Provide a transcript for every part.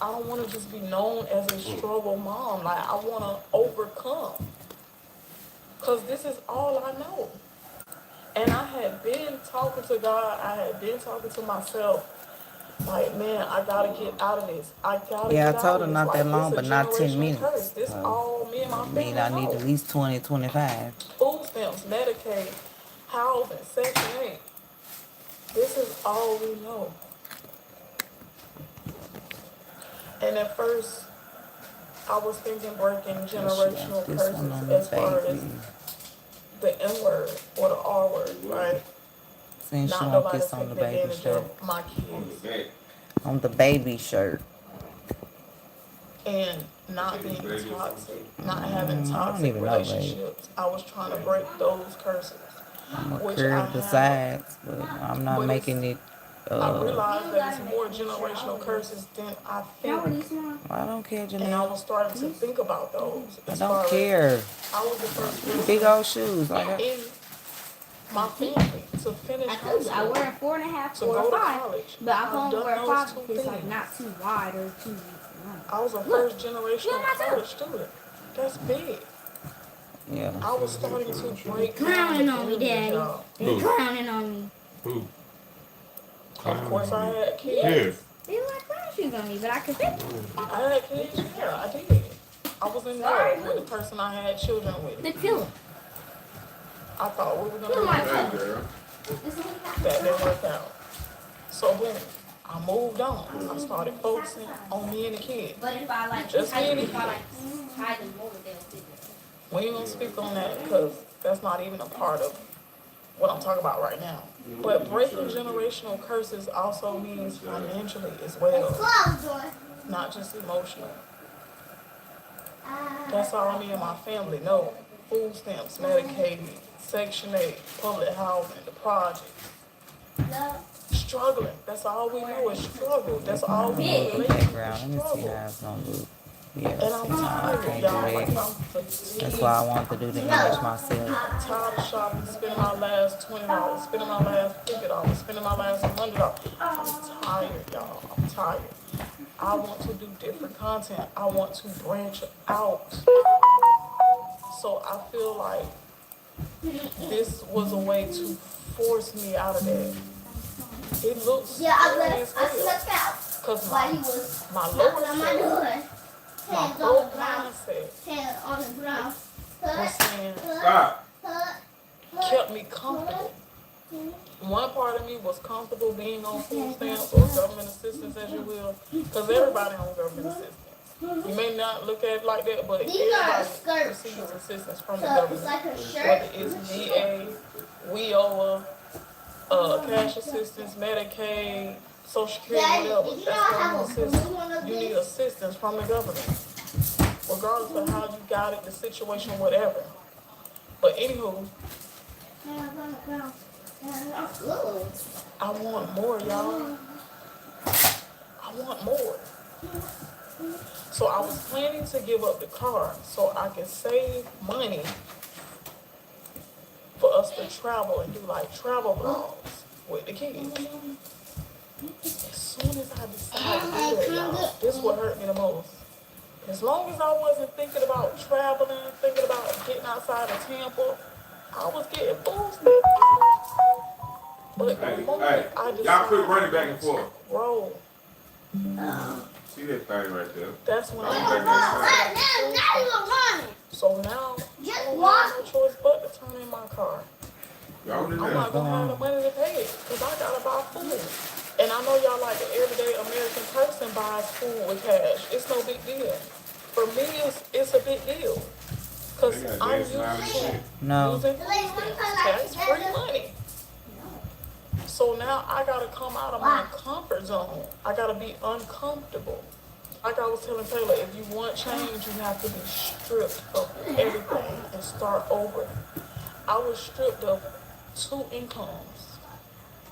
I don't want to just be known as a struggle mom. Like, I want to overcome. Because this is all I know. And I had been talking to God. I had been talking to myself. Like, man, I got to get out of this. I got to Yeah, I get out told of her this. not that Like, long, this but a not 10 generational curse. minutes. This all me and my I mean, I family need know. at least 20, 25. Food stamps, Medicaid, housing, Section 8. This is all we know. And at first, I was thinking breaking generational This one curses on the as far as baby. the N word or the R word, right? Since she Not want nobody this on the taking baby advantage shirt. of my kids. On the baby shirt. And not being toxic, not having I don't toxic even know, babe. relationships. I was trying to break those curses, I'm going to which I curve the have. sides, but I'm not But making it. I realized that it's more generational curses than I think. I don't care, And I Janelle. was starting to think about those I as don't far as care. I was the first Big person old shoes. Like in my family to finish high school, I wear a 4.5 to or a go to 5, college. but I can I've only done wear a those 5 two if it's like things. not too wide or too. I was a first generational college student. That's big. yeah. I was starting to break down Clowning the on me, barriers, Daddy. y'all. They clowning on me. Who? Of course, I had kids. Yes. They like clown shoes on me, but I can fit them. I had kids. Yeah, I did. I was in love with the person I had children with. The pillow. I thought we were gonna Feel be my together. Girl. That didn't work out. So boom, I moved on. I started focusing on me and the kids. But if I like, Just me and the if I kids. like tie them over, they'll fit them. We ain't gonna speak on that because that's not even a part of what I'm talking about right now. But breaking generational curses also means financially as well, not just emotional. That's all me and my family know. Food stamps, Medicaid, Section 8, public housing, the project. Struggling. That's all we know is struggle. That's all we know relate Background. to Let me see struggle. how it's going to look. Yeah, And I'm see, I tired, can't y'all. do Like, that. I'm fatigued. That's why I want to do the image myself. I'm tired of shopping, spending my last $20, spending my last $50, spending my last $100. I'm tired, y'all. I'm tired. I want to do different content. I want to branch out. So I feel like this was a way to force me out of that. It looks scary as hell. Because my lower self, my broke mindset was saying, Stop. kept me comfortable. One part of me was comfortable being on food stamps or government assistance, as you will, because everybody on government assistance. You may not look at it like that, but everybody receives assistance from the government. Whether it's VA, WIOA, cash assistance, Medicaid, Social Security, whatever, that's government assistance. You need assistance from the government, regardless of how you got it, the situation, whatever. But anywho, I want more, y'all. I want more. So I was planning to give up the car so I could save money for us to travel and do like travel vlogs with the kids. As soon as I decided to do that, y'all, this what hurt me the most. As long as I wasn't thinking about traveling, thinking about getting outside of Tampa, I was getting boosted. But the moment I decided y'all quit running back and forth. Roll. See that thing right there? That's when I decided. So now, I don't have no choice but to turn in my car. Y'all in I'm there. not gonna have the money to pay it because I gotta buy food. And I know y'all like the everyday American person buys food with cash. It's no big deal. For me, it's a big deal because I'm used to No. using tax-free money. So now I gotta come out of my comfort zone. I gotta be uncomfortable. Like I was telling Taylor, if you want change, you have to be stripped of everything and start over. I was stripped of 2 incomes,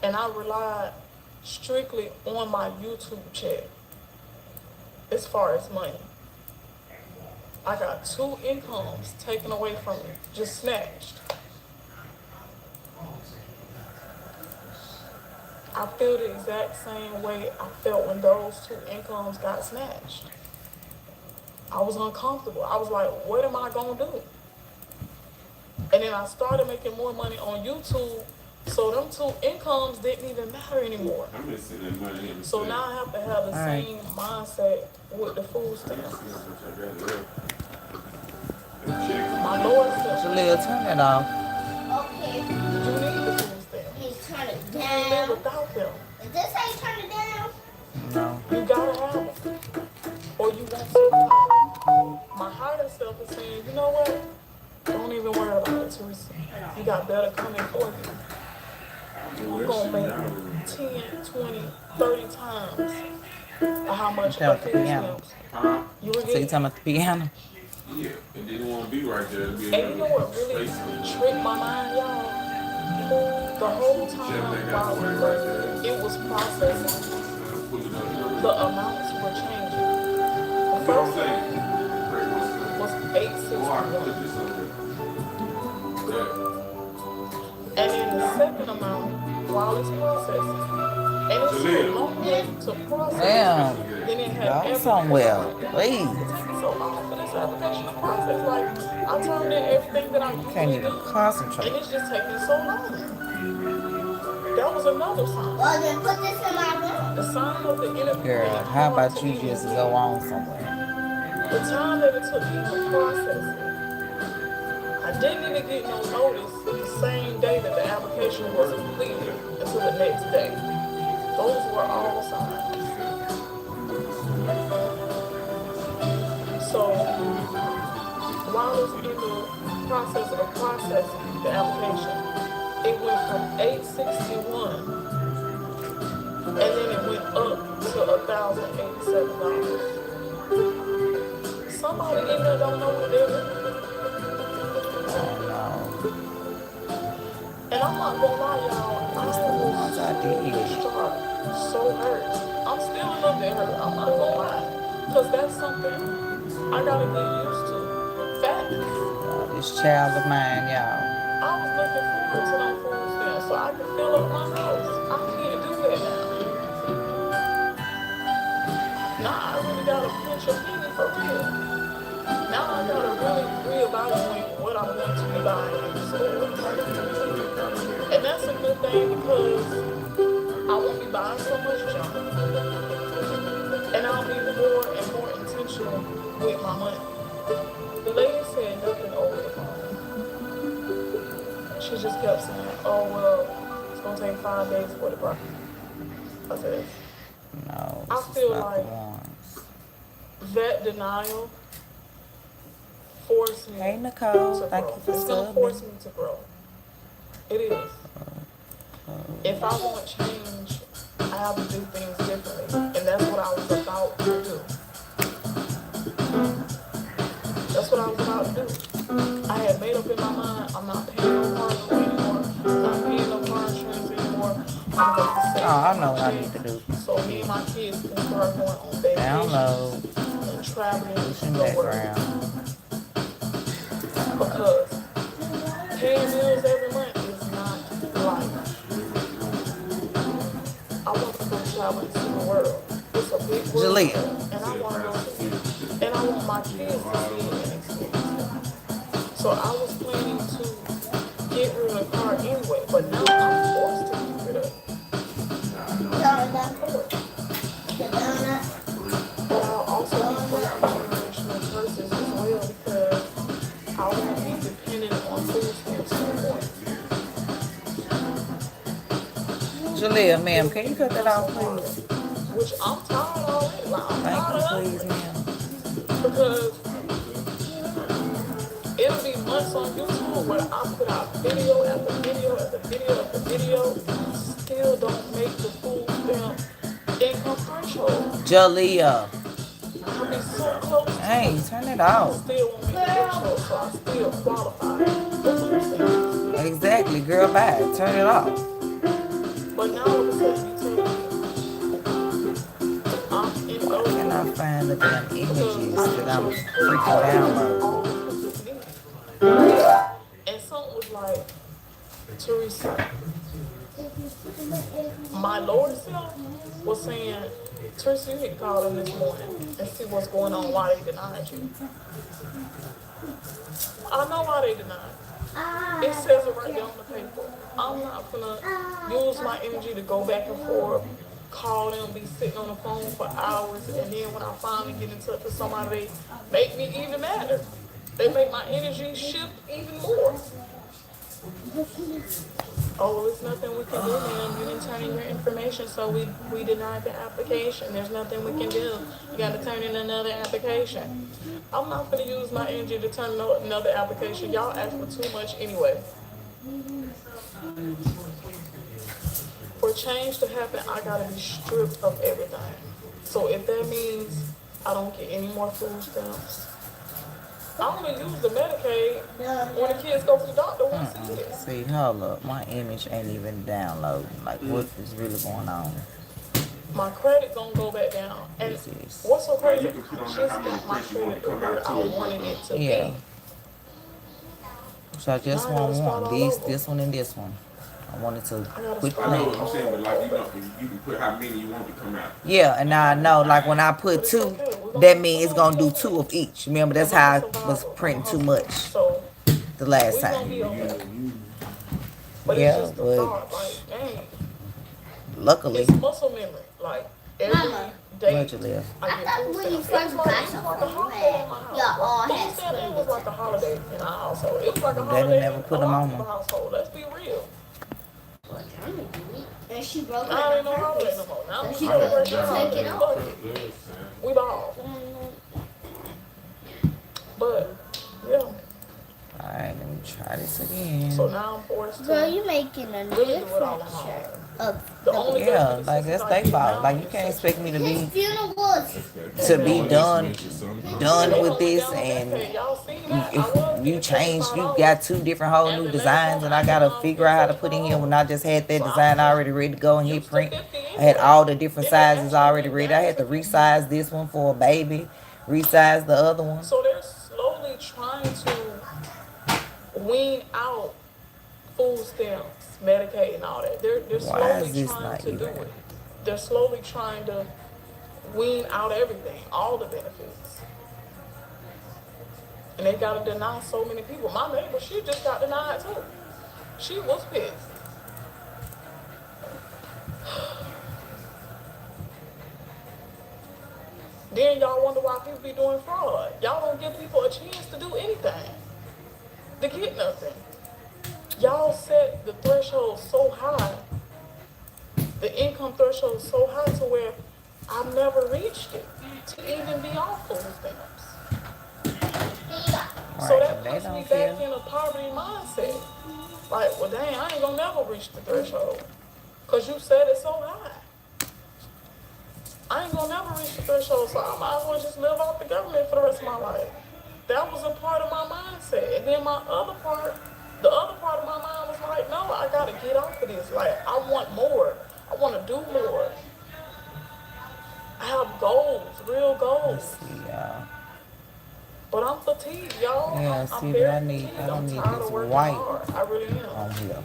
and I relied strictly on my YouTube check as far as money. I got 2 incomes taken away from me, just snatched. I feel the exact same way I felt when those two incomes got snatched. I was uncomfortable. I was like, what am I gonna do? And then I started making more money on YouTube, so them two incomes didn't even matter anymore. I'm just sitting there money in the So now I have to have the same mindset with the food stamps. My Lord said, Jaleel, turn it off. Okay. you need the food stamps. Please turn it You can't live down. without them. Is this how you turn it down? No. You gotta have them, or you won't survive. My higher self is saying, you know what? Don't even worry about it, Teresa. You got better coming for you. You're gonna make 10, 20, 30 times of how much Down a at the food piano. stamps Huh? you were So you getting. talking about the piano? Yeah, it didn't want to be right there. It'd be And you know what really tricked my mind, y'all? The whole time while it was processing, the amounts were changing. The first one was 861. And then the second amount, while it's processing, and it's so long to process, Damn. then it had Y'all everything. somewhere. Please. It's taking so long for this application to process. Like, I turned in everything that I Can't usually even do, and concentrate. it's just taking so long. That was another sign. Well, then put this in my room. The sign of the interview. Girl, how about you just go on somewhere? The time that it took me to process it, I didn't even get no notice the same day that the application was completed until the next day. Those were all signs. So while it's in the process of processing the application, it went from 861 and then it went up to $1,087. Somebody in there don't know what they're doing. Oh no. And I'm not gonna lie, y'all, I ones I did. was so hurt. I'm still a little bit hurt, I'm not gonna lie. Because that's something I gotta get used to. Facts. This child of mine, y'all. I was looking forward to them food stamps so I could fill up my house. I can't do that now. Now I really gotta pinch a penny for real. Now I gotta really reevaluate what I'm going to be buying in the store. And that's a good thing because I won't be buying so much junk. And I'll be more and more intentional with my money. The lady said nothing over the phone. She just kept saying, oh, well, it's going to take 5 days for the property. I said, No, I this is feel not like the ones. that denial forced me Hey, Nicole. to Thank grow. you for It's going to force subbing. me to grow. It is. If I want change, I have to do things differently. And that's what I was about to do. That's what I was about to do. I had made up in my mind, I'm not paying no car note anymore. I'm not paying no car insurance anymore. I'm going to save Oh, I know what I need to do. so me and my kids can start going on vacation Download. and traveling Push in the world. background. Because paying bills every month is not life. I want to go traveling to the world. It's a big world. Jaleel. And I want to go see it. And I want my kids to see it and experience it. So I was planning to get rid of the car anyway, but now I'm forced to get rid of it. But I'll also be breaking generational curses as well because I won't be dependent on food stamps anymore. Jaleel, ma'am, can you cut that off, please? Which I'm tired already. Like, I'm Thank tired you, of please, it. ma'am. Because it'll be months on YouTube where I put out video after video after video after video, still don't make the food stamp income threshold. Jaleel. I be so close to Hey, turn it off. still won't make the threshold, so I still qualify for food stamps. Exactly, girl, bye. Turn it off. But now all of a sudden you tell me I'm in Can I over find the damn because images I that I'm chose freaking downloading? all the And something was like, Teresa, My lower self was saying, Teresa, you need to call them this morning and see what's going on, why they denied you. I know why they denied. It says it right there on the paper. I'm not gonna use my energy to go back and forth, call them, be sitting on the phone for hours, and then when I finally get in touch with somebody, they make me even madder. They make my energy shift even more. Oh, there's nothing we can do, ma'am. You didn't turn in your information, so we denied the application. There's nothing we can do. You got to turn in another application. I'm not going to use my energy to turn another application. Y'all ask for too much anyway. For change to happen, I got to be stripped of everything. So if that means I don't get any more food stamps, I only use the Medicaid when the kids go to the doctor once a year. See, hold up. My image ain't even downloading. Like, what is really going on? My credit gonna go back down. And what's so crazy? I just got my credit to where I wanted it to be. So I just want one. This one, and this one. I wanted to put I know what I'm saying, but like you can put how many you want to come out. Yeah, and now I know, like when I put 2, that means it's gonna do 2 of each. Remember, that's how I was printing too much the last time. Yeah, but luckily, it's muscle memory. Like every day, luckily, I thought when you first got something, y'all all had school. It was like a holiday in our household. It was like a Daddy holiday never put in them on the household. Let's be real. and she broke it I ain't on no holiday purpose. no more. Now So she celebrate couldn't your take it holiday. off. We ball. But yeah. alright, let me try this again. So now I'm forced to Girl, you making a really do it all different on my shirt own. of The only Yeah, good like that's their fault. Like you can't expect me to his be funeral was. done with this, and if you changed, you got 2 different whole new designs, and I gotta figure out how to put in here when I just had that design already ready to go and hit print. I had all the different sizes already ready. I had to resize this one for a baby, resize the other one. So they're slowly trying to wean out food stamps, Medicaid, and all that. They're slowly trying to do it. They're slowly trying to wean out everything, all the benefits. And they gotta deny so many people. My neighbor, she just got denied too. She was pissed. Then y'all wonder why people be doing fraud. Y'all don't give people a chance to do anything, to get nothing. Y'all set the threshold so high, the income threshold so high to where I've never reached it to even be off food stamps. So that puts me back in a poverty mindset. Like, well, dang, I ain't gonna never reach the threshold. Because you set it so high. I ain't gonna never reach the threshold, so I might as well just live off the government for the rest of my life. That was a part of my mindset. And then the other part of my mind was like, no, I gotta get off of this. Like, I want more. I want to do more. I have goals, real goals. But I'm fatigued, y'all. Yeah, I'm see, very but fatigued. I don't I'm need tired this of working white hard. I really am. on here.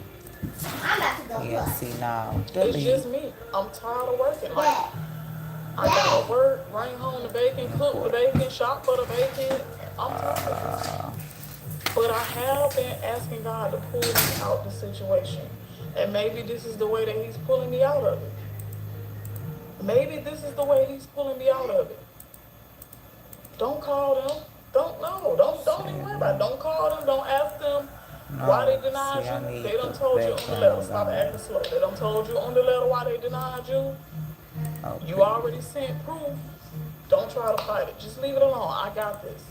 I'm about to go Yeah, see now, It's just me. I'm tired of working. Like, I gotta work, bring home the bacon, cook the bacon, shop for the bacon. I'm tired. But I have been asking God to pull me out the situation. And maybe this is the way that He's pulling me out of it. Maybe this is the way He's pulling me out of it. Don't call them. Don't even worry about it. Don't call them. Don't ask them why they denied you. They done told you on the letter. Stop acting slow. They done told you on the letter why they denied you. Okay. You already sent proof. Don't try to fight it. Just leave it alone. I got this.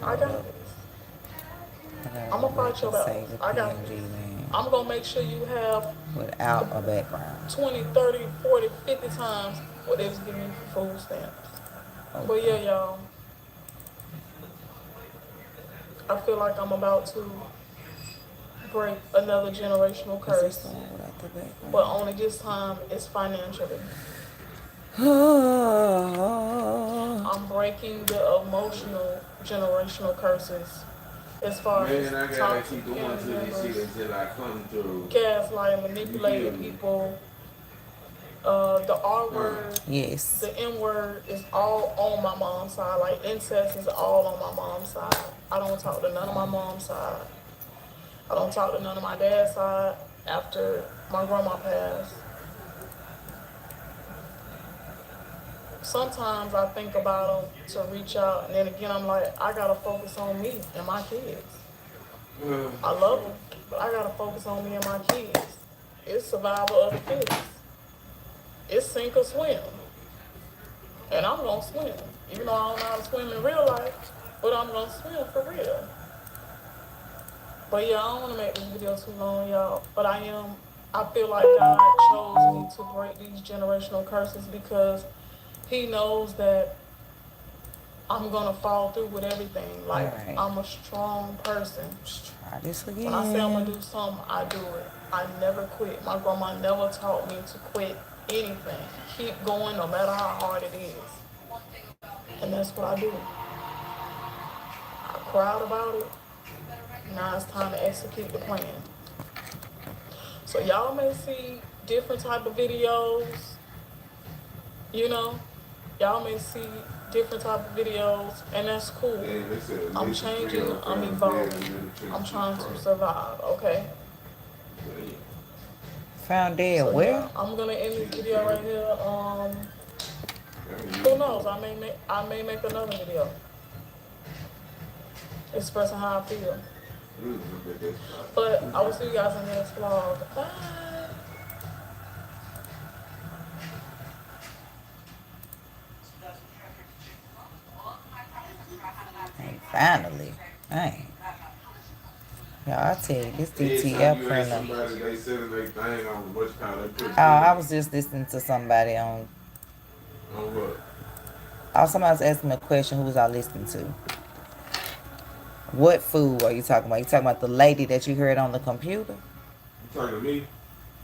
I got this. I'm gonna fight your battle. I got this. I'm gonna make sure you have without a background 20, 30, 40, 50 times what they was giving you for food stamps. Okay. But yeah, y'all, I feel like I'm about to break another generational curse. But only this time it's financially. I'm breaking the emotional generational curses as far as Man, I gotta toxic keep going family to this shit members, until I come to. gaslighting, You feel manipulating me? people. The R word, Yes. the N word is all on my mom's side. Like incest is all on my mom's side. I don't talk to none of my mom's side. I don't talk to none of my dad's side after my grandma passed. Sometimes I think about them to reach out, and then again I'm like, I gotta focus on me and my kids. I love them, but I gotta focus on me and my kids. It's survival of the fittest. It's sink or swim, and I'm gonna swim. Even though I don't know how to swim in real life, but I'm gonna swim for real. But yeah, I don't want to make this video too long, y'all. But I feel like God chose me to break these generational curses because He knows that I'm gonna fall through with everything. Like Alright. I'm a strong person. Let's try this again. When I say I'm gonna do something, I do it. I never quit. My grandma never taught me to quit anything. Keep going no matter how hard it is. And that's what I do. I cried about it. Now it's time to execute the plan. So y'all may see different type of videos, you know. Y'all may see different type of videos, and that's cool. I'm changing, I'm evolving. I'm trying to survive, okay? Found dead So where? yeah, I'm gonna end this video right here. Who knows? I may make another video expressing how I feel. But I will see you guys in the next vlog. Bye. And finally. Dang. Yeah, I tell you, this DTF printer. Oh, I was just listening to somebody on. Oh, somebody was asking me a question. Who was I listening to? What food are you talking about? You talking about the lady that you heard on the computer? You talking to me?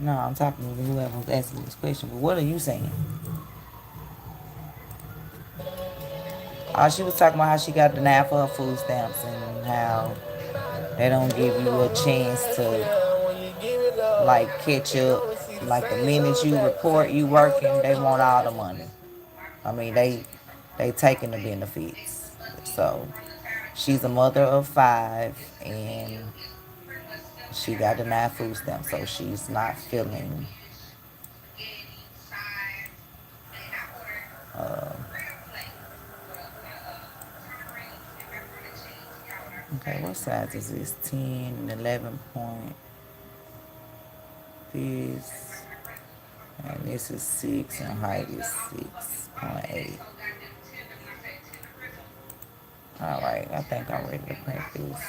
No, I'm talking to whoever was asking this question. But what are you saying? Oh, she was talking about how she got denied for her food stamps and how they don't give you a chance to like catch up. Like the minute you report you working, they want all the money. I mean, they taking the benefits. So she's a mother of 5 and she got denied food stamps, so she's not feeling okay, what size is this? 10, 11 point. This, and this is 6, and height is 6.8. Alright, I think I'm ready to print this.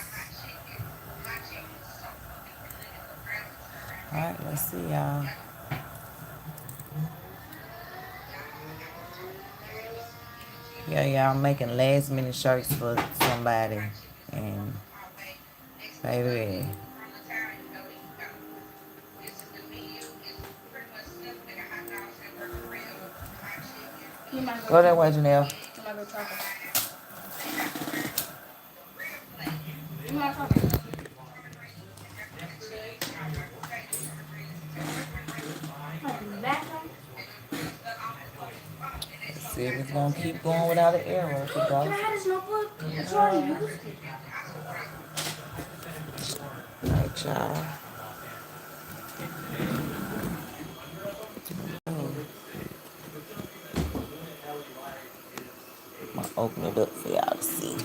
Alright, let's see y'all. Yeah, I'm making last minute shirts for somebody. And baby, go that way, Janelle. See if it's gonna keep going without an arrow. If it goes. Alright, y'all. I'm gonna open it up for y'all to see.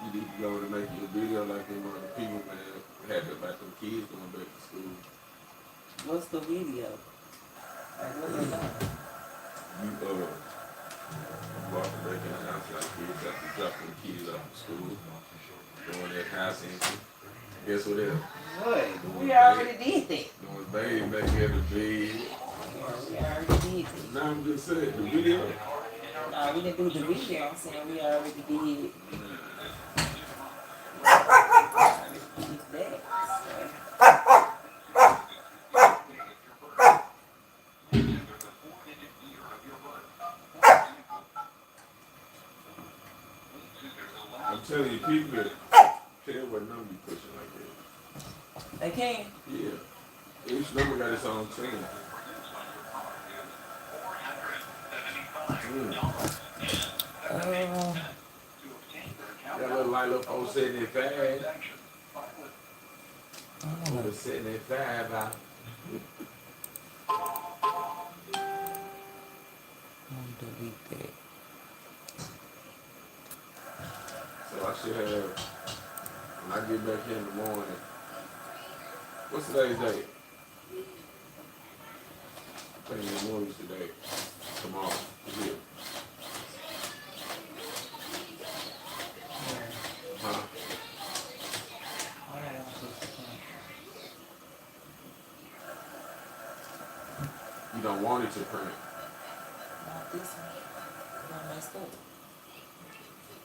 You need to go and make you a video like them people, man, had to like them kids going back to school. What's the video? Like, what they doing? You walking back in the house like kids after dropping the kids off to school, doing that house entry. Guess what else? What? We already did that. Doing baby back here at the bed. We already did that. Now I'm just saying, the video. No, we didn't do the video. I'm saying we already did that. I'm telling you, people that tell what number you pushing like that. They can. Yeah. Each number got its own team. That little light up 075. Over 75 out. I'm gonna delete that. So I should have, when I get back here in the morning, what's today's date? I think the morning's today. Tomorrow. Is it? Huh? You don't want it to print. Not this one. Not messed up.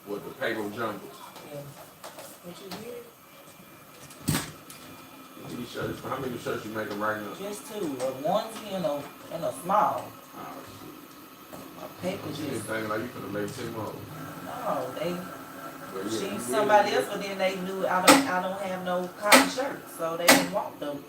What, the paper jumbles? Yeah. What you hear? These shirts, how many shirts you making right now? Just two. A onesie and a small. Oh, shit. My paper You just. thinking like you finna make 10 more. No, they. But yeah, She you somebody really- else, but then they knew I don't have no cotton shirts, so they didn't want them.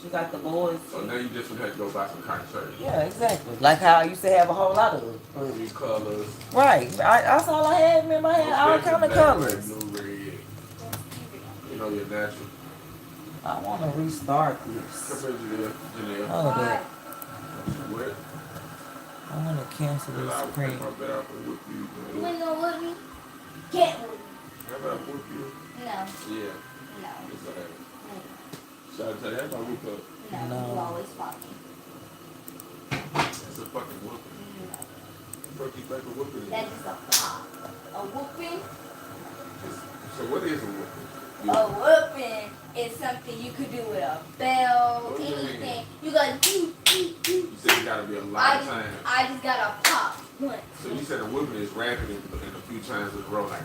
She got the boys. So now you just would have to go buy some cotton shirts. Yeah, exactly. Like how I used to have a whole lot of them. These colors. Right. That's all I had. Remember, I had all kind of Black, colors. Blue, red. You know your natural. I want to restart this. Come here, Janelle. Oh, that. What? I want to cancel this I'll screen. take my bed out and whip you. You ain't gonna whip me? Can't whip me. How about I whip you? No. Yeah. No. It's alright. Should I tell you, how about whip up? No. No. You always fought me. It's a fucking whooping. Fuck you think a whooping is? That's just a pop. A whooping? So what is a whooping? A whooping is something you could do with a bell, What do you anything. mean? You go doo, doo, doo. You said it gotta be a lot of times. I just got a pop once. So you said a whooping is rapid in a few times in a row, like.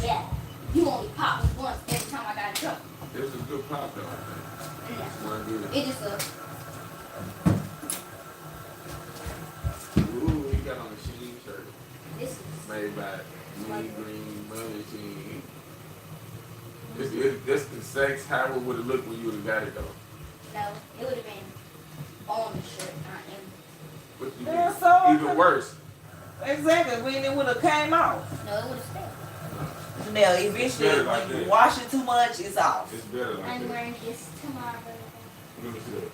Yeah. You only pop me once every time I got in trouble. This is a good pop though, I think. Yeah. It's one good. It just a Ooh, he got on a Sheen shirt. this is Made by Mean Green Money Sheen. This the sex, how it would have looked when you would have got it though. no, it would have been on the shirt, not in. What you Yeah, think? so- Even worse. Exactly. When it would have came off. No, it would have stayed. Now, eventually, better like when you that. wash it too much, it's off. It's better like I'm that. wearing this tomorrow. Let me see that.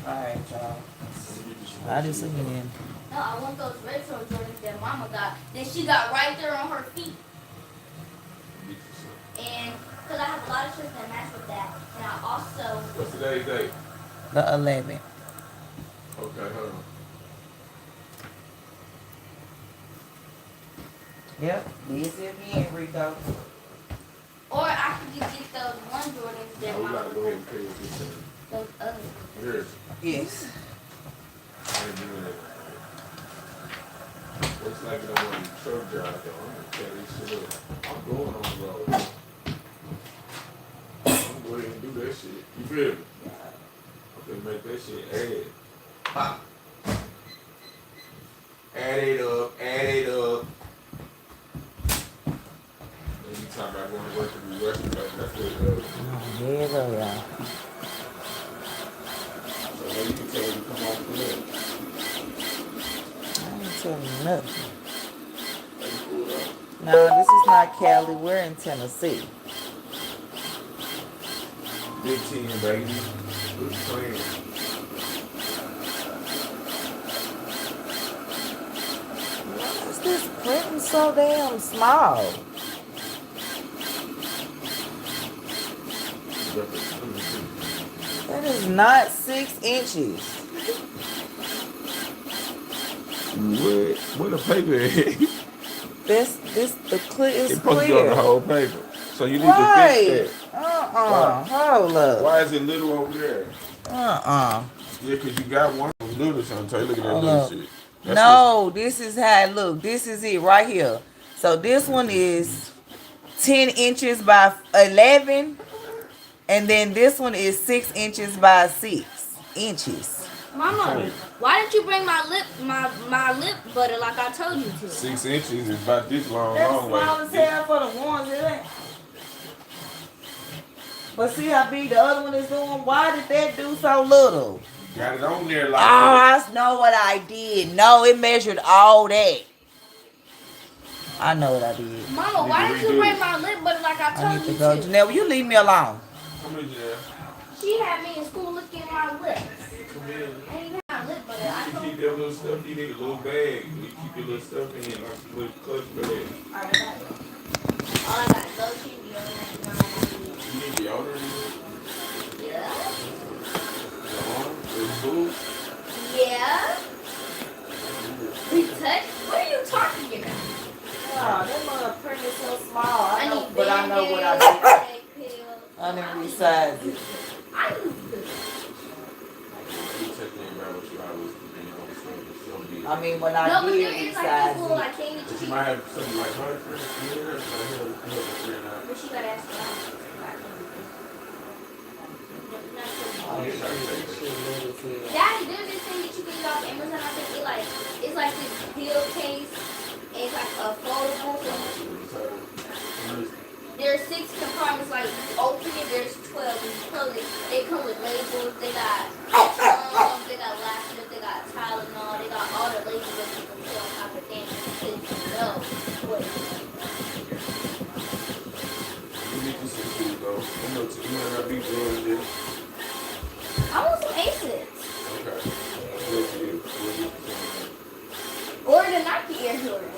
All right, y'all. Let me get you some I just more again. No, I want those retro Jordans that Mama got. That she got right there on her feet. Get you some. And because I have a lot of shirts that match with that. And I also. What's today's date? The 11th. Okay, hold on. Yep. This is again, Rico. Or I could just get those one Jordans that Now we Mama gotta go ahead and pay attention. those other. Here. Yes. I ain't doing that. Looks like it don't want to truck drive though. I'm gonna tear this shit up. I'm going on the road. I'm gonna go ahead and do that shit. You feel me? I'm gonna make that shit add. Pop. Add it up, add it up. And you talk about going to work to be Western, that's what it does. Here you go, y'all. So now you can tell them to come off the list. I ain't telling you nothing. Like, pull up. No, this is not Cali. We're in Tennessee. Big 10, baby. Who's playing? Why is is this printing so damn small? That is not 6 inches. What a paper is? The clear is It's supposed to be on the clear. whole paper. So you need to Right. fix that. Hold up. Why is it little over there? Uh-uh. Yeah, because you got one little sometimes. Look at that Hold little up. shit. No, this is how it look. This is it right here. So this one is 10 inches by 11. And then this one is 6 inches by 6 inches. Mama, why didn't you bring my lip butter like I told you to? 6 inches is about this long. That's long way. small as hell for the ones, it ain't. But see how big the other one is doing? Why did that do so little? Got it on there like I know what I did. No, it measured all that. I know what I did. Mama, why didn't you bring my lip butter like I I told need to you go. to? Janelle, will you leave me alone? Come here, Janelle. She had me in school looking at my lips. Come here. I ain't even have lip butter. I You told keep that little stuff, you need a little bag. You keep your little stuff in like a little clutch bag. All I got is lotion, deodorant, and You need deodorant? yeah. It's food. Yeah. We touch? What are you talking about? Oh, that mother print is so small. I know, need but I know what I Band-Aids, did. pills. I didn't resize it. I need I mean, when I no, but did there is like resize this little it. like thing that But you you might can. have something like her friend. But she gotta ask me. Daddy, there's this thing that you can get off Amazon. I think it's like this pill case. And it's like a foldable. There's 6 compartments. Like open it, there's 12. And you close it. They come with labels. They got they got laxative. They got Tylenol. They got all the labels that you can put on top of things. You know what? You need to see food though. You know that be doing this. I want some Aces. Okay. Or the Nike Air Jordan.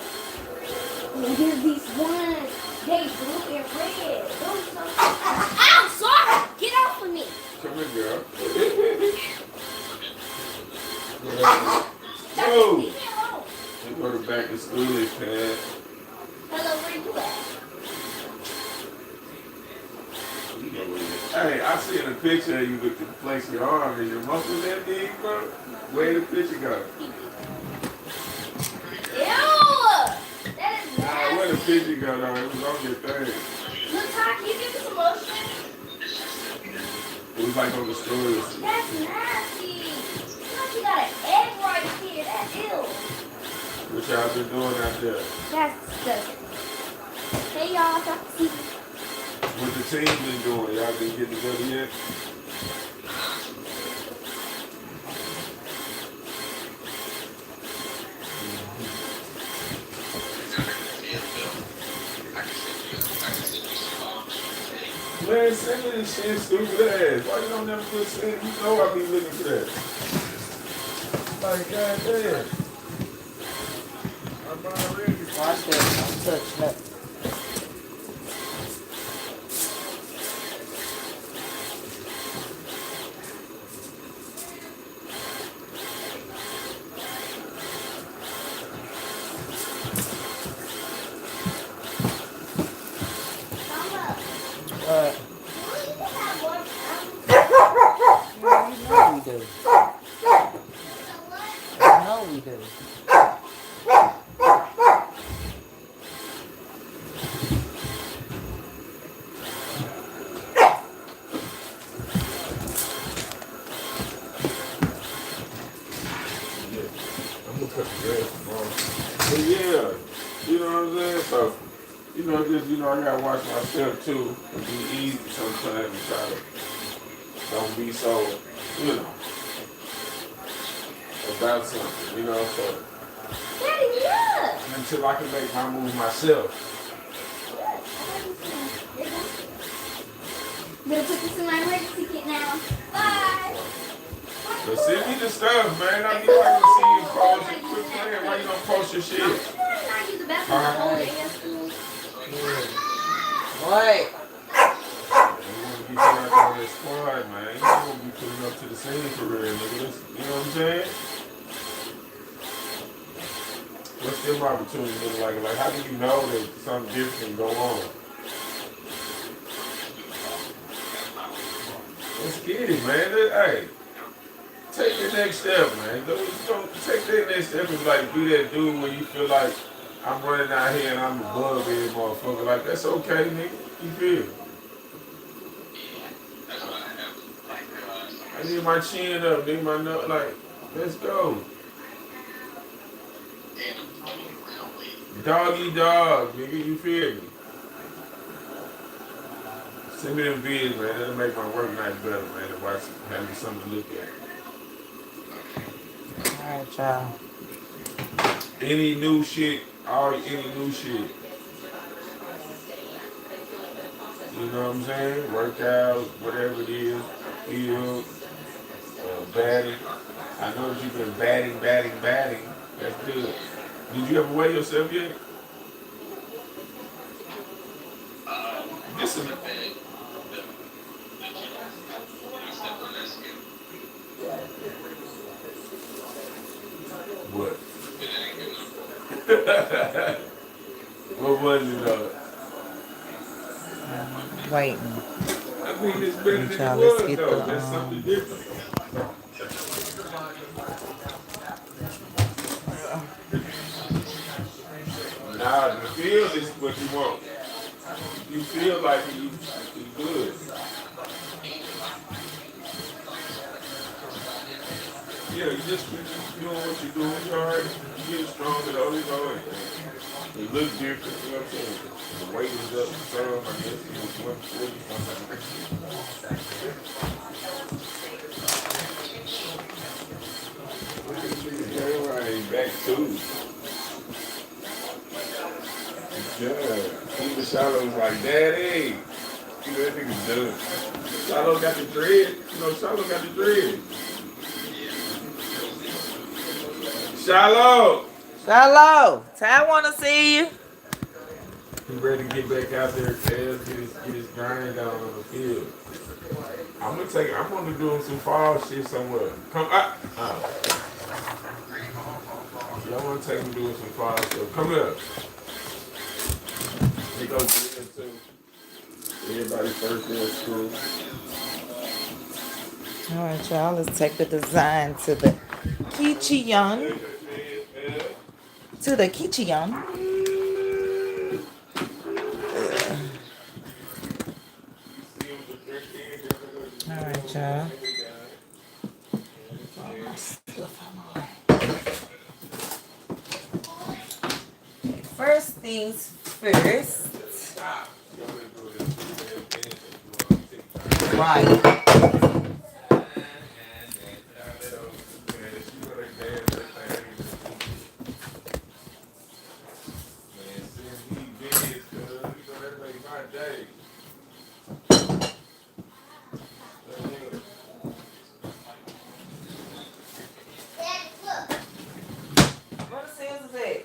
And there's these ones. They blue and red. Those so ow, sorry! Get off of me! Come here, girl. Leave No. me alone. You go to back to school, Pat. Hello, where you at? You know what it is. Hey, I seen a picture of you with the place your arm. Is your muscle that big, bro? Where the picture go? Ew! That is Nah, where the nasty. picture go, though? It was on your thing. Look, Ty, can you give me some lotion? It was like on the story. That's nasty. Look, you got an egg right here. That's ill. What y'all been doing out there? That's disgusting. Hey, y'all. Dr. What the team been doing? Y'all been getting together yet? Man, send me this shit, stupid ass. Why you don't never put send? You know I be looking for that. Like, goddamn. I'm already. Watch that. Don't touch nothing. What? Yeah, you know we do. You know we do. I'm gonna cut the grass tomorrow. But yeah, you know what I'm saying? So, you know, just, you know, I gotta watch myself too. It be easy sometimes to try to don't be so, you know, about something, you know, so Daddy, look. until I can make my move myself. Gonna put this in my emergency kit now. Bye. So send me the stuff, man. I need like to see you post and quit playing. Why you don't post your shit? use the bathroom the whole day at school? What? You want to get you out there in that squad, man. You want to be putting up to the scene for real, nigga. You know what I'm saying? What's them opportunities look like? Like, how do you know that something different can go on? Let's get it, man. Hey, take the next step, man. Don't take that next step and like be that dude where you feel like I'm running out here and I'm above every motherfucker. Like, that's okay, nigga. You feel? I need my chin up, nigga. My nut, like, let's go. Dog eat dog, nigga. You feel me? Send me them vids, man. That'll make my work night better, man. And watch, have me something to look at. Alright, y'all. Any new shit, any new shit. You know what I'm saying? Workout, whatever it is, field, batting. I know that you've been batting. That's good. Did you ever weigh yourself yet? Listen. What? What was it though? Waiting. I mean, it's better than Y'all, it let's was get though. the, That's something different. Nah, the field is what you want. You feel like you good. Yeah, you just doing what you're doing. You alright. You get stronger though. You know it. It look different. You know what I'm saying? The weight is up some. I guess it was 140 something. Yeah, right. Back to it. Yeah. Even Shiloh was like, Daddy. You know that nigga's done. Shiloh got the dread. You know, Shiloh got the dread. Shiloh! Shiloh, Ty wanna see you. He ready to get back out there, Taz, get his grind down on the field. I'm gonna do him some fall shit somewhere. Come up. Y'all wanna take him doing some fall stuff. Come here. He goes to the too. Everybody first day of school. Alright, y'all, let's take the design to the Kichiyon. To the Kichiyon. Alright, y'all. First things first. Right. What the sales is it?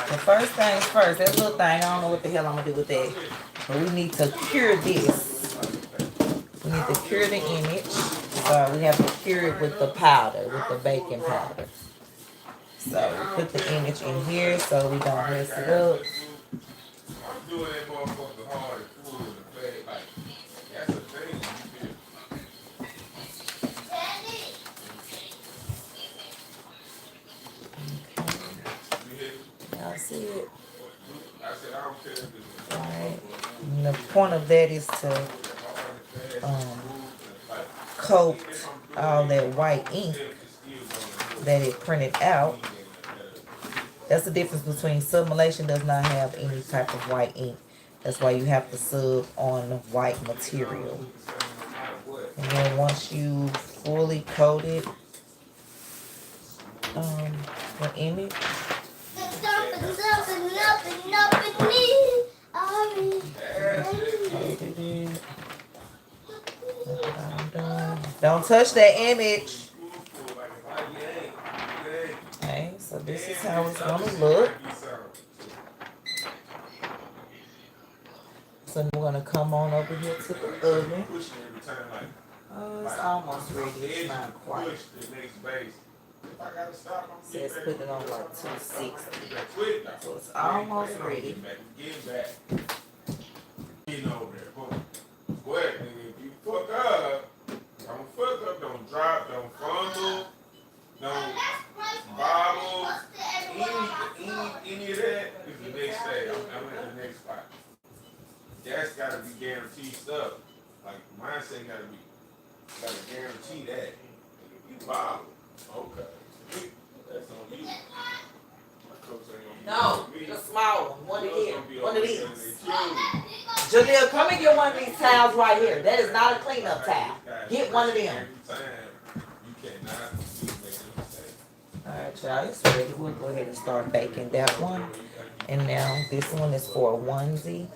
The first things first, that little thing, I don't know what the hell I'm gonna do with that. But we need to cure this. We need to cure the image. So we have to cure it with the powder, with the baking powder. So we put the image in here so we don't mess it up. I'm doing that motherfucker hard and full in the bag. Like, that's a thing. Y'all see it? I said, I don't care if it's Alright. And the point of that is to coat all that white ink that it printed out. That's the difference between sublimation does not have any type of white ink. That's why you have to sub on white material. And then once you fully coated the image, Don't touch that image. Okay, so this is how it's gonna look. So we're gonna come on over here to the oven. It's almost ready. It's not quite. Says put it on like 260. So it's almost ready. What, nigga, if you fuck up, don't fuck up, don't drop, don't fumble, don't bobble, any of that is the next day. I'm at the next spot. That's gotta be guaranteed stuff. Like mindset gotta guarantee that. If you bobble, okay. That's on you. No, the small one. One of these. Jaleel, come and get one of these towels right here. That is not a cleanup towel. Get one of them. Alright, y'all, it's ready. We'll go ahead and start baking that one. And now this one is for a onesie.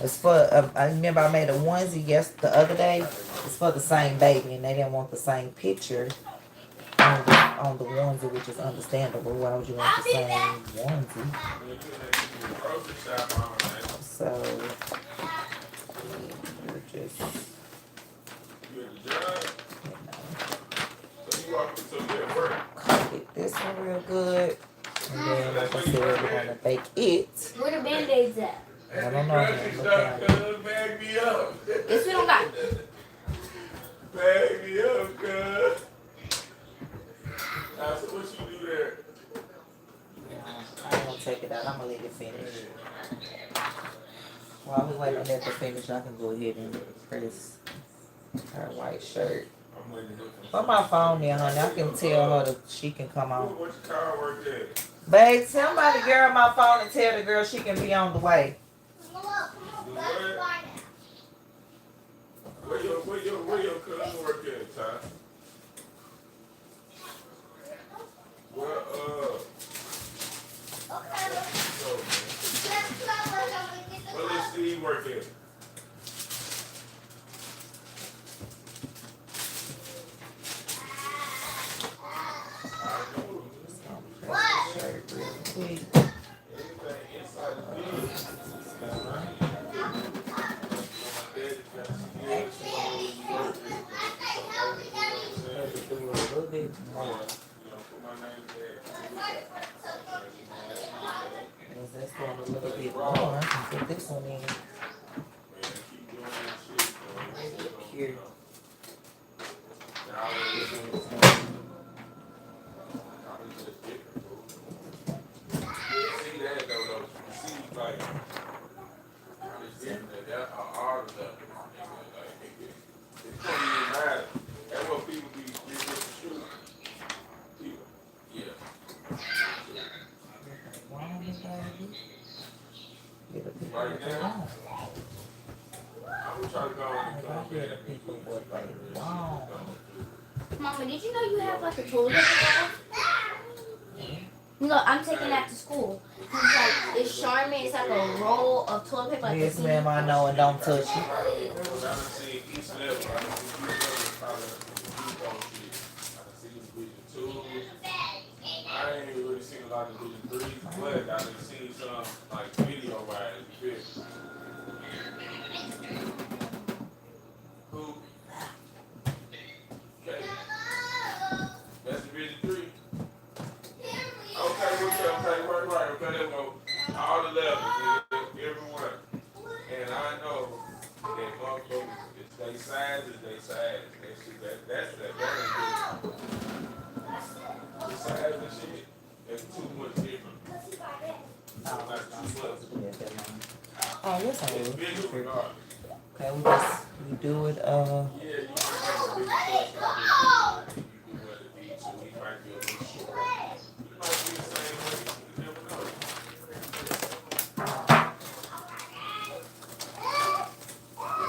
It's for, I remember I made a onesie the other day. It's for the same baby, and they didn't want the same picture on the onesie, which is understandable. Why would you want the same onesie? So we're just, coat this one real good, and then like I said, we're gonna bake it. Where the band-aids at? I don't know. Bag me up. Yes, we don't got. Bag me up, cuz. Now, so what you do there? I ain't gonna take it out. I'm gonna let it finish. While we wait on that to finish, I can go ahead and press her white shirt. Put my phone there, honey. I can tell her that she can come on. What's your car work at? Babe, somebody girl my phone and tell the girl she can be on the way. Where your cousin work at, Ty? Well, where does Steve work at? Shirt real quick. That's going a little bit more. I can put this one in. Here. Right now, I'm trying to go and get people what they want. Mama, did you know you have like a toilet paper roll? No, I'm taking that to school. It's like, it's Charmin, it's like a roll of toilet paper. Like Yes, ma'am, I know, and don't touch it. I ain't really seen a lot of Vision 3, but I done seen some like video wise. Who? Okay. That's the Vision 3. Okay, right. Okay, there we go. All the levels, everyone. And I know that motherfuckers, if they size is they size. That's that burning. The size and shit, that's too much different. Oh, yes, I It's will. bigger regardless. Okay, we do it, Yeah, you might have a big question. You can wear the beat, so he might be a little short. He might be the same way. You never know.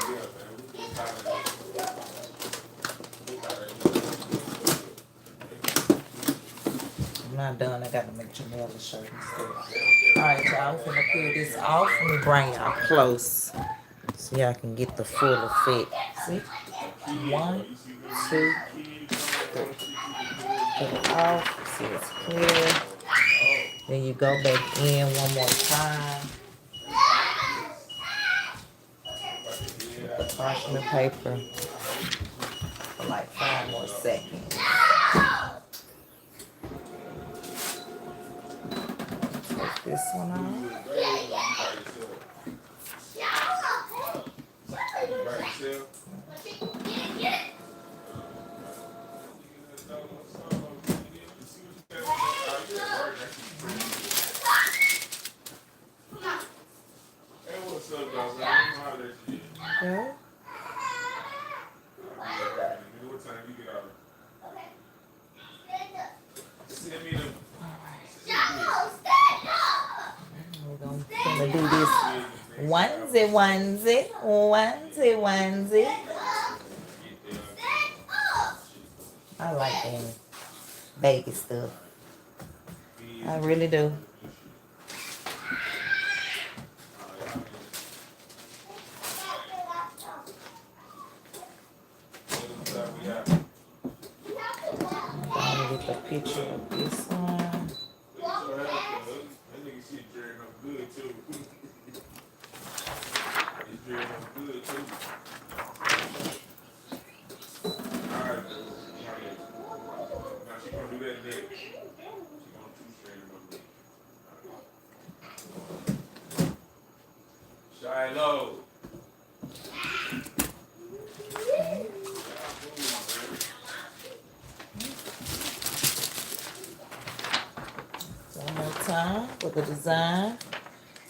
Yeah, man, we just kind of. I'm not done. I gotta make Janelle a shirt instead. Alright, y'all, I'm finna peel this off. Let me bring y'all close so y'all can get the full effect. See? 1, 2, 3. Put it off, see it's clear. Then you go back in one more time. Parchment paper for like 5 more seconds. Take this one off. Okay. We're gonna do this onesie. I like them baby stuff. I really do. I'm gonna get the picture of this one. Shiloh. One more time for the design.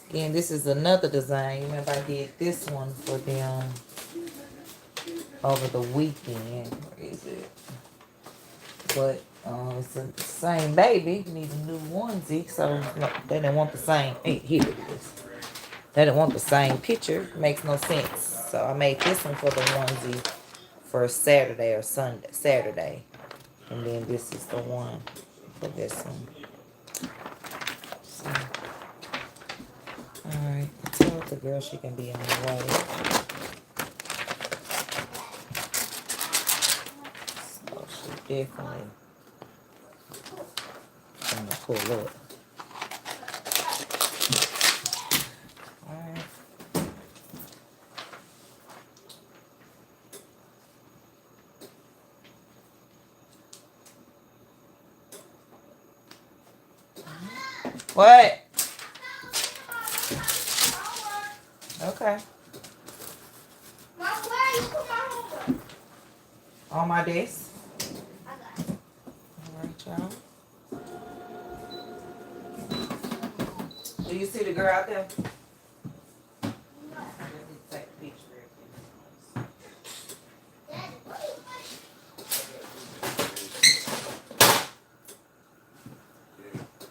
Again, this is another design. You remember I did this one for them over the weekend. Where is it? But it's the same baby. Needs a new onesie. So no, they didn't want the same. Hey, here it is. They didn't want the same picture. Makes no sense. So I made this one for the onesie for Saturday or Sunday. Saturday. And then this is the one for this one. So, alright. Tell the girl she can be in the way. So she definitely gonna pull up. Alright. What? Okay. Mom, where you put my homework? On my desk. I got it. Alright, y'all. Do you see the girl out there? Let me take a picture real quick. Daddy, what is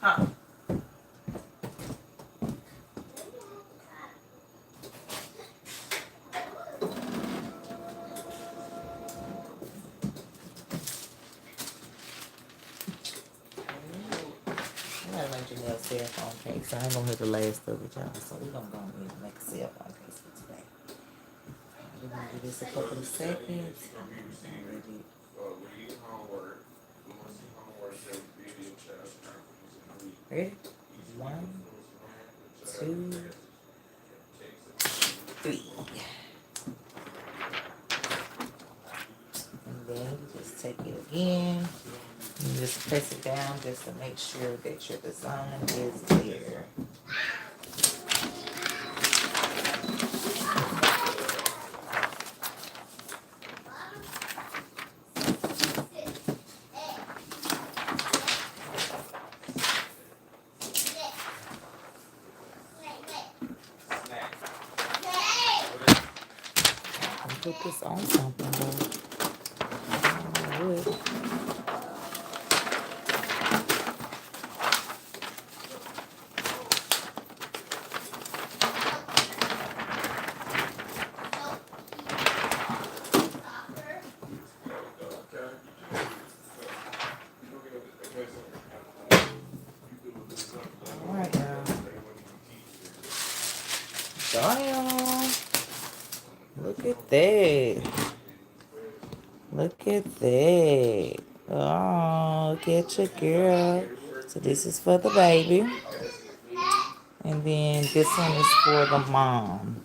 Huh? I gotta make Janelle cell phone case. I ain't gonna hit the last of it, y'all. So we're gonna go ahead and make a cell phone case for today. We're gonna give this a couple of seconds. Ready? 1, 2, 3. And then you just take it again. You just press it down just to make sure that your design is there. Put this on something, though. I don't know what. All right, now. Damn. Look at that. Look at that. Oh, look at your girl. So this is for the baby. And then this one is for the mom.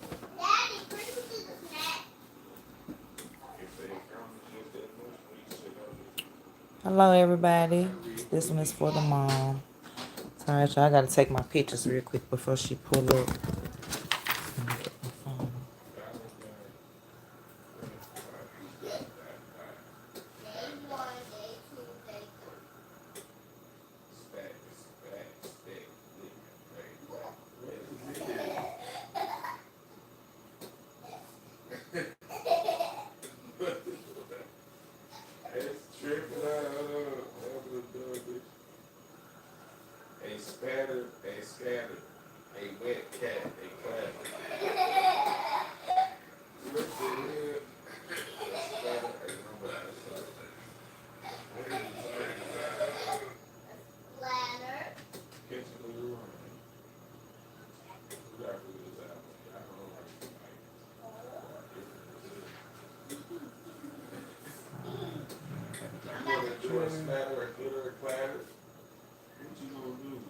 Hello, everybody. This one is for the mom. Sorry, y'all. I gotta take my pictures real quick before she pull up. Let me get my phone. A spatter, a scatter, a wet cat, a clatter. A spatter, a glitter, a clatter. What you gonna do?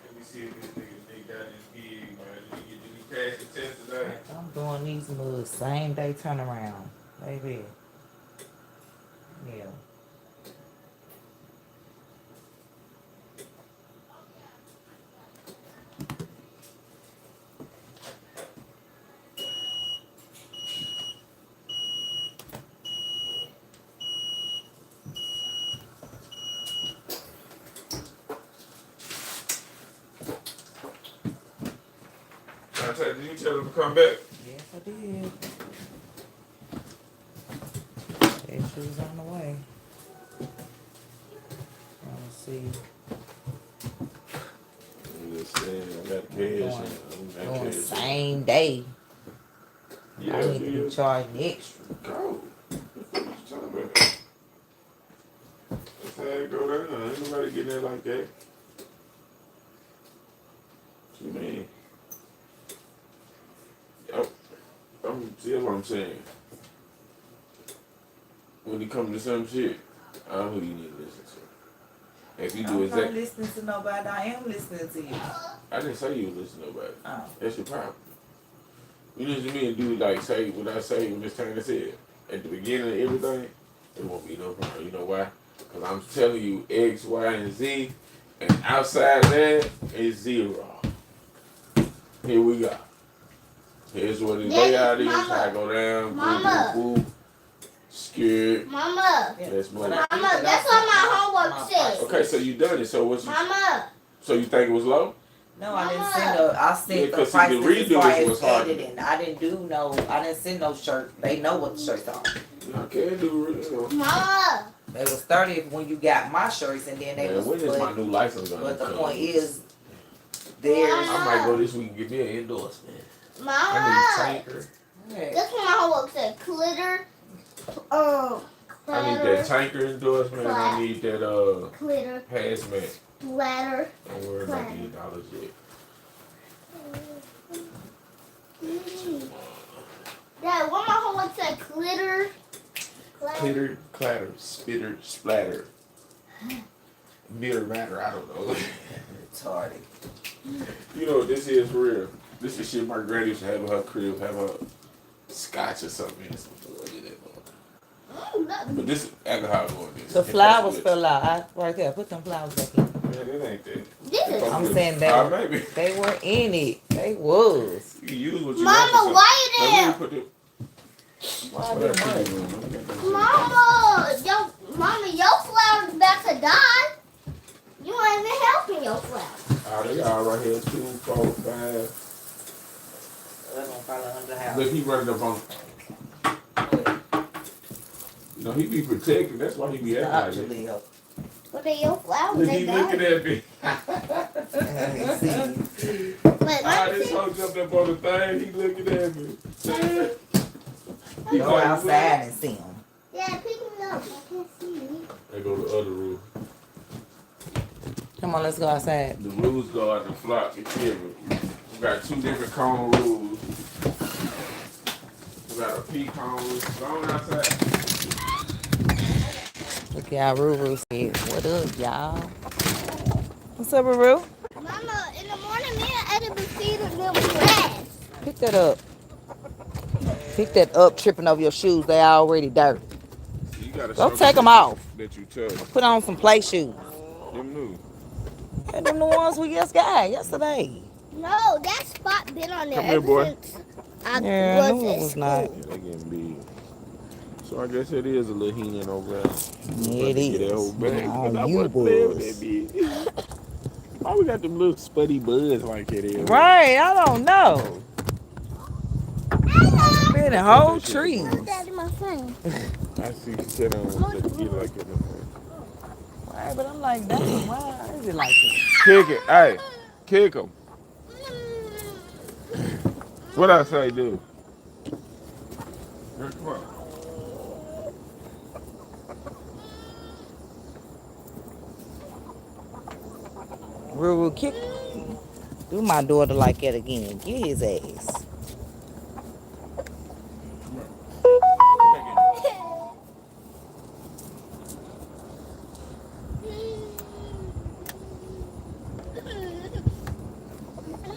Let me see if this nigga got his gig, man. Did he pass the test today? I'm doing these moves same day turnaround, baby. Yeah. Did you tell him to come back? Yes, I did. And she was on the way. Let's see. I'm just saying, I got cash. Doing same day. Yeah, I need to be charged extra. Go. What you talking about? That's how it go down. Ain't nobody getting there like that. What you mean? See what I'm saying. When it comes to some shit, I don't know who you need to listen to. If you do I'm not listening to nobody. I am listening to you. I didn't say you was listening to nobody. Oh. That's your problem. You listen to me and do like say what I say when it's time to say it. At the beginning of everything, it won't be no problem. You know why? Because I'm telling you X, Y, and Z, and outside of that is zero. Here we go. Here's what the layout is, how I go down, boop, scared. Mama. Let's move. Mama, that's what my homework says. Okay, so you done it. So what you? Mama. So you think it was low? No, I didn't send no. I sent the prices the as far redo as was hard. editing. I didn't send no shirt. They know what the shirts are. I can't do it. Mama. They was 30 when you got my shirts, and then they was. When is my new license gonna But the come? point is, theirs. I might go this week and get me an endorsement. Mama. I need a tanker. Hey. That's what my homework said. Glitter. I need that tanker endorsement. And I need that Glitter. hazmat. Splatter. Don't worry about these dollars yet. Dad, what my homework said? Glitter. Clitter, clatter, spitter, splatter. Mirror matter, I don't know. Retarded. You know what this is for real? This is shit my granny used to have in her crib, have a scotch or something in it. But this is alcohol going in. The flowers fell out. Right there. Put them flowers back in. Man, it ain't that. This is. I'm saying Maybe. they were in it. They was. You can use what you Mama, want. why you there? Mama, your flower's about to die. You ain't even helping your flower. Oh, they all right here. 2, 4, 5. That's gonna probably under the house. Look, he running up on. You know, he be protected. That's why he be acting like that. What are your flowers? Look, They he died. looking at me. This hoe jumped up on the thing. He looking at me. Go outside and see them. Yeah, pick me up. I can't see you. They go to the other room. Come Come on, let's go outside. The rules go out the flock. You feel me? We got 2 different cone rules. We got a pea cone. Go on outside. Look, y'all, Ruru said, what up, y'all? What's up, Ruru? Mama, in the morning, me and Eddie be feeding them grass. Pick that up. Pick that up, tripping over your shoes. They already dirty. So you gotta Go show take them them off. that you touch. Put on some play shoes. Them new. And them the ones we just got yesterday. No, that spot been on there Come here, ever boy. since I Yeah, I was knew it at was school. not. Yeah, they getting big. So I guess it is a little heating over there. Yeah, it Get that is. whole bag. Oh, I you wasn't playing with boys. that bitch. Why we got them little spuddy buds like that? Right, I don't know. Been a whole trees. Daddy, my friend. I see you sit on get like it. Right, but I'm like, dang, why is it like this? Kick it. Hey, kick him. What I say, dude? Here, come on. Ruru, kick. Do my daughter like that again. Get his ass.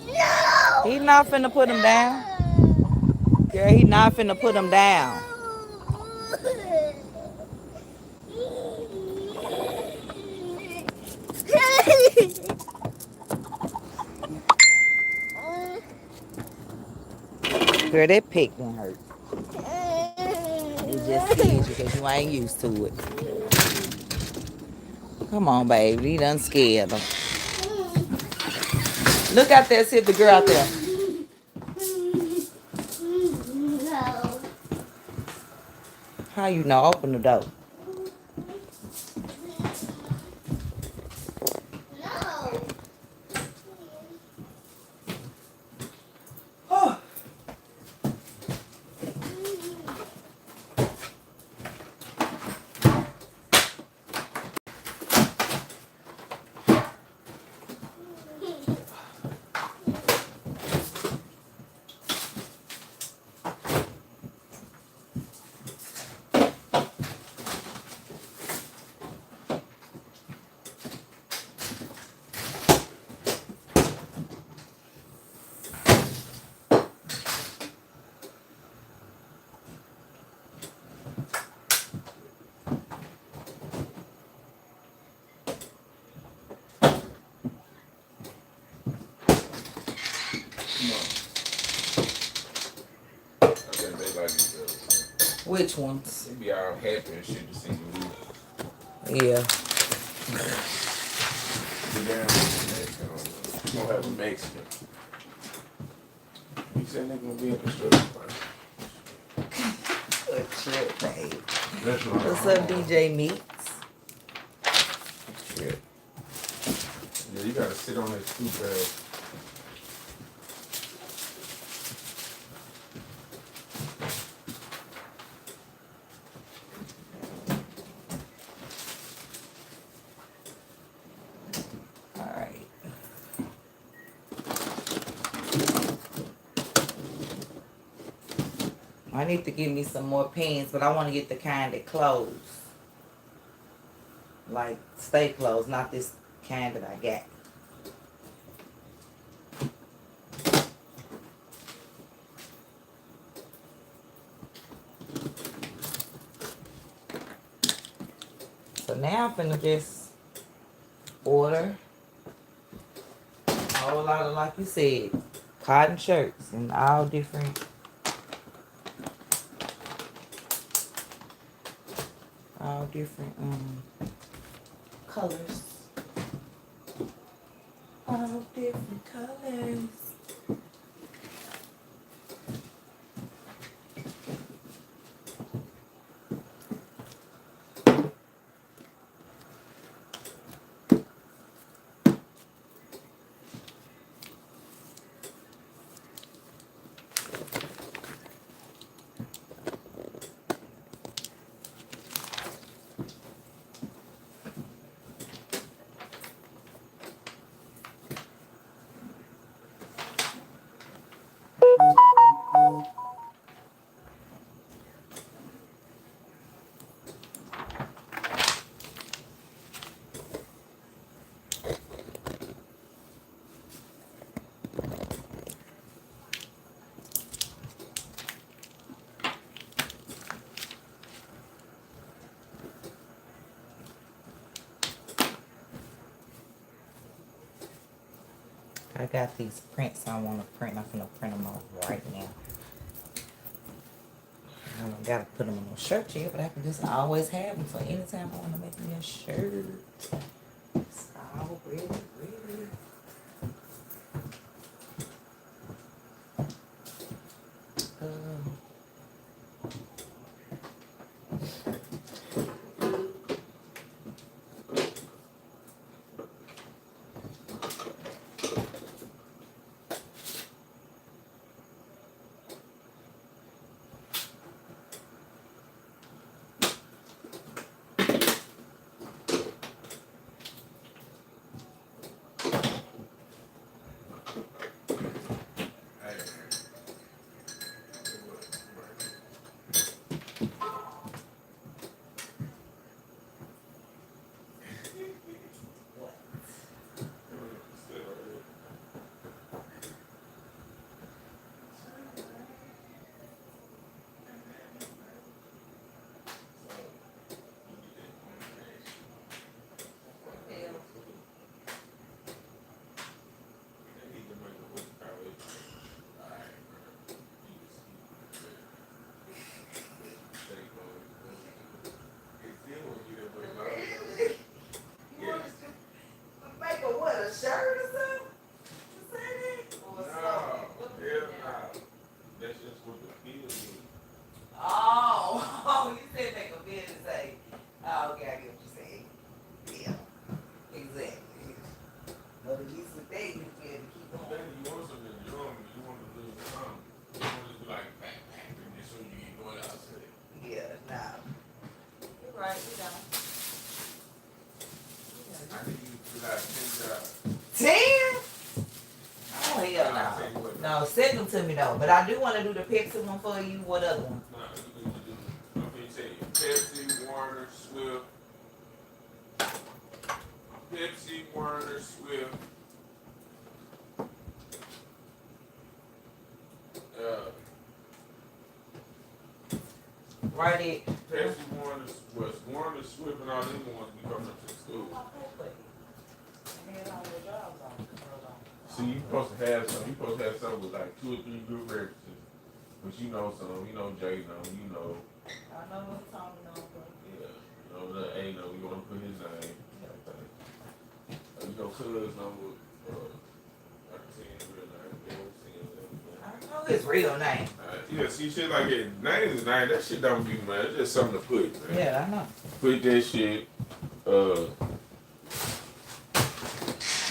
No! He not finna put him down. Girl, he not finna put him down. Girl, that pick done hurt. It just scared you because you ain't used to it. Come on, baby. He done scared him. Look out there. See if the girl out there. No. How you know? Open the door. No. Which ones? They be all happy and shit to see you. Yeah. You gonna have a Mexican. He said they gonna be in the strip. Good shit, babe. That's right. What's up, DJ Meats? Shit. Yeah, you gotta sit on that stoop ass. Alright. I need to get me some more pens, but I want to get the kind that close. Like, stay closed, not this kind that I got. So now I'm finna just order a whole lot of, like you said, cotton shirts and all different colors. All different colors. I got these prints I want to print. I'm gonna print them off right now. I don't gotta put them on no shirt yet, but I can just always have them for anytime I want to make me a shirt. It's already ready. No, send them to me though. But I do want to do the Pepsi one for you. What other one? No, you need to do. Let me tell you, Pepsi, Warner, Swift. Pepsi, Warner, Swift. Right it. Pepsi, Warner, Swift, and all them ones be coming up to school. See, you supposed to have some. You supposed to have some with like 2 or 3 good references. But you know some. You know Jay know. You know. I know what you're talking about. Yeah. You know the A know. You want to put his name. You know, Cuz know what. I can see his real name. I know his real name. Yeah, see shit like that. Name is name. That shit don't be man. It's just something to put, man. Yeah, I know. Put that shit.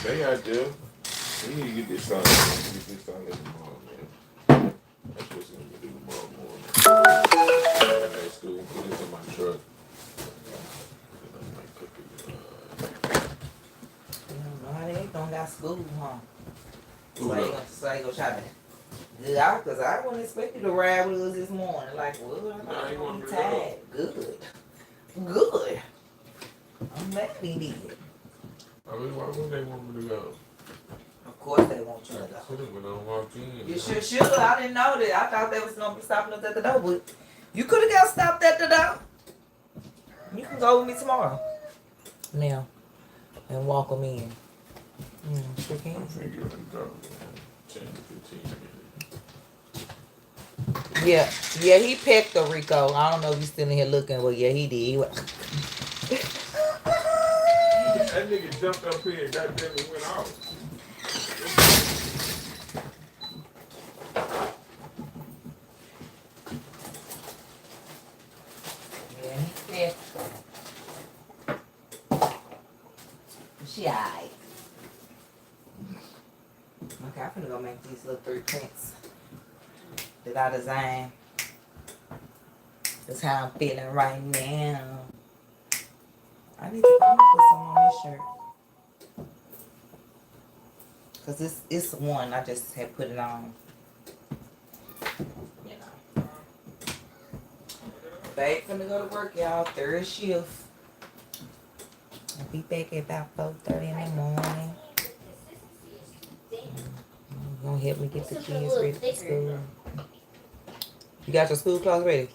They out there. We need to get this started. Get this started tomorrow, man. That's what's gonna do tomorrow morning. At school, put this in my truck. No, they don't got school, huh? So you gonna try to get out? Because I wasn't expect you to ride with us this morning. Like, well, I'm gonna be tired. Good. I'm glad he did. I mean, why wouldn't they want me to go? Of course they want you to go. Should have when I walked in. You sure should. I didn't know that. I thought they was gonna be stopping us at the door, but you could have got stopped at the door. You can go with me tomorrow. Now, and walk them in. Sure can. I'm figuring it out, 10 to 15 minutes. Yeah, he pecked the Rico. I don't know if he's still in here looking, but yeah, he did. That nigga jumped up here and goddamn it went off. Yeah, he pecked. She alright. Okay, I'm gonna go make these little 3 prints that I designed. That's how I'm feeling right now. I need to put some on this shirt. Cause it's one I just had put it on. You know. Babe finna go to work, y'all. 3rd shift. I'll be back at about 4:30 in the morning. Gonna help me get the kids ready for school. You got your school clothes ready?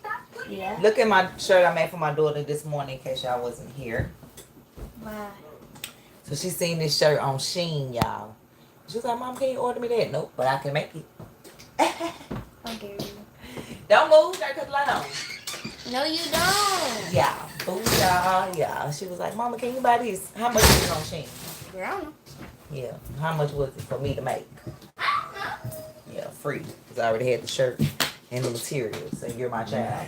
Yeah. Look at my shirt I made for my daughter this morning in case y'all wasn't here. Wow. So she seen this shirt on Shein, y'all. She was like, Mom, can you order me that? Nope, but I can make it. How dare you? Don't move, turn the light on. No, you don't. Yeah, booyah, yeah. She was like, Mama, can you buy this? How much is it on Shein? Girl, I don't know. Yeah, how much was it for me to make? Yeah, free, because I already had the shirt and the materials, so you're my child.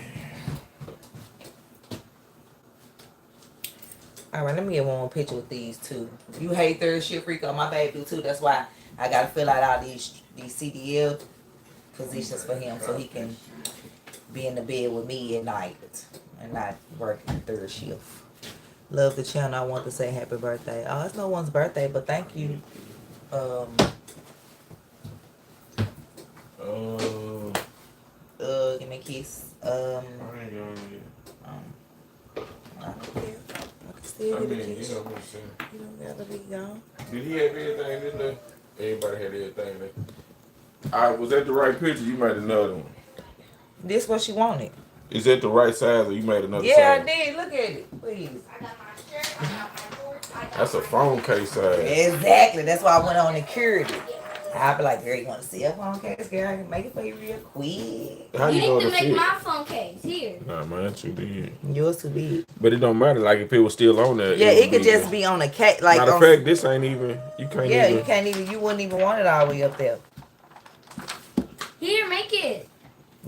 All right, let me get one more picture with these two. You hate third shift, Rico. My baby do too. That's why I got to fill out all these CDL positions for him so he can be in the bed with me at night and not working third shift. Love the channel. I want to say happy birthday. Oh, it's no one's birthday, but thank you. Give me a kiss. I ain't going I don't care. I can still get a kiss. you know what I'm saying. You don't gotta be gone. Did he have everything in there? Everybody had everything in there. Was that the right picture? You made another one. This what she wanted. Is that the right size or you made another size? Yeah, I did. Look at it, please. I got my shirt, I got my shorts, I got That's a phone case size. Exactly. That's why I went on and cured it. I'll be like, girl, you want to see a phone case? Girl, I can make it for you real quick. How You know need to the make fit? my phone case here. Nah, man, too big. Yours too big. But it don't matter. Like if it was still on there. Yeah, it could just be on a cake. Like Matter of on, fact, this ain't even. You can't. yeah, even. you can't even. You wouldn't even want it all the way up there. Here, make it.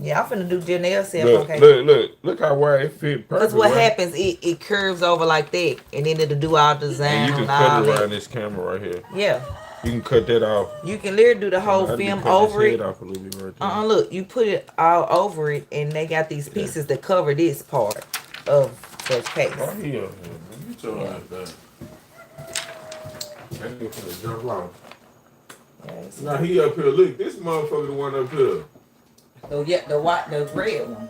Yeah, I'm finna do Janelle cell Look, phone case. look how wide it fit. Because what happens, it curves over like that, and then it'll do all the design And you can and all cut it that. around this camera right here. Yeah, You can cut that off. you can literally do the whole I'd be film cutting over his it. head off a little bit right there. Look, you put it all over it, and they got these pieces that cover this part of the case. Right here. You tell Yeah. that. That nigga finna jump off. Yes. Now he up here. Look, this motherfucker the one up here. So yeah, the red one.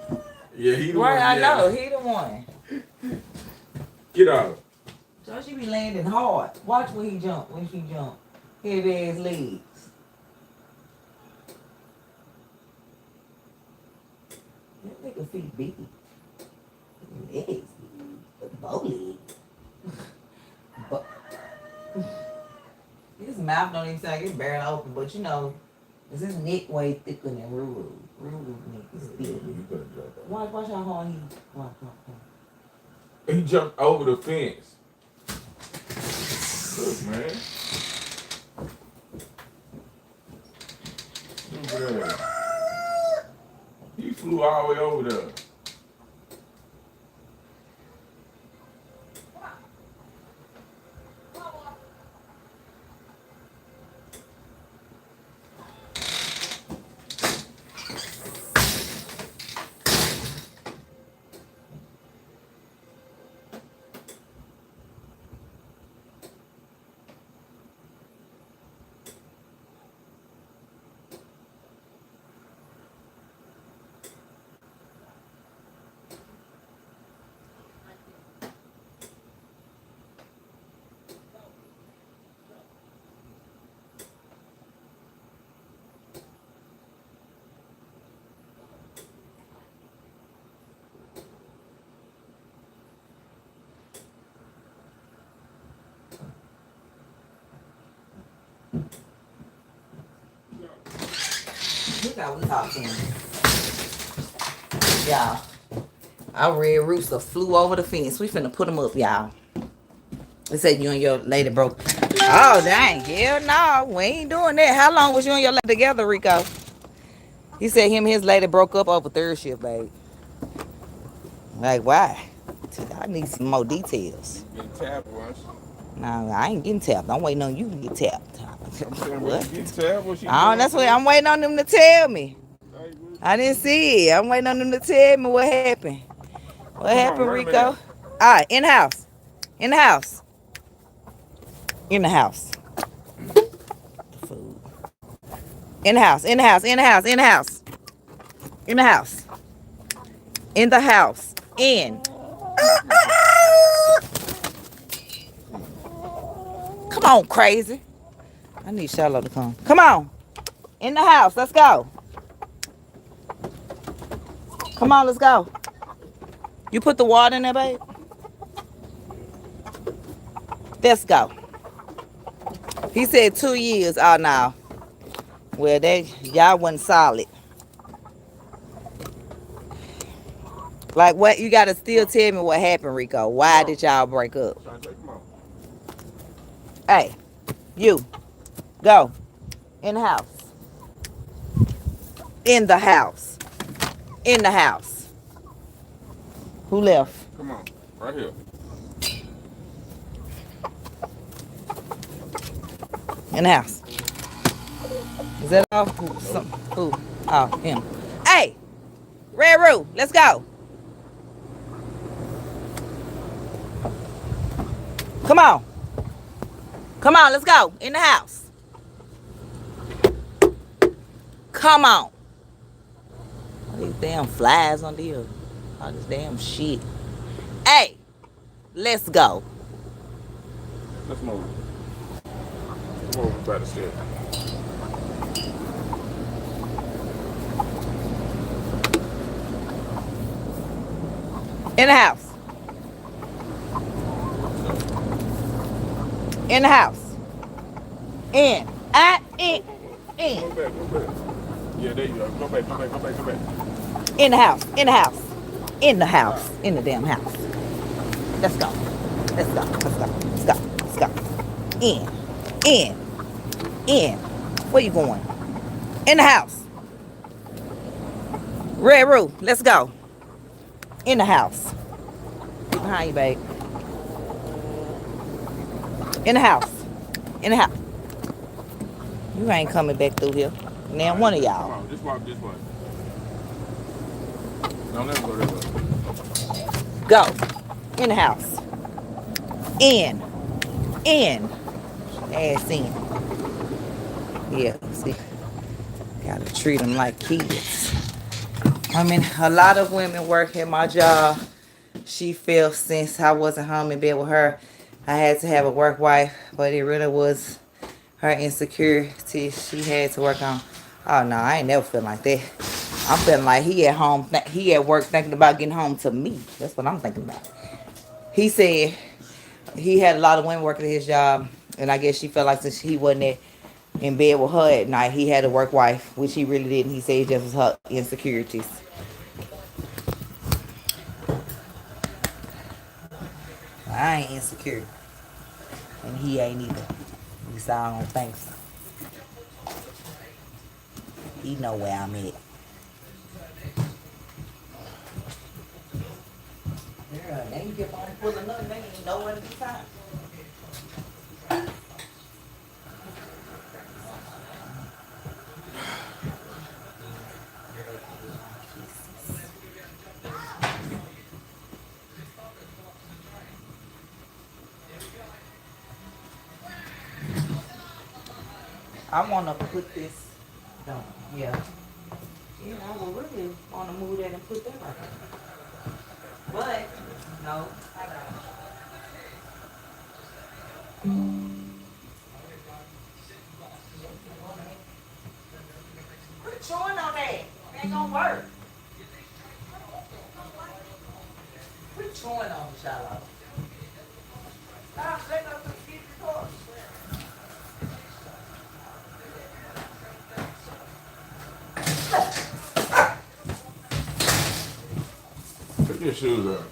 Yeah, he the Right, one. I yeah. know, he the one. Get out. So she be landing hard. Watch when he jump, when she jump. Heavy ass legs. That nigga feet big. Legs big. But bow legs. But his mouth don't even sound like it's barely open, but you know, is his neck way thicker than Ruru. Ruru's neck is big. You better drop that. Watch how hard he. Watch. He jumped over the fence. Look, man. Look at that. He flew all the way over there. Look how we talking. Y'all. Our red rooster flew over the fence. We finna put him up, y'all. It said you and your lady broke. Oh, dang. Hell no. We ain't doing that. How long was you and your lady together, Rico? He said him and his lady broke up over third shift, babe. Like, why? I need some more details. You getting tapped once. No, I ain't getting tapped. I'm waiting on you to get tapped. What? You getting tapped? What she Oh, that's what I'm waiting on them to tell me. I didn't see it. I'm waiting on them to tell me what happened. What happened, wait a Rico? minute. All right, in the house. In the house. In the house. Food. In the house. In the house. In the house. In the house. In the house. In the house. In. Come on, crazy. I need Charlotte to come. Come on. In the house. Let's go. Come on, let's go. You put the water in there, babe? Let's go. He said 2 years. Oh, no. Well, y'all wasn't solid. Like, what? You got to still tell me what happened, Rico. Why did y'all break up? Hey, you. Go. In the house. In the house. In the house. Who left? Come on. Right here. In the house. Is that all? Who? Oh, him. Hey, Red Roo, let's go. Come on. Come on, let's go. In the house. Come on. All these damn flies on here. All this damn shit. Hey, let's go. Let's move. Come over by the stairs. In the house. In the house. In. In. Go back. Yeah, there you go. Go back. In the house. In the house. In the house. In the damn house. Let's go. Let's go. Let's go. Let's go. Let's go. In. Where you going? In the house. Red Roo, let's go. In the house. Get behind you, babe. In the house. In the house. You ain't coming back through here. Now one of y'all. Come on, just walk this way. Don't let him go that way. Go. In the house. In. Ass in. Yeah, see. Gotta treat them like kids. I mean, a lot of women work at my job. She felt since I wasn't home in bed with her, I had to have a work wife, but it really was her insecurity she had to work on. Oh no, I ain't never feel like that. I'm feeling like he at home, he at work thinking about getting home to me. That's what I'm thinking about. He said he had a lot of women working at his job, and I guess she felt like since he wasn't in bed with her at night, he had a work wife, which he really didn't. He said it just was her insecurities. I ain't insecure. And he ain't either. At least I don't think so. He know where I'm at. Yeah, now you get on pulling up, they ain't nowhere to be found. I want to put this, no, yeah. You know, I would really want to move that and put that right there. But, no, I got it. Quit chewing on that. It ain't gonna work. Quit chewing on it, Charlotte. Stop setting up the skid record. Take your shoes off.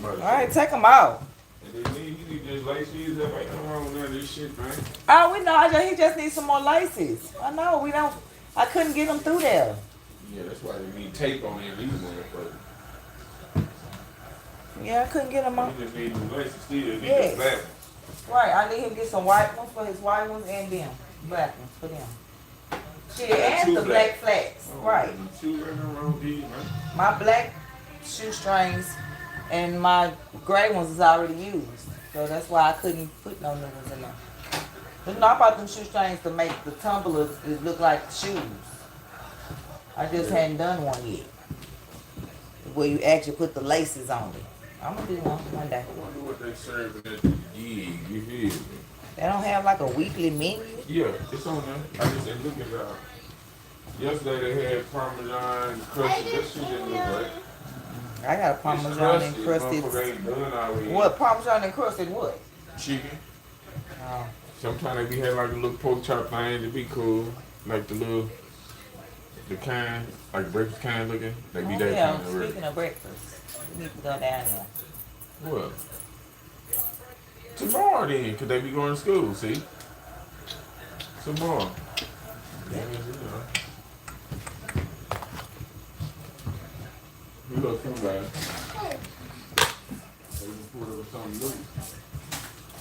All right, take them out. And then you need just lace these up. Ain't nothing wrong with none of this shit, man. Oh, we know. He just needs some more laces. I know. We don't. I couldn't get them through there. Yeah, that's why they need tape on it. These motherfuckers. Yeah, I couldn't get them on. You just need new laces still. You need Yes. the black ones. Right. I need him to get some white ones for his white ones and them black ones for them. Shit, and the black flats. Right. Shoes ain't nothing wrong with these, man. My black shoestrings and my gray ones is already used. So that's why I couldn't put no new ones in there. But no, I bought them shoestrings to make the tumblers look like shoes. I just hadn't done one yet. Where you actually put the laces on it. I'm gonna do one day. I wonder what they serving at the gig, you feel me? They don't have like a weekly menu? Yeah, it's on there. I just ain't looking at it. Yesterday they had Parmesan crusted. That shit didn't look right. I got a Parmesan encrusted. Ain't done already. What? Parmesan encrusted what? Chicken. Oh. Sometimes they be having like a little pork chop thing to be cool. Like the kind, like breakfast kind looking. They be that Yeah, kind of real. speaking of breakfast, we need to go down there. Well, tomorrow then, because they be going to school, see? Tomorrow. Yeah, you know. You look somebody. They can pull up something loose.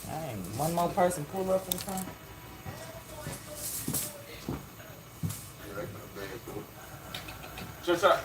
Dang, one more person pull up in front. Yeah, that's not bad, though. Just up.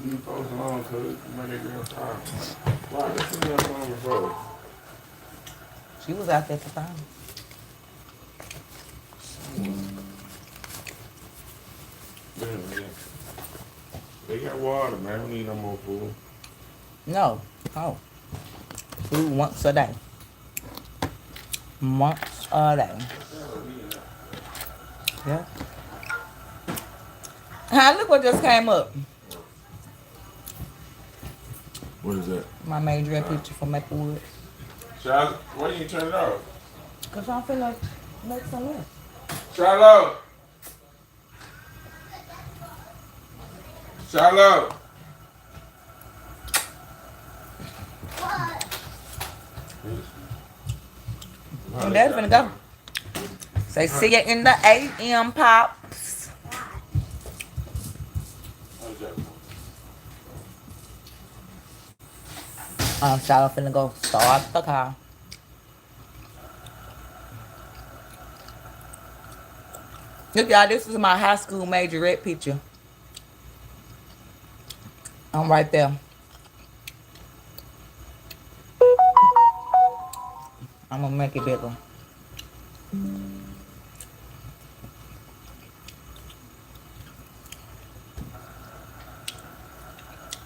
You post along, cuz. You make that girl tired. Why? This is not on before. She was out there at the time. Yeah. They got water, man. We need no more food. No. Oh. Food once a day. Once a day. Yeah. Ah, look what just came up. What is that? My major picture from Maplewood. Charlotte, why you turn it off? Cause I'm finna make some less. Charlotte! Charlotte! And that's finna go. Say, see you in the AM, Pops. Charlotte finna go start the car. Look, y'all, this is my high school majorette picture. I'm right there. I'm gonna make it bigger.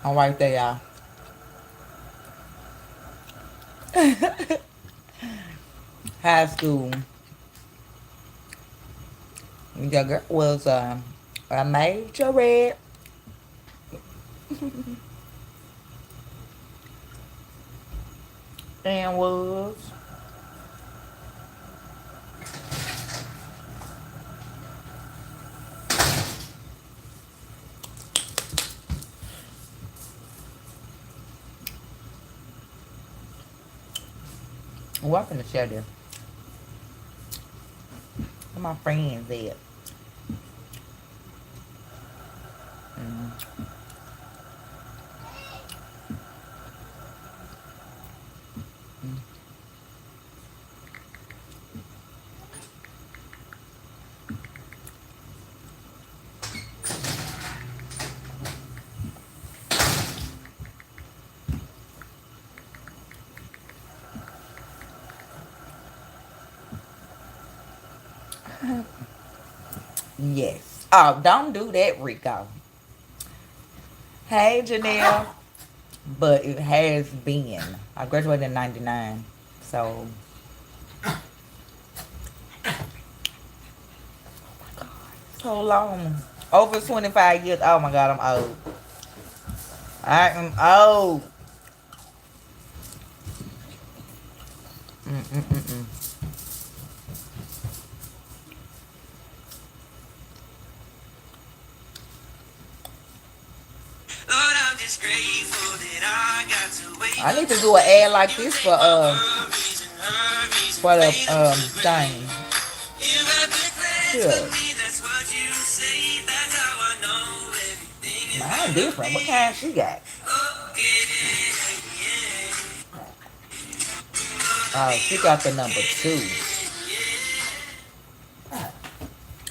I'm right there, y'all. High school. The girl was a majorette. And was. Well, I'm finna share this. Where my friends at? Yes. Oh, don't do that, Rico. Hey, Janelle. But it has been. I graduated in 99. So. Oh my God. So long. Over 25 years. Oh my God, I'm old. I am old. Mm-mm-mm-mm. I need to do an ad like this for the thing. Sure. Mine different. What kind she got? Oh, she got the number 2.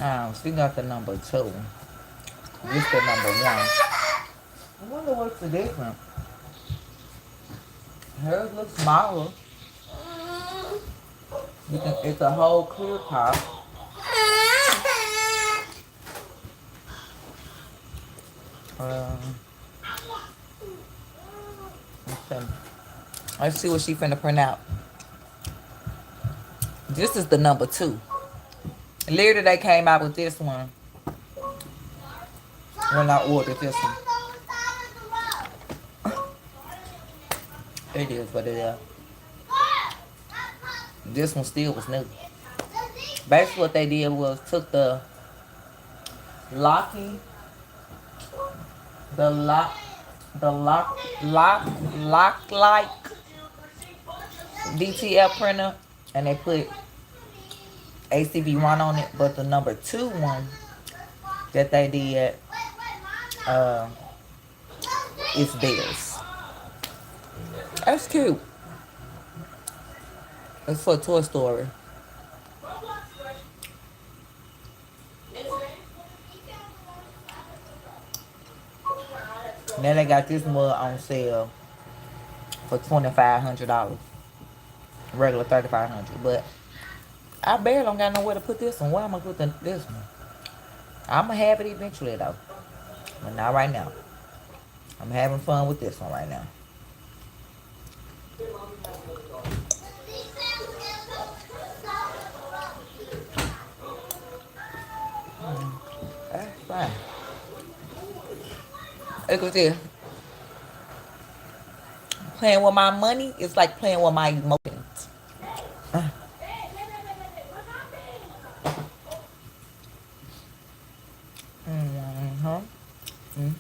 Oh, she got the number 2. This the number 1. I wonder what's the difference. Hers looks smaller. It's a whole clear top. Um, okay. Let's see what she finna print out. This is the number 2. Later they came out with this one when I ordered this one. It is what it is. This one still was new. Basically what they did was took the locking, the lock like DTF printer, and they put ACV1 on it, but the number 2 one that they did is theirs. That's cute. It's for Toy Story. Now they got this mug on sale for $2,500. Regular $3,500, but I barely don't got nowhere to put this one. Where am I gonna put this one? I'm gonna have it eventually though, but not right now. I'm having fun with this one right now. That's fine. Look at this. Playing with my money is like playing with my emotions. Mm-hmm. Mm-hmm.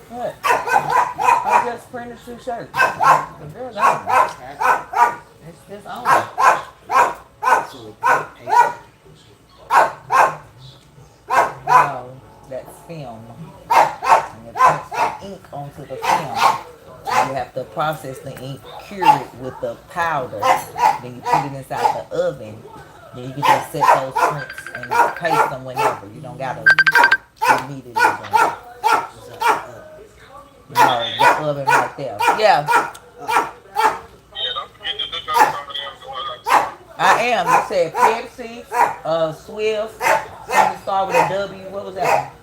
What? I just printed 2 shirts. The girl gone. It's this on. No, that's film. And it puts the ink onto the film. You have to process the ink, cure it with the powder. Then you put it inside the oven. Then you can just set those prints and paste them whenever. You don't gotta immediately do. No, the oven right there. Yeah. I am. You said Pepsi, Swift, something start with a W. What was that?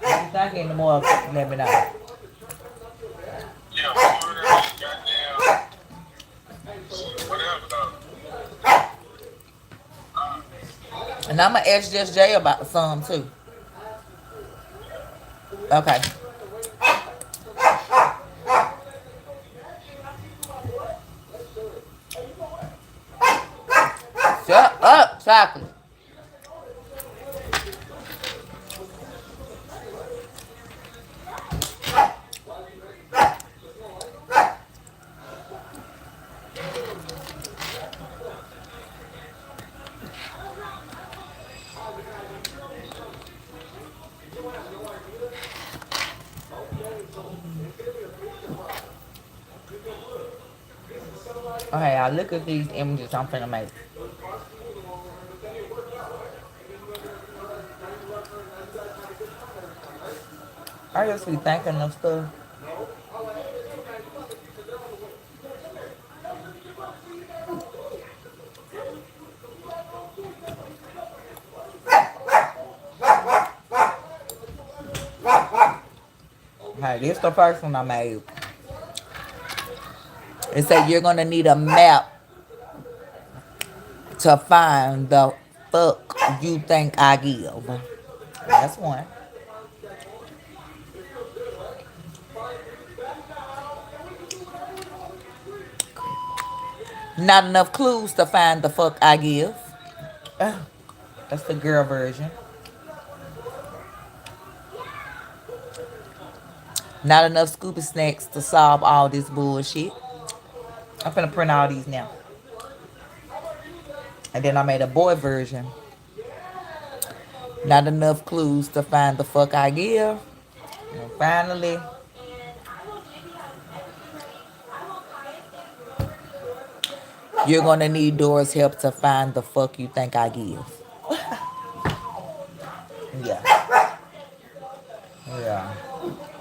If you think any more, let me know. And I'm gonna ask Just Jay about some too. Okay. Shut up, chocolate. Okay, I look at these images I'm finna make. I just be thinking of stuff. Hey, this the first one I made. It said you're gonna need a map to find the fuck you think I give. That's one. Not enough clues to find the fuck I give. That's the girl version. Not enough scuba snacks to solve all this bullshit. I'm finna print all these now. And then I made a boy version. Not enough clues to find the fuck I give. And finally, you're gonna need Dora's help to find the fuck you think I give. Yeah. Yeah.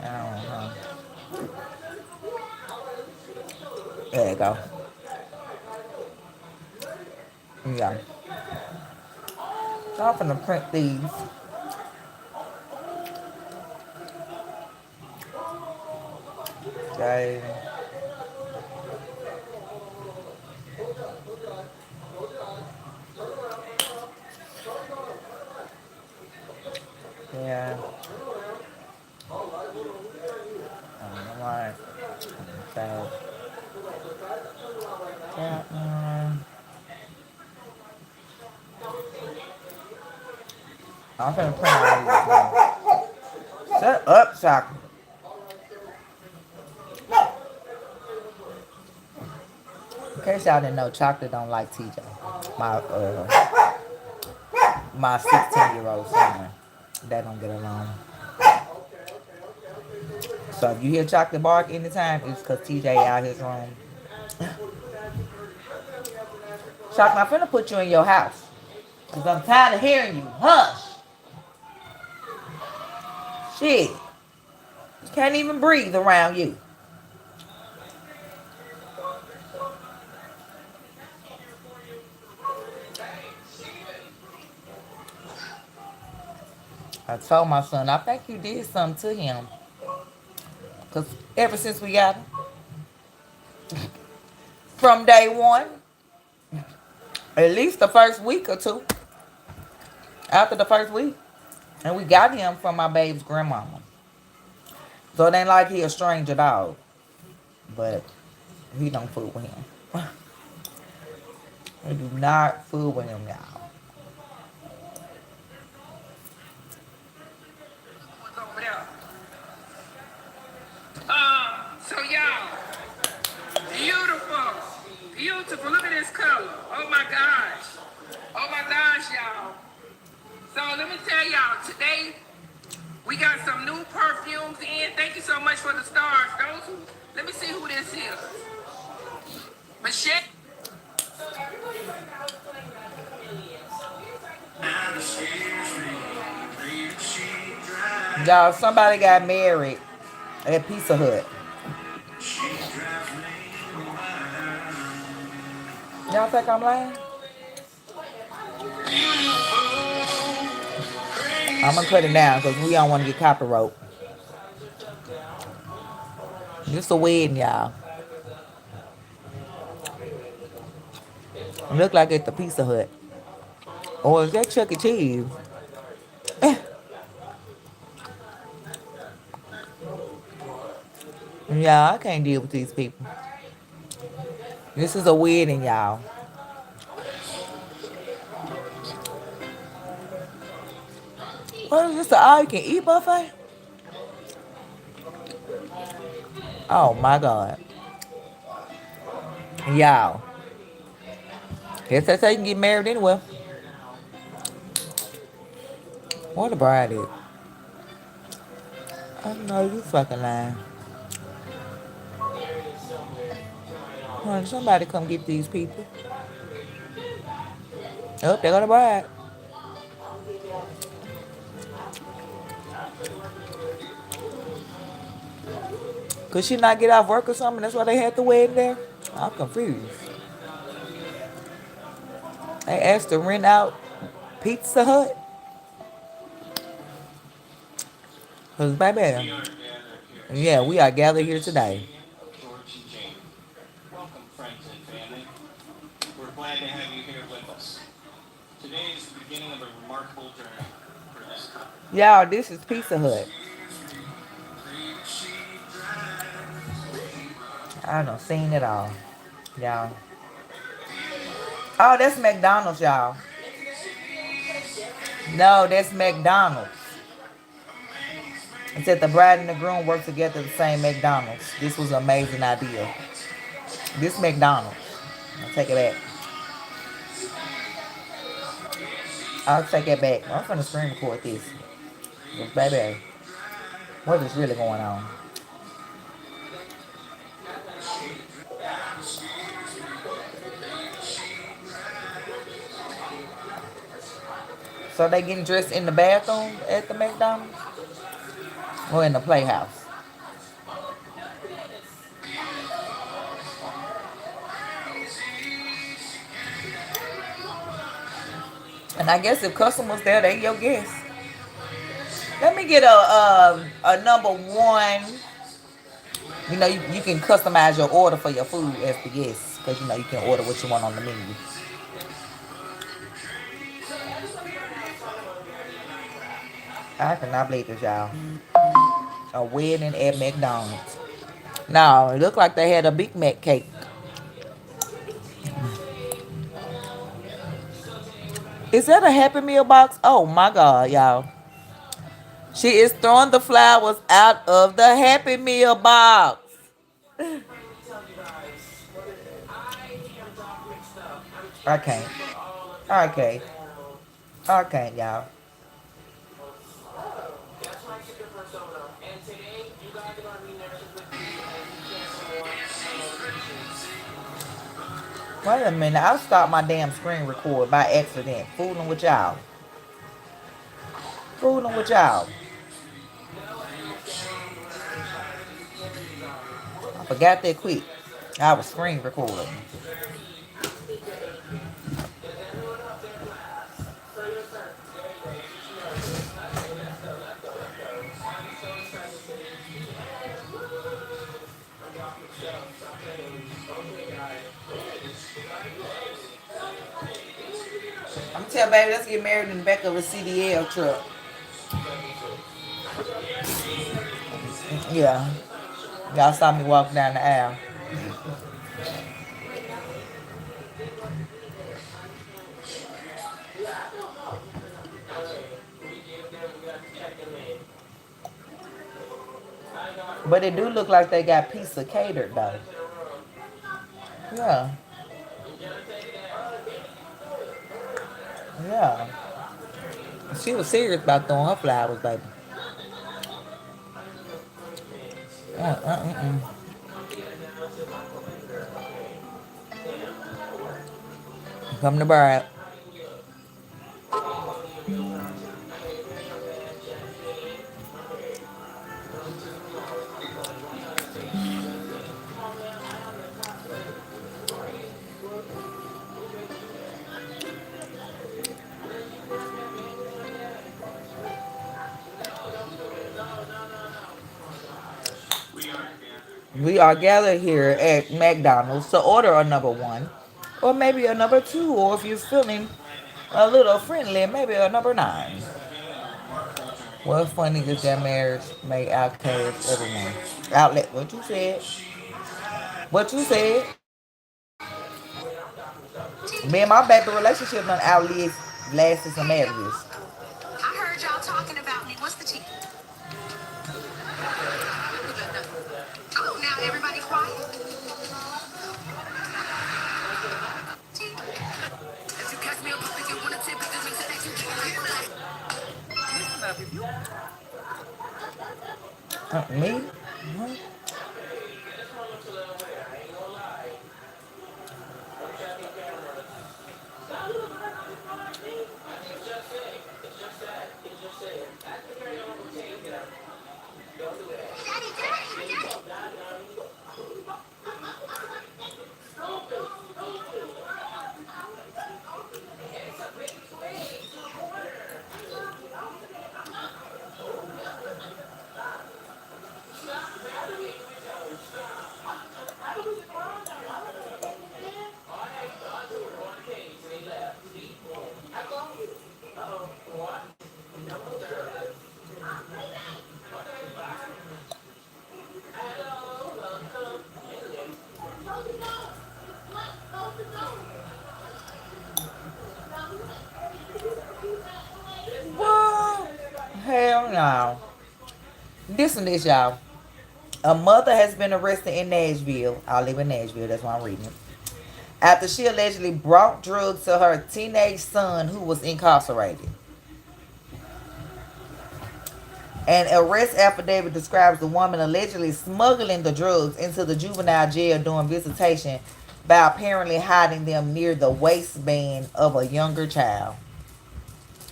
I don't know. There you go. Yeah. So I'm gonna print these. Okay. Yeah. Alright. Okay. That one. I'm gonna print all these now. Shut up, Chocolate. In case y'all didn't know, Chocolate don't like TJ. My 16-year-old son. They don't get along. So if you hear Chocolate bark anytime, it's because TJ out his room. Chocolate, I'm finna put you in your house. Because I'm tired of hearing you. Hush. Shit. Can't even breathe around you. I told my son, I think you did something to him. Because ever since we got him, from day one, at least the first week or two, after the first week, and we got him from my babe's grandmama. So it ain't like he a stranger dog. But he don't fool with him. He do not fool with him, y'all. So y'all, beautiful, beautiful. Look at this color. Oh my gosh. Oh my gosh, y'all. So let me tell y'all, today we got some new perfumes in. Thank you so much for the stars. Let me see who this is. Michelle. Y'all, somebody got married at Pizza Hut. Y'all think I'm lying? I'm gonna cut it down because we don't want to get copyright. This a wedding, y'all. It look like it's the Pizza Hut. Or is that Chuck E. Cheese? Yeah, I can't deal with these people. This is a wedding, y'all. What is this, an all you can eat buffet? Oh my God. Y'all. Guess that's how you can get married anyway. What a bride is. I know you fucking lying. Honey, somebody come get these people. Oh, they got a bride. Could she not get off work or something? That's why they had the wedding there? I'm confused. They asked to rent out Pizza Hut. Cause baby, Yeah, we are gathered here today. Welcome, friends and family. We're glad to have you here with us. Today is the beginning of a remarkable journey for this couple. Y'all, this is Pizza Hut. I done seen it all. Y'all. Oh, that's McDonald's, y'all. No, that's McDonald's. It said the bride and the groom work together at the same McDonald's. This was an amazing idea. This McDonald's. I'll take it back. I'll take it back. I'm finna screen record this. 'Cause baby, what is really going on? So they getting dressed in the bathroom at the McDonald's? Or in the playhouse? And I guess if customers there, they your guests. Let me get a number one. You know, you can customize your order for your food as the guest. Because, you know, you can order what you want on the menu. I cannot believe this, y'all. A wedding at McDonald's. Now, it looked like they had a Big Mac cake. Is that a Happy Meal box? Oh, my God, y'all. She is throwing the flowers out of the Happy Meal box. I can't. I can't. I can't, y'all. Wait a minute. I'll stop my damn screen record by accident. Fooling with y'all. Fooling with y'all. I forgot that quick. I was screen recording. I'm telling baby, let's get married in the back of a CDL truck. Yeah. Y'all saw me walk down the aisle. But it do look like they got pizza catered though. Yeah. Yeah. She was serious about throwing her flowers, baby. Uh. Come to bride. We are gathered here at McDonald's to order a number one, or maybe a number two, or if you're feeling a little friendly, maybe a number nine. What's funny is that marriage may outcast everyone. Outlet. What you said? What you said? Me and my baby relationship done outlived lasted some marriages. I heard y'all talking about me. What's the tea? Oh, now everybody quiet. Tea. If you catch me up, if you wanna tip, it means that you can't. Listen up, if you Me? Listen to this, y'all. A mother has been arrested in Nashville. I live in Nashville. That's why I'm reading it. After she allegedly brought drugs to her teenage son who was incarcerated. An arrest affidavit describes the woman allegedly smuggling the drugs into the juvenile jail during visitation by apparently hiding them near the waistband of a younger child.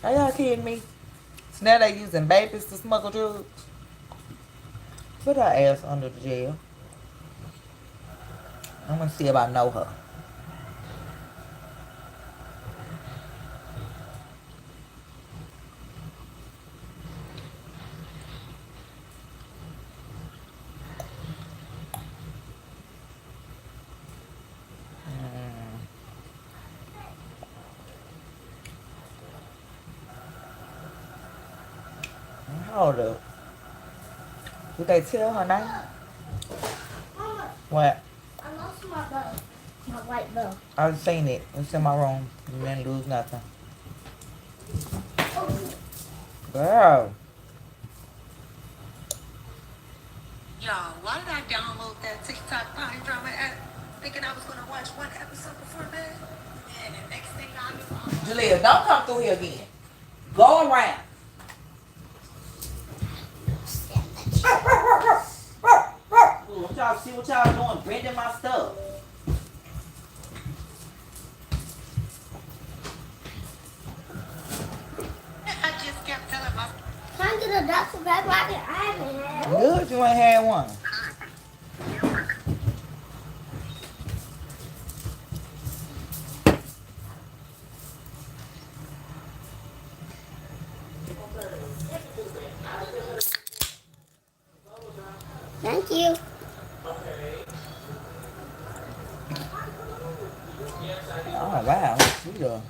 Are y'all kidding me? So now they using babies to smuggle drugs? Put her ass under the jail. I'm gonna see if I know her. Hold up. Did they tell her name? Mama, What? I lost my bow. My white bow. I've seen it. It's in my room. You didn't lose nothing. Girl. Y'all, why did I download that TikTok Pine Drama app thinking I was going to watch one episode before bed? And the next thing I knew, Jalea, don't come through here again. Go around. Ooh, y'all see what y'all doing? Bending my stuff. I just kept telling myself. Can I get a Dr. Pepper? I haven't had. Good, you ain't had one. Thank you. Oh, wow. You go.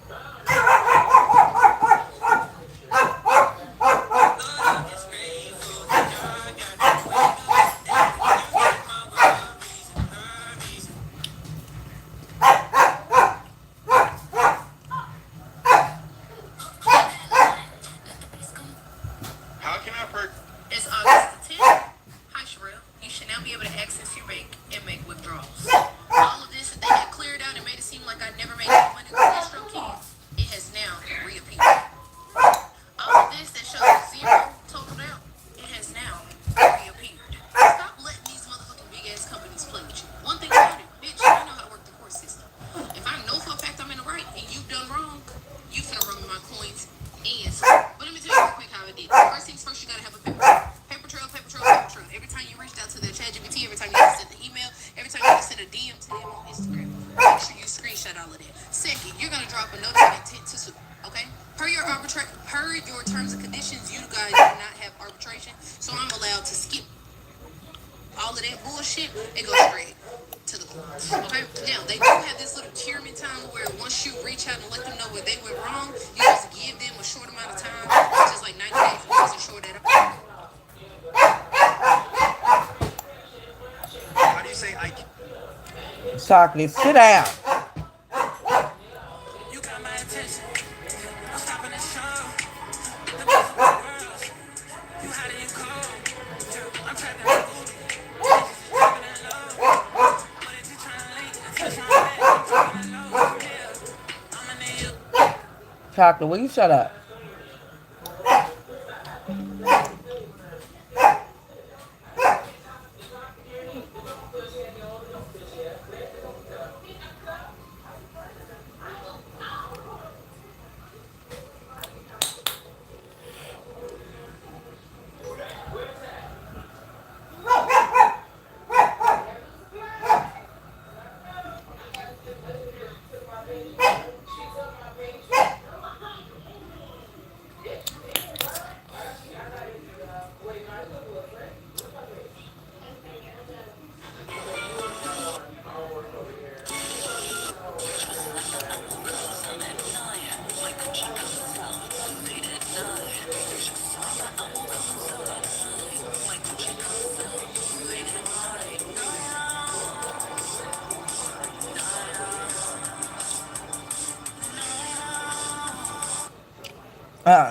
How can I purchase? It's August the 10th. Hi, Sherelle. You should now be able to access your bank and make withdrawals. All of this that they had cleared out and made it seem like I never made any money with Astro Keys, it has now reappeared. All of this that shows zero totaled out, it has now reappeared. Stop letting these motherfucking big ass companies play with you. One thing about it, bitch, I know how to work the court system. If I know for a fact I'm in the right and you've done wrong, you finna run me my coins and but let me tell you real quick how I did. First things first, you gotta have a paper trail. Paper trail, paper trail, paper trail. Every time you reached out to the ChatGPT, every time you sent the email, every time you send a DM to them on Instagram, make sure you screenshot all of that. Second, you're gonna drop a notice of intent to sue. Okay? Per your terms and conditions, you guys do not have arbitration, so I'm allowed to skip all of that bullshit and go straight to the courts. Okay? Now, they do have this little tyranny time where once you reach out and let them know where they went wrong, you just give them a short amount of time, which is like 90 days, which isn't short at all. How do you say I can? Chocolate, sit down. You got my attention. I'm stopping the show. The best of the world. You hot and you cold. I'm trapped in the movie. Dropping it low. What did you trying to link? Touch my back. I'm dropping it low. Yeah. I'm a nigga. Chocolate, will you shut up?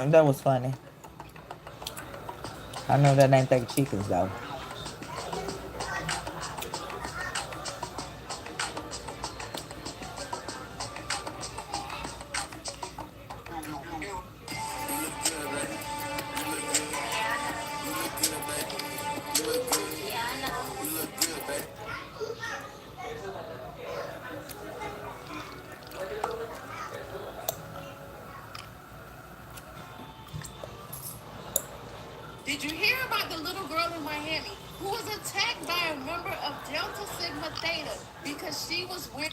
That was funny. I know that ain't they chickens though. Yeah, I know. Yeah, I know. Did you hear about the little girl in Miami who was attacked by a member of Delta Sigma Theta because she was wearing?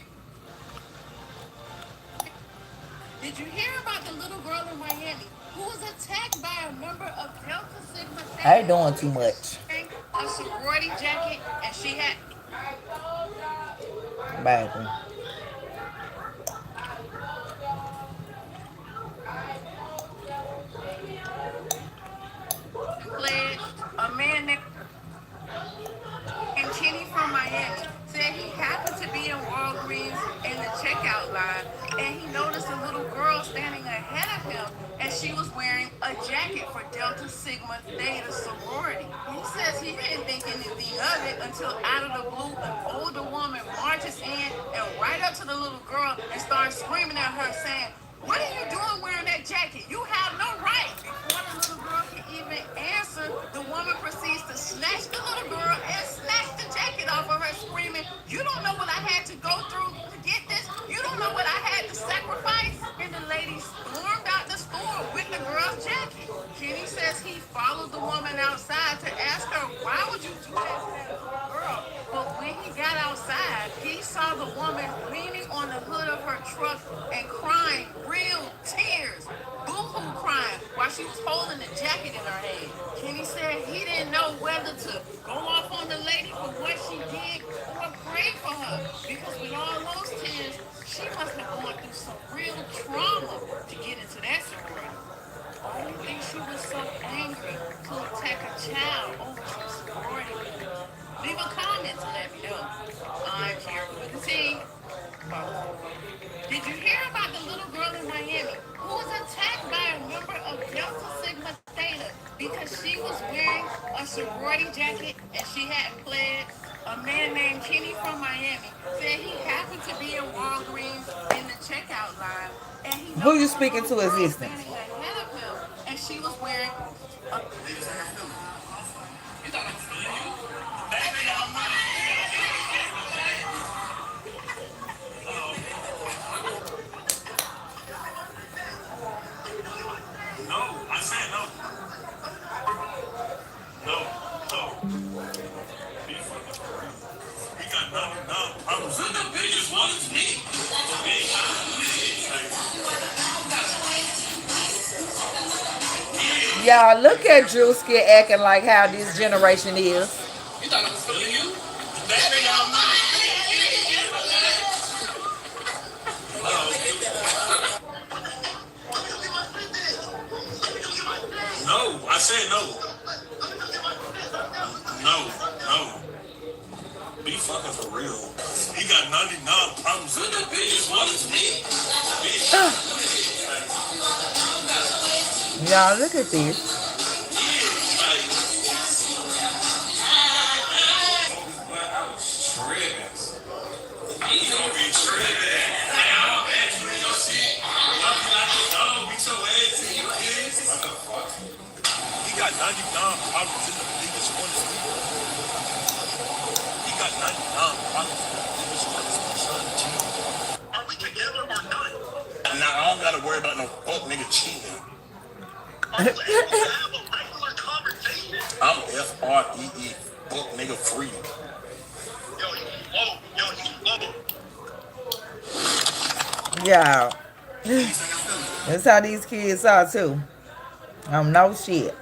Did you hear about the little girl in Miami who was attacked by a member of Delta Sigma I ain't Theta doing too because much. she was wearing a sorority jacket and she had Baby. pledged? A man named Kenny from Miami said he happened to be in Walgreens in the checkout line and he noticed a little girl standing ahead of him and she was wearing a jacket for Delta Sigma Theta sorority. He says he didn't think anything of it until out of the blue an older woman marches in and right up to the little girl and starts screaming at her saying, "What are you doing wearing that jacket? You have no right." Before the little girl can even answer, the woman proceeds to snatch the little girl and snatch the jacket off of her, screaming, "You don't know what I had to go through to get this. You don't know what I had to sacrifice." And the lady stormed out the store with the girl's jacket. Kenny says he followed the woman outside to ask her, "Why would you do that to that little girl?" But when he got outside, he saw the woman leaning on the hood of her truck and crying real tears, boo-hoo crying, while she was holding the jacket in her hand. Kenny said he didn't know whether to go off on the lady for what she did or pray for her, because with all those tears, she must have gone through some real trauma to get into that sorority. Why do you think she was so angry to attack a child over some sorority members? Leave a comment to let me know. I'm here with the team. Did you hear about the little girl in Miami who was attacked by a member of Delta Sigma Theta because she was wearing a sorority jacket and she had pledged? A man named Kenny from Miami said he happened to be in Walgreens in the checkout line and he Who you noticed a speaking little to girl assistant? standing ahead of him and she was wearing a No, I said no. No, no. Be fucking for real. We got none problems. The biggest one is me. Y'all look at Drewski acting like how this generation is. You thought I was feeling you? That ain't all mine. No, I said no. No, no. Be fucking for real. He got 99 problems. The biggest one is me. Y'all look at this. He's gonna be tripping. Don't be so ass. He got 99 problems in the biggest one is me. He got 99 problems in the biggest one is my son cheating. Are we together or not? Now I don't gotta worry about no fuck nigga cheating. Are you able to have a regular conversation? I'm FREE, fuck nigga free. Yo, you slow. Yo, you slow. Y'all. That's how these kids are too. No shit.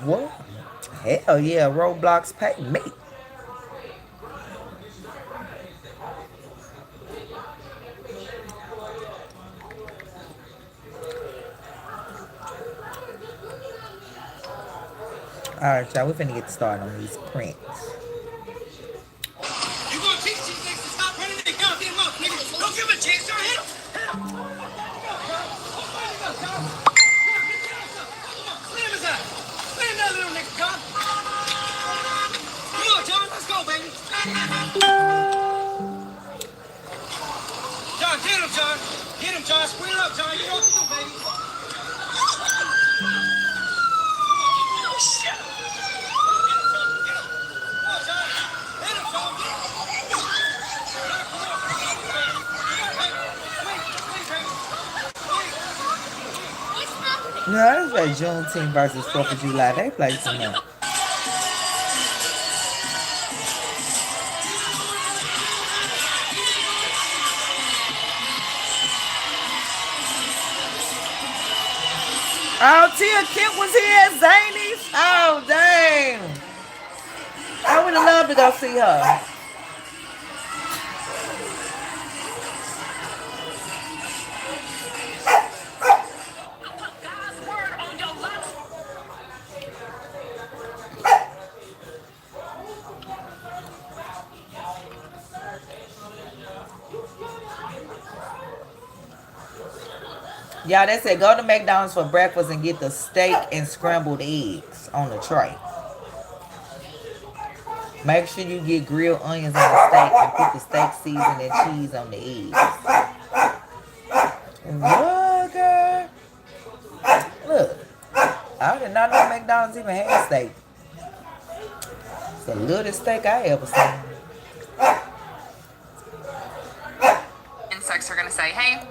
What? Hell yeah, Roblox pay me. Alright, y'all, we finna get started on these prints. You gonna teach these niggas to stop running their goddamn mouth, nigga? Don't give a chance, y'all. Hit him. Hit him. Slam his ass. Slam that little nigga, John. Come on, John. Let's go, baby. John, get him, John. Get him, John. Square up, John. You know what to do, baby. Oh, shit. No, that's like Juneteenth versus 4th of July. They play too much. Oh, Tia Kemp was here at Zany's. Oh, dang. I would have loved to go see her. Y'all, they said go to McDonald's for breakfast and get the steak and scrambled eggs on the tray. Make sure you get grilled onions on the steak and put the steak seasoning and cheese on the eggs. What, girl? Look, I did not know McDonald's even had steak. It's the littlest steak I ever seen. Insects are gonna say, hey,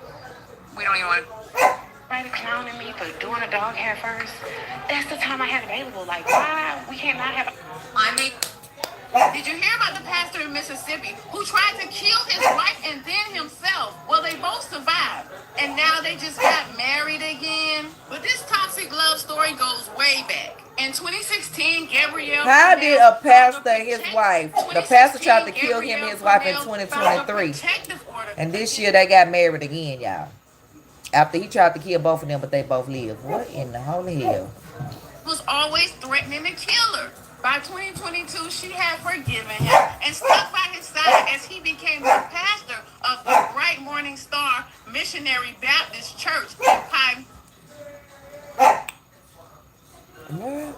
we don't even want to. Right, clowning me for doing a dog hair first. That's the time I had available. Like, why we cannot have? I mean, did you hear about the pastor in Mississippi who tried to kill his wife and then himself? Well, they both survived, and now they just got married again. But this toxic love story goes way back. In 2016, Gabrielle. How did a pastor and his wife? The pastor tried to kill him and his wife in 2023, and this year they got married again, y'all. After he tried to kill both of them, but they both lived. What in the holy hell? Was always threatening to kill her. By 2022, she had forgiven him and stuck by his side as he became the pastor of the Bright Morning Star Missionary Baptist Church in Pineville,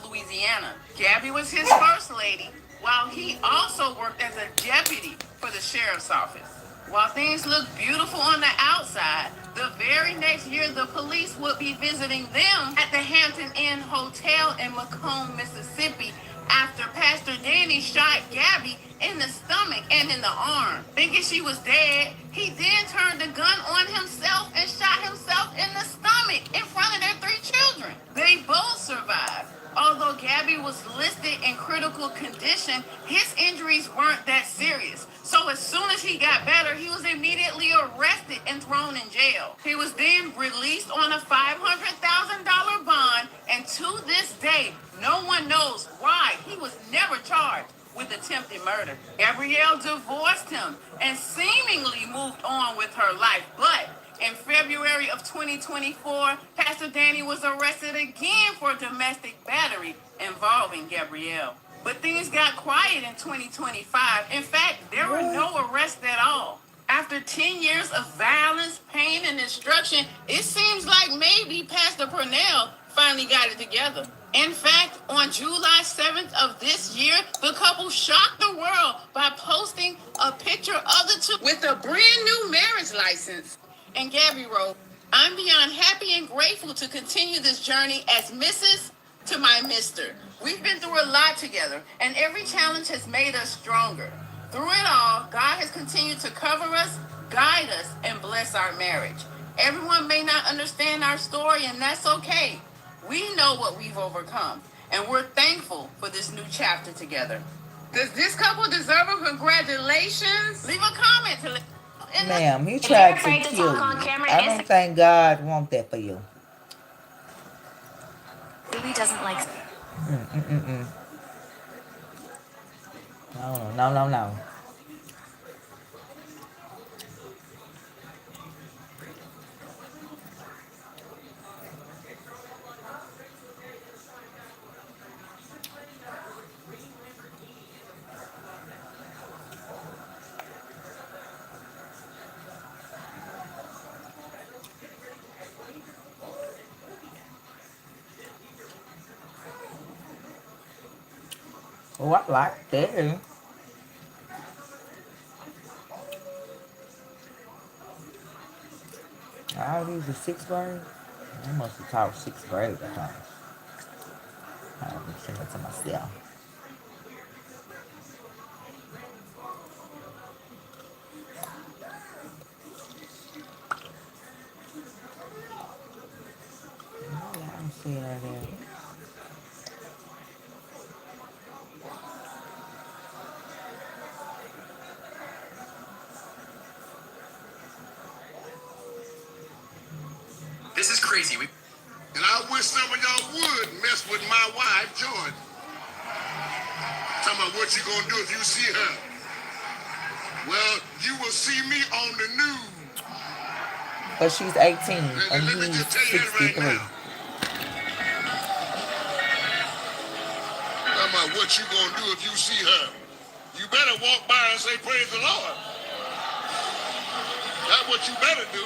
Louisiana. Gabby was his first lady, while he also worked as a deputy for the sheriff's office. While things looked beautiful on the outside, the very next year the police would be visiting them at the Hampton Inn Hotel in Macomb, Mississippi, after Pastor Danny shot Gabby in the stomach and in the arm. Thinking she was dead, he then turned the gun on himself and shot himself in the stomach in front of their 3 children. They both survived. Although Gabby was listed in critical condition, his injuries weren't that serious. So as soon as he got better, he was immediately arrested and thrown in jail. He was then released on a $500,000 bond, and to this day, no one knows why he was never charged with attempted murder. Gabrielle divorced him and seemingly moved on with her life, but in February of 2024, Pastor Danny was arrested again for domestic battery involving Gabrielle. But things got quiet in 2025. In fact, there were no arrests at all. After 10 years of violence, pain, and destruction, it seems like maybe Pastor Purnell finally got it together. In fact, on July 7th of this year, the couple shocked the world by posting a picture of the two with a brand new marriage license. And Gabby wrote, I'm beyond happy and grateful to continue this journey as Mrs. to my Mr. We've been through a lot together, and every challenge has made us stronger. Through it all, God has continued to cover us, guide us, and bless our marriage. Everyone may not understand our story, and that's okay. We know what we've overcome, and we're thankful for this new chapter together. Does this couple deserve a congratulations? Leave a comment to let. Ma'am, he tried to kill you. I don't think God wants that for you. Baby doesn't like. No. Oh, I like that. All these are sixth grade. I must have taught sixth grade or something. I'm sending it to myself. Yeah, I don't see it right there. This is crazy. And I wish some of y'all would mess with my wife, Jordan. Talking about what you gonna do if you see her. Well, you will see me on the news. But she's 18 and Let me he's just tell you that right 63. now. Talking about what you gonna do if you see her. You better walk by and say, praise the Lord. That's what you better do.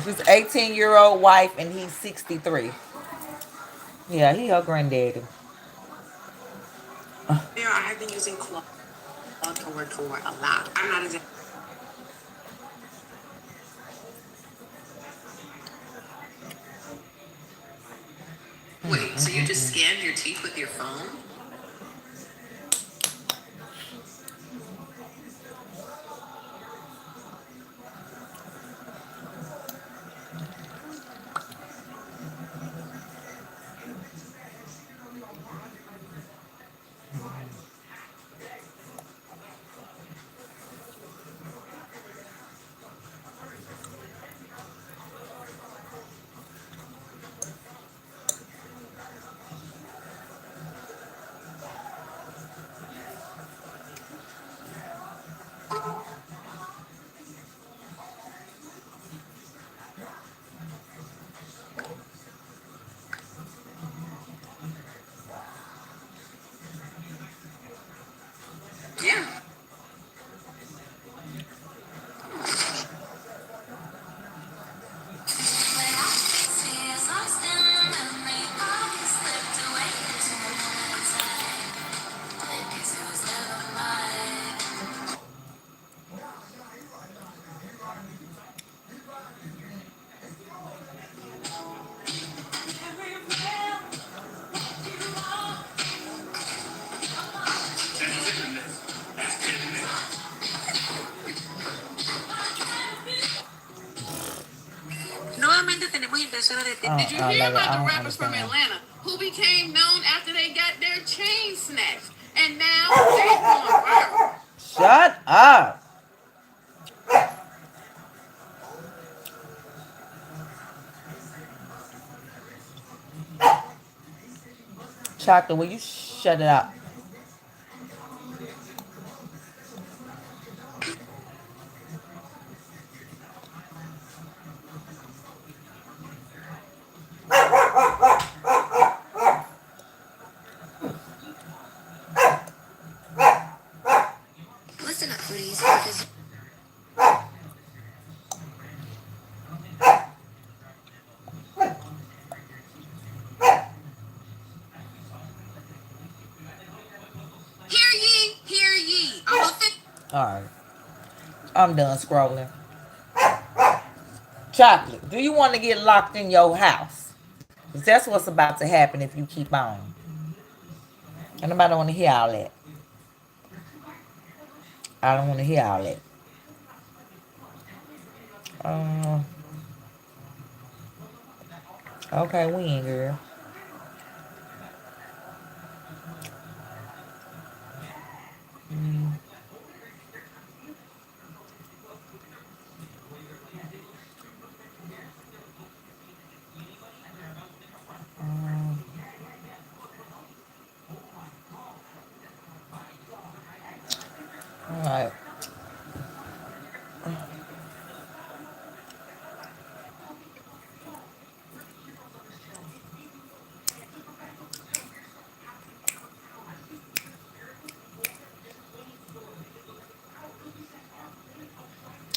She's 18-year-old wife and he's 63. Yeah, he her granddaddy. There, I have been using Claude Code for a lot. I'm not exactly. Wait, so you just scanned your teeth with your phone? Yeah. Nuevamente tenemos intenciones de... Did you hear about the rappers from Atlanta who became known after they got their chain snatched? And now they're going viral. Shut up. Chocolate, will you shut it up? Listen up, foodies, because Hear ye, hear ye. Alright. I'm done scrolling. Chocolate, do you want to get locked in your house? Because that's what's about to happen if you keep on. And nobody want to hear all that. I don't want to hear all that. Uh, okay, we in, girl. Alright.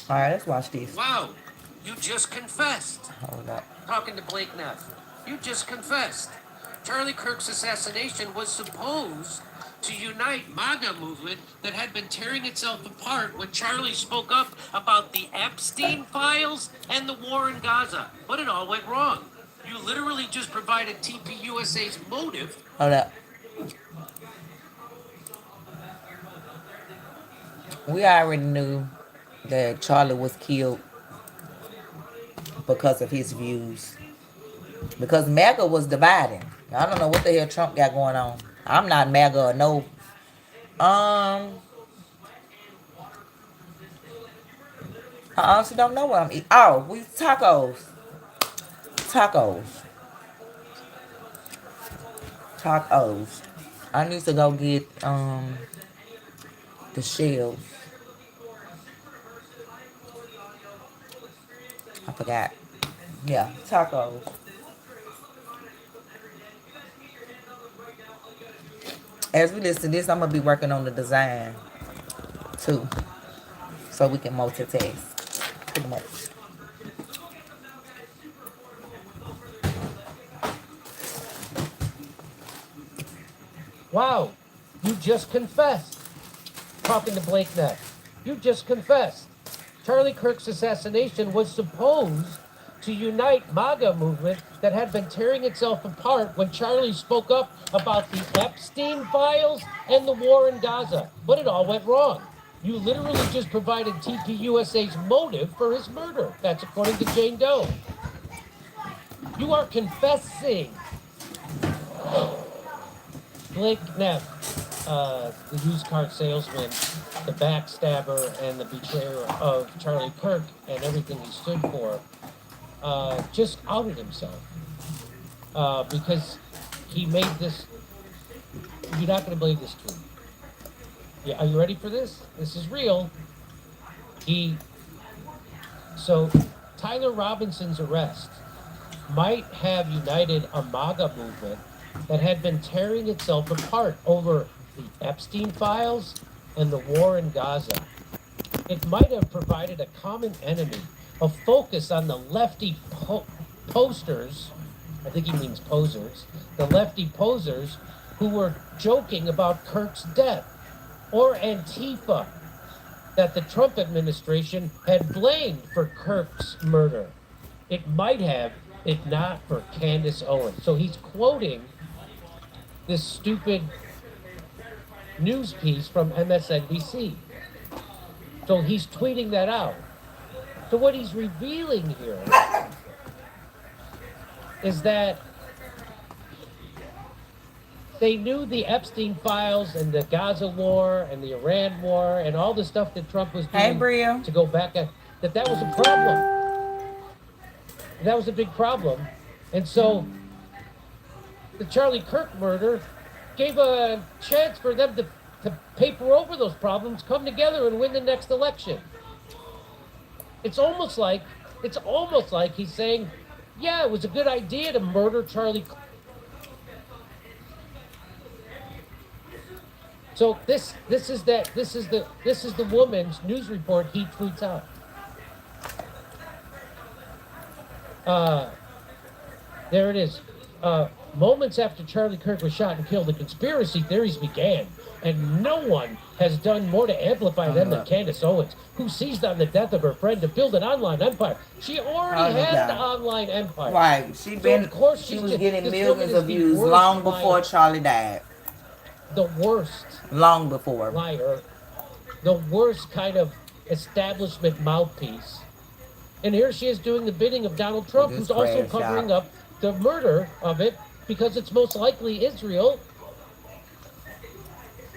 Alright, let's watch this. Wow, you just confessed. Hold up. Talking to Blake Neff. You just confessed. Charlie Kirk's assassination was supposed to unite MAGA movement that had been tearing itself apart when Charlie spoke up about the Epstein files and the war in Gaza. But it all went wrong. You literally just provided TPUSA's motive. Hold up. We already knew that Charlie was killed because of his views. Because MAGA was dividing. I don't know what the hell Trump got going on. I'm not MAGA or no. I honestly don't know what I'm eating. Oh, we tacos. Tacos. I need to go get the shells. I forgot. Yeah, tacos. As we listen to this, I'm gonna be working on the design too, so we can multitask. Pretty much. Wow, you just confessed. Talking to Blake Neck. You just confessed. Charlie Kirk's assassination was supposed to unite MAGA movement that had been tearing itself apart when Charlie spoke up about the Epstein files and the war in Gaza. But it all went wrong. You literally just provided TPUSA's motive for his murder. That's according to Jane Doe. You are confessing. Blake Neff, the used car salesman, the backstabber, and the betrayer of Charlie Kirk and everything he stood for, just outed himself because he made this. You're not going to believe this tweet. Yeah, are you ready for this? This is real. So Tyler Robinson's arrest might have united a MAGA movement that had been tearing itself apart over the Epstein files and the war in Gaza. It might have provided a common enemy, a focus on the lefty posters, I think he means posers, the lefty posers who were joking about Kirk's death, or Antifa, that the Trump administration had blamed for Kirk's murder. It might have, if not for Candace Owens. So he's quoting this stupid news piece from MSNBC. So he's tweeting that out. So what he's revealing here is that they knew the Epstein files and the Gaza war and the Iran war and all the stuff that Trump was doing to go back at, that was a problem. That was a big problem. And so the Charlie Kirk murder gave a chance for them to paper over those problems, come together and win the next election. It's almost like he's saying, yeah, it was a good idea to murder Charlie Kirk. So this is the woman's news report he tweets out. There it is. Moments after Charlie Kirk was shot and killed, the conspiracy theories began, and no one has done more to amplify them than Candace Owens, who seized on the death of her friend to build an online empire. She already has the online empire. Right. She was getting millions of views long before Charlie died. The worst. Long before. Liar. The worst kind of establishment mouthpiece. And here she is doing the bidding of Donald Trump, who's also covering up the murder of it, because it's most likely Israel.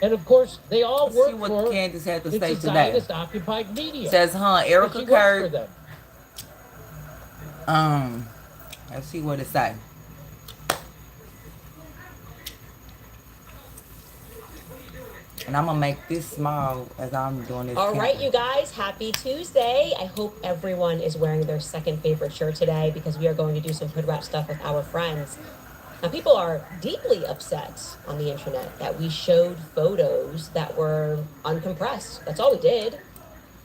And of course, they all work for what Candace had to say today. Zionist-occupied media. Says, Erica Kirk. Let's see what it says. And I'm going to make this small as I'm doing this. All right, you guys, happy Tuesday. I hope everyone is wearing their second favorite shirt today, because we are going to do some hood wrap stuff with our friends. Now, people are deeply upset on the internet that we showed photos that were uncompressed. That's all we did,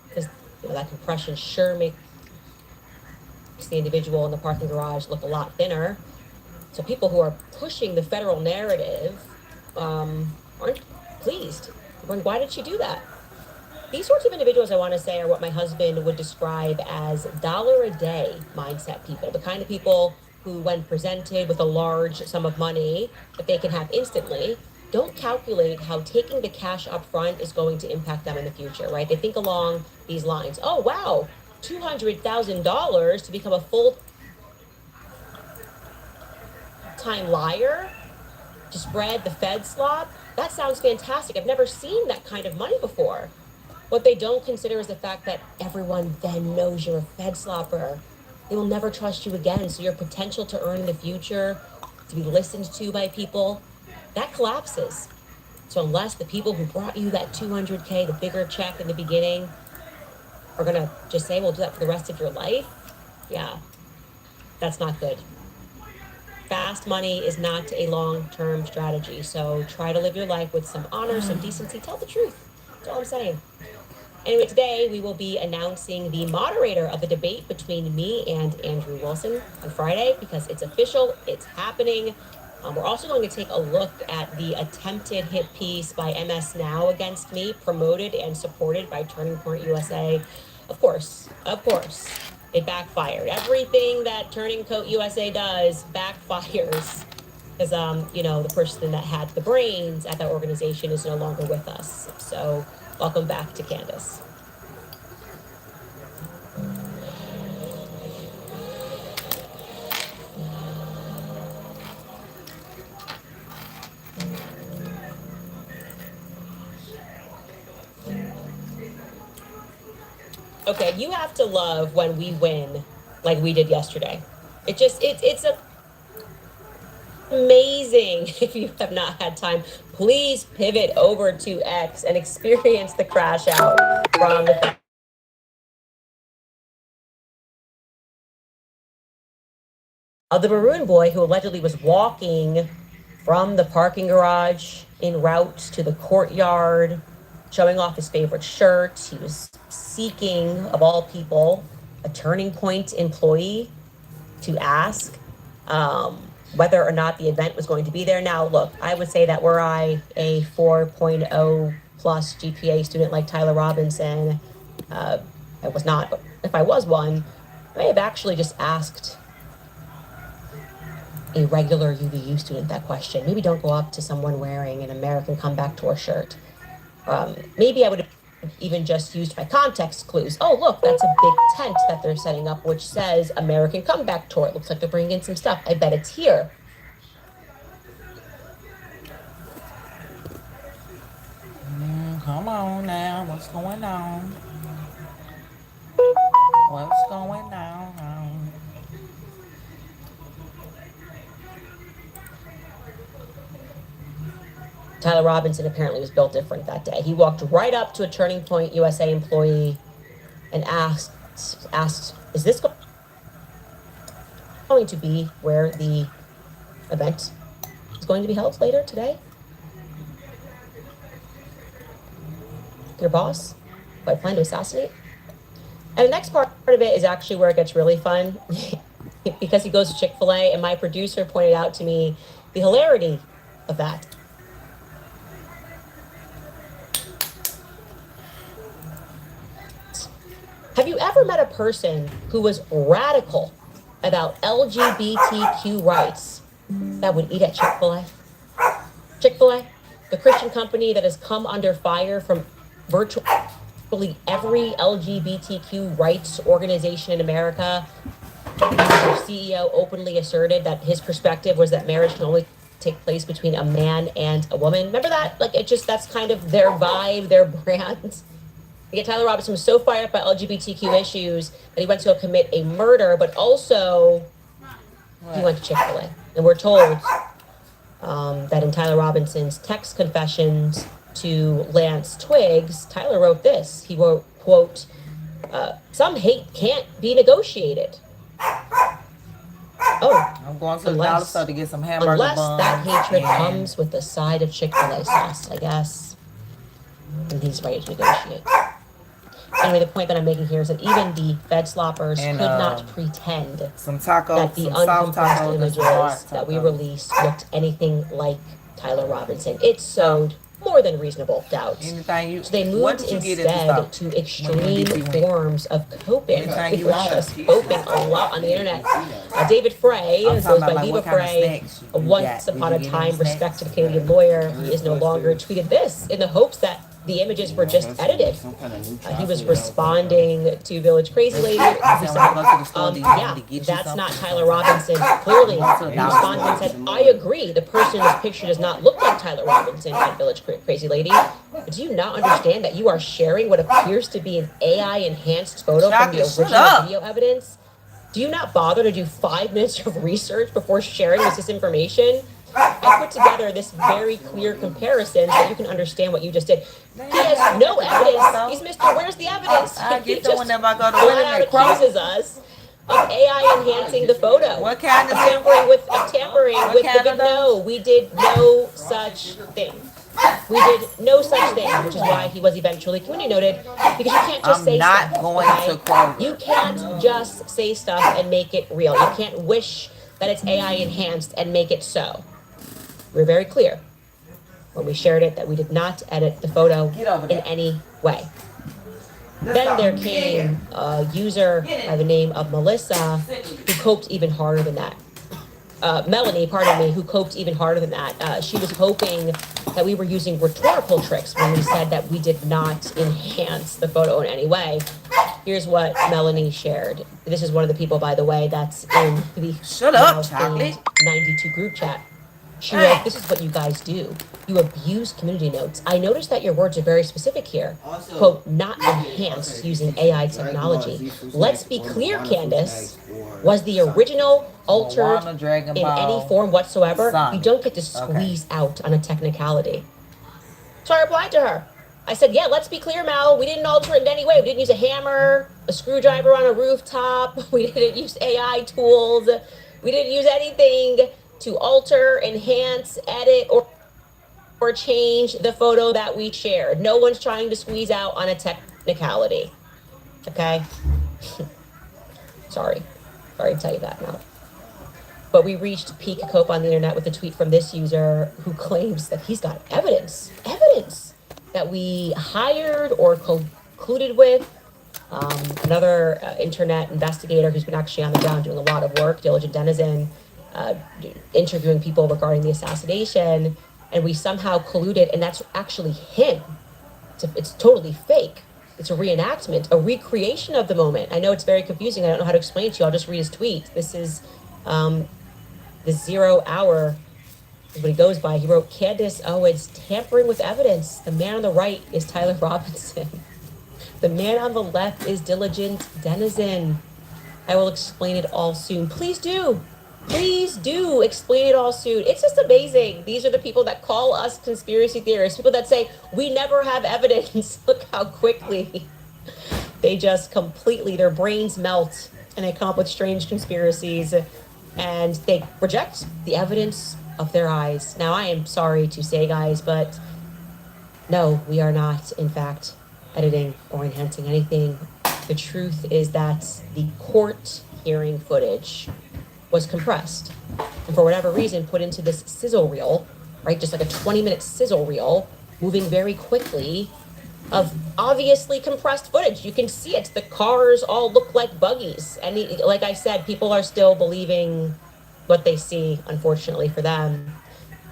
because that compression sure makes the individual in the parking garage look a lot thinner. So people who are pushing the federal narrative aren't pleased. Why did she do that? These sorts of individuals, I want to say, are what my husband would describe as dollar a day mindset people. The kind of people who, when presented with a large sum of money that they can have instantly, don't calculate how taking the cash up front is going to impact them in the future, right? They think along these lines. Oh, wow, $200,000 to become a full-time liar, to spread the Fed slop? That sounds fantastic. I've never seen that kind of money before. What they don't consider is the fact that everyone then knows you're a Fed slopper. They will never trust you again. So your potential to earn in the future, to be listened to by people, that collapses. So unless the people who brought you that $200K, the bigger check in the beginning, are gonna just say, we'll do that for the rest of your life, yeah, that's not good. Fast money is not a long-term strategy. So try to live your life with some honor, some decency. Tell the truth. That's all I'm saying. Anyway, today we will be announcing the moderator of the debate between me and Andrew Wilson on Friday, because it's official, it's happening. We're also going to take a look at the attempted hit piece by MS Now against me, promoted and supported by Turning Point USA. Of course, it backfired. Everything that Turning Point USA does backfires. Because, the person that had the brains at that organization is no longer with us. So welcome back to Candace. Okay, you have to love when we win like we did yesterday. It's amazing. If you have not had time, please pivot over to X and experience the crash out from the maroon boy who allegedly was walking from the parking garage en route to the courtyard, showing off his favorite shirt. He was seeking, of all people, a Turning Point employee to ask whether or not the event was going to be there. Now, look, I would say that were I a 4.0 plus GPA student like Tyler Robinson, I was not, but if I was one, I may have actually just asked a regular UVU student that question. Maybe don't go up to someone wearing an American Comeback Tour shirt. Maybe I would have even just used my context clues. Oh, look, that's a big tent that they're setting up, which says American Comeback Tour. It looks like they're bringing in some stuff. I bet it's here. Come on now, what's going on? What's going on? Tyler Robinson apparently was built different that day. He walked right up to a Turning Point USA employee and asked, is this going to be where the event is going to be held later today? Your boss, who I plan to assassinate? And the next part of it is actually where it gets really fun because he goes to Chick-fil-A, and my producer pointed out to me the hilarity of that. Have you ever met a person who was radical about LGBTQ rights that would eat at Chick-fil-A? Chick-fil-A, the Christian company that has come under fire from virtually every LGBTQ rights organization in America. Their CEO openly asserted that his perspective was that marriage can only take place between a man and a woman. Remember that? That's kind of their vibe, their brand. Yet Tyler Robinson was so fired up by LGBTQ issues that he went to go commit a murder, but also he went to Chick-fil-A. And we're told that in Tyler Robinson's text confessions to Lance Twiggs, Tyler wrote this. He wrote, quote, some hate can't be negotiated. Oh, I'm going to the dollar store to get some hamburger buns. Unless that hatred comes with a side of Chick-fil-A sauce, I guess. And he's ready to negotiate. Anyway, the point that I'm making here is that even the Fed sloppers could not pretend that the uncompressed images that we released looked anything like Tyler Robinson. It sowed more than reasonable doubt. Anything you, So they what moved did you get at the instead store? to extreme forms of coping. Anything you We're want? just coping a lot on the internet. David Frey, I'm goes talking by about like Viva what kind of Frey, snacks you once got. upon Did a you get time any snacks? respected Canadian lawyer. He is no longer, tweeted this in the hopes that the images were just edited. He was responding to Village Crazy Lady. He said, yeah, that's not Tyler Robinson. Clearly, he responded and said, I agree, the person in this picture does not look like Tyler Robinson at Village Crazy Lady. But do you not understand that you are sharing what appears to be an AI-enhanced photo from the original video evidence? Do you not bother to do 5 minutes of research before sharing this information? I put together this very clear comparison so you can understand what you just did. He has no evidence. He's Mr. Where's the evidence? He just flat out accuses us of AI enhancing the photo. What kind of tampering with the video? No, we did no such thing. We did no such thing, which is why he was eventually community noted, because you can't just say stuff. I'm not going to quote. You can't just say stuff and make it real. You can't wish that it's AI enhanced and make it so. We're very clear when we shared it that we did not edit the photo in any way. Then there came a user by the name of Melissa who coped even harder than that. Melanie, pardon me, who coped even harder than that. She was hoping that we were using rhetorical tricks when we said that we did not enhance the photo in any way. Here's what Melanie shared. This is one of the people, by the way, that's in the Shut up, Chocolate. 92 group chat. She wrote, this is what you guys do. You abuse community notes. I noticed that your words are very specific here. Quote, not enhanced using AI technology. Let's be clear, Candace. Was the original altered in any form whatsoever? You don't get to squeeze out on a technicality. So I replied to her. I said, yeah, let's be clear, Mel. We didn't alter it in any way. We didn't use a hammer, a screwdriver on a rooftop. We didn't use AI tools. We didn't use anything to alter, enhance, edit, or change the photo that we shared. No one's trying to squeeze out on a technicality. Okay? Sorry to tell you that now. But we reached peak cope on the internet with a tweet from this user who claims that he's got evidence that we hired or colluded with another internet investigator who's been actually on the ground doing a lot of work, diligent denizen, interviewing people regarding the assassination, and we somehow colluded, and that's actually him. It's totally fake. It's a reenactment, a recreation of the moment. I know it's very confusing. I don't know how to explain it to you. I'll just read his tweet. This is the 0 hour is what he goes by. He wrote, Candace Owens tampering with evidence. The man on the right is Tyler Robinson. The man on the left is diligent denizen. I will explain it all soon. Please do. Please do explain it all soon. It's just amazing. These are the people that call us conspiracy theorists, people that say we never have evidence. Look how quickly they just completely, their brains melt and they come up with strange conspiracies and they reject the evidence of their eyes. Now, I am sorry to say, guys, but no, we are not, in fact, editing or enhancing anything. The truth is that the court hearing footage was compressed and for whatever reason put into this sizzle reel, right? Just like a 20-minute sizzle reel, moving very quickly, of obviously compressed footage. You can see it. The cars all look like buggies. And like I said, people are still believing what they see, unfortunately for them.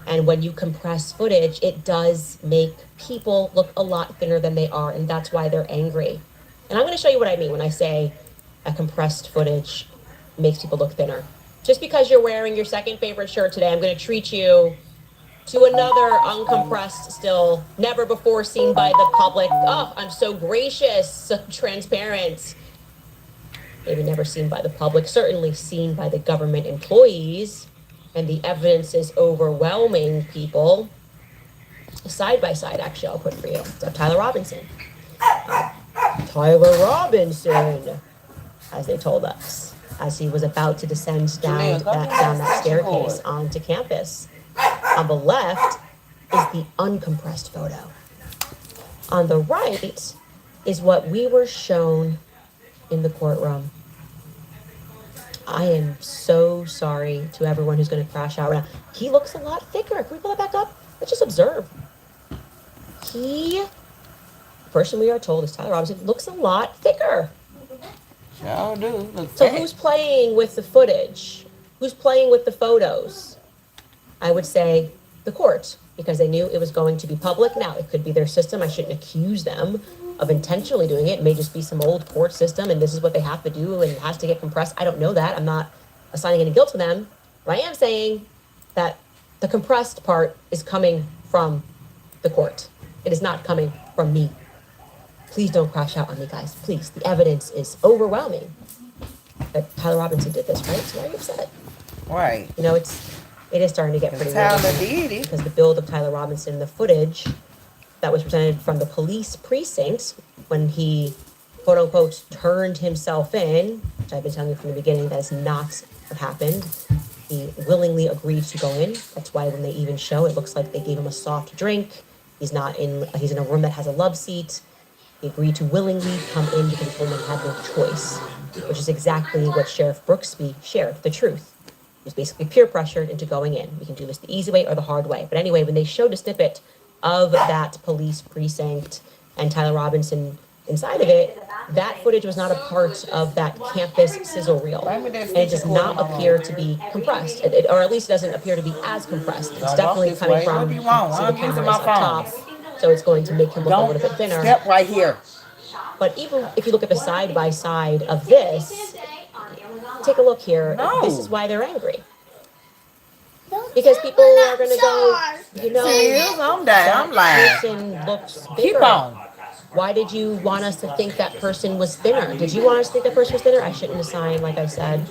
And when you compress footage, it does make people look a lot thinner than they are, and that's why they're angry. And I'm going to show you what I mean when I say a compressed footage makes people look thinner. Just because you're wearing your second favorite shirt today, I'm going to treat you to another uncompressed still, never before seen by the public. Oh, I'm so gracious, so transparent. Maybe never seen by the public, certainly seen by the government employees. And the evidence is overwhelming, people. Side by side, actually, I'll put for you. So Tyler Robinson. Tyler Robinson, as they told us, as he was about to descend down that staircase onto campus. On the left is the uncompressed photo. On the right is what we were shown in the courtroom. I am so sorry to everyone who's going to crash out right now. He looks a lot thicker. Can we pull that back up? Let's just observe. the person we are told is Tyler Robinson, looks a lot thicker. Sure do. Look So fat. who's playing with the footage? Who's playing with the photos? I would say the court, because they knew it was going to be public. Now, it could be their system. I shouldn't accuse them of intentionally doing it. It may just be some old court system, and this is what they have to do, and it has to get compressed. I don't know that. I'm not assigning any guilt to them. But I am saying that the compressed part is coming from the court. It is not coming from me. Please don't crash out on me, guys. Please. The evidence is overwhelming that Tyler Robinson did this, right? So why are you upset? Right. You know, it is starting to get pretty Tyler weird did it. because the build of Tyler Robinson, the footage that was presented from the police precinct when he, quote unquote, turned himself in, which I've been telling you from the beginning, that is not what happened. He willingly agreed to go in. That's why when they even show, it looks like they gave him a soft drink. He's in a room that has a love seat. He agreed to willingly come in because he told him he had no choice, which is exactly what Sheriff Brooksby shared, the truth. He was basically peer pressured into going in. We can do this the easy way or the hard way. But anyway, when they showed a snippet of that police precinct and Tyler Robinson inside of it, that footage was not a part of that campus sizzle reel. And it does not appear to be compressed, or at least doesn't appear to be as compressed. It's definitely coming from, see the camera is up top, so it's going to make him look a little bit thinner. Step right here. But even if you look at the side by side of this, take a look here. No. This is why they're angry. Because people are going to go, you know, I'm down. I'm lying. person looks bigger. Keep on. Why did you want us to think that person was thinner? Did you want us to think that person was thinner? I shouldn't assign, like I said,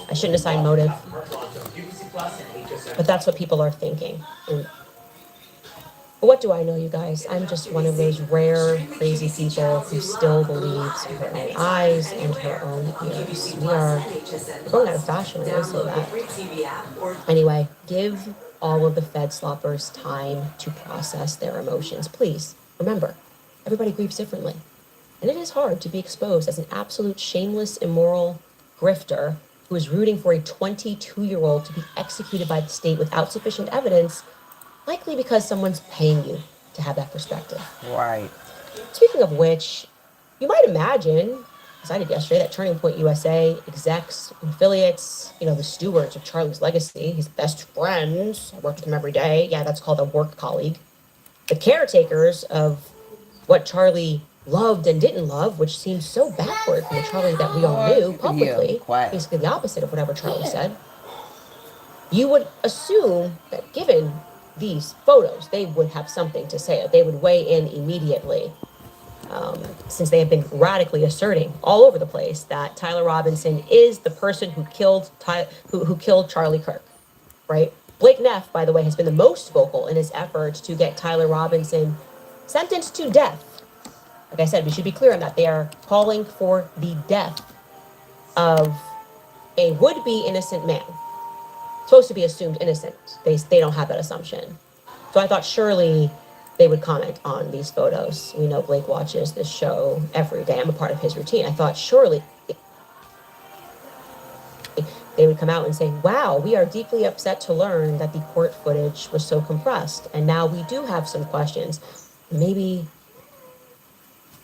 I shouldn't assign motive. But that's what people are thinking. But what do I know, you guys? I'm just one of those rare, crazy people who still believes her own eyes and her own ears. We're going out of fashion, I will say that. Anyway, give all of the Fed sloppers time to process their emotions. Please, remember, everybody grieves differently. And it is hard to be exposed as an absolute shameless, immoral grifter who is rooting for a 22-year-old to be executed by the state without sufficient evidence, likely because someone's paying you to have that perspective. Right. Speaking of which, you might imagine, as I did yesterday, that Turning Point USA execs and affiliates, you know, the stewards of Charlie's legacy, his best friends, I worked with him every day. Yeah, that's called a work colleague. The caretakers of what Charlie loved and didn't love, which seems so backward from the Charlie that we all knew publicly, basically the opposite of whatever Charlie said. You would assume that given these photos, they would have something to say. They would weigh in immediately, since they have been radically asserting all over the place that Tyler Robinson is the person who killed who killed Charlie Kirk, right? Blake Neff, by the way, has been the most vocal in his efforts to get Tyler Robinson sentenced to death. Like I said, we should be clear on that. They are calling for the death of a would-be innocent man. Supposed to be assumed innocent. They don't have that assumption. So I thought surely they would comment on these photos. We know Blake watches this show every day. I'm a part of his routine. I thought surely they would come out and say, wow, we are deeply upset to learn that the court footage was so compressed. And now we do have some questions. Maybe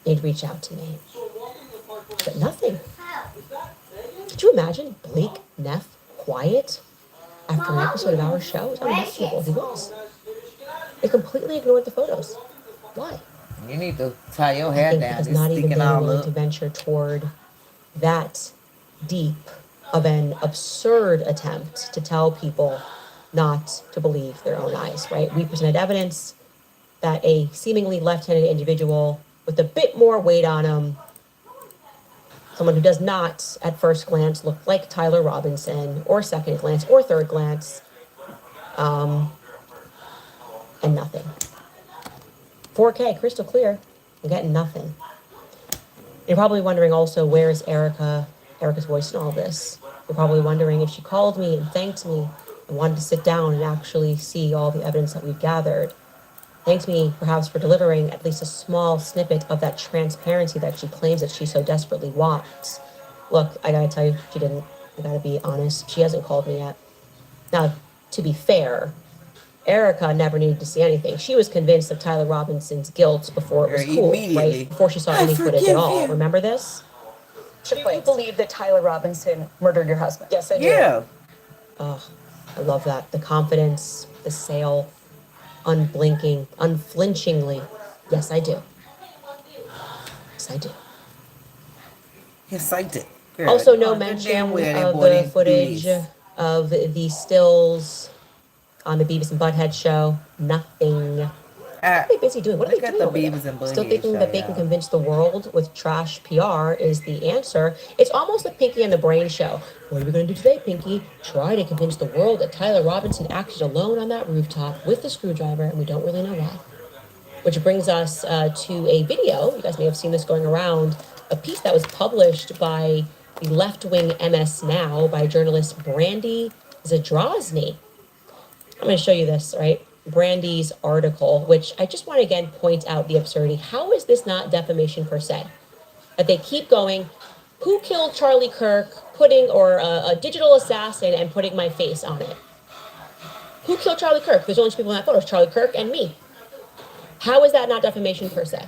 they'd reach out to me. But nothing. Could you imagine Blake Neff quiet after an episode of our show? It's unbelievable. He was. They completely ignored the photos. Why? You need to tie your hair down. Because It's not even sticking they were all willing up. to venture toward that deep of an absurd attempt to tell people not to believe their own eyes, right? We presented evidence that a seemingly left-handed individual with a bit more weight on him, someone who does not, at first glance, look like Tyler Robinson, or second glance, or third glance, and nothing. 4K, crystal clear, I'm getting nothing. You're probably wondering also, where is Erica's voice in all this? You're probably wondering if she called me and thanked me and wanted to sit down and actually see all the evidence that we've gathered. Thanked me perhaps for delivering at least a small snippet of that transparency that she claims that she so desperately wants. Look, I gotta tell you, she didn't. I gotta be honest. She hasn't called me yet. Now, to be fair, Erica never needed to see anything. She was convinced of Tyler Robinson's guilt before it was cool, right? Before she saw any footage at all. Remember this? Do you believe that Tyler Robinson murdered your husband? Yes, I do. Yeah. Oh, I love that. The confidence, the sale, unblinking, unflinchingly. Yes, I do. Yes, I do. Yes, I did. Girl, Also, you no know mention damn well that of boy the didn't do footage this. of the stills on the Beavis and Butthead show. Nothing. What are they busy doing? What are Look they at doing the over there? Beavis and Still Butthead thinking show, that they can y'all. convince the world with trash PR is the answer. It's almost the Pinky and the Brain show. What are we going to do today, Pinky? Try to convince the world that Tyler Robinson acted alone on that rooftop with the screwdriver, and we don't really know why. Which brings us to a video. You guys may have seen this going around. A piece that was published by the left-wing MS Now by journalist Brandy Zadrozny. I'm going to show you this, right? Brandy's article, which I just want to again point out the absurdity. How is this not defamation per se? That they keep going, who killed Charlie Kirk, putting, or a digital assassin and putting my face on it? Who killed Charlie Kirk? There's only two people in that photo, Charlie Kirk and me. How is that not defamation per se?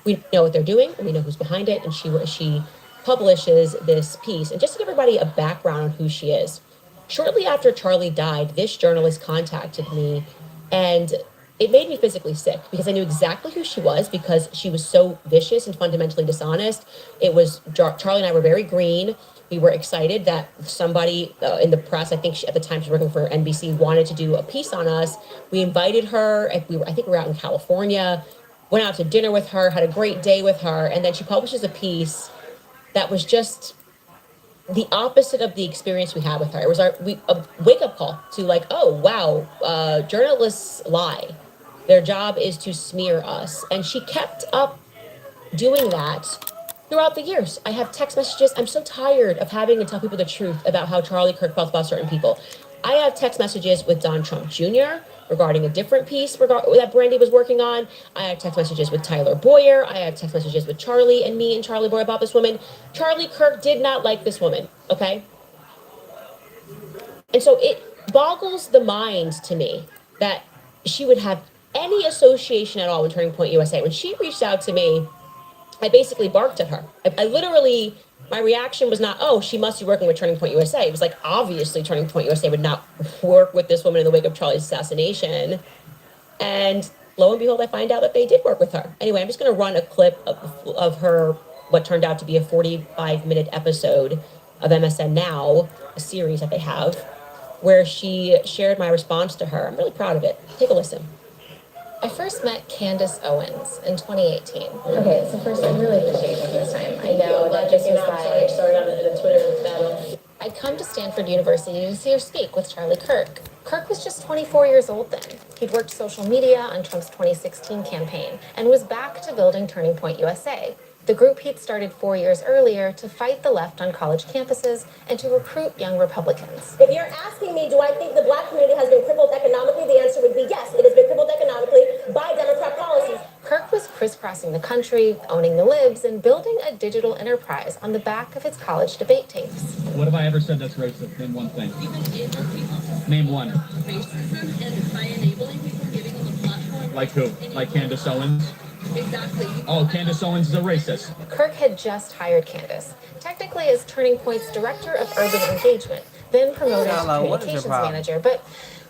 We know what they're doing, and we know who's behind it, and she publishes this piece. And just to give everybody a background on who she is, shortly after Charlie died, this journalist contacted me, and it made me physically sick because I knew exactly who she was because she was so vicious and fundamentally dishonest. It was Charlie and I were very green. We were excited that somebody in the press, I think at the time she was working for NBC, wanted to do a piece on us. We invited her. I think we were out in California, went out to dinner with her, had a great day with her, and then she publishes a piece that was just the opposite of the experience we had with her. It was a wake-up call to like, oh, wow, journalists lie. Their job is to smear us. And she kept up doing that throughout the years. I have text messages. I'm so tired of having to tell people the truth about how Charlie Kirk felt about certain people. I have text messages with Don Trump Jr. regarding a different piece that Brandy was working on. I have text messages with Tyler Boyer. I have text messages with Charlie and me and Charlie Boyer about this woman. Charlie Kirk did not like this woman, okay? And so it boggles the mind to me that she would have any association at all with Turning Point USA. When she reached out to me, I basically barked at her. I literally, my reaction was not, oh, she must be working with Turning Point USA. It was like, obviously Turning Point USA would not work with this woman in the wake of Charlie's assassination. And lo and behold, I find out that they did work with her. Anyway, I'm just going to run a clip of her, what turned out to be a 45-minute episode of MSN Now, a series that they have, where she shared my response to her. I'm really proud of it. Take a listen. I first met Candace Owens in 2018. Okay, so first, I really appreciate you taking this time. I know that this was by... Sorry, on the Twitter battle. I'd come to Stanford University to see her speak with Charlie Kirk. Kirk was just 24 years old then. He'd worked social media on Trump's 2016 campaign and was back to building Turning Point USA, the group he'd started 4 years earlier to fight the left on college campuses and to recruit young Republicans. If you're asking me, do I think the black community has been crippled economically, the answer would be yes. It has been crippled economically by Democrat policies. Kirk was crisscrossing the country, owning the libs, and building a digital enterprise on the back of his college debate tapes. What have I ever said that's racist? Name one thing. Name one. Racism and by enabling people getting on the platform. Like who? Like Candace Owens? Exactly. Oh, Candace Owens is a racist. Kirk had just hired Candace, technically as Turning Point's Director of Urban Engagement, then promoted to Communications Manager, but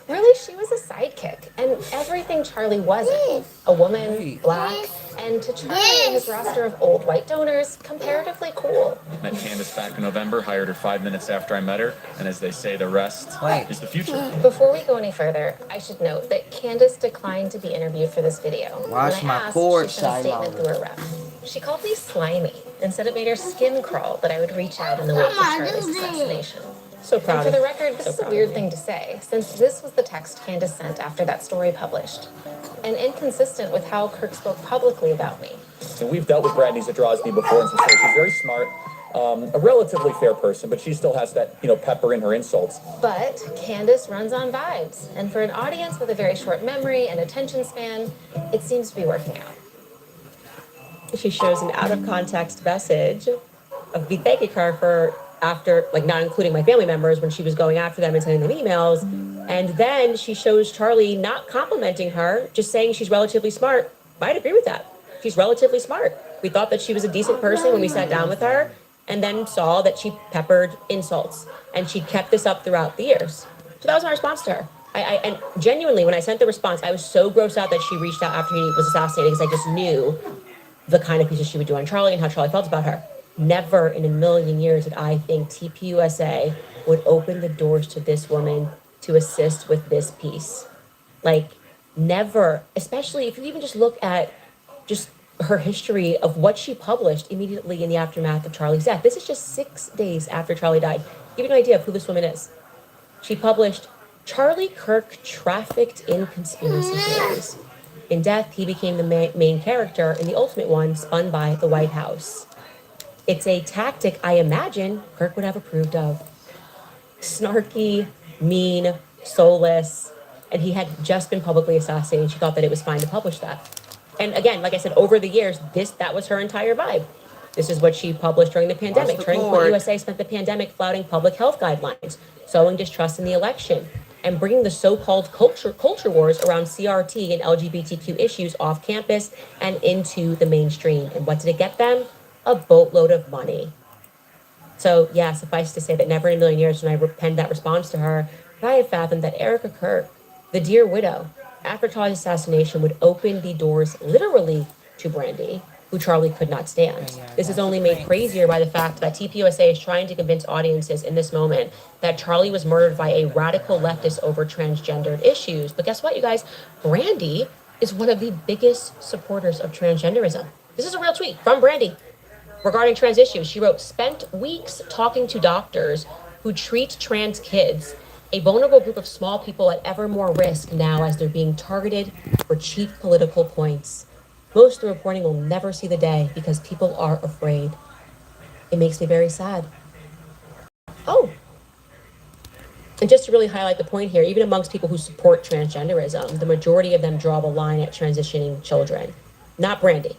really she was a sidekick, and everything Charlie wasn't. A woman, black, and to Charlie and his roster of old white donors, comparatively cool. Met Candace back in November, hired her 5 minutes after I met her, and as they say, the rest is the future. Before we go any further, I should note that Candace declined to be interviewed for this video. Watch when I my asked, cord, she sent a statement Shiloh. through her rep. She called me slimy and said it made her skin crawl that I would reach out in the wake of Charlie's assassination. So proud. And for the record, this is a weird thing to say, since this was the text Candace sent after that story published, and inconsistent with how Kirk spoke publicly about me. And we've dealt with Brandy Zadrozny before in some stories. She's very smart, a relatively fair person, but she still has that, pepper in her insults. But Candace runs on vibes, and for an audience with a very short memory and attention span, it seems to be working out. She shows an out-of-context message of me thanking her for after, not including my family members when she was going after them and sending them emails, And then she shows Charlie not complimenting her, just saying she's relatively smart. Might agree with that. She's relatively smart. We thought that she was a decent person when we sat down with her, and then saw that she peppered insults. And she kept this up throughout the years. So that was my response to her. And genuinely, when I sent the response, I was so grossed out that she reached out after he was assassinated because I just knew the kind of pieces she would do on Charlie and how Charlie felt about her. Never in a million years did I think TPUSA would open the doors to this woman to assist with this piece. Like, never, especially if you even just look at just her history of what she published immediately in the aftermath of Charlie's death. This is just 6 days after Charlie died. Give you an idea of who this woman is. She published Charlie Kirk trafficked in conspiracy theories. In death, he became the main character in the ultimate one spun by the White House. It's a tactic I imagine Kirk would have approved of. Snarky, mean, soulless, and he had just been publicly assassinated. She thought that it was fine to publish that. And again, like I said, over the years, that was her entire vibe. This is what she published during the pandemic. Turning Point USA spent the pandemic flouting public health guidelines, sowing distrust in the election, and bringing the so-called culture wars around CRT and LGBTQ issues off campus and into the mainstream. And what did it get them? A boatload of money. So yeah, suffice to say that never in a million years when I penned that response to her, could I have fathomed that Erica Kirk, the dear widow, after Charlie's assassination would open the doors literally to Brandy, who Charlie could not stand. This is only made crazier by the fact that TPUSA is trying to convince audiences in this moment that Charlie was murdered by a radical leftist over transgendered issues. But guess what, you guys? Brandy is one of the biggest supporters of transgenderism. This is a real tweet from Brandy regarding trans issues. She wrote, spent weeks talking to doctors who treat trans kids, a vulnerable group of small people at ever more risk now as they're being targeted for cheap political points. Most of the reporting will never see the day because people are afraid. It makes me very sad. Oh, and just to really highlight the point here, even amongst people who support transgenderism, the majority of them draw the line at transitioning children, not Brandy,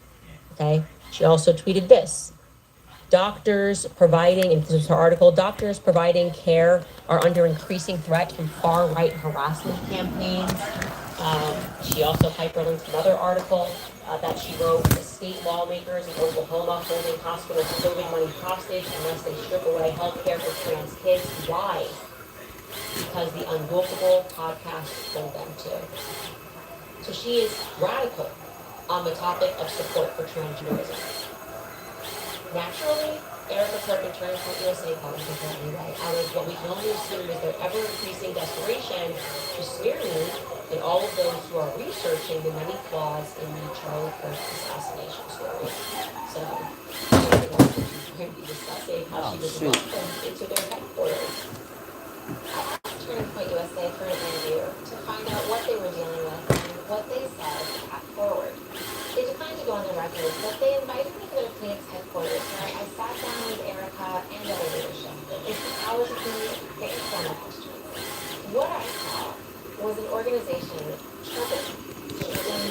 okay? She also tweeted this. Doctors providing, and this is her article, doctors providing care are under increasing threat from far-right harassment campaigns. She also hyperlinked another article that she wrote, the state lawmakers in Oklahoma holding hospitals COVID money hostage unless they strip away health care for trans kids. Why? Because the Unwokable podcast told them to. So she is radical on the topic of support for transgenderism. Naturally, Erica Kirk and Turning Point USA called them different anyway, out of what we can only assume is their ever-increasing desperation to smear me and all of those who are researching the many flaws in the Charlie Kirk assassination story. So, she's going to be discussing how she was welcomed into their headquarters. I asked Turning Point USA for an interview to find out what they were dealing with and what they said to path forward. They declined to go on the record, but they invited me to their clinic's headquarters where I sat down with Erica and other leadership. It took hours of me to answer my questions. What I saw was an organization struggling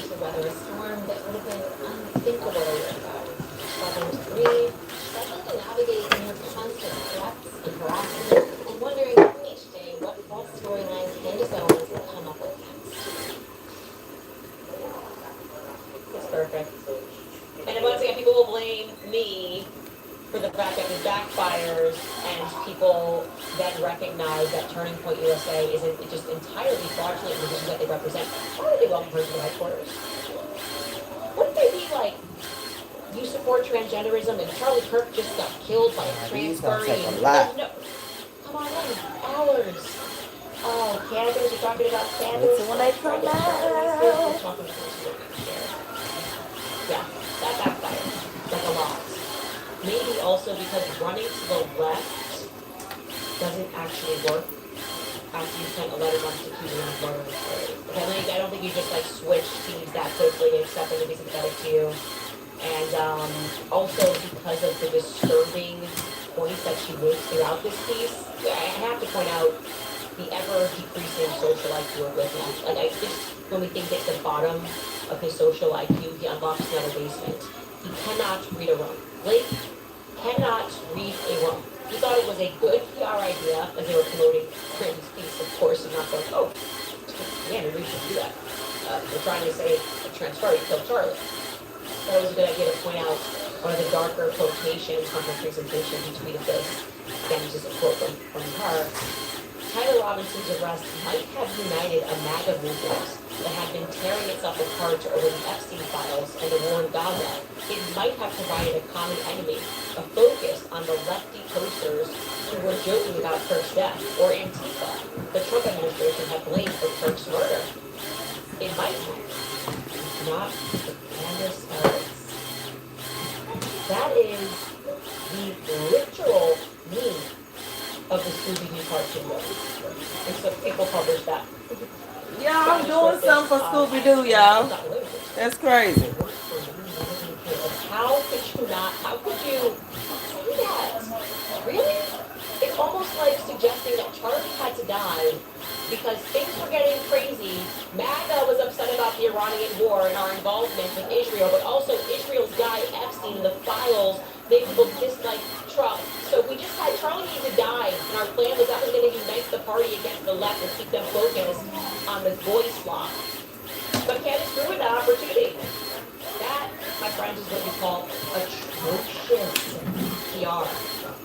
to weather a storm that would have been unthinkable a year ago. Struggling to breathe, struggling to navigate near constant threats and harassment, and wondering each day what false storylines Candace Owens would come up with next. It's perfect. And once again, people will blame me for the fact that it backfires, and people then recognize that Turning Point USA isn't just entirely fraudulent in the position that they represent. Why would they welcome her to the headquarters? Wouldn't they be like, you support transgenderism and Charlie Kirk just got killed by a trans furry? No. Come on in. Hours. Oh, cannabis, you're talking about cannabis? When I come out. Yeah, that backfired. Like a lot. Maybe also because running to the left doesn't actually work after you spent 11 months accusing them of murder. I don't think you just like switch teams that quickly and expect them to be sympathetic to you. And also because of the disturbing points that she makes throughout this piece, I have to point out the ever-decreasing social IQ of Whitman. Like, I just, when we think it's the bottom of his social IQ, he unlocks another basement. He cannot read a room. Blake cannot read a room. He thought it was a good PR idea as they were promoting Clinton's piece, of course, and not going, oh, yeah, maybe we should do that. They're trying to say a trans party killed Charlie. That was a good idea to point out one of the darker quotations from her presentation. He tweeted this. Again, this is a quote from her. Tyler Robinson's arrest might have united a MAGA movement that had been tearing itself apart over the Epstein files and the war in Gaza. It might have provided a common enemy, a focus on the lefty posters who were joking about Kirk's death, or Antifa, the Trump administration had blamed for Kirk's murder. It might have, not the Candace Owens. That is the literal meaning of the Scooby-Doo cartoon movie. And so people published that. Yeah, I'm doing something for Scooby-Doo, y'all. That's crazy. How could you not? How could you say that? Really? It's almost like suggesting that Charlie had to die because things were getting crazy. MAGA was upset about the Iranian war and our involvement with Israel, but also Israel's guy Epstein, the files, made people dislike Trump. So we just had Charlie need to die, and our plan was that was going to unite the party against the left and keep them focused on the boy slot. But Candace ruined that opportunity. That, my friends, is what we call atrocious PR.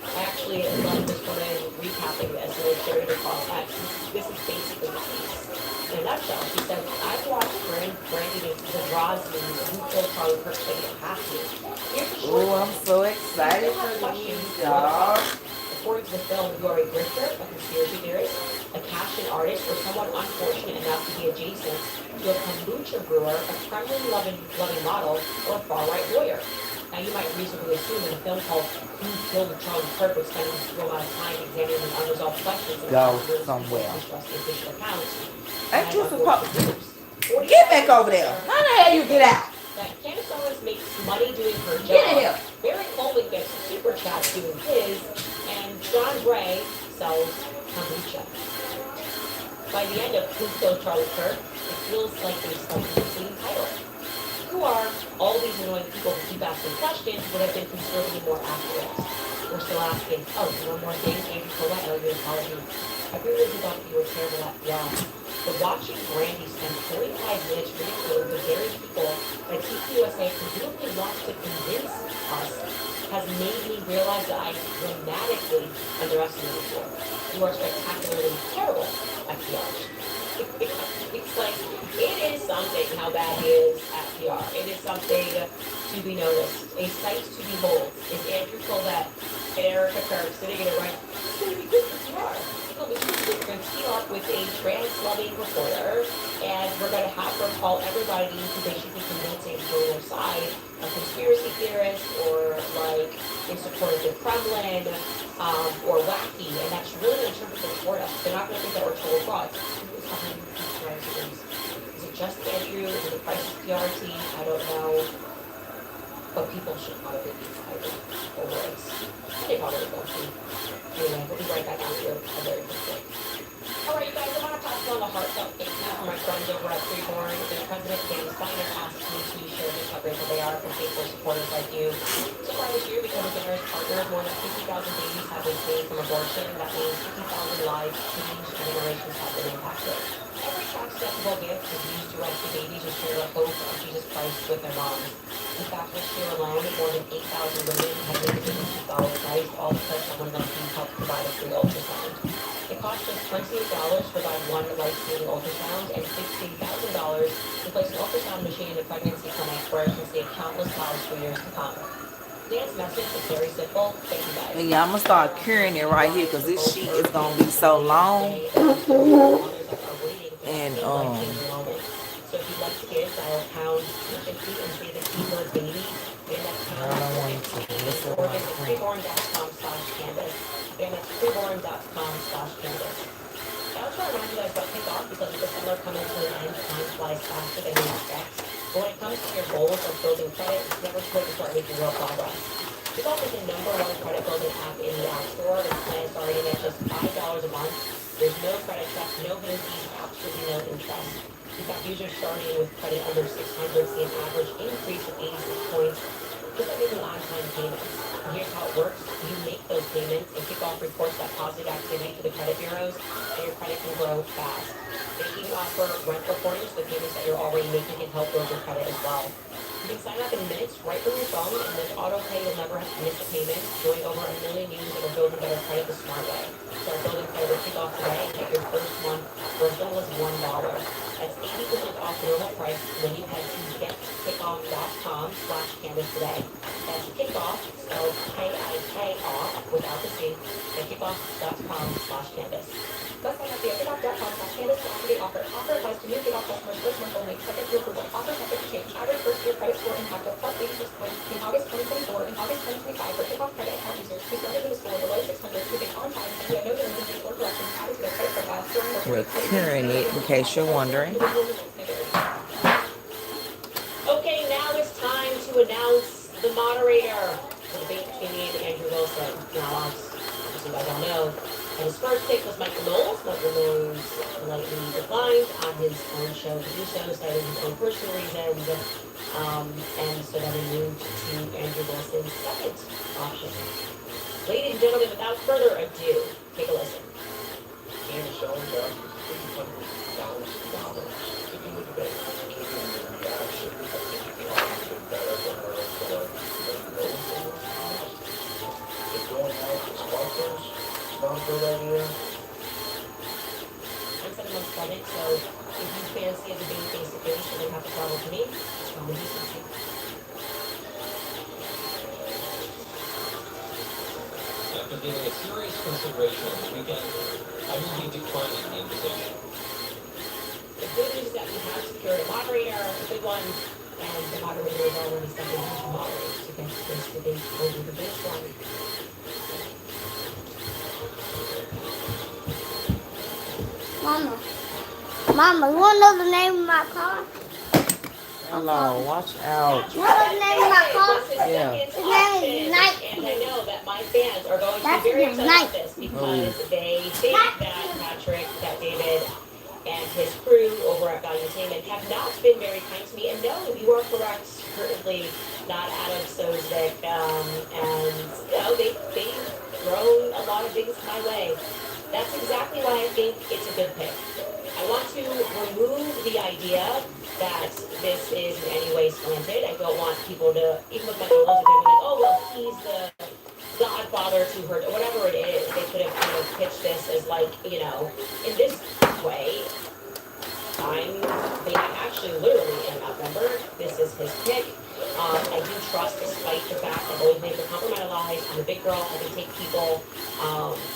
I actually love this woman recapping this, and I shared it across X. This is basically the piece. In a nutshell, she said, I've watched Brandy the Draws movies, Who Killed Charlie Kirk play the half Oh, I'm so excited for these, y'all. According to the film, you are a grifter, a conspiracy theorist, a cash-in artist, or someone unfortunate enough to be adjacent to a kombucha brewer, a Kremlin-loving model, or a far-right lawyer. Now, you might reasonably assume in a film called Who Killed Charlie Kirk would spend a considerable amount of time examining unresolved questions. Go somewhere. Ain't you supposed to get back over there? How the hell you get out? That Candace Owens makes money doing her job. Get in here. Barry Coleman gets super chats doing his, and John Gray sells kombucha. By the end of Who Killed Charlie Kirk, it feels like there's some misleading title. Who are all these annoying people who keep asking questions would have been considerably more accurate. We're still asking, oh, one more thing, Andrew Collette, I owe you an apology. I really thought you were terrible at PR. But watching Brandy spend 45 minutes ridiculing the very people that TPUSA presumably wants to convince us has made me realize that I dramatically underestimated you. You are spectacularly terrible at PR. It's like, it is something how bad he is at PR. It is something to be noticed. A sight to behold is Andrew Collette and Erica Kirk sitting in it right. It's going to be good for PR. We're going to team up with a trans-loving reporter, and we're going to have her call everybody who they should be convincing to their side, a conspiracy theorist, or like in support of the Kremlin, or wacky, and that's really going to turn people toward us. They're not going to think that we're total frauds. Is it just Andrew? Is it the crisis PR team? I don't know. But people should probably be excited over it. They probably won't be. Anyway, we'll be right back after a very quick break. Alright, you guys, I want to pass along a heartfelt thank you for my friends over at Freeborn. Their president, Dan Steiner, asked me to share this coverage that they are for faithful supporters like you. So far this year, because of generous partners, more than 50,000 babies have been saved from abortion. That means 50,000 lives changed and generations have been impacted. Every tax-deductible gift is used to rescue babies who share the hope of Jesus Christ with their moms. In fact, this year alone, more than 8,000 women have been given to follow Christ, all because someone like you helped provide a free ultrasound. It costs us $28 to provide one life-saving ultrasound and $15,000 to place an ultrasound machine in a pregnancy clinic where it can save countless lives for years to come. Dan's message is very simple. Thank you guys. And yeah, I'm going to start curing it right here because this sheet is going to be so long. And, so if you'd like to give, dial pound 250 and say the keyword baby. I don't want to listen to Or my visit friend. freeborn.com/canvas. Again, that's freeborn.com/canvas. I also want to remind you guys about kickoff because of the summer coming to an end. Time flies faster than you expect. But when it comes to your goals of building credit, it's never too late to start making real progress. Kickoff is the #1 credit building app in the App Store, and plans starting at just $5 a month. There's no credit check, no hidden fees, absolutely no interest. In fact, users starting with credit under 600 see an average increase of 86 points just by making on-time payments. Here's how it works. You make those payments and kickoff reports that positive activity to the credit bureaus, and your credit can grow fast. They even offer rent reporting, so the payments that you're already making can help build your credit as well. You can sign up in minutes right from your phone, and with auto pay, you'll never have to miss a payment. Join over 1 million users that are building better credit the smart way. Start building credit with kickoff today and get your first month for as little as $1. That's 80% off the normal price when you head to getkickoff.com/Candace today. That's kickoff, spelled K-I-K-off without the C, at kickoff.com/Candace. Let's sign up via kickoff.com/Candace to activate offer. Offer applies to new kickoff customers first month only, subject to approval. Offer subject to change. Average first year credit score impact of plus 86 points in August 2024 and August 2025 for kickoff credit account users who started with a score below 600 who pay on time and who have no delinquencies or corrections added to their credit profile during the We're curing it, in case you're wondering. Okay, now it's time to announce the moderator for the debate between me and Andrew Wilson. Now, as you guys all know, his first pick was Michael Knowles. Michael Knowles politely declined on his own show to do so, citing his own personal reasons. And so then we moved to Andrew Wilson's second option. Ladies and gentlemen, without further ado, take a listen. And showing up $300,000 keeping the debate, keeping the reaction. I think it been better for her to if going out to sponsors is not a good idea. I'm 7 months pregnant, so if you fancy a debate face to face, you don't have to travel to me. It's probably something. After giving it serious consideration this weekend, I will be declining the invitation. The good news is that we have secured a moderator, a good one, and the moderator is already stepping in to moderate to get this debate over the baseline. Mama, you wanna know the name of my car? Hello, watch out. You know the name of my car? Yeah. His name is Nike. And I know that my fans are going to be very upset about this because they think that Patrick, that David, and his crew over at Value Entertainment have not been very kind to me. And no, you are correct. Certainly not Adam Sozik. And, you know, they've thrown a lot of things my way. That's exactly why I think it's a good pick. I want to remove the idea that this is in any way slanted. I don't want people to, even with Michael Knowles, they're like, oh, well, he's the godfather to her, or whatever it is. They could have kind of pitched this as like, you know, in this way, I actually literally am outnumbered. This is his pick. I do trust, despite the fact I've always made the compromise. I'm a big girl. I can take people,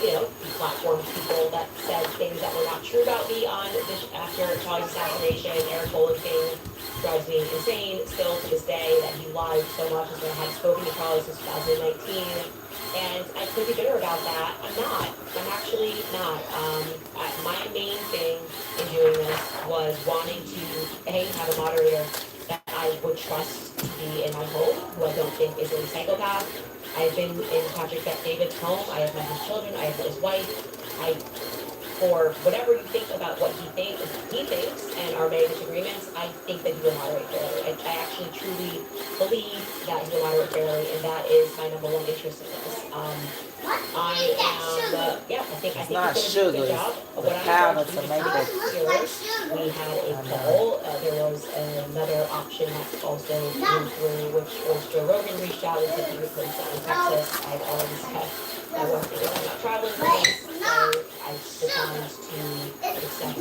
you know, platform people that said things that were not true about me on this, after Charlie's assassination. Eric Bolling thing drives me insane still to this day that he lied so much as I had spoken to Charlie since 2019. And I could be bitter about that. I'm not. I'm actually not. My main thing in doing this was wanting to, A, have a moderator that I would trust to be in my home, who I don't think is a psychopath. I've been in Patrick David's home. I have met his children. I have met his wife. For whatever you think about what he thinks and our many disagreements, I think that he will moderate fairly. I actually truly believe that he will moderate fairly, and that is my number one interest in this. I think he's going to do a good job. What I'm going to do we had a poll. There was another option that also came through, which was Joe Rogan reached out and said he would place out in Texas. I've already said I want to I'm not traveling for this, so I declined to accept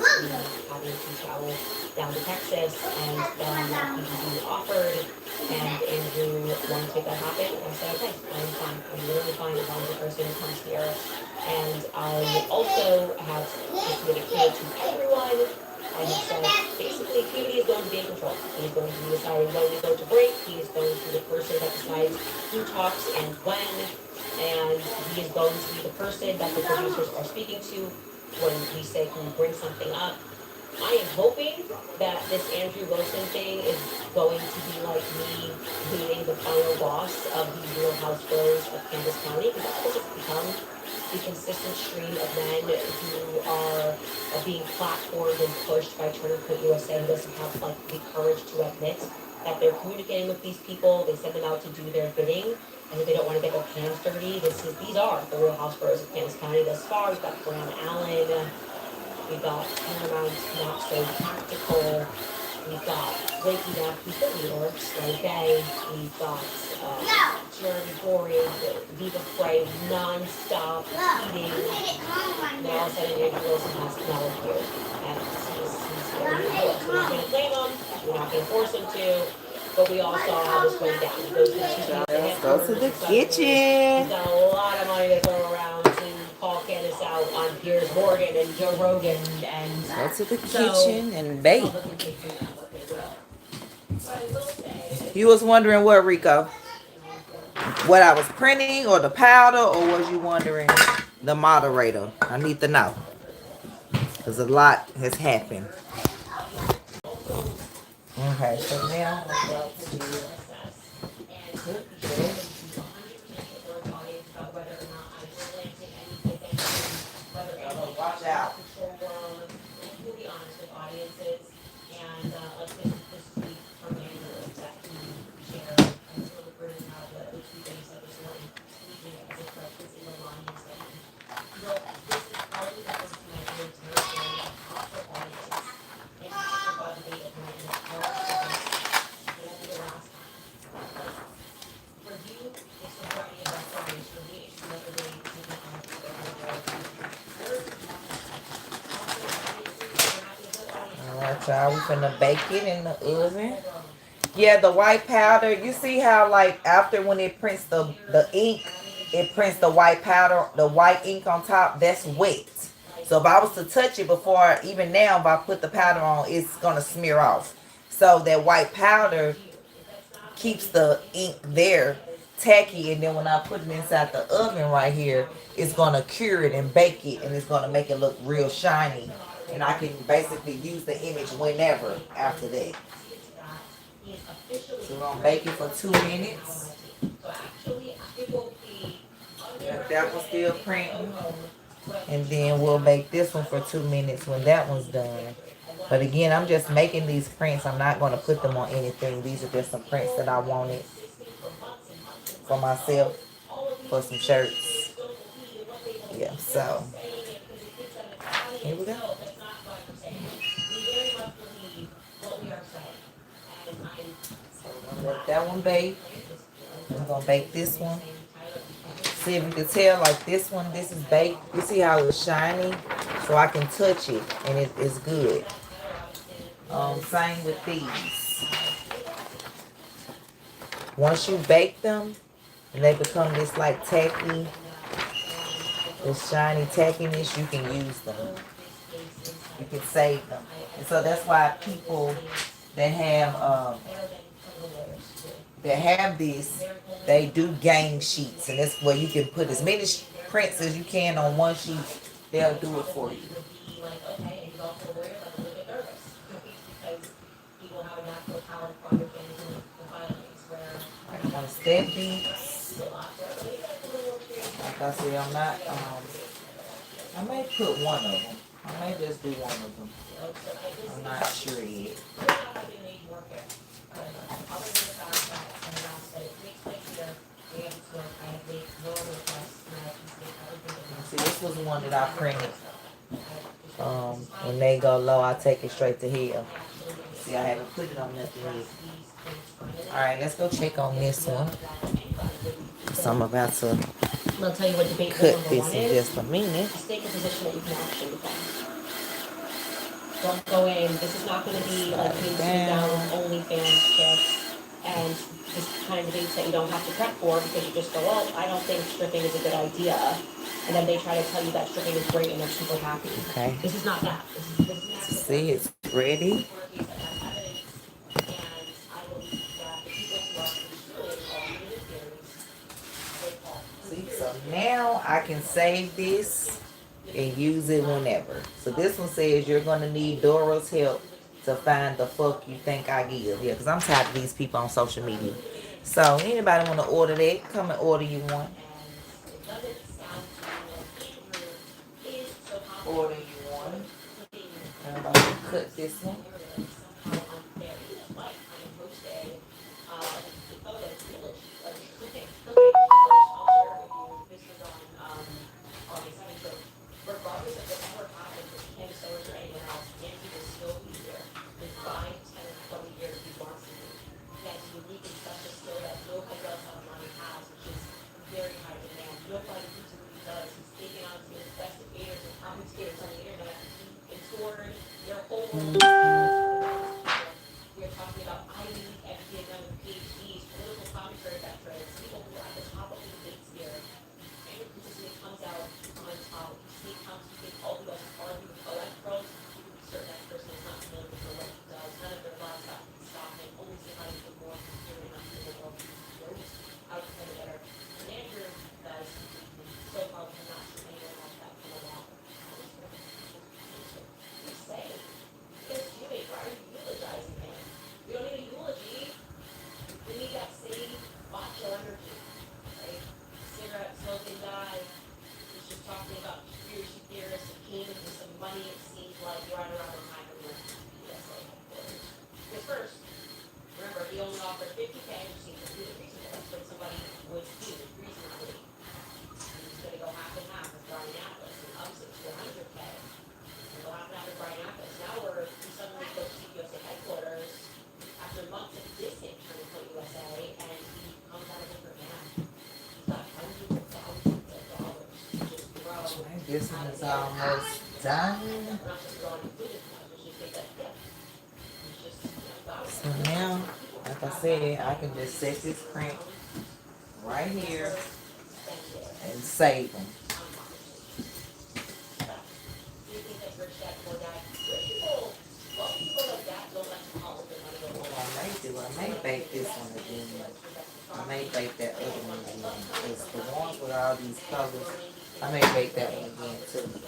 having to travel down to Texas, and then he offered, and Andrew wanted to make that happen, and I said, okay, I'm fine. I'm literally fine as long as the person who comes here. And I also have just made it clear to everyone. I have said, basically, community is going to be in control. He is going to be deciding when we go to break. He is going to be the person that decides who talks and when. And he is going to be the person that the producers are speaking to when we say, can we bring something up? I am hoping that this Andrew Wilson thing is going to be like me being the final boss of the Real Housewives of Kansas County, because that's what it's become. The consistent stream of men who are being platformed and pushed by Turner Point USA who doesn't have like the courage to admit that they're communicating with these people. They send them out to do their bidding, and if they don't want to get their hands dirty, these are the Real Housewives of Kansas County thus far. We've got Graham Allen, we've got Paramount Not So Tactical, we've got Wakey Duck, who's from New York, Slay Bay, we've got Jeremy Gorey, Viva Frey, non-stop eating. Now all of a sudden Andrew Wilson has knowledge here, and he's really good. We're not going to blame him, we're not going to force him to, but we all saw how this went down. He goes to the Let's go to the kitchen. He's got a lot of money to throw around to call Candace out on Piers Morgan and Joe Rogan, and go to the kitchen and bake. You was wondering what, Rico? What I was printing or the powder, or was you wondering the moderator? I need to know, because a lot has happened. Okay, so now I'm going to watch out. We'll be honest with audiences, and this week from Andrew that he shared, and it's really pretty how the tweet that he said this morning, speaking as if like this is a line he's saying. Well, this is probably the first time I've heard territory for audiences, and it's about the debate of when it's hard to it won't be the last time. For you, it's the party of our friends. For me, it's another day taking on Alright, y'all, we finna bake it in the oven. Yeah, the white powder, you see how like after when it prints the ink, it prints the white powder, the white ink on top, that's wet. So if I was to touch it before, even now if I put the powder on, it's gonna smear off. So that white powder keeps the ink there tacky, and then when I put it inside the oven right here, it's gonna cure it and bake it, and it's gonna make it look real shiny. And I can basically use the image whenever after that. So we're gonna bake it for 2 minutes. That one's still printing. And then we'll bake this one for 2 minutes when that one's done. But again, I'm just making these prints. I'm not gonna put them on anything. These are just some prints that I wanted for myself, for some shirts. Yeah, so here we go. Let that one bake. I'm gonna bake this one. See if you can tell, like this one, this is baked. You see how it's shiny? So I can touch it and it is good. Same with these. Once you bake them and they become this like tacky, this shiny tackiness, you can use them. You can save them. And so that's why people that have this, they do gang sheets, and that's where you can put as many prints as you can on one sheet. They'll do it for you. I'm gonna step these. Like I said, I'm not. I may put one of them. I may just do one of them. I'm not sure yet. See, this was one that I printed. When they go low, I take it straight to hell. See, I haven't put it on nothing yet. Alright, let's go check on this one. So I'm about to I'll tell you what debate cut number this one in is. just a minute. Take a position that you can actually defend. Don't go in. This is not going to be like being down with OnlyFans chicks and this kind of debates that you don't have to prep for because you just go, well, I don't think stripping is a good idea. And then they try to tell you that stripping is great and they're super happy. Okay. This is not that. See, it's ready. See, so now I can save this and use it whenever. So this one says you're going to need Dora's help to find the fuck you think I give. Yeah, because I'm tired of these people on social media. So anybody want to order that, come and order you one. Order you one. And I'm going to cut this one. This one is almost done. So now, like I said, I can just set this print right here and save them. I may bake this one again. I may bake that other one again. Because the ones with all these colors, I may bake that one again too.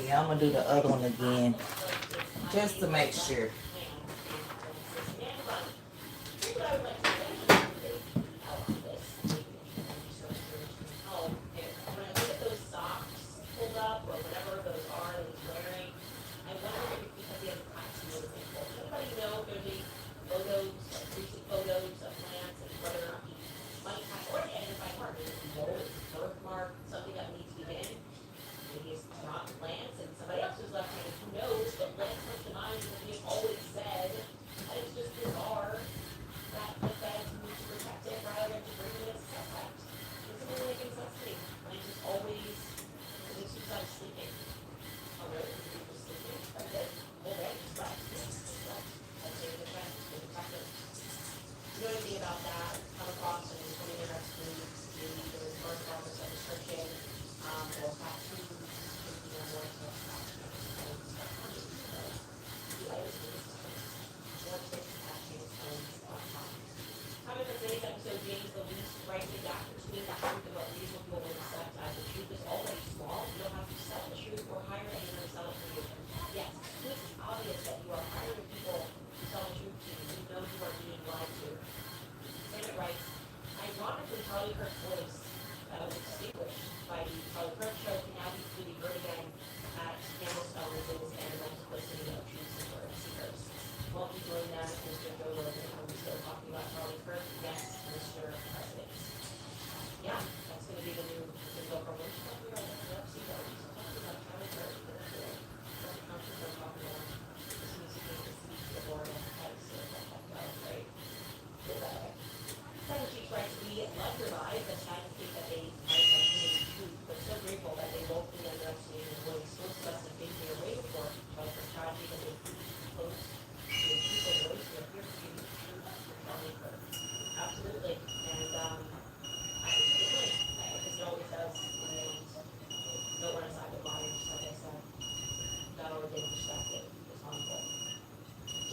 Yeah, I'm gonna do the other one again just to make sure.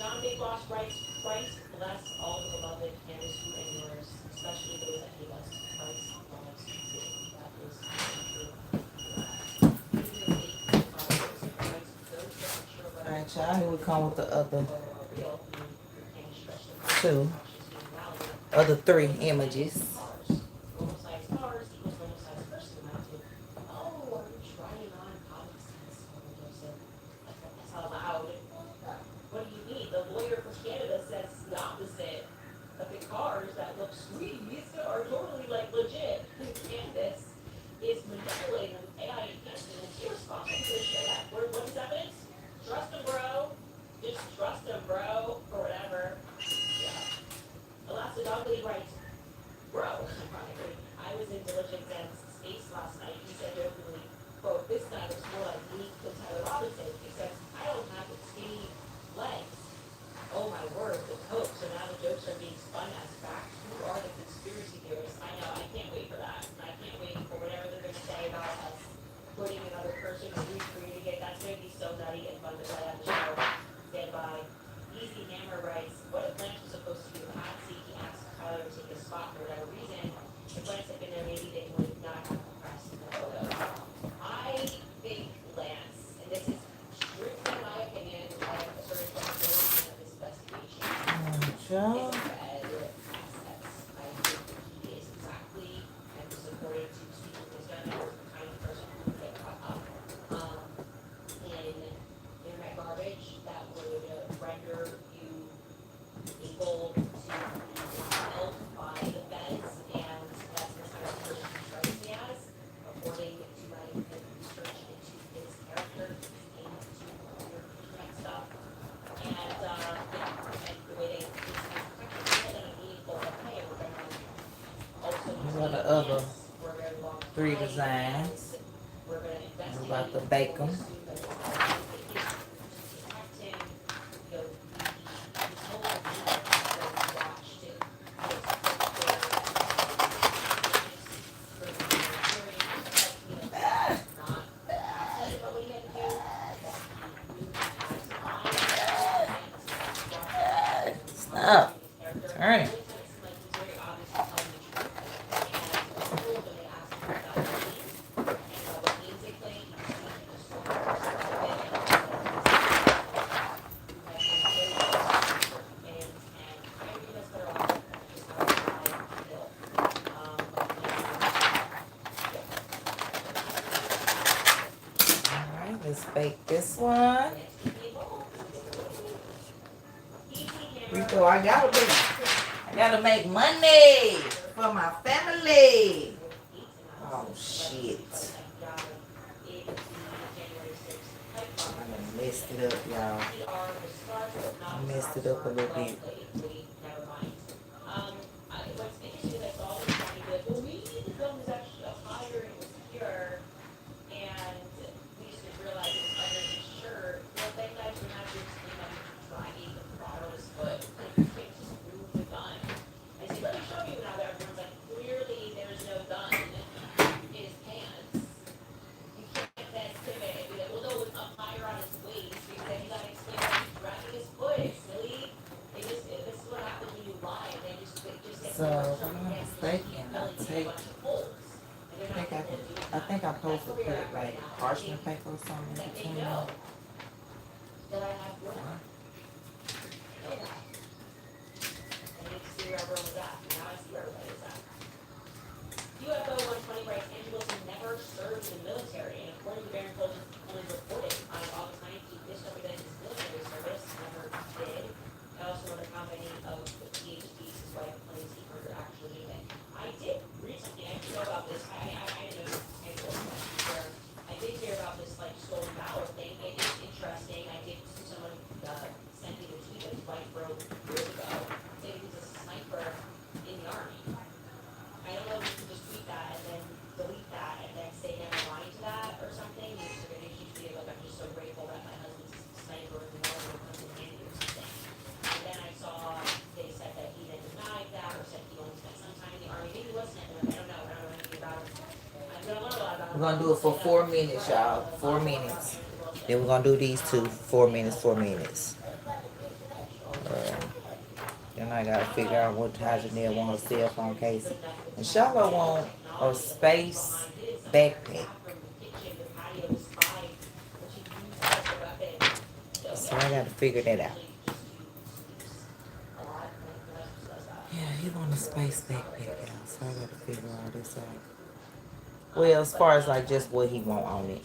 John Big Boss writes, Christ bless all the beloved Candace, you and yours, especially those that hate us. Christ loves you. That is true. Alright, y'all, here we come with the other three images. What do you mean? The lawyer for Canada says the opposite. That the cars that look sweet are totally like legit. Candace is manipulating with AI enhancement and irresponsible to show that. What is evidence? Trust him, bro. Just trust him, bro. Or whatever. Yeah. Alaska Dog League writes, bro, ironically, I was in Diligent Zen's space last night. He said jokingly, quote, this guy looks more like me than Tyler Robinson, except I don't have the skinny legs. Oh my word, the Coke. So now the jokes are being spun as fact. Who are the conspiracy theorists? I know, I can't wait for that. I can't wait for whatever they're going to say about us putting another person or recreating it. That's going to be so nutty and fun to play on the show. Stand by. Easy Hammer writes, what if Lance was supposed to be a patsy? He asked Tyler to take his spot for whatever reason. If Lance had been there, maybe they would not have pressed the photo. I think Lance, and this is strictly my opinion, I have a certain responsibility of this investigation. Sure. I think he is exactly and supported to speak with his gun members, the kind of person who would get caught up in internet garbage that would render you able to be held by the feds, and that's the kind of person he strikes me as, according to my research into his character, into your internet stuff, and and the way they What are the other three designs? we're going to I'm investigate. about to bake them. Stop. Turn it. Alright, let's bake this one. Rico, I gotta make money for my family. Oh shit. I done messed it up, y'all. I messed it up a little bit. What's interesting is I saw this trying to be like, well, maybe the film is actually up higher and was here, and we just didn't realize it was under his shirt. Well, then guys would have to explain that he's driving the throttle his foot. Like, you can't just move the gun. I said, let me show you now that everyone's like, clearly there's no gun in his pants. You can't then pivot and be like, well, no, it's up higher on his waist, because then you gotta explain that he's dragging his foot, silly. This is what happens when you lie, and then So if I'm not mistaken, I think I'm supposed to put like parchment paper or something in between them. That I have one. And it's see where everyone was at. Now I see where everybody is at. UFO 120 writes, Andrew Wilson never served in the military, and according to Baron Coleman, only reported on August 19th, this represents his military service, never did. I also know the company of the PhDs, his wife claims he murdered actually knew it. I did read something, I didn't know about this, I didn't know where I did hear about this like stolen valor thing. It is interesting. I did see someone sent me the tweet that his wife wrote years ago saying he's a sniper in the army. I don't know if you can just tweet that and then delete that and then say never mind to that or something. It's a really huge deal. Like, I'm just so grateful that my husband's a sniper in the army and comes in handy or something. And then I saw they said that he then denied that or said he only spent some time in the army. Maybe he wasn't. I don't know. I don't know anything about it. I don't know a lot about it. We're gonna do it for 4 minutes, y'all. 4 minutes. Then we're gonna do these two. 4 minutes, 4 minutes. Then I gotta figure out what how Janelle want a cell phone case. And Charlotte want a space backpack. So I gotta figure that out. Yeah, he want a space backpack, y'all. So I gotta figure all this out. Well, as far as like just what he want on it.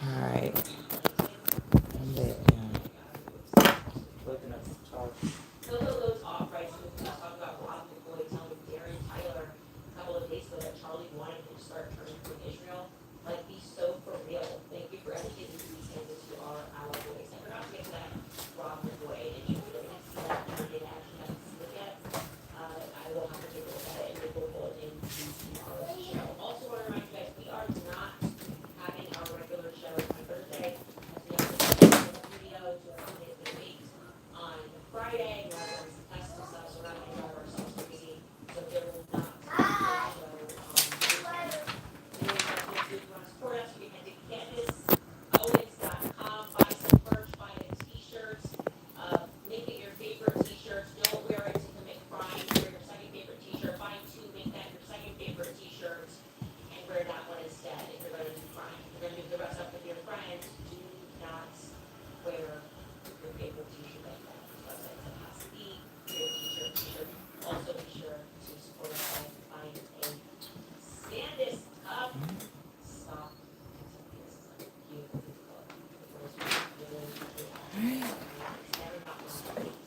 Alright. I'm back now. Looking up some charts.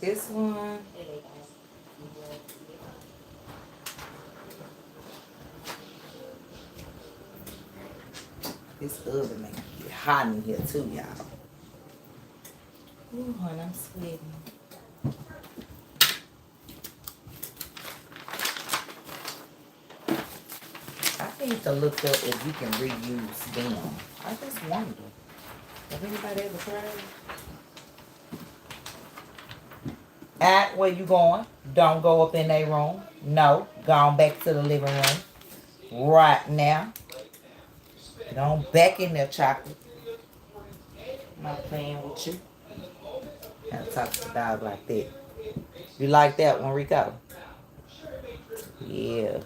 This one. This oven make it get hot in here too, y'all. Ooh, honey, I'm sweating. I need to look up if you can reuse them. I just wonder. Have anybody ever tried it? At where you going? Don't go up in their room. No, gone back to the living room. Right now. Don't back in there, chocolate. I'm not playing with you. Gotta talk to the dog like that. You like that one, Rico? Yeah.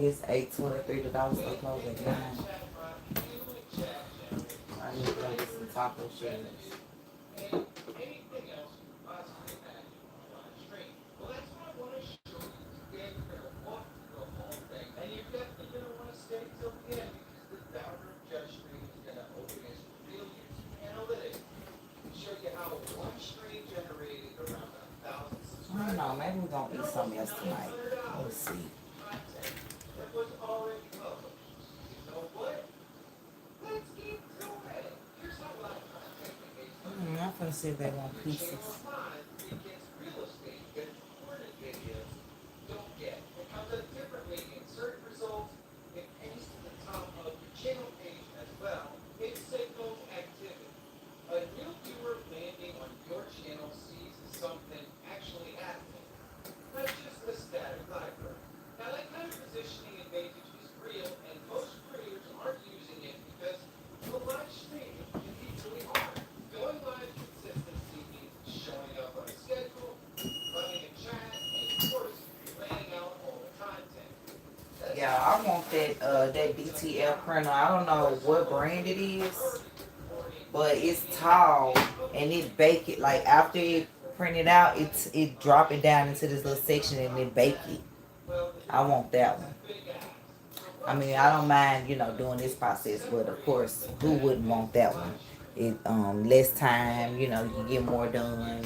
It's $8.23. The dollars so close at 9. I need to go get some taco shells. I don't know, maybe we're gonna eat something else tonight. Let's see. I'm gonna see if they want pieces. A new viewer landing on your channel sees something actually happening. that DTL printer. I don't know what brand it is, but it's tall and it bake it like after it print it out, it drop it down into this little section and it bake it. I want that one. I mean, I don't mind, doing this process, but of course, who wouldn't want that one? It less time, you can get more done.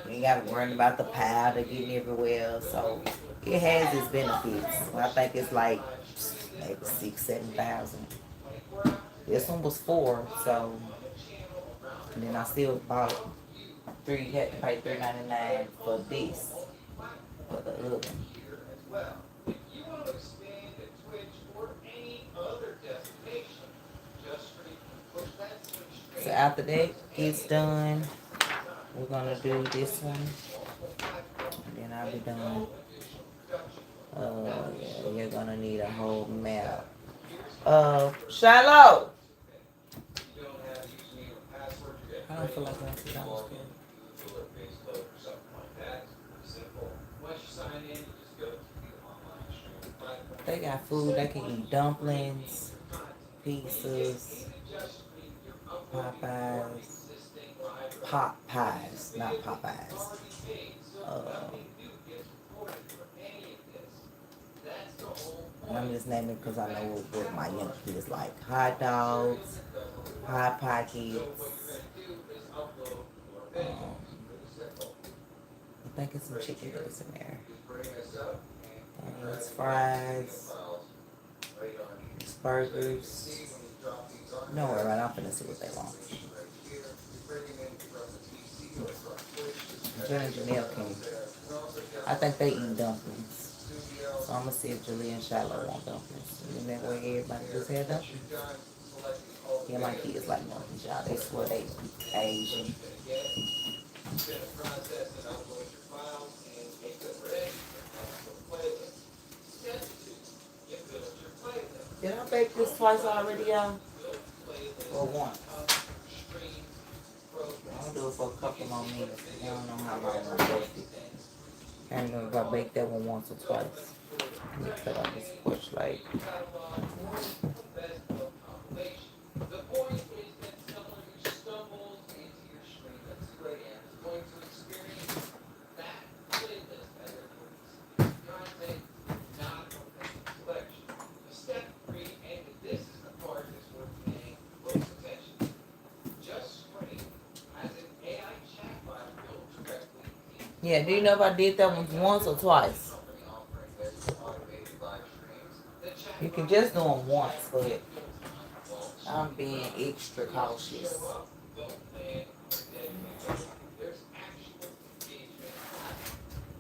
You ain't gotta worry about the powder getting everywhere. So it has its benefits. I think it's like maybe 6,000-7,000. This one was 4, so and then I still bought had to pay $3.99 for this for the other one. So after that gets done, we're gonna do this one, and then I'll be done. Yeah, you're gonna need a whole map. Shiloh. I don't feel like going to Dollar Store. They got food. They can eat dumplings, pizzas, Popeyes, not Popeyes. I'm just naming it because I know what my young kids like. Hot dogs, Hot Pockets. I think it's some chicken nuggets in there. It's fries. It's burgers. Don't worry about it. I'm finna see what they want. Jen and Janelle can. I think they eat dumplings. So I'm gonna see if Julie and Shiloh want dumplings. And that way everybody just had dumplings. Yeah, my kids like dumplings, y'all. They swear they Asian. Did I bake this twice already, y'all? Or once? I'll do it for a couple more minutes. I don't know how long I'm going to bake it. I can't remember if I baked that one once or twice. Let me cut off this porch light. Yeah, do you know if I did that one once or twice? You can just do them once, but I'm being extra cautious.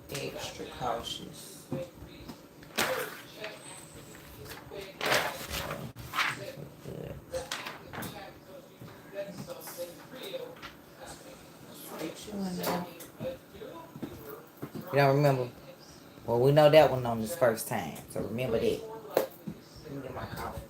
Extra cautious. You don't remember? Well, we know that one on this first time, so remember that. Let me get my coffee.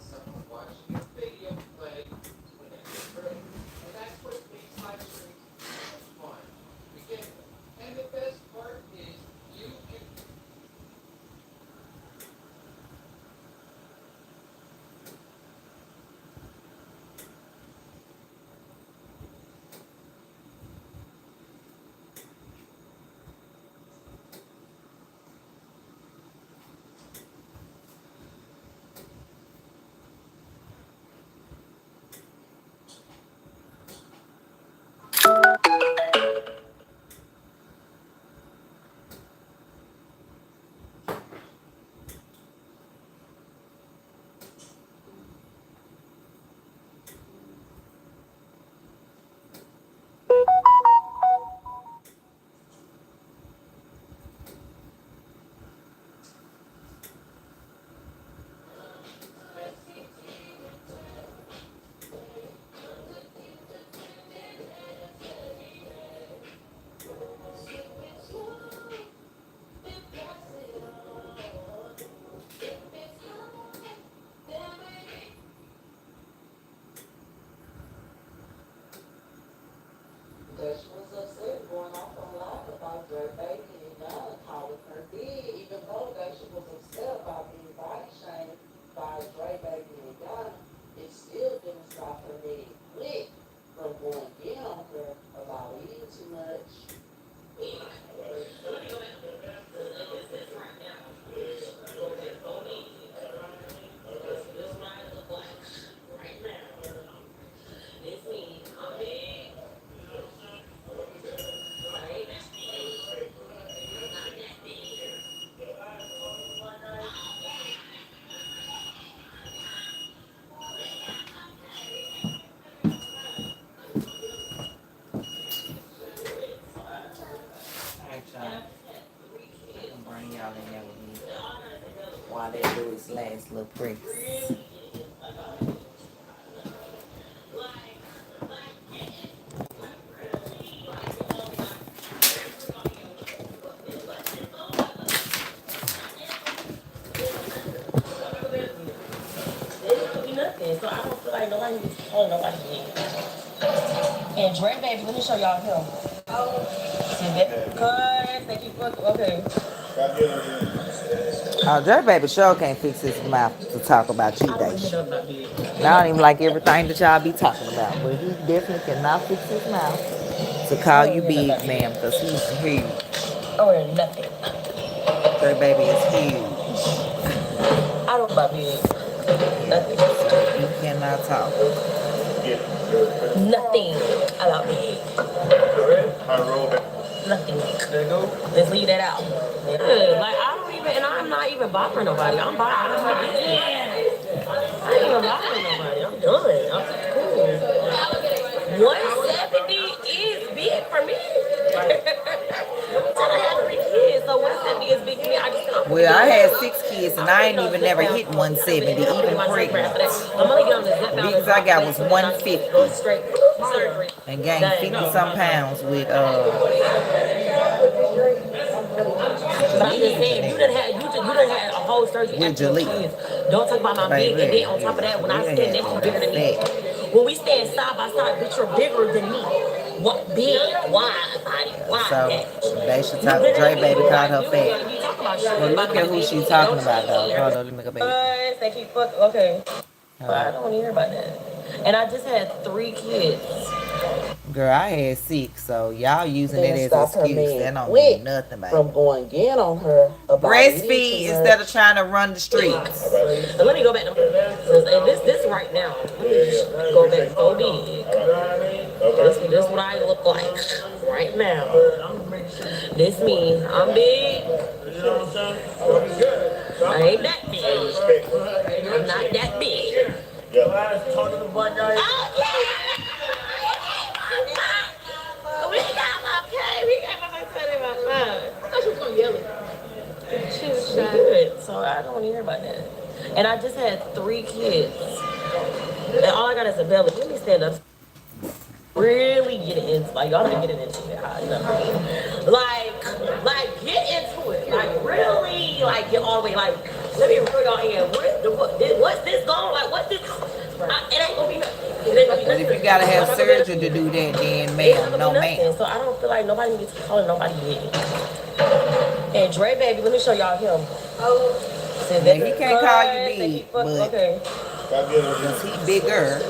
These last little bricks. Nothing, so I don't feel like nobody needs to call nobody yet. And Dre, baby, let me show y'all him. See that? Cause they keep looking. Okay. Oh, Dre baby sure can't fix his mouth to talk about you, Daisha. I don't even like everything that y'all be talking about, but he definitely cannot fix his mouth to call you big, ma'am, because he's huge. Oh, nothing. Dre baby is huge. I don't about big. Nothing. So you cannot talk. Nothing about big. Nothing. Let's leave that out. Yeah, like I don't even, and I'm not even bothering nobody. I'm bothering my business. I ain't even bothering nobody. I'm done. I'm cool. 170 is big for me. I have 3 kids, so 170 is big for me. I just well, I had 6 kids and I ain't even never hit 170, even pregnant. Biggest I got was 150 and gained 50-some pounds with But I'm just saying, you done had a whole surgery after your kids. Don't talk about my big, and then on top of that, when I stand next to you, bigger than me. When we stand side by side, bitch, you're bigger than me. What big? Why? Why? So they should talk. Dre baby called her fat. Well, look at who she's talking about though. Hold on, let me go back. They keep fucking. Okay. But I don't want to hear about that. And I just had 3 kids. Girl, I had 6, so y'all using it as an excuse. That don't mean nothing, baby. From going in on her about breastfeed instead of trying to run the streets. So let me go back to this right now. Let me just go back so big. This is what I look like right now. This me. I'm big. I ain't that big. I'm not that big. We got my son in my phone. I thought she was gonna yell it. She was good, so I don't want to hear about that. And I just had 3 kids. And all I got is a belly. Let me stand up. Really get into like y'all not getting into it. You know what I mean? Like get into it. Like really like get all the way like let me bring y'all in. What's this going? Like what's this? It ain't gonna be nothing. But if you gotta have surgery to do that, then ma'am, no ma'am. So I don't feel like nobody needs to call nobody yet. And Dre baby, let me show y'all him. So yeah, he can't call you big, but okay. Cause he bigger.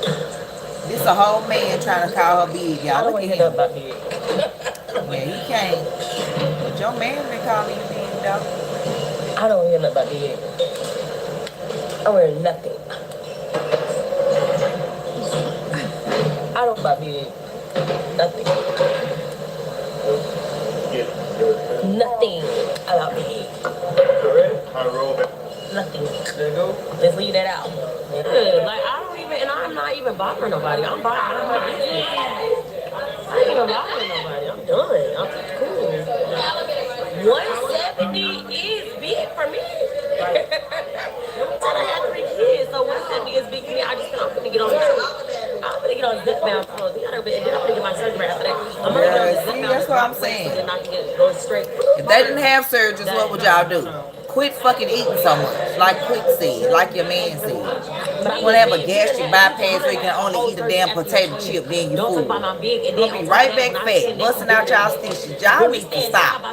This a whole man trying to call her big, y'all. Look at him. Yeah, he can't. But your man been calling you big, though. I don't hear nothing about big. I wear nothing. I don't about big. Nothing. Nothing about big. Nothing. Let's leave that out. Yeah, like I don't even, and I'm not even bothering nobody. I'm bothering my business. I ain't even bothering nobody. I'm done. I'm cool. 170 is big for me. I have 3 kids, so 170 is big for me. I'm gonna get on the I'm gonna get on zip bound clothes. And then I'm gonna get my surgery after that. I'm gonna get on the zip bound. That's what I'm saying. And I can go straight. If they didn't have surgeries, what would y'all do? Quit fucking eating so much, like Quick said, like your man said. You wanna have a gastric bypass where you can only eat a damn potato chip, then you fool. You'll be right back fat, busting out y'all stitches. Y'all need to stop.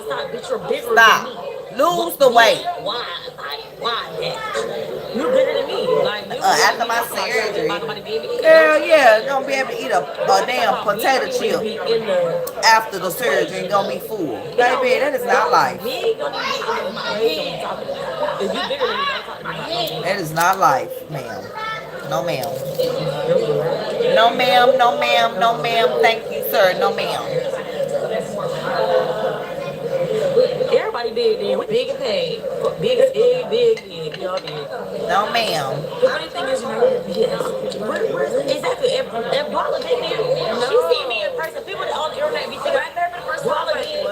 Stop. Lose the weight. Why? You bigger than me. Like after my surgery, girl, yeah, gonna be able to eat a damn potato chip after the surgery and gonna be full. Baby, that is not life. That is not life, ma'am. No, ma'am. No, ma'am. No, ma'am. No, ma'am. Thank you, sir. No, ma'am. Everybody big then. We big and paid. Big. Y'all big. No, ma'am. The funny thing is, yes. Exactly. If Bala big there, she see me in person. People on the internet be thinking, right there for the first Bala big.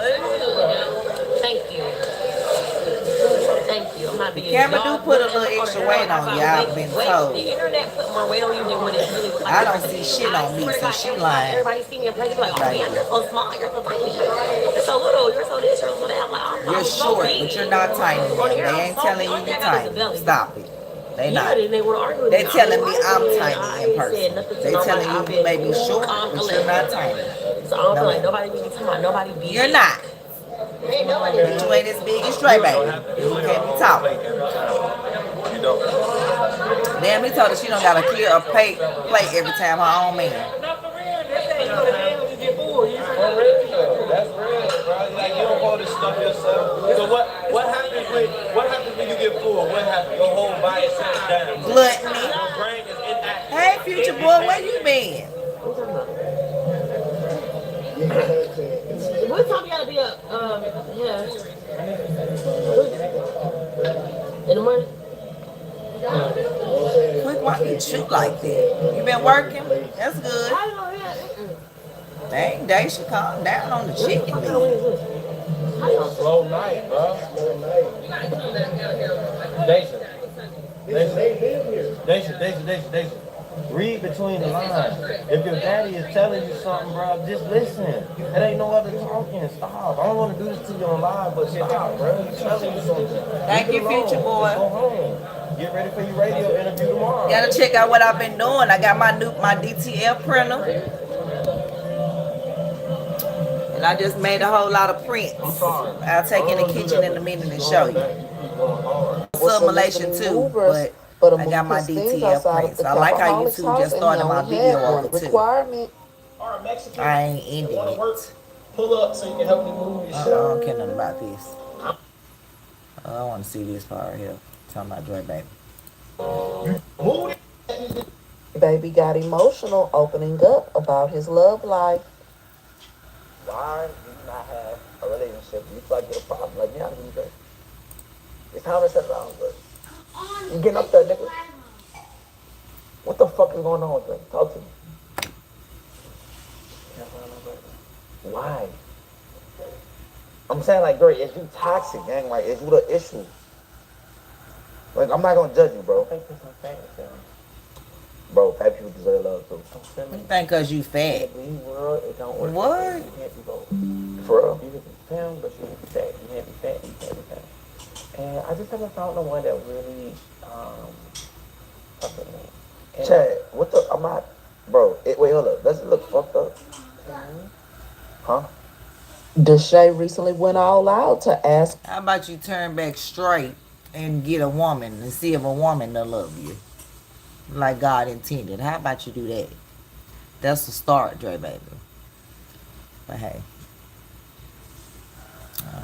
Thank you. I'm not big. Camera do put a little extra weight on you. I've been told. The internet put more weight on you than what it really was. I don't see shit on me, so she lying. Everybody see me in person like, oh man, you're so small, you're so tiny, you're so little, you're so this, you're so that. I'm like, you're short, but you're not tiny. They ain't telling you you're tiny. Stop it. They not. They telling me I'm tiny in person. They telling you may be short, but you're not tiny. So I don't feel like nobody be talking about nobody be. You're not. Ain't nobody. But you ain't as big as Stray Baby. You can't be talking. Damn, he told her she don't gotta clear a plate every time her own man. That's real, bro. Like you don't hold this stuff yourself. So what happens when you get full? What happens? Your whole body shuts down. Gluttony. Your brain is inactive. Hey, future boy, where you been? What time you gotta be up? Yeah. In the morning? Quick, why you shoot like that? You been working? That's good. Dang, Daisha, calm down on the chicken meat. Slow night, bro. Slow night. Daisha. Read between the lines. If your daddy is telling you something, bro, just listen. It ain't no other talking. Stop. I don't want to do this to you on live, but stop, bro. He's telling you something. Thank you, future boy. Just go home. Get ready for your radio interview tomorrow. Gotta check out what I've been doing. I got my DTL printer. And I just made a whole lot of prints. I'll take in the kitchen in a minute and show you. Sublimation too, but I got my DTL prints. I like how YouTube just started my video on it too. I ain't ending it. Pull up so you can help me move your I don't care nothing about this. I want to see this part right here. Talking about Dre Baby. Baby got emotional opening up about his love life. Why do you not have a relationship? You feel like you're a problem. Like, yeah, I'm good. It's time to settle down, bro. You getting up there, nigga? What the fuck is going on with you? Talk to me. Why? I'm saying, like, Gary, is you toxic, gang? Like, is you the issue? Like, I'm not gonna judge you, bro. Bro, fat people deserve love too. You think cause you fat? What? For real? You can be fat, but you can be fat. You can't be fat. You can't be fat. And I just haven't found the one that really fucking me. Chad, what the? I'm not, bro. Wait, hold up. Does it look fucked up? Huh? Deshae recently went all out to ask. How about you turn back straight and get a woman and see if a woman will love you like God intended? How about you do that? That's the start, Dre Baby. But hey,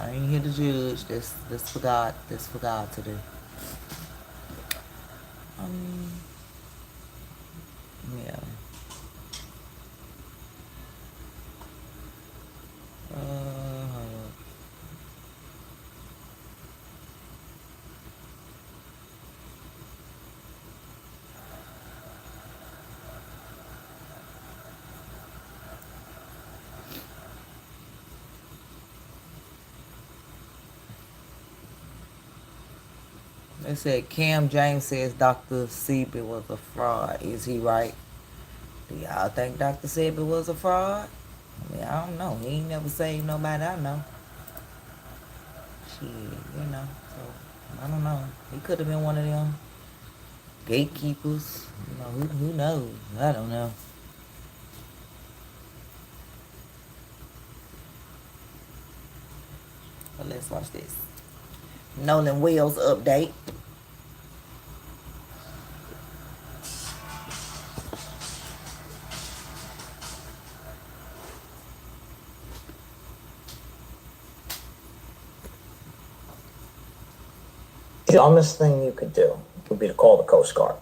I ain't here to judge. This for God. This for God to do. Yeah. They said Cam James says Dr. Sebi was a fraud. Is he right? Do y'all think Dr. Sebi was a fraud? I mean, I don't know. He ain't never saved nobody I know. Shit, you know. So, I don't know. He could have been one of them gatekeepers. You know, who knows? I don't know. But let's watch this. Nolan Wells update. The dumbest thing you could do would be to call the Coast Guard.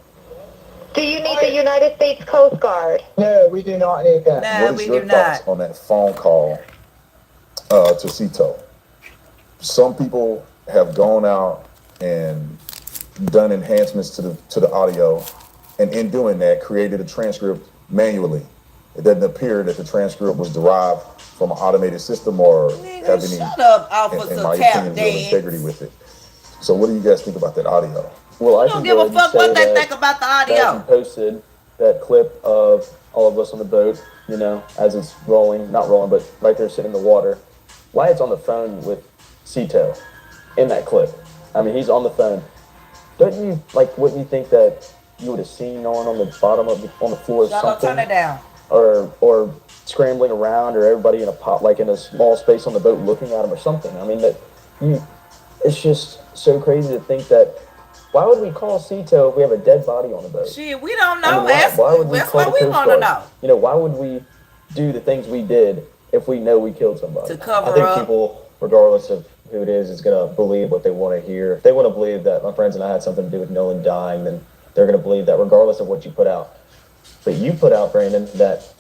Do you need the United States Coast Guard? No, we do not need that. No, what is your thoughts on that phone call to Cito? Some people have gone out and done enhancements to the audio, and in doing that, created a transcript manually. It doesn't appear that the transcript was derived from an automated system or have any, Shut up, Officer in my Tap opinion, real Dance. integrity with it. So what do you guys think about that audio? Well, I don't give a fuck what they think about the audio. As you posted that clip of all of us on the boat, you know, as it's rolling, not rolling, but right there sitting in the water. Wyatt's on the phone with Cito in that clip. I mean, he's on the phone. Wouldn't you think that you would have seen Nolan on the bottom of on the floor or something? Turn it down. Or scrambling around, or everybody in a small space on the boat looking at him or something. I mean, it's just so crazy to think that. Why would we call Cito if we have a dead body on the boat? Shit, we don't know. I mean, why would we that's call what the we Coast want to Guard? know. You know, why would we do the things we did if we know we killed somebody? To cover I think up. people, regardless of who it is going to believe what they want to hear. If they want to believe that my friends and I had something to do with Nolan dying, then they're going to believe that regardless of what you put out. But you put out, Brandon, that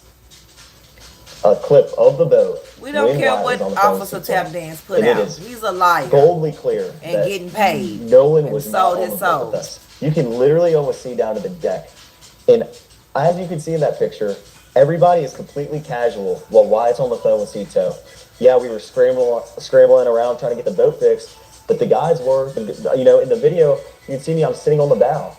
a clip of the boat. We don't care what Officer Tap Dance put out. He's a liar. Boldly clear. And getting paid. Nolan was not sold on his the boat with us. You can literally almost see down to the deck. And as you can see in that picture, everybody is completely casual while Wyatt's on the phone with Cito. Yeah, we were scrambling around trying to get the boat fixed, but the guys were, you know, in the video, you can see me, I'm sitting on the bow.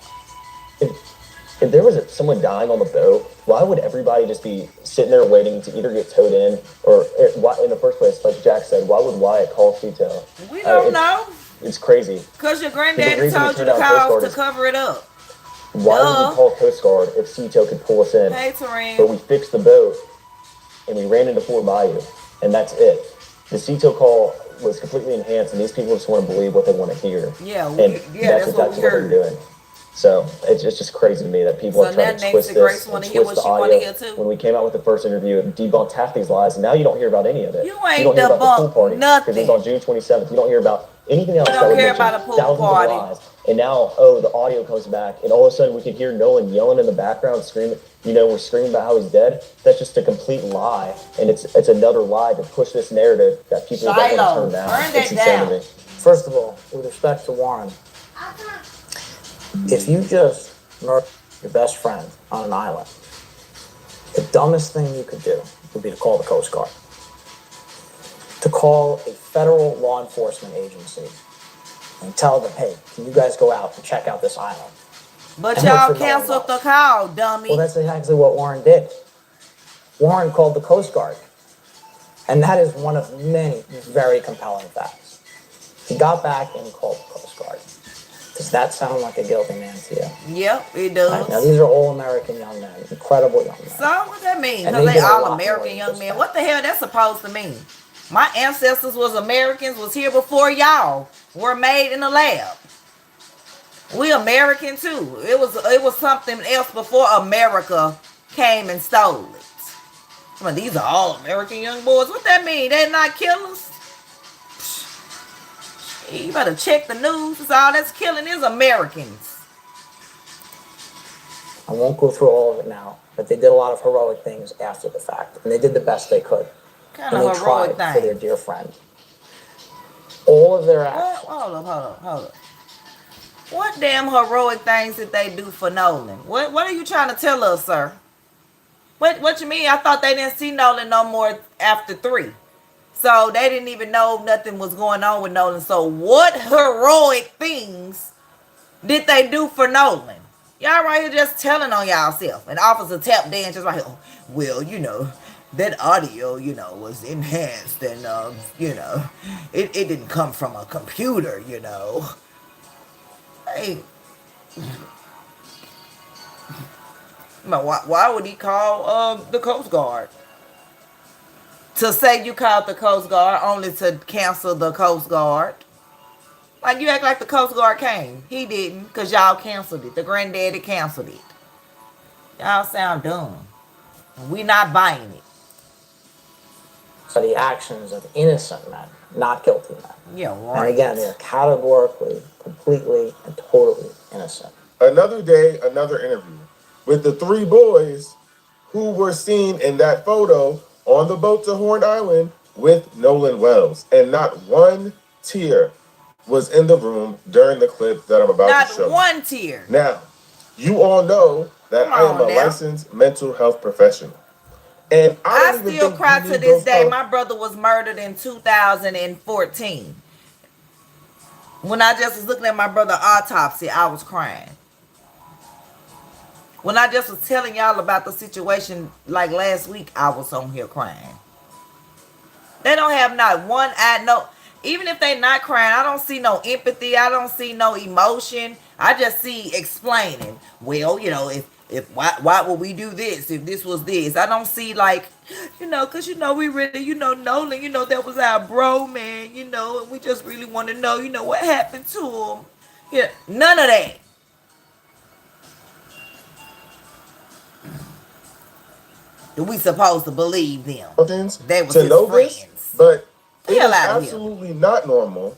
If there was someone dying on the boat, why would everybody just be sitting there waiting to either get towed in or, in the first place, like Jack said, why would Wyatt call Cito? We don't know. It's crazy. Because your granddaddy told you to call to cover it up. Why would we call Coast Guard if Cito could pull us in? Hey, Terrain. But we fixed the boat and we ran into Fort Bayou, and that's it. The Cito call was completely enhanced, and these people just want to believe what they want to hear. Yeah, that's what they're doing. So it's just crazy to me that people are trying to twist this and twist the audio. When we came out with the first interview, it debunked half these lies, and now you don't hear about any of it. You ain't don't hear about the pool party nothing. because it was on June 27th. You don't hear about anything else. You don't care about a pool party. Of lies. And now, the audio comes back, and all of a sudden we can hear Nolan yelling in the background, screaming. You know, we're screaming about how he's dead. That's just a complete lie, and it's another lie to push this narrative that people don't want to turn down. It's insane to me. First of all, with respect to Warren, if you just murder your best friend on an island, the dumbest thing you could do would be to call the Coast Guard. To call a federal law enforcement agency and tell them, hey, can you guys go out and check out this island? But y'all canceled the call, dummy. Well, that's exactly what Warren did. Warren called the Coast Guard. And that is one of many very compelling facts. He got back and called the Coast Guard. Does that sound like a guilty man to you? Yep, it does. Right, now, these are all American young men, incredible young men. So, what that mean? And Because they all did a lot American more young than men. just What the hell that's supposed to mean? My ancestors was Americans, was here before y'all were made in the lab. We American too. It was something else before America came and stole it. I mean, these are all American young boys. What that mean? They're not killers? You better check the news. It's all that's killing is Americans. I won't go through all of it now, but they did a lot of heroic things after the fact, and they did the best they could. Kind and of they heroic tried thing. for their dear friend. All of their actions. Hold up. What damn heroic things did they do for Nolan? What are you trying to tell us, sir? What you mean? I thought they didn't see Nolan no more after 3. So they didn't even know nothing was going on with Nolan. So what heroic things did they do for Nolan? Y'all right here just telling on y'all self. And Officer Tap Dance just right here. Oh, well, you know, that audio, you know, was enhanced and, you know, it didn't come from a computer, you know. Hey. Why would he call the Coast Guard? To say you called the Coast Guard only to cancel the Coast Guard. Like you act like the Coast Guard came. He didn't, because y'all canceled it. The granddaddy canceled it. Y'all sound dumb. We not buying it. For the actions of innocent men, not guilty men. Yeah, right. And again, they're categorically, completely, and totally innocent. Another day, another interview with the 3 boys who were seen in that photo on the boat to Horn Island with Nolan Wells. And not one tear was in the room during the clip that I'm about to show. Not one tear. Now, you all know that I am a licensed mental health professional. And I still cry to this day. My brother was murdered in 2014. When I just was looking at my brother autopsy, I was crying. When I just was telling y'all about the situation like last week, I was on here crying. They don't have not one eye, no. Even if they not crying, I don't see no empathy. I don't see no emotion. I just see explaining. Well, you know, if why would we do this if this was this? I don't see like, you know, because, you know, we really, you know, Nolan, you know, that was our bro, man, you know, and we just really want to know, you know, what happened to him. Yeah, none of that. We supposed to believe them. They was his friends. But it is absolutely not normal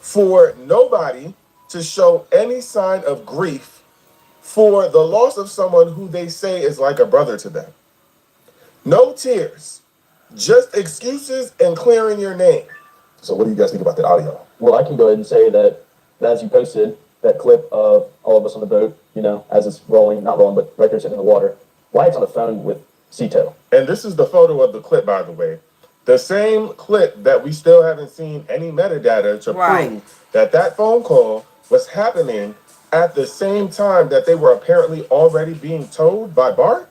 for nobody to show any sign of grief for the loss of someone who they say is like a brother to them. No tears, just excuses and clearing your name. So what do you guys think about the audio? Well, I can go ahead and say that as you posted that clip of all of us on the boat, you know, as it's rolling, not rolling, but right there sitting in the water, Wyatt's on the phone with Cito. And this is the photo of the clip, by the way. The same clip that we still haven't seen any metadata to prove that that phone call was happening at the same time that they were apparently already being told by Bart.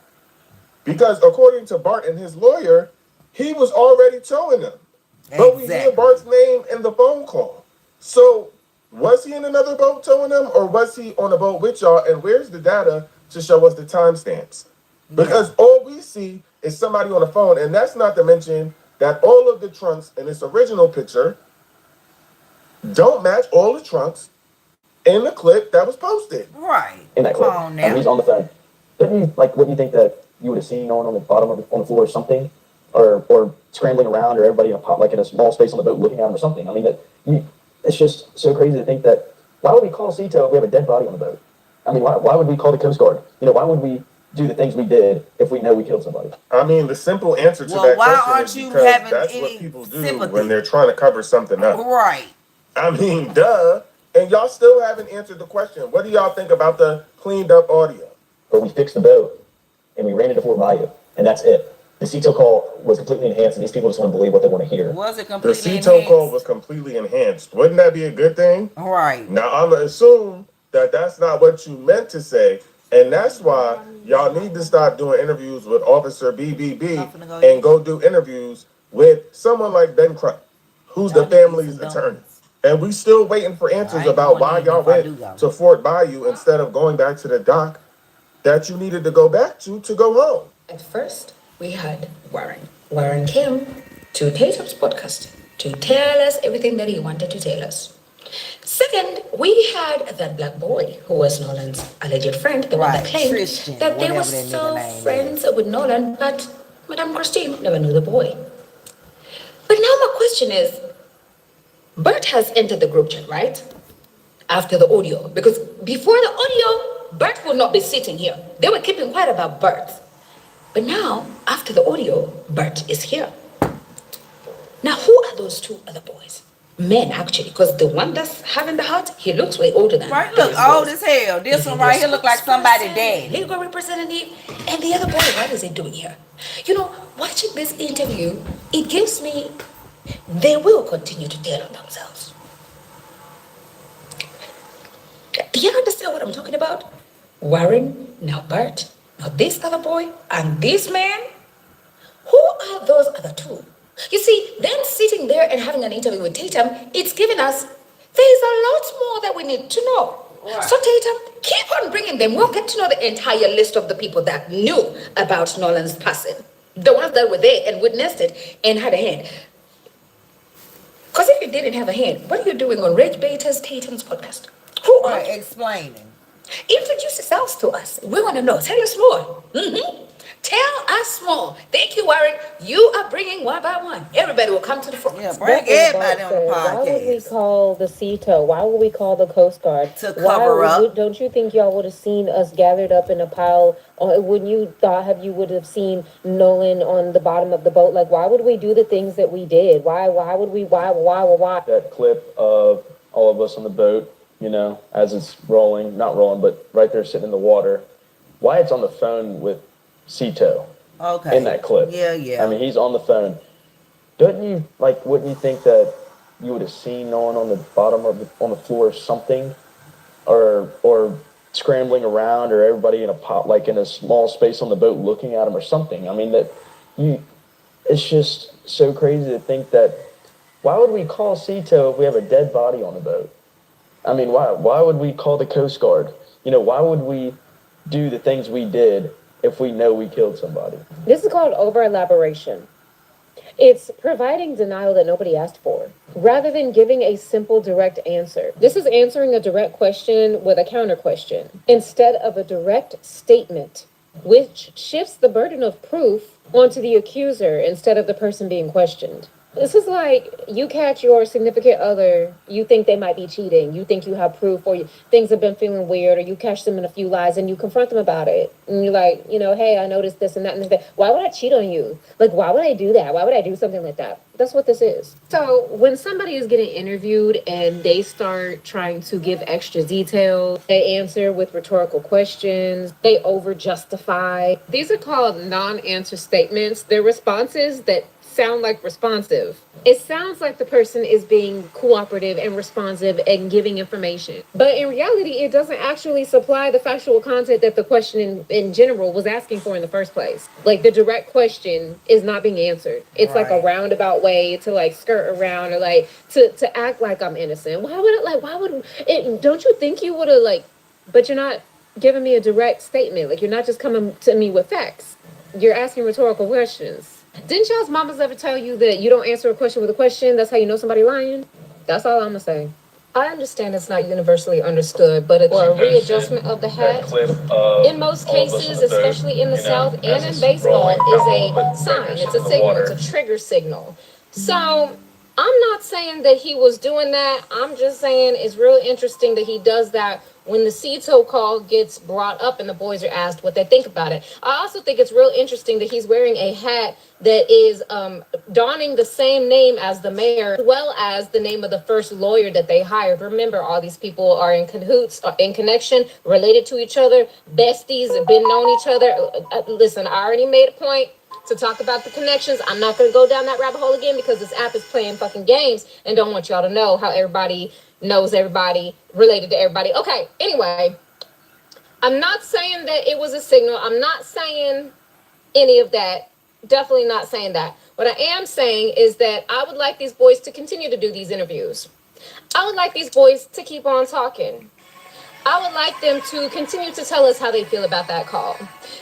Because according to Bart and his lawyer, he was already towing them. But we hear Bart's name in the phone call. So was he in another boat towing them, or was he on a boat with y'all? And where's the data to show us the timestamps? Because all we see is somebody on the phone, and that's not to mention that all of the trunks in this original picture don't match all the trunks in the clip that was posted. Right. In that clip. I mean, he's on the phone. Didn't you, like, wouldn't you think that you would have seen no one on the bottom of on the floor or something? Or scrambling around, or everybody in a small space on the boat looking at him or something? I mean, it's just so crazy to think that, why would we call Cito if we have a dead body on the boat? I mean, why would we call the Coast Guard? You know, why would we do the things we did if we know we killed somebody? I mean, the simple answer to that question is because that's what people do when they're trying to cover something up. Right. I mean, duh. And y'all still haven't answered the question. What do y'all think about the cleaned up audio? But we fixed the boat, and we ran into Fort Bayou, and that's it. The Cito call was completely enhanced, and these people just want to believe what they want to hear. Was it completely enhanced? The Cito call was completely enhanced. Wouldn't that be a good thing? Right. Now, I'm going to assume that that's not what you meant to say, and that's why y'all need to stop doing interviews with Officer BBB and go do interviews with someone like Ben Crump, who's the family's attorney. And we still waiting for answers about why y'all went to Fort Bayou instead of going back to the dock that you needed to go back to go home. At first, we had Warren. Warren came to Tatum's podcast to tell us everything that he wanted to tell us. Second, we had that black boy who was Nolan's alleged friend, the one that claimed Christian, that they were so friends with Nolan, but Madame Christine never knew the boy. But now my question is, Bert has entered the group chat, right? After the audio, because before the audio, Bert would not be sitting here. They were keeping quiet about Bert. But now, after the audio, Bert is here. Now, who are those two other boys? Men, actually, because the one that's having the heart, he looks way older than right. Look old as hell. This one right here look like somebody dead. Legal representative, and the other boy, what is he doing here? You know, watching this interview, it gives me, they will continue to tell on themselves. Do you understand what I'm talking about? Warren, now Bert, now this other boy, and this man? Who are those other two? You see, them sitting there and having an interview with Tatum, it's giving us, there's a lot more that we need to know. Right. So Tatum, keep on bringing them. We'll get to know the entire list of the people that knew about Nolan's passing. The ones that were there and witnessed it and had a hand. Because if you didn't have a hand, what are you doing on Reg Bater's Tatum's podcast? Who are you? Explaining. Introduce yourselves to us. We want to know. Tell us more. Tell us more. Thank you, Warren. You are bringing one by one. Everybody will come to the front. Yeah, bring everybody on the podcast. Why would we call the Cito? Why would we call the Coast Guard? To cover up. Don't you think y'all would have seen us gathered up in a pile? Wouldn't you you would have seen Nolan on the bottom of the boat? Like, why would we do the things that we did? Why would we? Why? That clip of all of us on the boat, you know, as it's rolling, not rolling, but right there sitting in the water. Wyatt's on the phone with Cito. Okay. In that clip. Yeah. I mean, he's on the phone. Wouldn't you think that you would have seen no one on the bottom of on the floor or something, or scrambling around, or everybody in a pot, like in a small space on the boat looking at them or something. I mean, it's just so crazy to think that, why would we call Cito if we have a dead body on the boat? I mean, why would we call the Coast Guard? You know, why would we do the things we did if we know we killed somebody? This is called over-elaboration. It's providing denial that nobody asked for, rather than giving a simple, direct answer. This is answering a direct question with a counter question, instead of a direct statement, which shifts the burden of proof onto the accuser instead of the person being questioned. This is like you catch your significant other, you think they might be cheating, you think you have proof, or things have been feeling weird, or you catch them in a few lies and you confront them about it. And you're like, you know, hey, I noticed this and that and that. Why would I cheat on you? Like, why would I do that? Why would I do something like that? That's what this is. So when somebody is getting interviewed and they start trying to give extra detail, they answer with rhetorical questions, they over justify. These are called non-answer statements. They're responses that sound like responsive. It sounds like the person is being cooperative and responsive and giving information. But in reality, it doesn't actually supply the factual content that the question in general was asking for in the first place. Like the direct question is not being answered. It's like a roundabout way to like skirt around, or like to act like I'm innocent. Why would it, don't you think you would have but you're not giving me a direct statement. Like you're not just coming to me with facts. You're asking rhetorical questions. Didn't y'all's mamas ever tell you that you don't answer a question with a question? That's how you know somebody lying? That's all I'm gonna say. I understand it's not universally understood, but or a readjustment of the hat, in most cases, especially in the South and in baseball, is a sign. It's a signal. It's a trigger signal. So I'm not saying that he was doing that. I'm just saying it's real interesting that he does that when the Cito call gets brought up and the boys are asked what they think about it. I also think it's real interesting that he's wearing a hat that is donning the same name as the mayor, as well as the name of the first lawyer that they hired. Remember, all these people are in cahoots, in connection, related to each other, besties, have been known each other. Listen, I already made a point to talk about the connections. I'm not going to go down that rabbit hole again because this app is playing fucking games and don't want y'all to know how everybody knows everybody, related to everybody. Okay, anyway, I'm not saying that it was a signal. I'm not saying any of that. Definitely not saying that. What I am saying is that I would like these boys to continue to do these interviews. I would like these boys to keep on talking. I would like them to continue to tell us how they feel about that call.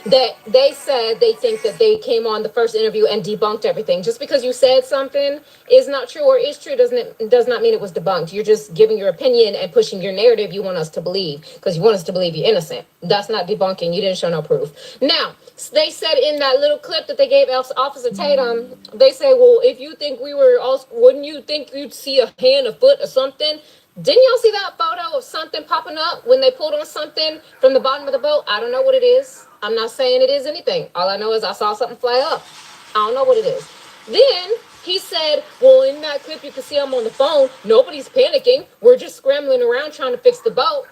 That they said they think that they came on the first interview and debunked everything. Just because you said something is not true or is true does not mean it was debunked. You're just giving your opinion and pushing your narrative you want us to believe because you want us to believe you're innocent. That's not debunking. You didn't show no proof. Now, they said in that little clip that they gave Officer Tatum, they say, well, if you think we were, wouldn't you think you'd see a hand, a foot, or something? Didn't y'all see that photo of something popping up when they pulled on something from the bottom of the boat? I don't know what it is. I'm not saying it is anything. All I know is I saw something fly up. I don't know what it is. Then he said, well, in that clip, you can see I'm on the phone. Nobody's panicking. We're just scrambling around trying to fix the boat.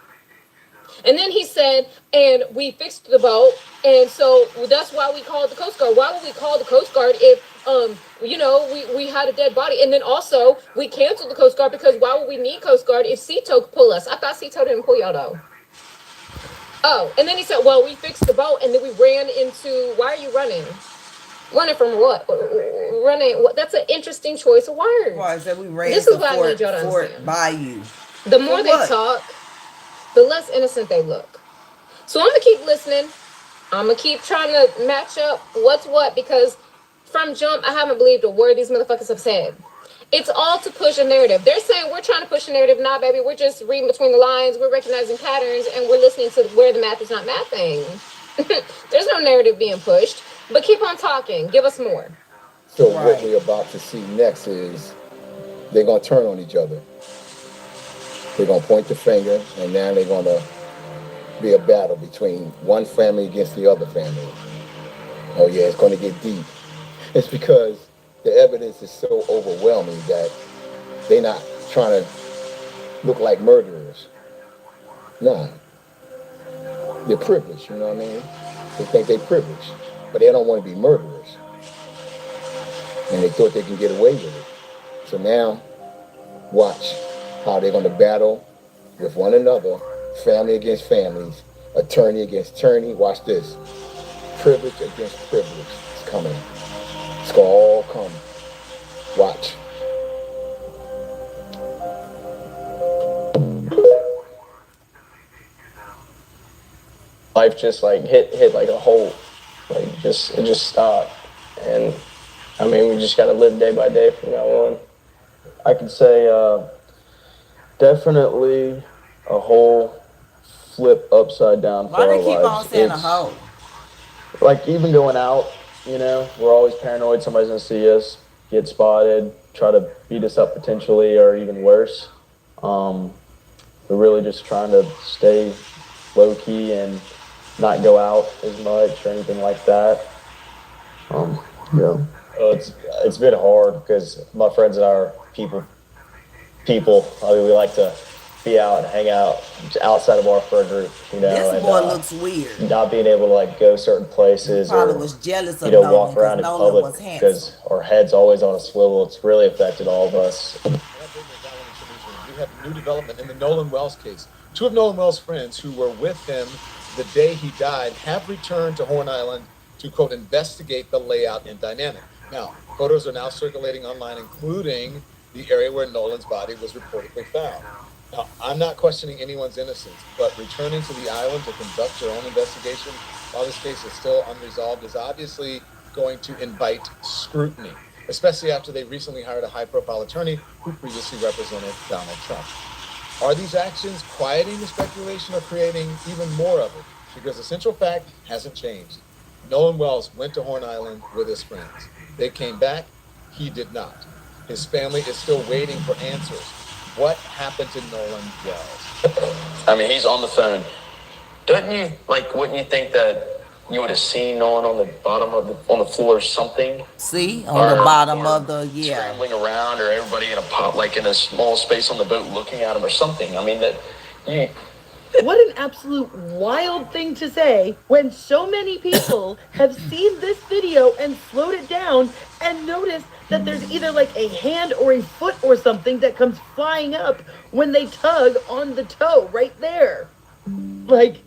And then he said, and we fixed the boat. And so that's why we called the Coast Guard. Why would we call the Coast Guard if, we had a dead body? And then also we canceled the Coast Guard because why would we need Coast Guard if Cito could pull us? I thought Cito didn't pull y'all though. Oh, and then he said, well, we fixed the boat and then we ran into, why are you running? Running from what? Running, what? That's an interesting choice of words. Why is that we ran this to is what I need y'all to Fort understand. Bayou? The more they talk, the less innocent they look. So I'm going to keep listening. I'm going to keep trying to match up what's what, because from jump, I haven't believed a word these motherfuckers have said. It's all to push a narrative. They're saying we're trying to push a narrative. Nah, baby, we're just reading between the lines. We're recognizing patterns, and we're listening to where the math is not mathing. There's no narrative being pushed. But keep on talking. Give us more. So what we're about to see next is they're going to turn on each other. They're going to point the finger, and now they're going to be a battle between one family against the other family. Oh yeah, it's going to get deep. It's because the evidence is so overwhelming that they're not trying to look like murderers. No. They're privileged, you know what I mean? They think they're privileged, but they don't want to be murderers. And they thought they can get away with it. So now Watch how they're going to battle with one another, family against families, attorney against attorney. Watch this. Privilege against privilege. It's coming. It's going to all come. Watch. Life just like hit like a hole, like it just stopped, and I mean we just got to live day by day from now on. I could say definitely a whole flip upside down for our lives. Why they keep on saying a hole? Like even going out, you know, we're always paranoid somebody's gonna see us, get spotted, try to beat us up potentially, or even worse. We're really just trying to stay low key and not go out as much or anything like that. Yeah. It's been hard because my friends and I are people. I mean, we like to be out and hang out outside of our friend group, you know. This and, boy looks weird. Not being able to like go certain places Probably or was jealous of Nolan, walk around in Nolan public was handsome. because our head's always on a swivel. It's really affected all of us. We have new development in the Nolan Wells case. Two of Nolan Wells' friends who were with him the day he died have returned to Horn Island to, quote, investigate the layout and dynamic. Now, photos are now circulating online, including the area where Nolan's body was reportedly found. Now, I'm not questioning anyone's innocence, but returning to the island to conduct your own investigation while this case is still unresolved is obviously going to invite scrutiny, especially after they recently hired a high-profile attorney who previously represented Donald Trump. Are these actions quieting the speculation or creating even more of it? Because the central fact hasn't changed. Nolan Wells went to Horn Island with his friends. They came back. He did not. His family is still waiting for answers. What happened to Nolan Wells? I mean, he's on the phone. Wouldn't you think that you would have seen Nolan on the bottom of on the floor or something? See, on the bottom of the, scrambling around, or everybody in a small space on the boat looking at him or something. I mean, What an absolute wild thing to say when so many people have seen this video and slowed it down and noticed that there's either like a hand or a foot or something that comes flying up when they tug on the toe right there. Like,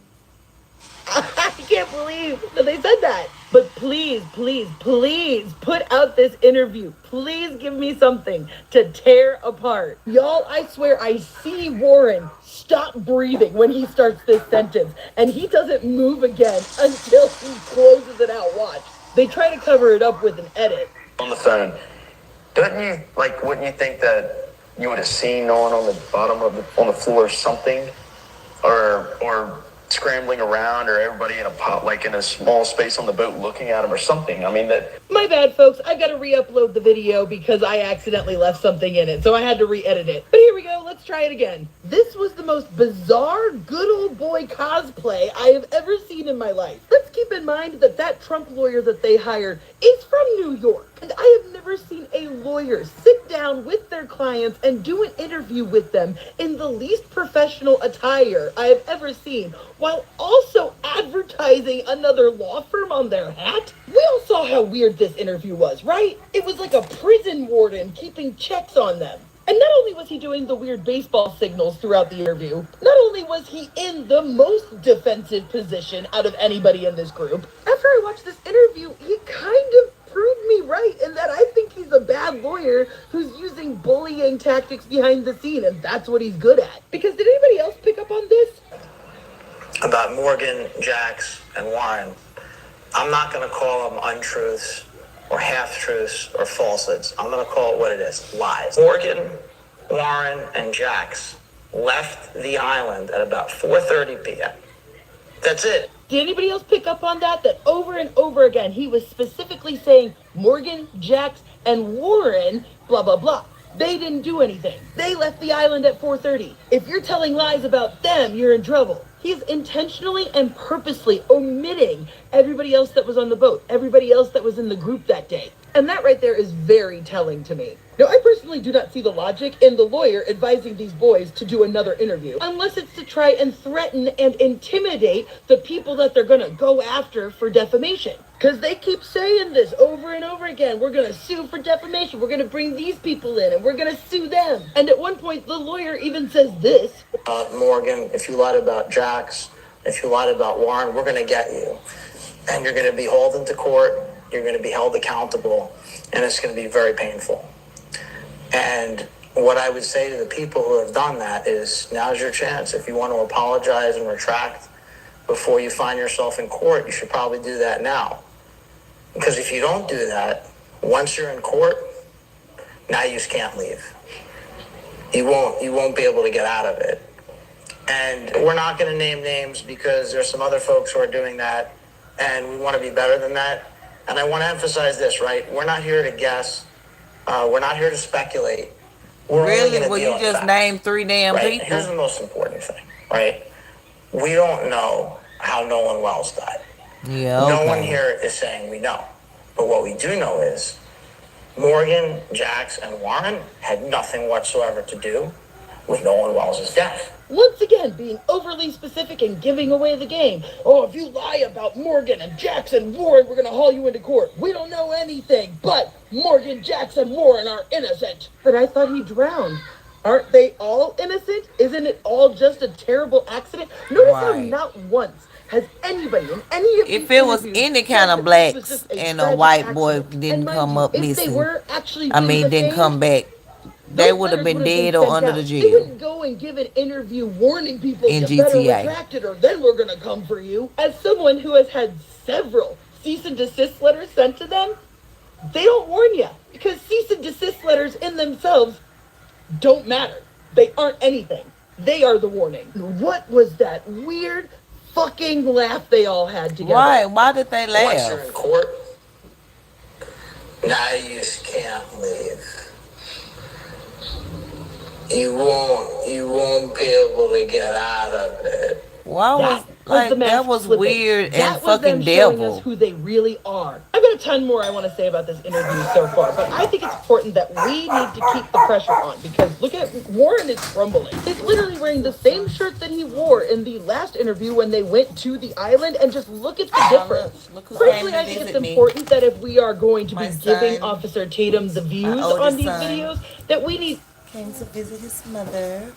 I can't believe that they said that. But please, please, please put out this interview. Please give me something to tear apart. Y'all, I swear I see Warren stop breathing when he starts this sentence. And he doesn't move again until he closes it out. Watch. They try to cover it up with an edit. On the phone. Wouldn't you think that you would have seen Nolan on the bottom of on the floor or something? Or scrambling around, or everybody in a small space on the boat looking at him or something. I mean, that... My bad, folks. I gotta re-upload the video because I accidentally left something in it, so I had to re-edit it. But here we go. Let's try it again. This was the most bizarre good old boy cosplay I have ever seen in my life. Let's keep in mind that that Trump lawyer that they hired is from New York, and I have never seen a lawyer sit down with their clients and do an interview with them in the least professional attire I have ever seen, while also advertising another law firm on their hat. We all saw how weird this interview was, right? It was like a prison warden keeping checks on them. And not only was he doing the weird baseball signals throughout the interview, not only was he in the most defensive position out of anybody in this group, after I watched this interview, he kind of proved me right in that I think he's a bad lawyer who's using bullying tactics behind the scene, and that's what he's good at. Because did anybody else pick up on this? About Morgan, Jax, and Warren, I'm not going to call them untruths or half-truths or falsehoods. I'm going to call it what it is, lies. Morgan, Warren, and Jax left the island at about 4:30 p.m. That's it. Did anybody else pick up on that? That over and over again, he was specifically saying Morgan, Jax, and Warren, blah, blah, blah. They didn't do anything. They left the island at 4:30. If you're telling lies about them, you're in trouble. He's intentionally and purposely omitting everybody else that was on the boat, everybody else that was in the group that day. And that right there is very telling to me. Now, I personally do not see the logic in the lawyer advising these boys to do another interview, unless it's to try and threaten and intimidate the people that they're gonna go after for defamation. Because they keep saying this over and over again. We're going to sue for defamation. We're going to bring these people in and we're going to sue them. And at one point, the lawyer even says this. Morgan, if you lied about Jax, if you lied about Warren, we're going to get you. And you're going to be hauled into court. You're going to be held accountable. And it's going to be very painful. And what I would say to the people who have done that is now's your chance. If you want to apologize and retract before you find yourself in court, you should probably do that now. Because if you don't do that, once you're in court, now you just can't leave. You won't be able to get out of it. And we're not going to name names because there's some other folks who are doing that, and we want to be better than that. And I want to emphasize this, right? We're not here to guess. We're not here to speculate. We're really? Well, you just named 3 damn people. Here's the most important thing, right? We don't know how Nolan Wells died. Yeah, okay. No one here is saying we know. But what we do know is Morgan, Jax, and Warren had nothing whatsoever to do with Nolan Wells' death. Once again, being overly specific and giving away the game. Oh, if you lie about Morgan and Jax and Warren, we're going to haul you into court. We don't know anything, but Morgan, Jax, and Warren are innocent. But I thought he drowned. Aren't they all innocent? Isn't it all just a terrible accident? Notice how not once has anybody in any of if it was any kind of blacks and a white boy didn't come up missing, didn't come back, they would have been dead or under the jail. They wouldn't go and give an interview warning people in you better GTA. retract it or then we're going to come for you. As someone who has had several cease and desist letters sent to them, they don't warn you because cease and desist letters in themselves don't matter. They aren't anything. They are the warning. What was that weird fucking laugh they all had together? Why did they laugh? Once you're in court, now you just can't leave. You won't be able to get out of it. Why that was weird and fucking devil. Us who they really are. I've got a ton more I want to say about this interview so far, but I think it's important that we need to keep the pressure on because look at Warren is crumbling. He's literally wearing the same shirt that he wore in the last interview when they went to the island, and just look at the difference. Frankly, I think it's important that if we are going to be giving Officer Tatum the views on these videos, that we need came to visit his mother.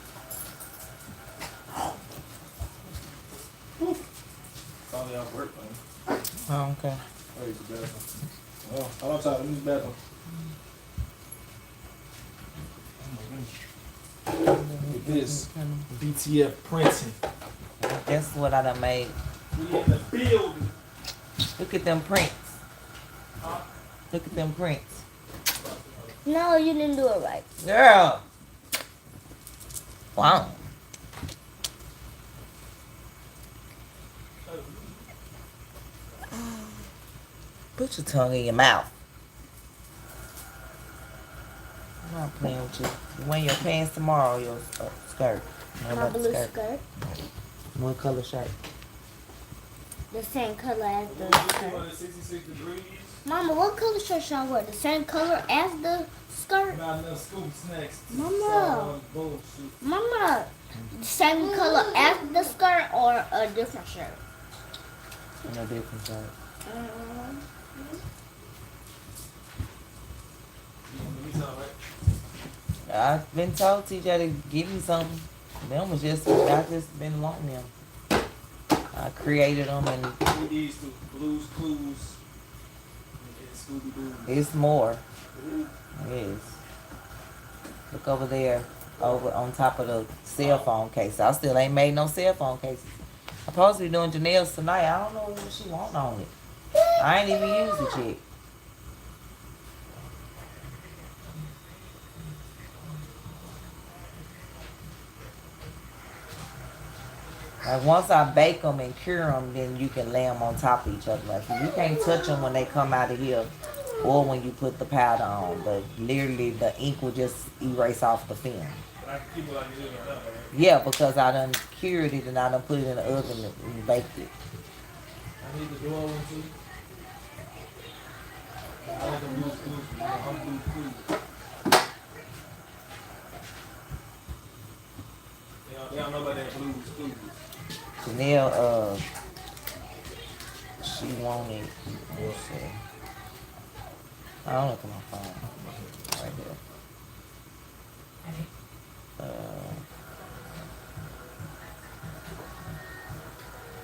Probably off work, man. Oh, okay. Oh, use the bathroom. Oh, I'm outside. Let me use the bathroom. Look at this. BTF printing. That's what I done made. We in the building. Look at them prints. Look at them prints. No, you didn't do it right. Girl. Wow. Put your tongue in your mouth. I'm not playing with you. You wear your pants tomorrow, your skirt. My blue skirt. What color shirt? The same color as the skirt. 266 degrees. Mama, what color shirt should I wear? The same color as the skirt? Not enough scoop snacks. Mama, the same color as the skirt or a different shirt? No different shirt. I've been told TJ to give me something. Them was just, I just been wanting them. I created them and These two, Blues Clues and Scooby-Doo. It's more. Yes. Look over there, over on top of the cell phone case. I still ain't made no cell phone cases. I'm supposed to be doing Janelle's tonight. I don't know what she want on it. I ain't even used it yet. Like once I bake them and cure them, then you can lay them on top of each other. Like you can't touch them when they come out of here or when you put the powder on. But literally the ink will just erase off the film. I can keep it like it is right now, right? Yeah, because I done cured it and I done put it in the oven and baked it. I need the door one too. I like the Blues Clues. I'm Blues Clues. They don't know about that Blues Clues. Janelle, she wanted. Let's see. I don't look at my phone. Right here.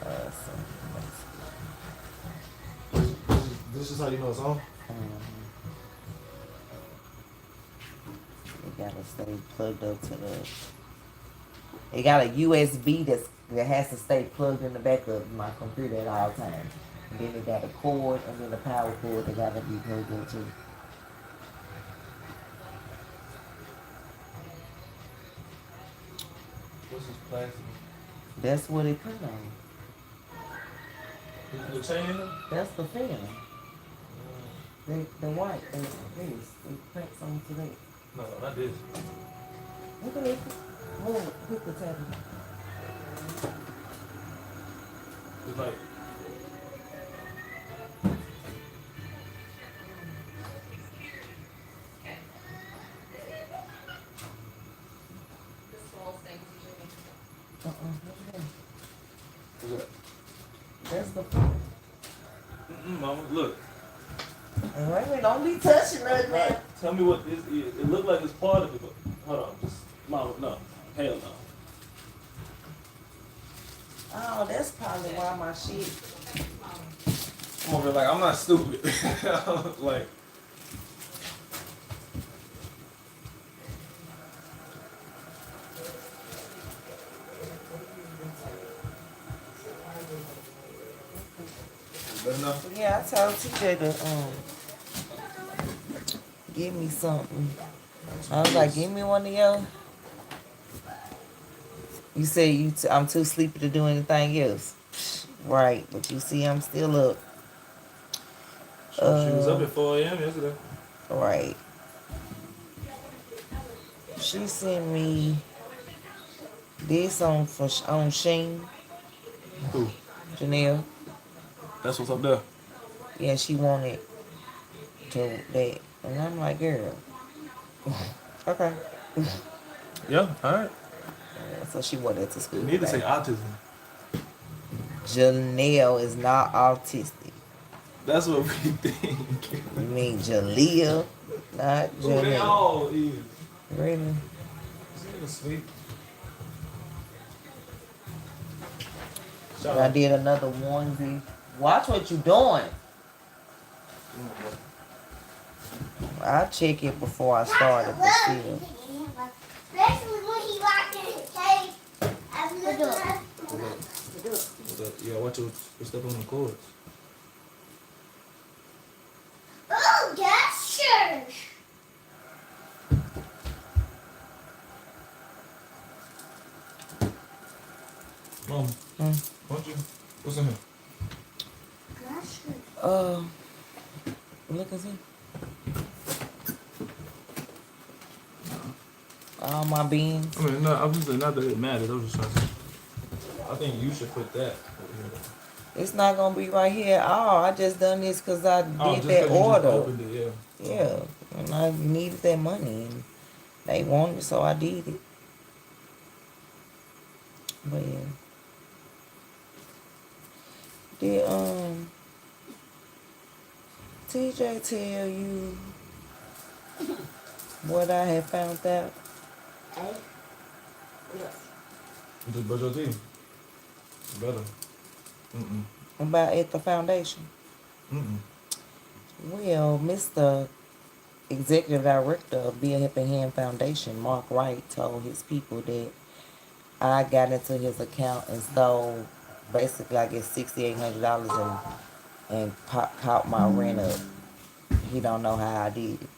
Let's see. This is how you know it's on? It gotta stay plugged up to the. It got a USB that has to stay plugged in the back of my computer at all times. And then it got a cord and then the power cord that gotta be plugged in too. What's this plastic? That's what it put on. The chain in it? That's the fan. The white, this. They print something to that. No, not this. Look at it. Oh, hit the tab. It's like. What's that? That's the fan. Mama, look. Wait a minute, don't be touching nothing now. Tell me what this is. It looked like it's part of it, but hold on. Just, Mama, no. Hell no. Oh, that's probably why my shit. I'm over here like, I'm not stupid. Like. Good enough? Yeah, I told TJ to give me something. I was like, give me one of your. You say I'm too sleepy to do anything else. Right, but you see I'm still up. She was up at 4 a.m. yesterday. Right. She sent me this on Sheen. Who? Janelle. That's what's up there. Yeah, she wanted to that. And I'm like, girl. Okay. Yeah, alright. Yeah, so she wore that to school. You need to say autism. Janelle is not autistic. That's what we think. You mean Jalea, not Who they Janelle. all is. Really? This nigga sleep. I did another onesie. Watch what you doing. I'll check it before I start it, but still. Especially when he locked in his cage. Yeah, watch your step on the cords. Oh, that's sure. Mom, what's in here? Look and see. All my beans. I mean, no, I'm just not that it matters. I was just trying to. I think you should put that over here. It's not gonna be right here at all. I just done this because I did that order. Opened it, yeah. Yeah, and I needed that money, and they wanted it, so I did it. But yeah. Did TJ tell you what I had found out? You just brush your teeth. Better. About at the foundation? Well, Mr. Executive Director of Bill Hip and Hand Foundation, Mark Wright, told his people that I got into his account and stole basically, I guess, $6,800 and caught my rent up. He don't know how I did it.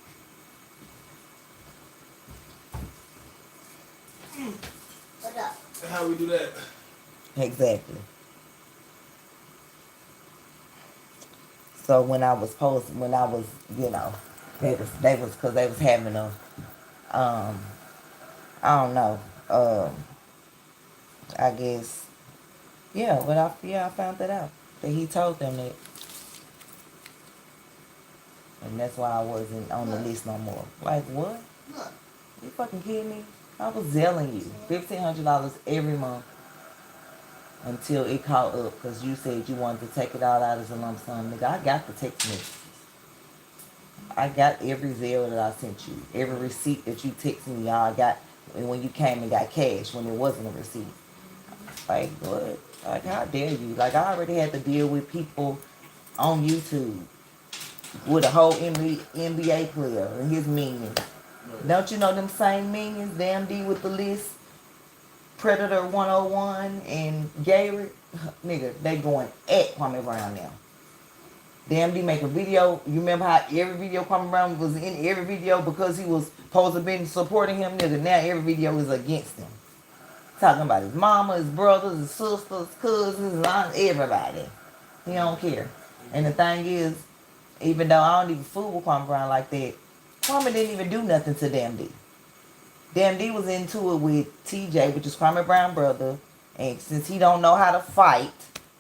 What up? How we do that? Exactly. So when I was, you know, they was because they was having a, I don't know, I guess, yeah, but I found that out, that he told them that. And that's why I wasn't on the list no more. Like, what? You fucking kidding me? I was selling you $1,500 every month. until it caught up, because you said you wanted to take it all out as a lump sum. Nigga, I got the text message. I got every Zelle that I sent you. Every receipt that you texted me, y'all got when you came and got cash when it wasn't a receipt. Like, what? Like, how dare you? Like, I already had to deal with people on YouTube with a whole NBA player and his minions. Don't you know them same minions? Damn D with the list, Predator 101, and Gary. Nigga, they going at Kwame Brown now. Damn D make a video. You remember how every video Kwame Brown was in every video because he was supposed to be supporting him? Nigga, now every video is against him. Talking about his mama, his brothers, his sisters, cousins, his aunts, everybody. He don't care. And the thing is, even though I don't even fool with Kwame Brown like that, Kwame didn't even do nothing to Damn D. Damn D was into it with TJ, which is Kwame Brown brother. And since he don't know how to fight,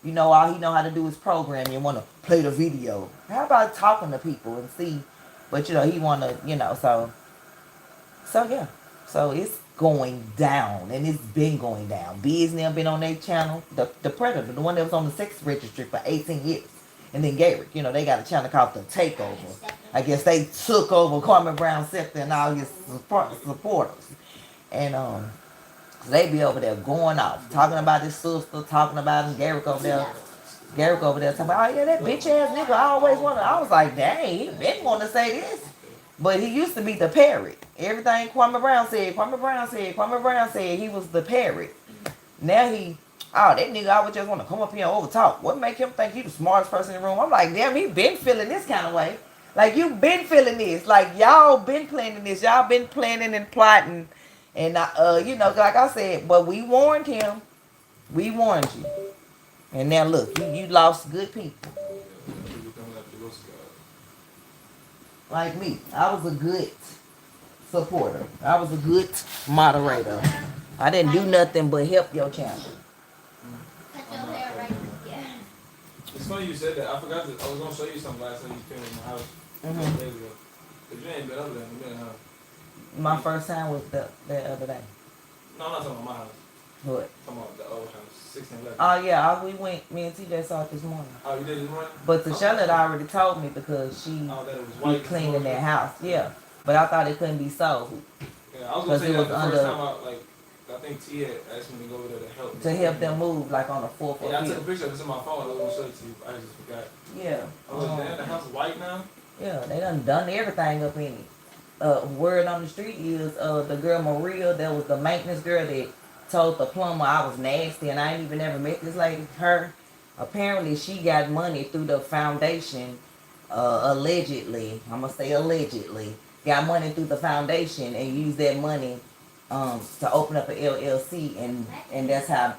you know, all he know how to do is program. You want to play the video. How about talking to people and see? But, you know, he want to, you know, so yeah. So it's going down, and it's been going down. Biz now been on their channel, the Predator, the one that was on the sex registry for 18 years. And then Garrick, you know, they got a channel called The Takeover. I guess they took over Kwame Brown Scepter and all his supporters. And they be over there going off, talking about his sister, talking about him. Garrick over there talking about, oh yeah, that bitch ass nigga, I always wanted. I was like, dang, he been wanting to say this. But he used to be the parrot. Everything Kwame Brown said, Kwame Brown said, Kwame Brown said, he was the parrot. Now he, oh, that nigga always just want to come up here and over talk. What make him think he the smartest person in the room? I'm like, damn, he been feeling this kind of way. Like, you been feeling this. Like, y'all been planning this. Y'all been planning and plotting. And, you know, like I said, but we warned him. We warned you. And now, look, you lost good people. Like me. I was a good supporter. I was a good moderator. I didn't do nothing but help your channel. It's funny you said that. I forgot that. I was gonna show you something last time you came in my house. Mm-hmm. Days ago. But you ain't been over there in a minute, huh? My first time was that other day. No, I'm not talking about my house. What? I'm talking about the old house, 1611. Oh yeah, we went. Me and TJ saw it this morning. Oh, you did this morning? But the Charlotte already told me because she be cleaning their house. Yeah, but I thought it couldn't be sold. Yeah, I was gonna say that was the under, first time I think T had asked me to go over there to help. To help them move, like on the 4th or 5th. Yeah, I took a picture of it in my phone. I was gonna show it to you. I just forgot. Yeah. Damn, the house is white now? Yeah, they done everything up in it. Word on the street is the girl Maria, that was the maintenance girl that told the plumber I was nasty and I ain't even ever met this lady. Her, apparently she got money through the foundation, allegedly, I'm gonna say allegedly, got money through the foundation and used that money to open up an LLC, and that's how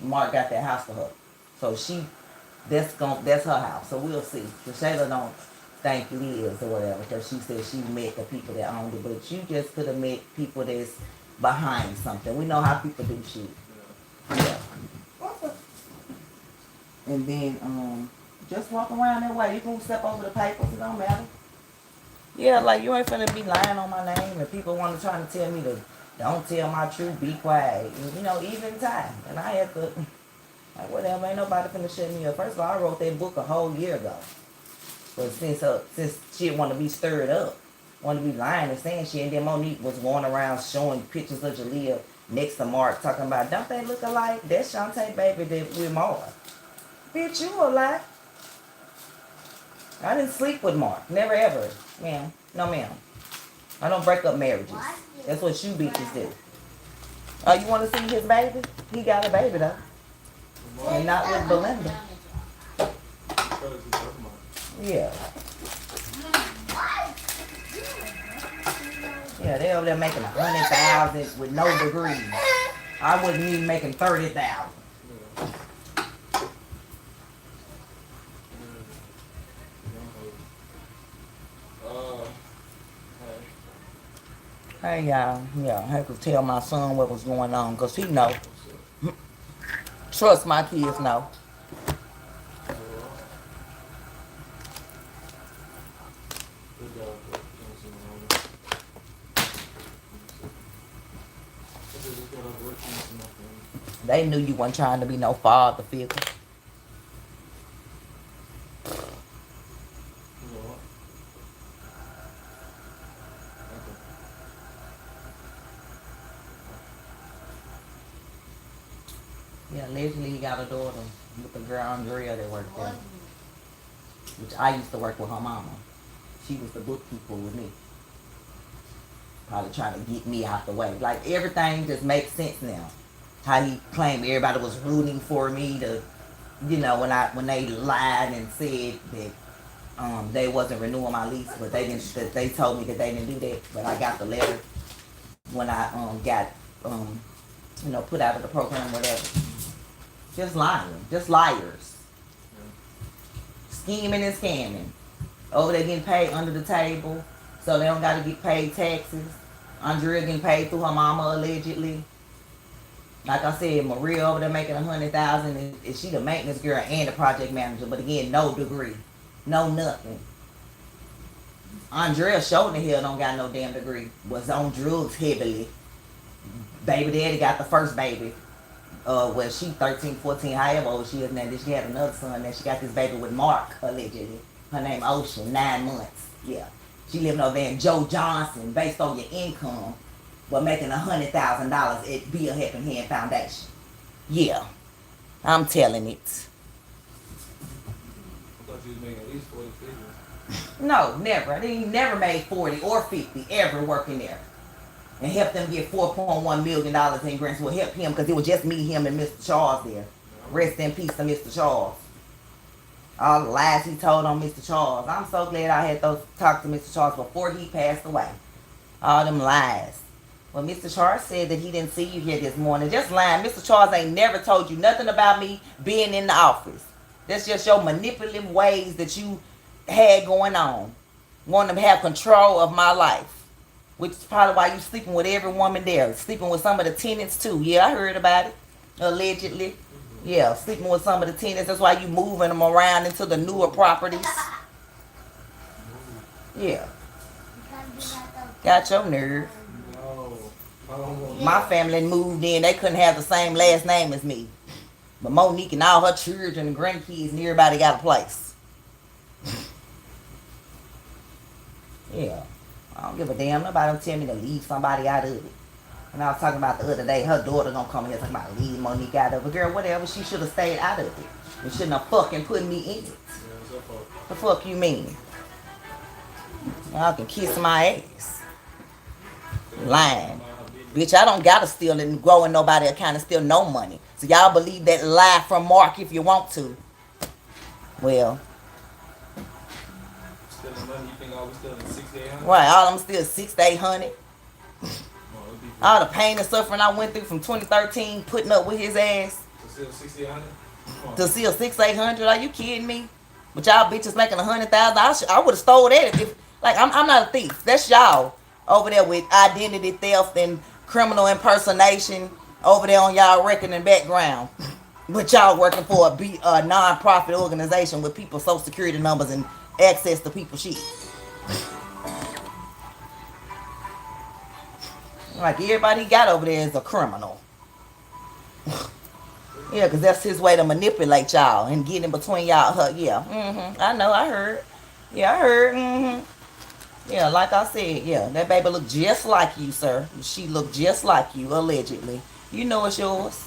Mark got that house for her. So that's her house. So we'll see. The Shayla don't think it is or whatever, because she said she met the people that owned it, but you just could have met people that's behind something. We know how people do shit. Yeah. And then just walk around that way. You can step over the papers, it don't matter. Yeah, like you ain't finna be lying on my name and people want to try to tell me to don't tell my truth, be quiet. You know, even time. And I had to, like, whatever, ain't nobody finna shut me up. First of all, I wrote that book a whole year ago. But since shit want to be stirred up, want to be lying and saying shit, and then Monique was going around showing pictures of Jalea next to Mark, talking about, don't they look alike? That's Shantae baby that with Mark. Bitch, you a lie. I didn't sleep with Mark. Never ever. Ma'am. No, ma'am. I don't break up marriages. That's what you bitches do. Oh, you want to see his baby? He got a baby, though. And not with Belinda. Yeah. Yeah, they over there making 100,000 with no degrees. I wasn't even making 30,000. Hey y'all, yeah, I had to tell my son what was going on, because he know. Trust my kids know. They knew you weren't trying to be no father figure. Yeah, allegedly he got a daughter with a girl Andrea that worked there. Which I used to work with her mama. She was the bookkeeper with me. Probably trying to get me out the way. Like, everything just makes sense now. How he claimed everybody was rooting for me to, you know, when they lied and said that they wasn't renewing my lease, but they didn't. That they told me that they didn't do that. But I got the letter when I got you know, put out of the program, whatever. Just lying, just liars, scheming and scamming. Over there getting paid under the table, so they don't got to get paid taxes. Andrea getting paid through her mama allegedly. Like I said, Maria over there making $100,000, and she the maintenance girl and the project manager, but again, no degree, no nothing. Andrea showed the hell don't got no damn degree. Was on drugs heavily. Baby daddy got the first baby. Well, she 13, 14, however old she is now. Then she had another son. Then she got this baby with Mark, allegedly. Her name Ocean, 9 months. Yeah. She living over there in Joe Johnson, based on your income, but making $100,000 at Be a Helping Hand Foundation. Yeah. I'm telling it. I thought you was making at least 40 figures. No, never. They ain't never made 40 or 50 ever working there. And help them get $4.1 million in grants. Will help him because it was just me, him, and Mr. Charles there. Rest in peace to Mr. Charles. All the lies he told on Mr. Charles. I'm so glad I had those talk to Mr. Charles before he passed away. All them lies. Well, Mr. Charles said that he didn't see you here this morning. Just lying. Mr. Charles ain't never told you nothing about me being in the office. That's just your manipulative ways that you had going on. Wanting to have control of my life. Which is probably why you sleeping with every woman there. Sleeping with some of the tenants too. Yeah, I heard about it. Allegedly. Yeah, sleeping with some of the tenants. That's why you moving them around into the newer properties. Yeah. Got your nerve. My family moved in. They couldn't have the same last name as me. But Monique and all her children and grandkids and everybody got a place. Yeah. I don't give a damn. Nobody don't tell me to leave somebody out of it. And I was talking about the other day, her daughter gonna come here talking about leave Monique out of it. Girl, whatever, she should have stayed out of it. You shouldn't have fucking put me in it. The fuck you mean? Y'all can kiss my ass. Lying. Bitch, I don't gotta steal and go in nobody's account and steal no money. So y'all believe that lie from Mark if you want to. Well. Stealing money, you think all we stealing $6,800? Right, all I'm still $6,800. All the pain and suffering I went through from 2013 putting up with his ass. To steal $6,800? To steal $6,800? Are you kidding me? But y'all bitches making $100,000. I would have stole that if like I'm not a thief. That's y'all over there with identity theft and criminal impersonation over there on y'all record and background. But y'all working for a non-profit organization with people's social security numbers and access to people's shit. Like everybody he got over there is a criminal. Yeah, because that's his way to manipulate y'all and get in between y'all. Yeah, I know, I heard. Yeah, I heard. Yeah, like I said, yeah, that baby look just like you, sir. She look just like you, allegedly. You know it's yours.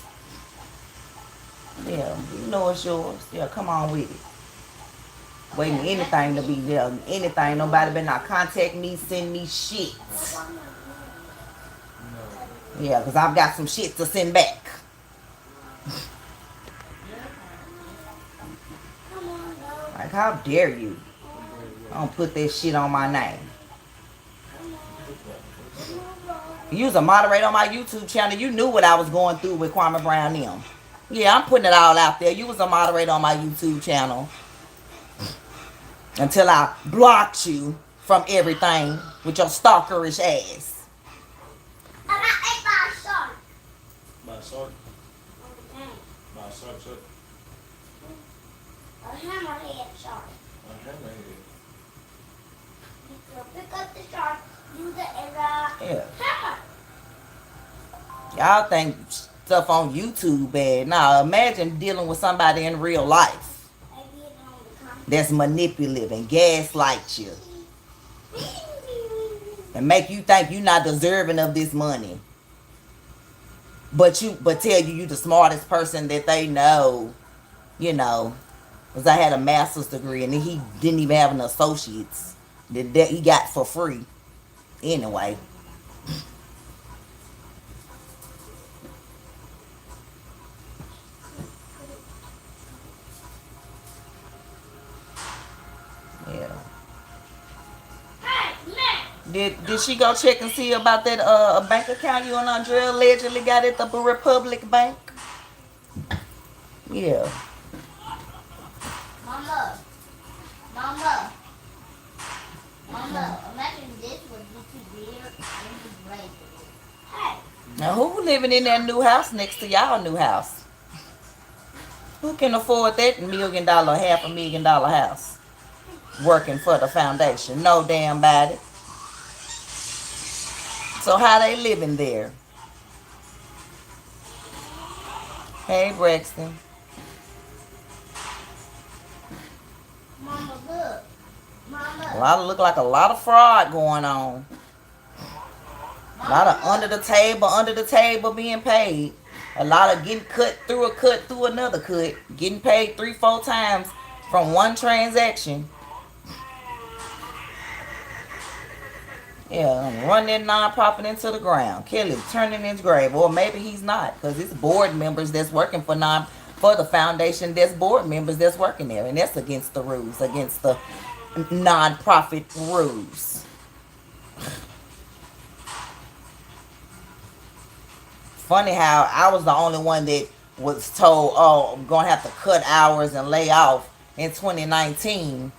Yeah, you know it's yours. Yeah, come on with it. Waiting anything to be there. Anything. Nobody better not contact me, send me shit. Yeah, because I've got some shit to send back. Like, how dare you? I don't put that shit on my name. You was a moderator on my YouTube channel. You knew what I was going through with Kwame Brown them. Yeah, I'm putting it all out there. You was a moderator on my YouTube channel. Until I blocked you from everything with your stalkerish ass. I ate by a shark. By a shark? By a shark, shark? A hammerhead shark. A hammerhead. You pick up the shark, use it as a hammer. Y'all think stuff on YouTube bad. Now imagine dealing with somebody in real life that's manipulative and gaslight you and make you think you're not deserving of this money. But tell you the smartest person that they know, you know, because I had a master's degree and he didn't even have an associate's that he got for free. Anyway. Yeah. Did she go check and see about that bank account you and Andrea allegedly got at the Republic Bank? Yeah. Mama, imagine this would be too weird and be great. Hey. Now who living in that new house next to y'all new house? Who can afford that $1 million, $500,000 house? Working for the foundation. No damn body. So how they living there? Hey, Braxton. Mama, look. Mama. Well, look like a lot of fraud going on. A lot of under the table being paid. A lot of getting cut through another cut. Getting paid 3-4 times from one transaction. Yeah, run that nonprofit into the ground. Kill him, turn him in his grave. Or maybe he's not, because it's board members that's working for the foundation. There's board members that's working there, and that's against the rules, against the nonprofit rules. Funny how I was the only one that was told, oh, I'm going to have to cut hours and lay off in 2019,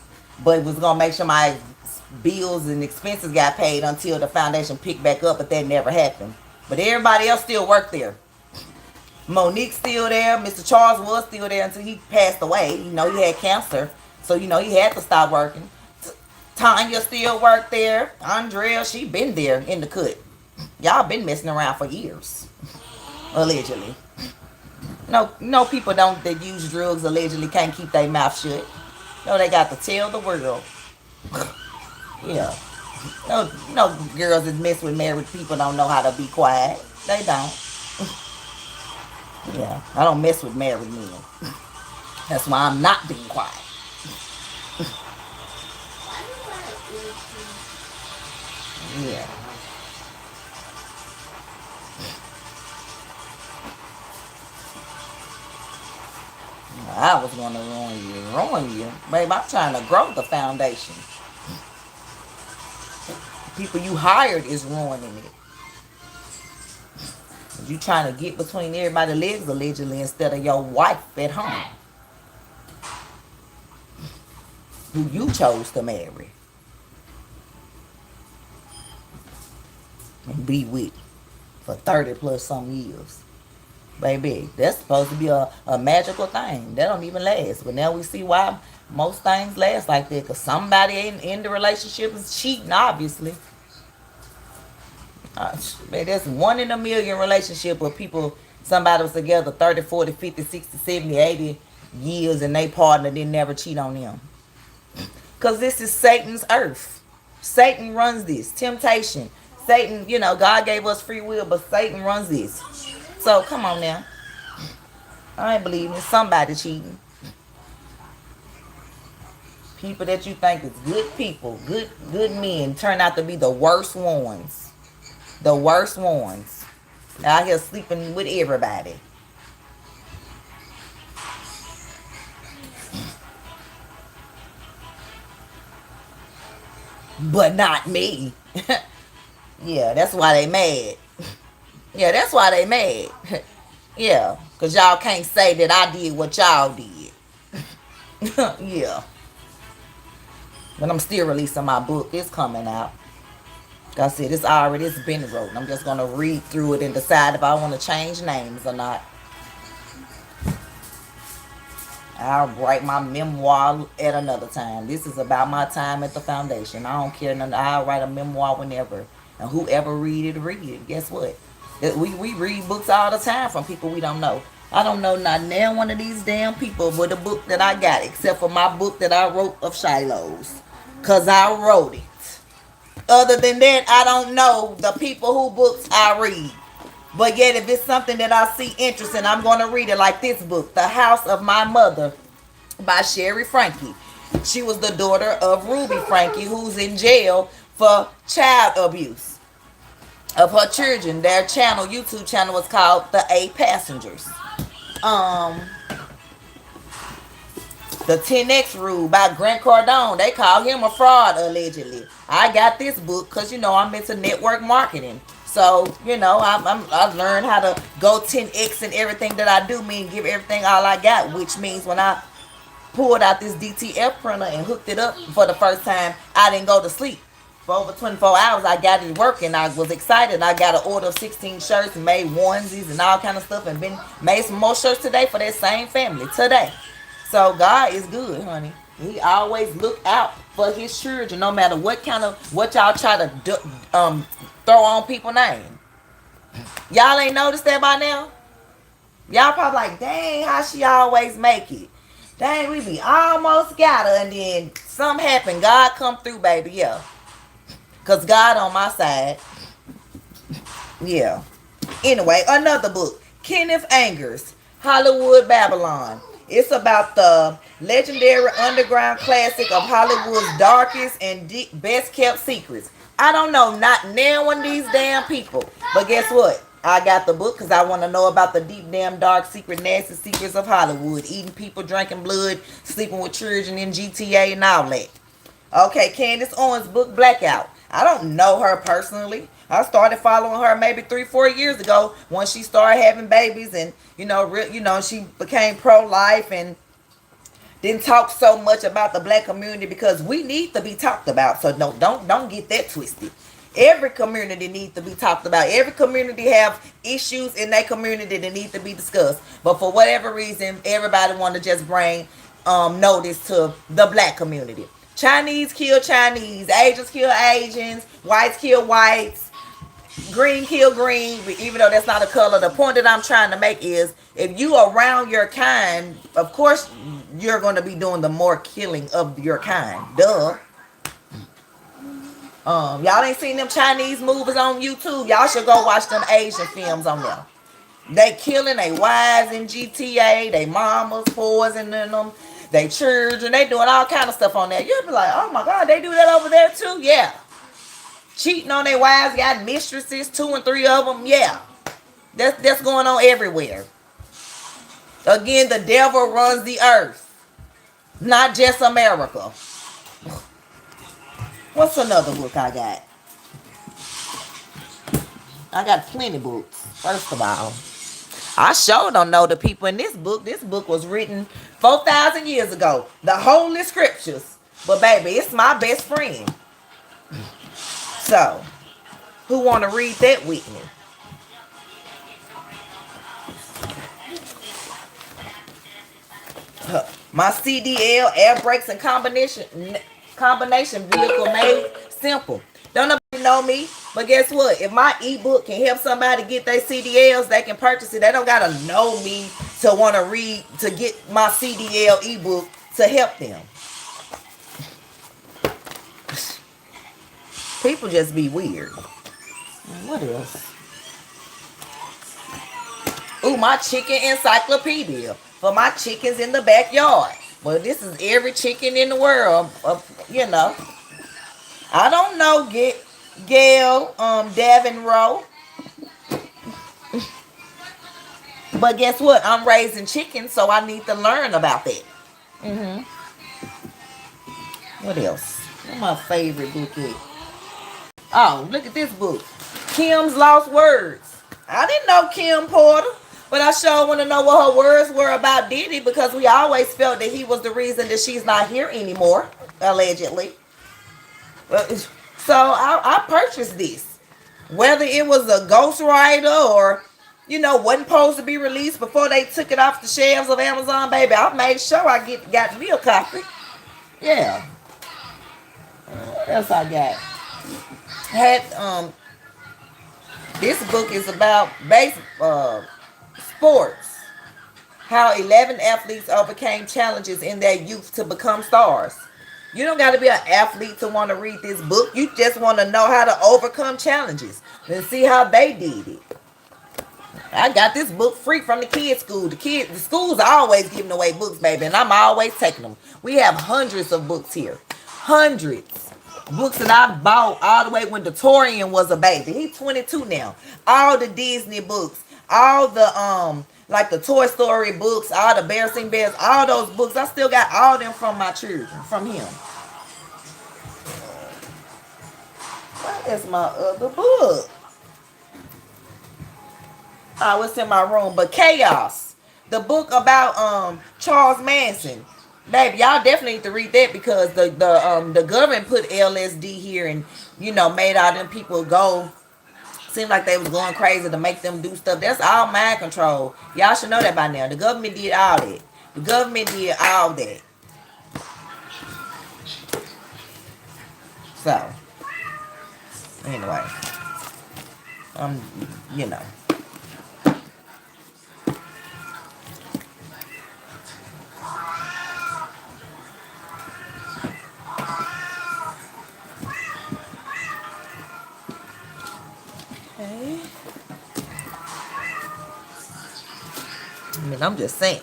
but was going to make sure my bills and expenses got paid until the foundation picked back up, but that never happened. But everybody else still worked there. Monique's still there. Mr. Charles was still there until he passed away. You know, he had cancer, so you know he had to stop working. Tanya still worked there. Andrea, she been there in the cut. Y'all been messing around for years. Allegedly. No people that use drugs allegedly can't keep their mouth shut. No, they got to tell the world. Yeah. No girls that mess with married people don't know how to be quiet. They don't. Yeah. I don't mess with married men. That's why I'm not being quiet. Yeah. I was going to ruin you. Babe, I'm trying to grow the foundation. The people you hired is ruining it. You trying to get between everybody's legs allegedly instead of your wife at home. Who you chose to marry. And be with for 30 plus some years. Baby, that's supposed to be a magical thing. That don't even last. But now we see why most things last like that. Because somebody in the relationship is cheating, obviously. Man, there's 1 in a million relationship where somebody was together 30, 40, 50, 60, 70, 80 years and they partner didn't never cheat on them. Because this is Satan's earth. Satan runs this. Temptation. Satan, God gave us free will, but Satan runs this. So, come on now. I ain't believing it's somebody cheating. People that you think is good people, good men, turn out to be the worst ones. The worst ones. Out here sleeping with everybody. But not me. Yeah, that's why they mad. Yeah, that's why they mad. Yeah, because y'all can't say that I did what y'all did. Yeah. But I'm still releasing my book. It's coming out. Like I said, it's been written. I'm just going to read through it and decide if I want to change names or not. I'll write my memoir at another time. This is about my time at the foundation. I don't care. I'll write a memoir whenever. And whoever read it. Guess what? We read books all the time from people we don't know. I don't know not now one of these damn people with a book that I got, except for my book that I wrote of Shiloh's. Because I wrote it. Other than that, I don't know the people who books I read. But yet, if it's something that I see interesting, I'm going to read it, like this book, The House of My Mother by Sherry Frankie. She was the daughter of Ruby Frankie, who's in jail for child abuse of her children. Their channel, YouTube channel, was called The 8 Passengers. The 10X Rule by Grant Cardone. They call him a fraud, allegedly. I got this book because, you know, I'm into network marketing. So, you know, I've learned how to go 10X in everything that I do, mean give everything all I got, which means when I pulled out this DTF printer and hooked it up for the first time, I didn't go to sleep. For over 24 hours, I got it working. I was excited. I got an order of 16 shirts and made onesies and all kind of stuff, and made some more shirts today for that same family today. So God is good, honey. He always look out for his children, no matter what y'all try to throw on people's name. Y'all ain't noticed that by now? Y'all probably like, dang, how she always make it. Dang, we be almost got her, and then something happen. God come through, baby, yeah. Because God on my side. Yeah. Anyway, another book. Kenneth Anger's Hollywood Babylon. It's about the legendary underground classic of Hollywood's darkest and best kept secrets. I don't know not now one of these damn people. But guess what? I got the book because I want to know about the deep, damn, dark, secret, nasty secrets of Hollywood. Eating people, drinking blood, sleeping with children in GTA and all that. Okay, Candace Owens' book, Blackout. I don't know her personally. I started following her maybe 3-4 years ago when she started having babies, and she became pro-life and didn't talk so much about the black community because we need to be talked about. So don't get that twisted. Every community needs to be talked about. Every community have issues in their community that need to be discussed. But for whatever reason, everybody want to just bring notice to the black community. Chinese kill Chinese, Asians kill Asians, whites kill whites, green kill green, even though that's not a color. The point that I'm trying to make is, if you around your kind, of course you're going to be doing the more killing of your kind. Duh. Y'all ain't seen them Chinese movies on YouTube? Y'all should go watch them Asian films on there. They killing their wives in GTA, they mamas poisoning them, they children, they doing all kind of stuff on there. You'll be like, oh my God, they do that over there too? Yeah. Cheating on their wives, got mistresses, 2 and 3 of them. Yeah. That's going on everywhere. Again, the devil runs the earth, not just America. What's another book I got? I got plenty books. First of all, I sure don't know the people in this book. This book was written 4,000 years ago. The Holy Scriptures. But baby, it's my best friend. So, who want to read that with me? My CDL air brakes and combination vehicle made simple. Don't nobody know me, but guess what? If my ebook can help somebody get their CDLs, they can purchase it. They don't gotta know me to want to read to get my CDL ebook to help them. People just be weird. What else? Ooh, my chicken encyclopedia for my chickens in the backyard. Well, this is every chicken in the world. I don't know, Gail, Davin Rowe. But guess what? I'm raising chickens, so I need to learn about that. What else? What's my favorite book is? Oh, look at this book. Kim's Lost Words. I didn't know Kim Porter, but I sure want to know what her words were about Diddy, because we always felt that he was the reason that she's not here anymore, allegedly. So I purchased this. Whether it was a ghostwriter or, wasn't supposed to be released before they took it off the shelves of Amazon, baby, I made sure I got me a copy. Yeah. What else I got? Had This book is about sports. How 11 athletes overcame challenges in their youth to become stars. You don't got to be an athlete to want to read this book. You just want to know how to overcome challenges and see how they did it. I got this book free from the kids' school. The schools are always giving away books, baby, and I'm always taking them. We have hundreds of books here. Hundreds. Books that I bought all the way when Torian was a baby. He's 22 now. All the Disney books, all the like the Toy Story books, all the Bear Sing Bears, all those books. I still got all them from my children, from him. Where is my other book? Oh, it's in my room. But Chaos, the book about Charles Manson, baby, y'all definitely need to read that because the government put LSD here and made all them people go. Seemed like they was going crazy to make them do stuff. That's all mind control. Y'all should know that by now. The government did all that. The government did all that. So, anyway, you know. Okay. I mean, I'm just saying.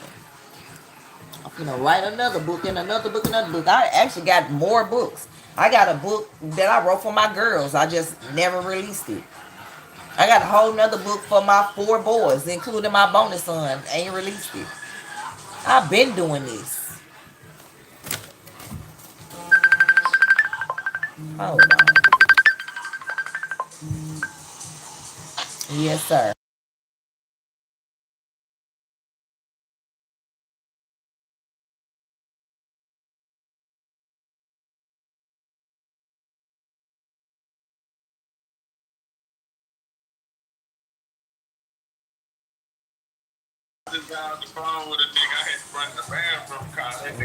I'm gonna write another book and another book, another book. I actually got more books. I got a book that I wrote for my girls. I just never released it. I got a whole nother book for my 4 boys, including my bonus son. Ain't released it. I've been doing this. Hold on. Yes, sir.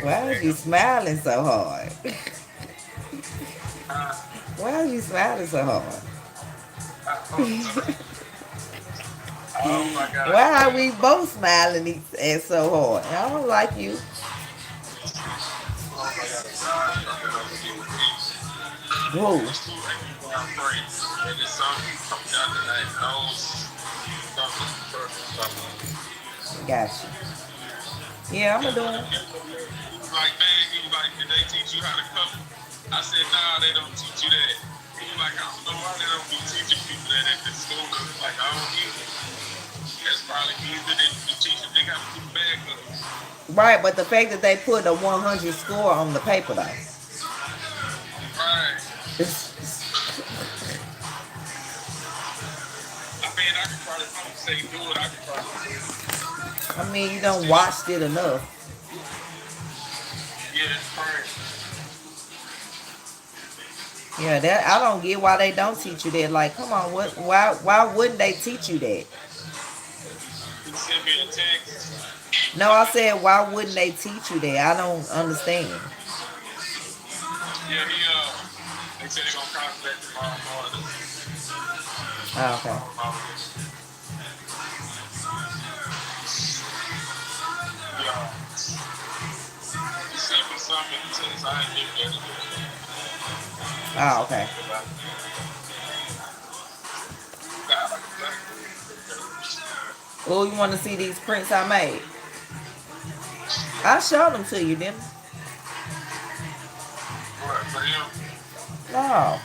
Why are you smiling so hard? Why are you smiling so hard? Why are we both smiling and so hard? I don't like you. Whoa. Gotcha. Yeah, I'm gonna do it. Like, man, he was like, did they teach you how to cook? I said, nah, they don't teach you that. He was like, I don't know why they don't be teaching people that at the school. Like, I don't get it. That's probably easier than the teachers. They got to do bad cooks. Right, but the fact that they put a 100 score on the paper, though. Right. I mean, I could probably say do it. I could probably do it. I mean, you don't watched it enough. Yeah, that's right. Yeah, that I don't get why they don't teach you that. Like, come on, why wouldn't they teach you that? Send me a text. No, I said why wouldn't they teach you that? I don't understand. Yeah, they said they're gonna contact tomorrow morning. Oh, okay. Oh, okay. Oh, you want to see these prints I made? I showed them to you, didn't I? No.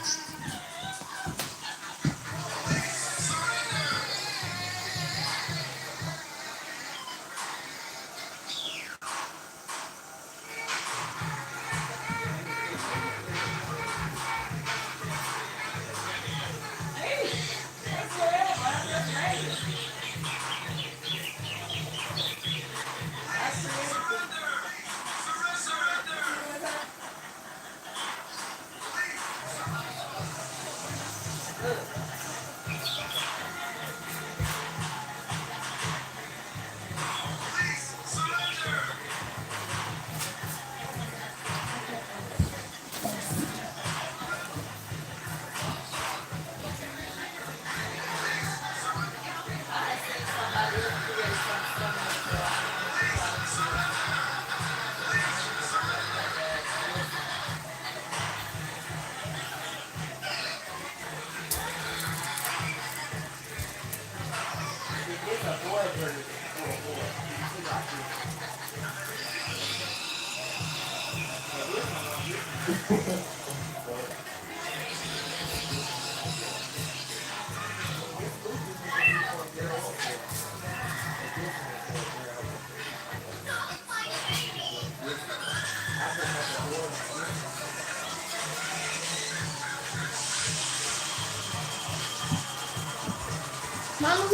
Mama, look.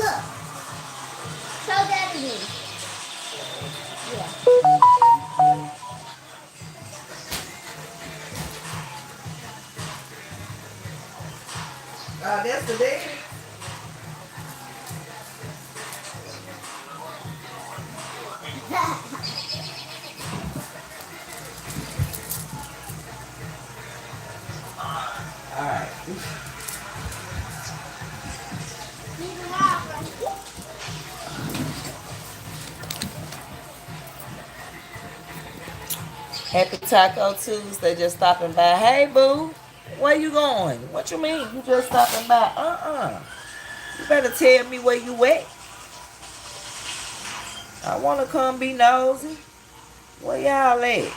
Show Daddy me. Yeah. That's the day. All right. Happy Taco Tuesday, just stopping by. Hey, boo, where you going? What you mean? You just stopping by? You better tell me where you at. I want to come be nosy. Where y'all at?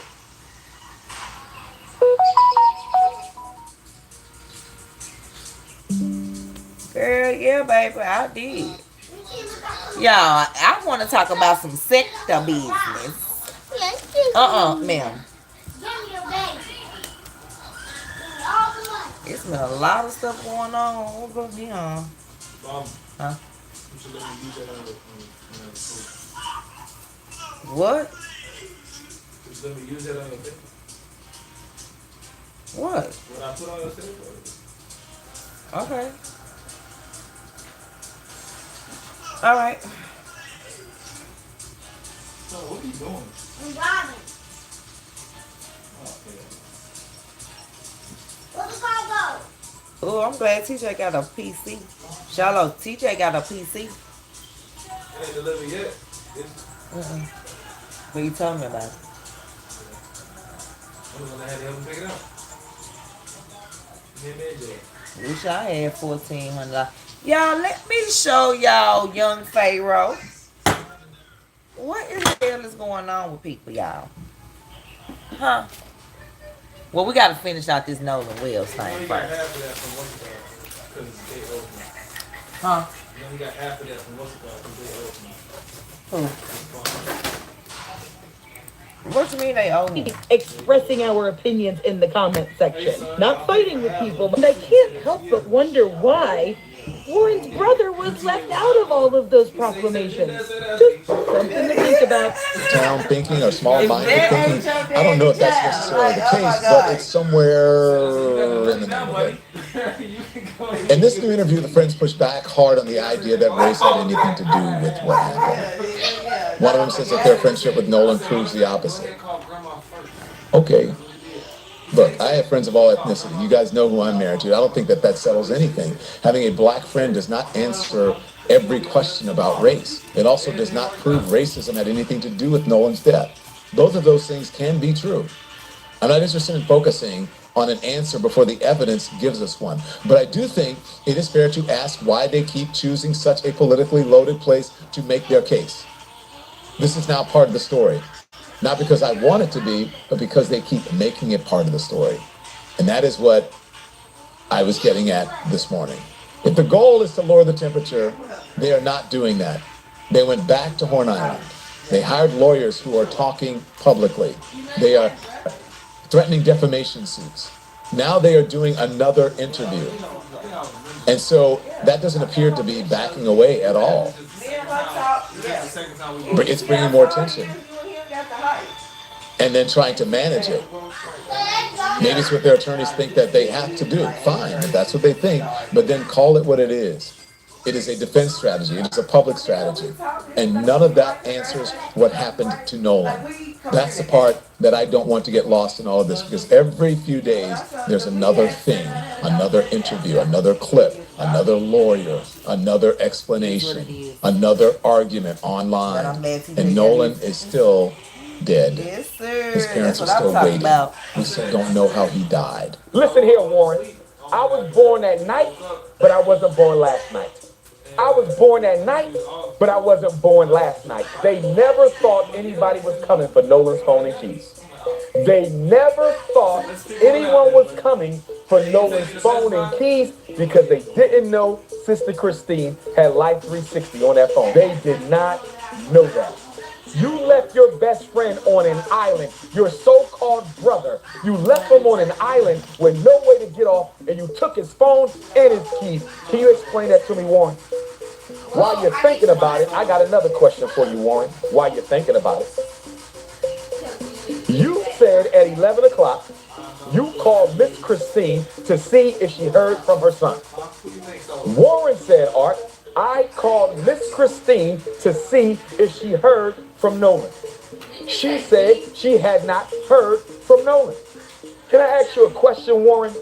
Girl, yeah, baby, I did. Y'all, I want to talk about some sector business. Ma'am. It's been a lot of stuff going on. Huh? What? Let me use that on your thing. What? What I put on your thing? Okay. All right. So what are you doing? I'm driving. Where's the car go? Oh, I'm glad TJ got a PC. Shallow, TJ got a PC. It ain't delivered yet. What you telling me about it? I'm gonna have to help him pick it up. Wish I had $1,400. Y'all, let me show y'all young Pharaoh. What in the hell is going on with people, y'all? Huh? Well, we got to finish out this Nolan Wells thing first. Huh? You only got half of that from what's it called? Who? What you mean they owe me? Expressing our opinions in the comment section. Not fighting with people, but I can't help but wonder why Warren's brother was left out of all of those proclamations. Just something to think about. Town thinking or small-minded thinking. I don't know if that's necessarily the case, but it's somewhere in the neighborhood. In this new interview, the friends pushed back hard on the idea that race had anything to do with what happened. One of them says that their friendship with Nolan proves the opposite. Okay. Look, I have friends of all ethnicity. You guys know who I'm married to. I don't think that that settles anything. Having a black friend does not answer every question about race. It also does not prove racism had anything to do with Nolan's death. Both of those things can be true. I'm not interested in focusing on an answer before the evidence gives us one. But I do think it is fair to ask why they keep choosing such a politically loaded place to make their case. This is now part of the story. Not because I want it to be, but because they keep making it part of the story. And that is what I was getting at this morning. If the goal is to lower the temperature, they are not doing that. They went back to Horn Island. They hired lawyers who are talking publicly. They are threatening defamation suits. Now they are doing another interview. And so that doesn't appear to be backing away at all. It's bringing more attention. And then trying to manage it. Maybe it's what their attorneys think that they have to do. Fine, if that's what they think, but then call it what it is. It is a defense strategy. It is a public strategy. And none of that answers what happened to Nolan. That's the part that I don't want to get lost in all of this, because every few days there's another thing, another interview, another clip, another lawyer, another explanation, another argument online. And Nolan is still dead. Yes, sir. His parents are still waiting. We still don't know how he died. Listen here, Warren. I was born at night, but I wasn't born last night. I was born at night, but I wasn't born last night. They never thought anybody was coming for Nolan's phone and keys. They never thought anyone was coming for Nolan's phone and keys because they didn't know Sister Christine had Life 360 on that phone. They did not know that. You left your best friend on an island, your so-called brother. You left him on an island with no way to get off, and you took his phone and his keys. Can you explain that to me, Warren? While you're thinking about it, I got another question for you, Warren. While you're thinking about it. You said at 11 o'clock, you called Miss Christine to see if she heard from her son. Warren said, Art, I called Miss Christine to see if she heard from Nolan. She said she had not heard from Nolan. Can I ask you a question, Warren?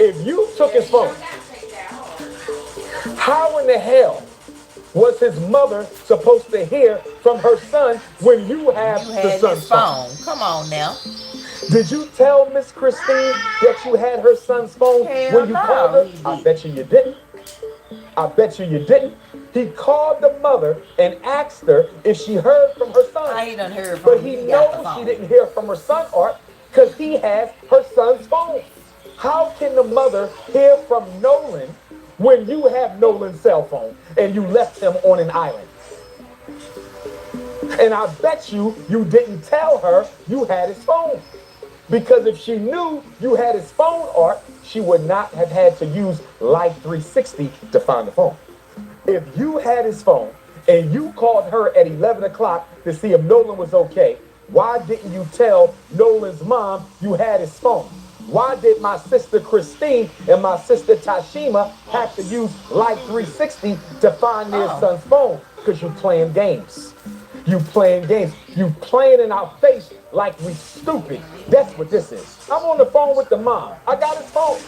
If you took his phone, how in the hell was his mother supposed to hear from her son when you have the son's phone? Come on now. Did you tell Miss Christine that you had her son's phone when you called her? I bet you didn't. I bet you didn't. He called the mother and asked her if she heard from her son. He done heard from but he knows she didn't hear from her son, Art, because he has her son's phone. How can the mother hear from Nolan when you have Nolan's cell phone and you left him on an island? And I bet you didn't tell her you had his phone. Because if she knew you had his phone, Art, she would not have had to use Life 360 to find the phone. If you had his phone and you called her at 11 o'clock to see if Nolan was okay, why didn't you tell Nolan's mom you had his phone? Why did my sister Christine and my sister Tashima have to use Life 360 to find their son's phone? Because you playing games. You playing games. You playing in our face like we stupid. That's what this is. I'm on the phone with the mom. I got his phone.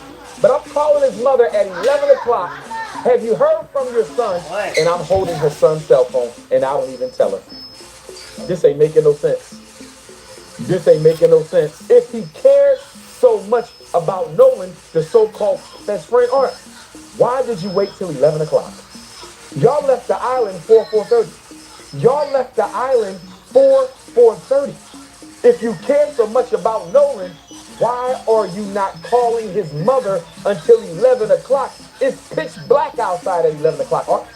But I'm calling his mother at 11 o'clock. Have you heard from your son? And I'm holding her son's cell phone and I don't even tell her. This ain't making no sense. This ain't making no sense. If he cares so much about Nolan, the so-called best friend, Art, why did you wait till 11 o'clock? Y'all left the island 4:30. Y'all left the island 4:30. If you care so much about Nolan, why are you not calling his mother until 11 o'clock? It's pitch black outside at 11 o'clock.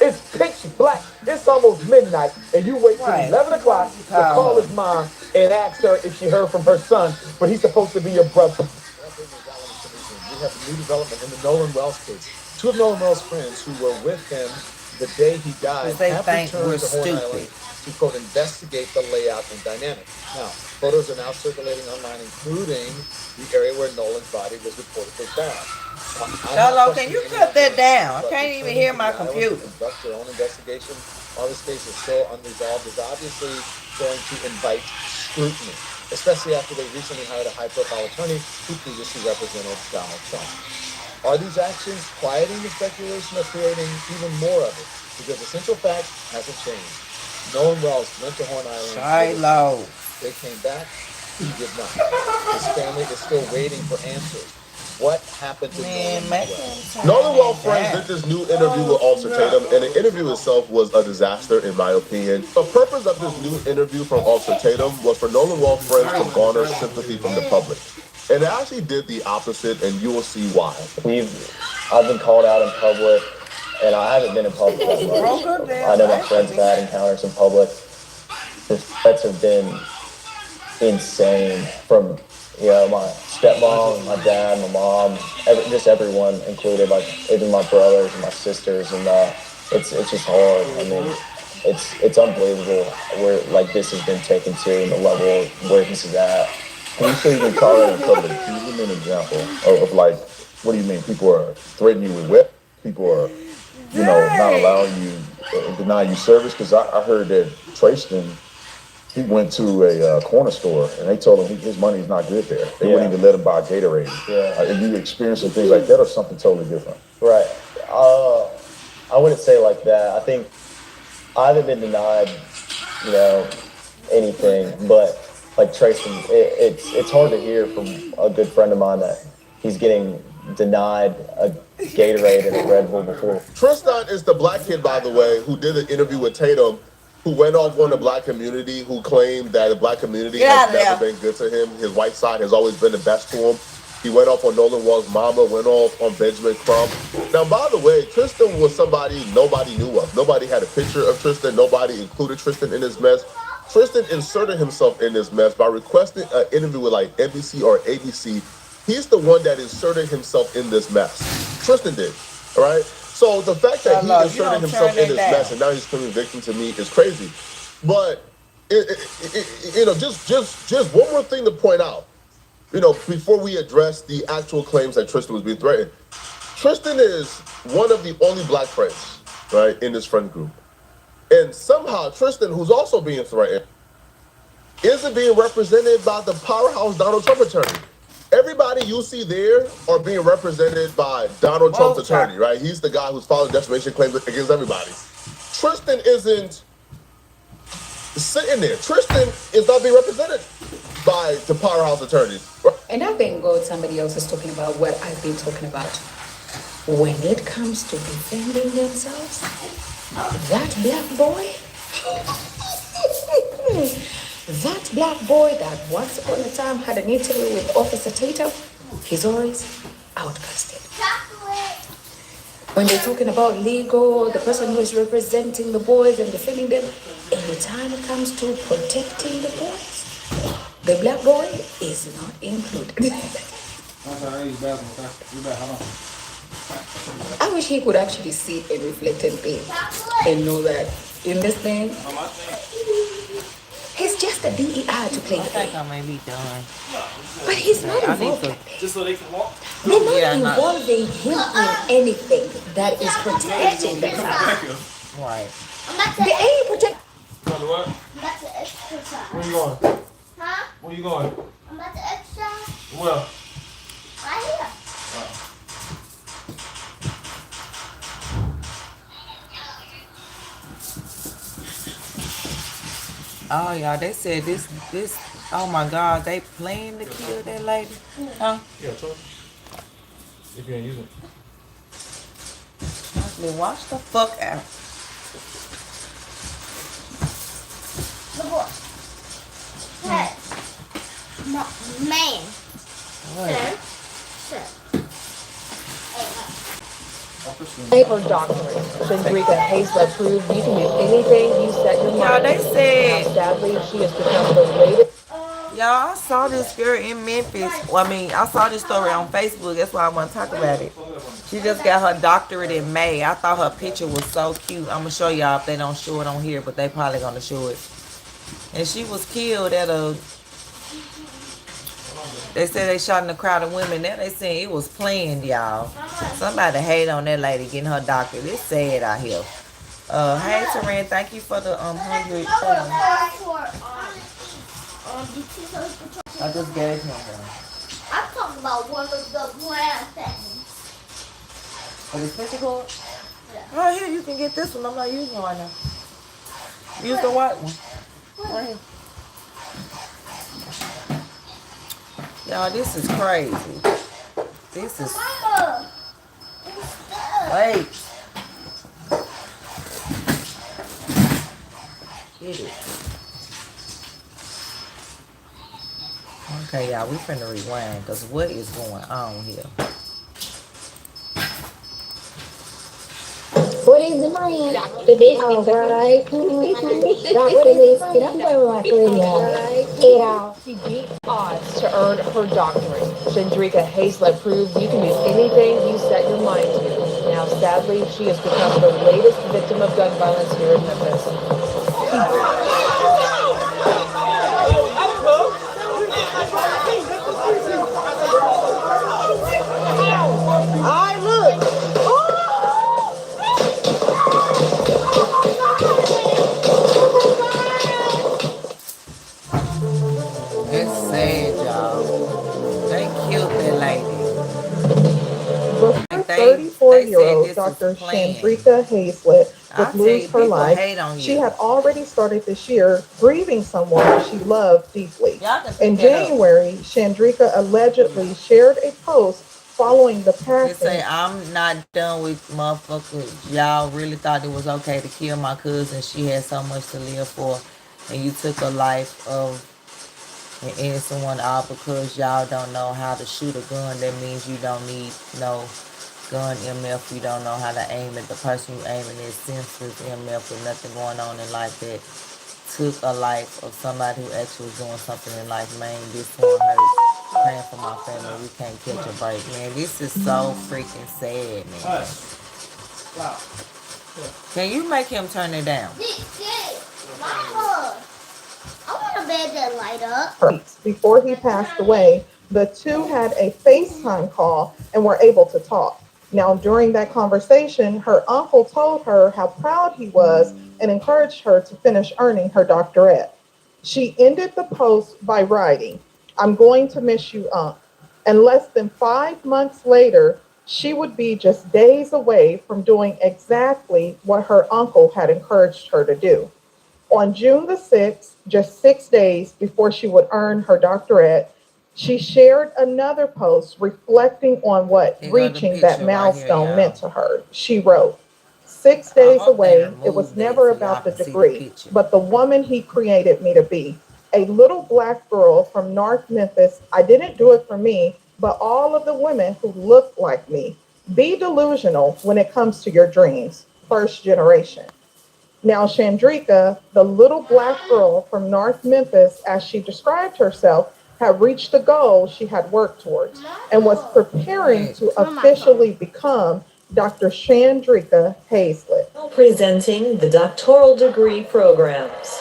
It's pitch black. It's almost midnight, and you wait till 11 o'clock to call his mom and ask her if she heard from her son, but he's supposed to be your brother. We have a new development in the Nolan Wells case. Two of Nolan Wells' friends who were with him the day he died have returned to Horn Island to, quote, investigate the layout and dynamics. Now, photos are now circulating online, including the area where Nolan's body was reportedly found. Hello, can you cut that down? I can't even hear my computer. Conduct their own investigation while this case is still unresolved is obviously going to invite scrutiny, especially after they recently hired a high-profile attorney who previously represented Donald Trump. Are these actions quieting the speculation or creating even more of it? Because the central fact hasn't changed. Nolan Wells went to Horn Island. They came back. He did not. His family is still waiting for answers. What happened to Nolan Wells? Nolan Wells' friends did this new interview with Officer Tatum, and the interview itself was a disaster, in my opinion. The purpose of this new interview from Officer Tatum was for Nolan Wells' friends to garner sympathy from the public. And it actually did the opposite, and you will see why. I've been called out in public, and I haven't been in public that much. I know my friends have had encounters in public. The threats have been insane from, my stepmom, my dad, my mom, just everyone included, like even my brothers and my sisters, and it's just hard. I mean, it's unbelievable where like this has been taken to and the level where this is at. When you say you've been called out in public, can you give me an example of like, what do you mean? People are threatening you with whip? People are, not allowing you, deny you service? Because I heard that Tristan, he went to a corner store and they told him his money's not good there. They wouldn't even let him buy Gatorade. Are you experiencing things like that or something totally different? Right. I wouldn't say like that. I think I haven't been denied, anything, but like Tristan, it's hard to hear from a good friend of mine that he's getting denied a Gatorade and a Red Bull before. Tristan is the black kid, by the way, who did an interview with Tatum, who went off on the black community, who claimed that the black community has never been good to him. His white side has always been the best to him. He went off on Nolan Wells' mama, went off on Benjamin Crump. Now, by the way, Tristan was somebody nobody knew of. Nobody had a picture of Tristan. Nobody included Tristan in this mess. Tristan inserted himself in this mess by requesting an interview with like NBC or ABC. He's the one that inserted himself in this mess. Tristan did, all right? So the fact that he inserted himself in this mess and now he's claiming victim to me is crazy. But just one more thing to point out. Before we address the actual claims that Tristan was being threatened, Tristan is one of the only black friends, right, in this friend group. And somehow Tristan, who's also being threatened, isn't being represented by the powerhouse Donald Trump attorney. Everybody you see there are being represented by Donald Trump's attorney, right? He's the guy who's filing defamation claims against everybody. Tristan isn't sitting there. Tristan is not being represented by the powerhouse attorneys. And I thank God somebody else is talking about what I've been talking about. When it comes to defending themselves, that black boy, that black boy that once upon a time had an interview with Officer Tato, he's always outcasted. When they're talking about legal, the person who is representing the boys and defending them, anytime it comes to protecting the boys, the black boy is not included. I wish he could actually sit and reflect and think and know that in this thing, he's just a DEI to play. I think I may be done. But he's not involved. Just so they can walk. They're not involving him in anything that is protecting themselves. Right. They ain't protect. What? I'm about to exercise. Where you going? Huh? Where you going? I'm about to exercise. Well. Right here. Oh, y'all, they said this, oh my God, they plan to kill that lady? Huh? Yeah, try. If you ain't using it. Then watch the fuck out. Good boy. Hey. No, man. Sir. Sir. Her doctorate. Chandrika Hazel proved you can do anything you set your mind to. Y'all, they said. Now, sadly, she has become the latest. Y'all, I saw this girl in Memphis. Well, I mean, I saw this story on Facebook. That's why I want to talk about it. She just got her doctorate in May. I thought her picture was so cute. I'm going to show y'all if they don't show it on here, but they probably going to show it. And she was killed at a... They said they shot in a crowd of women. Now they saying it was planned, y'all. Somebody hate on that lady getting her doctorate. It's sad out here. Hey, Taran, thank you for the 100. I just gave him one. I'm talking about one of the brown things. What is physical? Yeah. Right here, you can get this one. I'm not using it right now. Use the white one. Right here. Y'all, this is crazy. This is... Wait. Get it. Okay, y'all, we finna rewind, because what is going on here? What is the brand? Oh, right. Dr. Biscuit. I'm going like it all. She beat odds to earn her doctorate. Chandrika Hazel proved you can do anything you set your mind to. Now, sadly, she has become the latest victim of gun violence here in Memphis. I look. It's sad, y'all. They killed that lady. 34-year-old Dr. Chandrika Hazlett would lose her life. She had already started this year grieving someone she loved deeply. In January, Chandrika allegedly shared a post following the passing. They say, I'm not done with motherfuckers. Y'all really thought it was okay to kill my cousin. She had so much to live for. And you took a life of an innocent one all because y'all don't know how to shoot a gun. That means you don't need no gun MF. You don't know how to aim at the person you aiming at. Senseless MF with nothing going on in life that took a life of somebody who actually was doing something in life. Man, this one hurts. Praying for my family. We can't catch a break, man. This is so freaking sad, man. Can you make him turn it down? Mama, I want a bed that light up. Before he passed away, the two had a FaceTime call and were able to talk. Now, during that conversation, her uncle told her how proud he was and encouraged her to finish earning her doctorate. She ended the post by writing, "I'm going to miss you, Unc." And less than 5 months later, she would be just days away from doing exactly what her uncle had encouraged her to do. On June the 6th, just 6 days before she would earn her doctorate, she shared another post reflecting on what reaching that milestone meant to her. She wrote, 6 days away, it was never about the degree, but the woman he created me to be. A little black girl from North Memphis. I didn't do it for me, but all of the women who looked like me. Be delusional when it comes to your dreams. First generation. Now, Chandrika, the little black girl from North Memphis, as she described herself, had reached the goal she had worked towards and was preparing to officially become Dr. Chandrika Hazlett. Presenting the doctoral degree programs.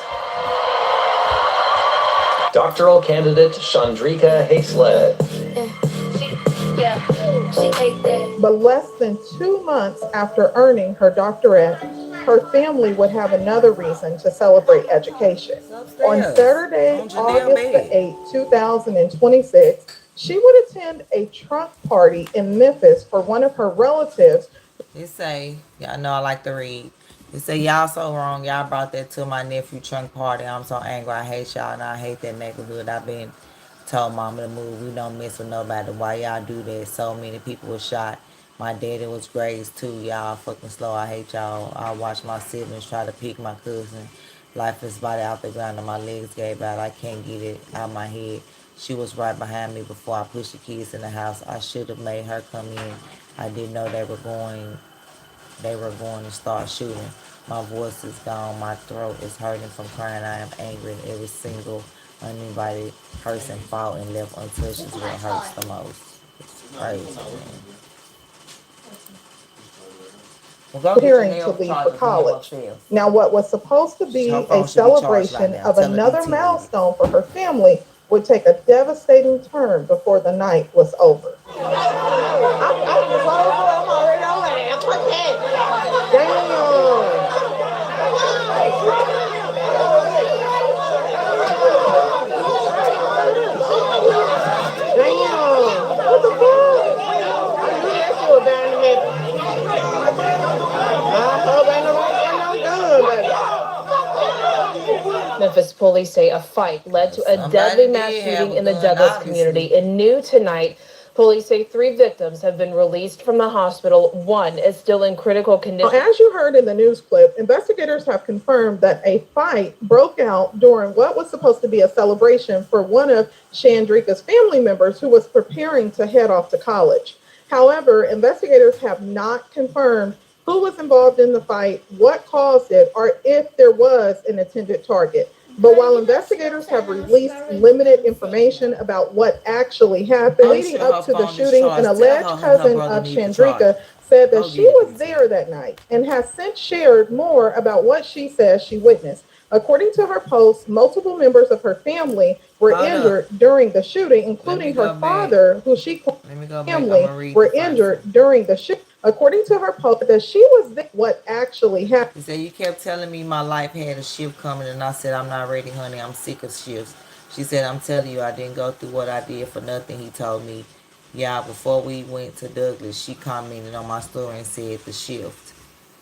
Doctoral candidate Chandrika Hazlett. But less than 2 months after earning her doctorate, her family would have another reason to celebrate education. On Saturday, August the 8th, 2026, she would attend a trunk party in Memphis for one of her relatives. It say, y'all know I like to read. It say, y'all so wrong. Y'all brought that to my nephew trunk party. I'm so angry. I hate y'all and I hate that neighborhood. I've been told mama to move. We don't mess with nobody. Why y'all do that? So many people were shot. My daddy was grazed too. Y'all fucking slow. I hate y'all. I watched my siblings try to pick my cousin. Life is body out the ground and my legs gave out. I can't get it out my head. She was right behind me before I pushed the kids in the house. I should have made her come in. I didn't know they were going to start shooting. My voice is gone. My throat is hurting from crying. I am angry. And every single uninvited person fought and left untouched is what hurts the most. It's crazy, man. Preparing to leave for college. Now, what was supposed to be a celebration of another milestone for her family would take a devastating turn before the night was over. Memphis police say a fight led to a deadly mass shooting in the Douglas community. In new tonight, police say 3 victims have been released from the hospital. 1 is still in critical condition. As you heard in the news clip, investigators have confirmed that a fight broke out during what was supposed to be a celebration for one of Chandrika's family members who was preparing to head off to college. However, investigators have not confirmed who was involved in the fight, what caused it, or if there was an intended target. But while investigators have released limited information about what actually happened leading up to the shooting, an alleged cousin of Chandrika said that she was there that night and has since shared more about what she says she witnessed. According to her post, multiple members of her family were injured during the shooting, including her father, who she family were injured during the shooting. According to her post, that she was there, what actually happened. He said, you kept telling me my life had a shift coming, and I said, I'm not ready, honey. I'm sick of shifts. She said, I'm telling you, I didn't go through what I did for nothing. He told me, yeah, before we went to Douglas, she commented on my story and said the shift.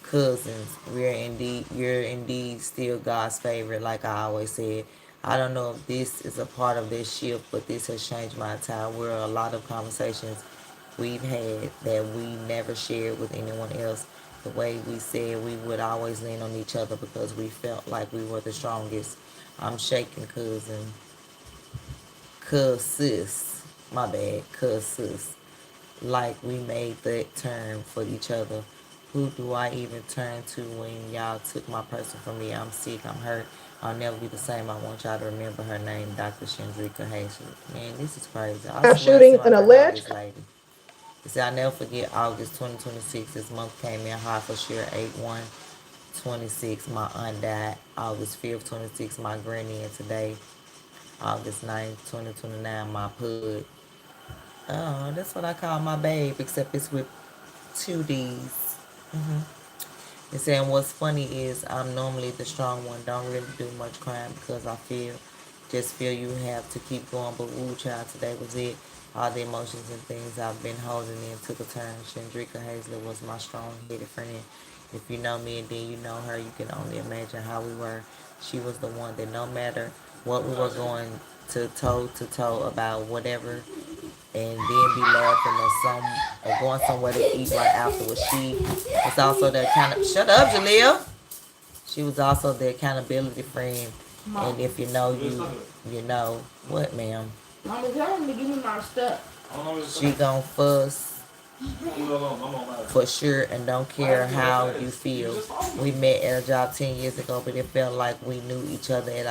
Cousins, you're indeed still God's favorite, like I always said. I don't know if this is a part of this shift, but this has changed my entire world. A lot of conversations we've had that we never shared with anyone else. The way we said we would always lean on each other because we felt like we were the strongest. I'm shaking, cousin. Cuz sis. My bad. Cuz sis. Like we made that turn for each other. Who do I even turn to when y'all took my person from me? I'm sick. I'm hurt. I'll never be the same. I want y'all to remember her name, Dr. Chandrika Hazlett. Man, this is crazy. I swear Shooting to an my alleged this lady. He said, I'll never forget August 2026. This month came in hot for sure. 8/1/26. My aunt died. August 5th, 26. My granny. And today, August 9th, 2029. My pud. Oh, that's what I call my babe, except it's with 2 D's. And saying what's funny is I'm normally the strong one. Don't really do much crying because I just feel you have to keep going. But woo, child, today was it. All the emotions and things I've been holding in took a turn. Shandrika Hazlett was my strong-headed friend. If you know me and then you know her, you can only imagine how we were. She was the one that no matter what we were going to toe about whatever, and then be laughing or going somewhere to eat right afterwards. She was also the shut up, Jaleel. She was also the accountability friend. Mom. And if you know you know what, ma'am. Mama, tell him to give me my stuff. She gon' fuss for sure and don't care how you feel. We met at a job 10 years ago, but it felt like we knew each other at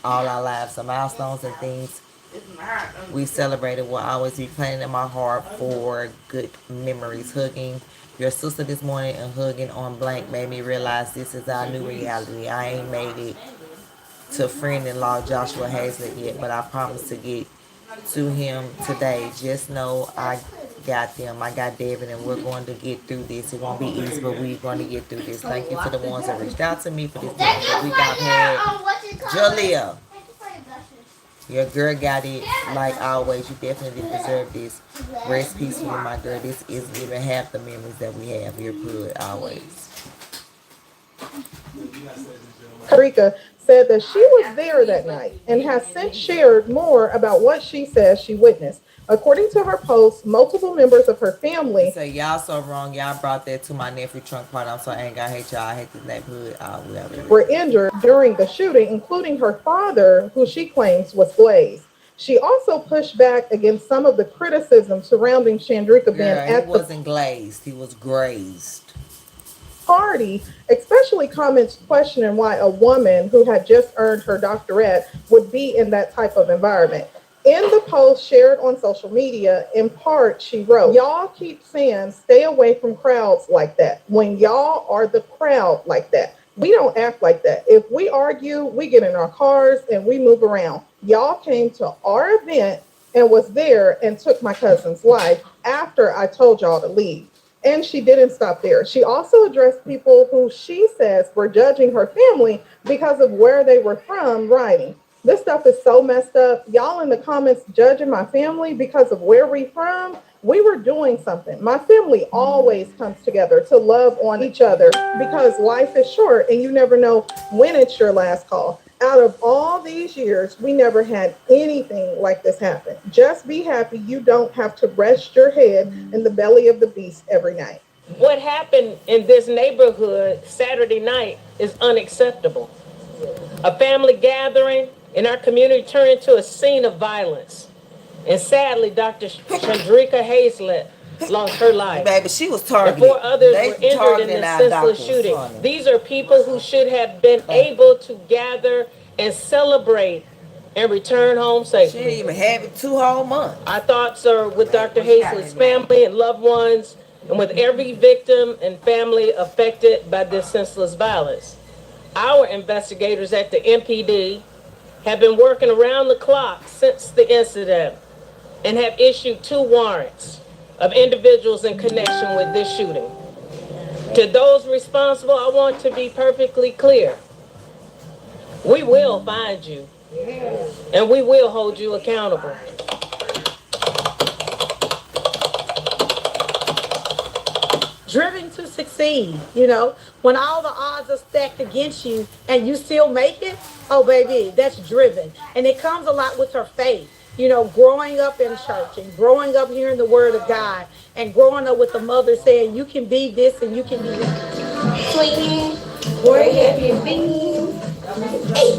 all our lives. The milestones and things we celebrated will always be playing in my heart for good memories. Hugging your sister this morning and hugging on blank made me realize this is our new reality. I ain't made it to friend-in-law Joshua Hazlett yet, but I promise to get to him today. Just know I got them. I got David, and we're going to get through this. It won't be easy, but we're going to get through this. Thank you to the ones that reached out to me for this week I've had. Jalea, your girl got it like always. You definitely deserve this. Rest peacefully, my girl. This isn't even half the memories that we have. You're good always. Karika said that she was there that night and has since shared more about what she says she witnessed. According to her post, multiple members of her family say, y'all so wrong. Y'all brought that to my nephew trunk party. I'm so angry. I hate y'all. I hate this neighborhood. Were injured during the shooting, including her father, who she claims was glazed. She also pushed back against some of the criticism surrounding Shandrika being at he wasn't glazed. He was grazed. Party, especially comments questioning why a woman who had just earned her doctorate would be in that type of environment. In the post shared on social media, in part, she wrote, y'all keep saying stay away from crowds like that. When y'all are the crowd like that, we don't act like that. If we argue, we get in our cars and we move around. Y'all came to our event and was there and took my cousin's life after I told y'all to leave. And she didn't stop there. She also addressed people who she says were judging her family because of where they were from, writing, this stuff is so messed up. Y'all in the comments judging my family because of where we from. We were doing something. My family always comes together to love on each other because life is short and you never know when it's your last call. Out of all these years, we never had anything like this happen. Just be happy you don't have to rest your head in the belly of the beast every night. What happened in this neighborhood Saturday night is unacceptable. A family gathering in our community turned into a scene of violence. And sadly, Dr. Shandrika Hazlett lost her life. Baby, she was targeted. And 4 others were injured in this senseless shooting. Honey. These are people who should have been able to gather and celebrate and return home safely. She didn't even have it 2 whole months. Our thoughts are with Dr. Hazlett's family and loved ones, and with every victim and family affected by this senseless violence. Our investigators at the MPD have been working around the clock since the incident and have issued 2 warrants of individuals in connection with this shooting. To those responsible, I want to be perfectly clear. We will find you, and we will hold you accountable. Driven to succeed, when all the odds are stacked against you and you still make it, oh baby, that's driven. And it comes a lot with her faith, growing up in church and growing up hearing the word of God and growing up with the mother saying you can be this and you can be that. Sweetie, where have you been? Hey.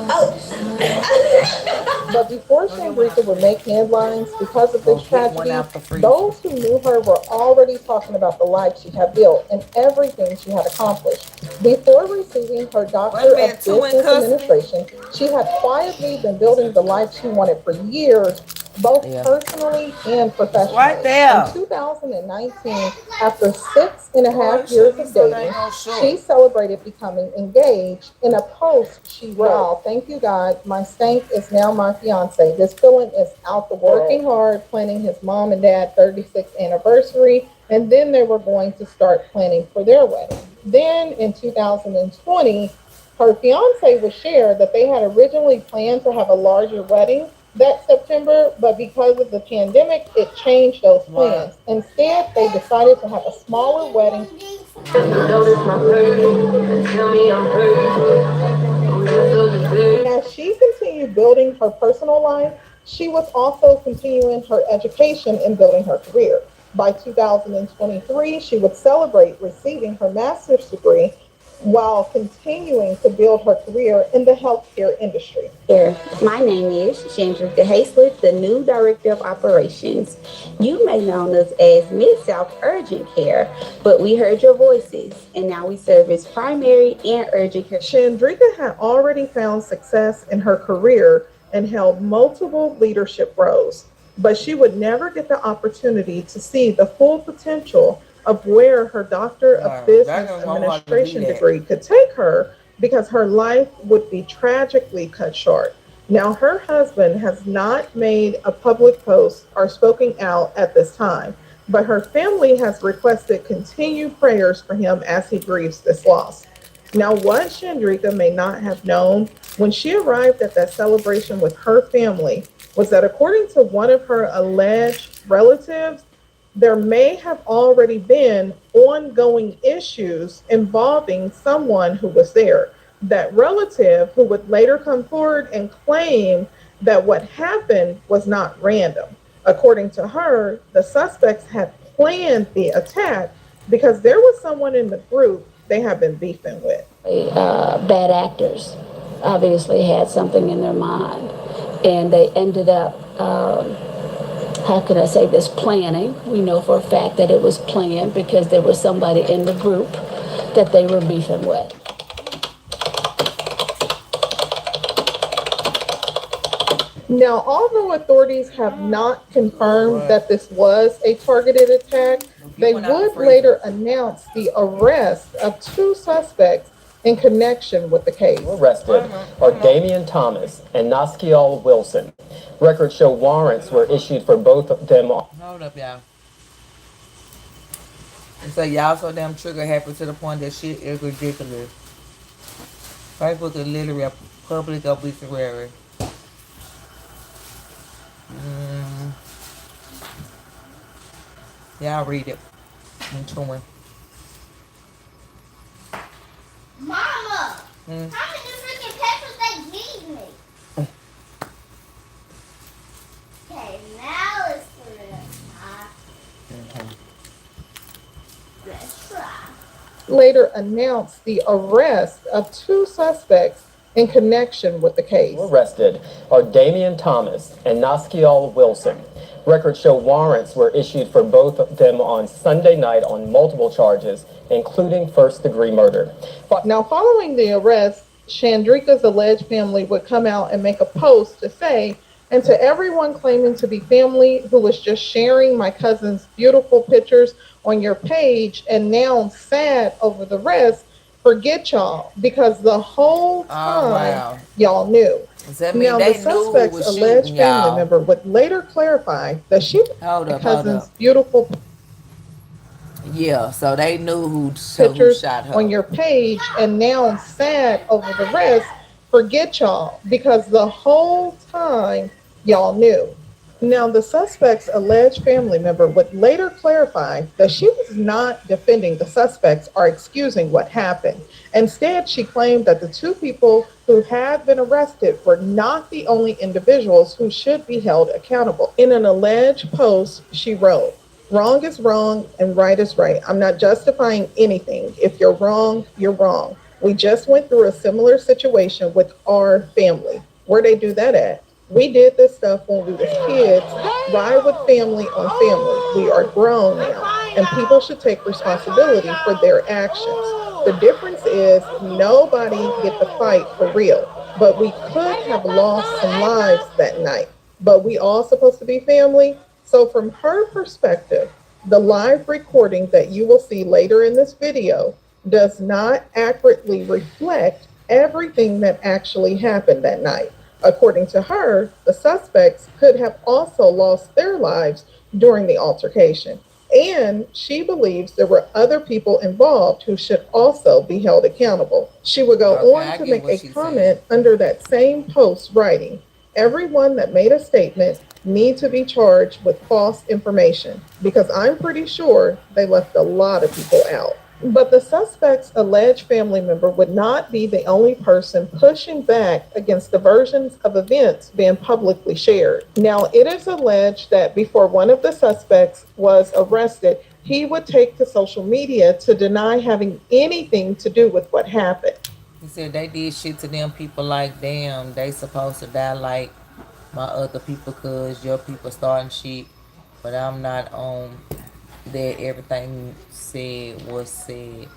Oh. But before Shandrika would make headlines because of this tragedy, those who knew her were already talking about the life she had built and everything she had accomplished. Before receiving her Doctor of Business Administration, she had quietly been building the life she wanted for years both personally and professionally. Right there. In 2019, after 6.5 years of dating, she celebrated becoming engaged. In a post, she wrote, "Wow, thank you God, my stank is now my fiance. This feeling is out the working hard, planning his mom and dad 36th anniversary, and then they were going to start planning for their wedding." Then in 2020, her fiance would share that they had originally planned to have a larger wedding that September, but because of the pandemic, it changed those plans. Instead, they decided to have a smaller wedding. As she continued building her personal life, she was also continuing her education and building her career. By 2023, she would celebrate receiving her master's degree while continuing to build her career in the healthcare industry. My name is Chandrika Hayslett, the new Director of Operations. You may know us as Mid-South Urgent Care, but we heard your voices, and now we service primary and urgent care. Chandrika had already found success in her career and held multiple leadership roles, but she would never get the opportunity to see the full potential of where her Doctor of Business Administration degree could take her because her life would be tragically cut short. Now, her husband has not made a public post or spoken out at this time, but her family has requested continued prayers for him as he grieves this loss. Now, what Chandrika may not have known when she arrived at that celebration with her family was that, according to one of her alleged relatives, there may have already been ongoing issues involving someone who was there. That relative, who would later come forward and claim that what happened was not random. According to her, the suspects had planned the attack because there was someone in the group they have been beefing with. Bad actors obviously had something in their mind, and they ended up how can I say this, planning. We know for a fact that it was planned because there was somebody in the group that they were beefing with. Now, although authorities have not confirmed that this was a targeted attack, they would later announce the arrest of 2 suspects in connection with the case. Arrested are Damian Thomas and Naskiel Wilson. Records show warrants were issued for both of them. Hold up, y'all. And so y'all so damn trigger happy to the point that shit is ridiculous. Facebook is literally a public obituary. Y'all read it. I'm chewing. Mama! How many freaking peppers they gave me? Okay, now let's put it up. Let's try. Later announced the arrest of 2 suspects in connection with the case. Arrested are Damian Thomas and Naskiel Wilson. Records show warrants were issued for both of them on Sunday night on multiple charges, including first-degree murder. Now, following the arrest, Chandrika's alleged family would come out and make a post to say, "And to everyone claiming to be family who was just sharing my cousin's beautiful pictures on your page and now sad over the rest, forget y'all, because the whole time y'all knew." Now, the suspect's alleged family member would later clarify that she was my cousin's beautiful Yeah, so they knew who pictures shot her on your page and now sad over the rest. Forget y'all, because the whole time y'all knew. Now, the suspect's alleged family member would later clarify that she was not defending the suspects or excusing what happened. Instead, she claimed that the 2 people who had been arrested were not the only individuals who should be held accountable. In an alleged post, she wrote, "Wrong is wrong and right is right. I'm not justifying anything. If you're wrong, you're wrong. We just went through a similar situation with our family." Where they do that at? We did this stuff when we was kids. Why would family on family? We are grown now, and people should take responsibility for their actions. The difference is nobody get to fight for real, but we could have lost some lives that night. but we all supposed to be family. So from her perspective, the live recording that you will see later in this video does not accurately reflect everything that actually happened that night. According to her, the suspects could have also lost their lives during the altercation. And she believes there were other people involved who should also be held accountable. She would go on to make a comment under that same post writing, everyone that made a statement need to be charged with false information because I'm pretty sure they left a lot of people out. But the suspect's alleged family member would not be the only person pushing back against the versions of events being publicly shared. Now, it is alleged that before one of the suspects was arrested, he would take to social media to deny having anything to do with what happened. He said they did shit to them people like, damn, they supposed to die like my other people cause your people starting shit. But I'm not on that everything said was said.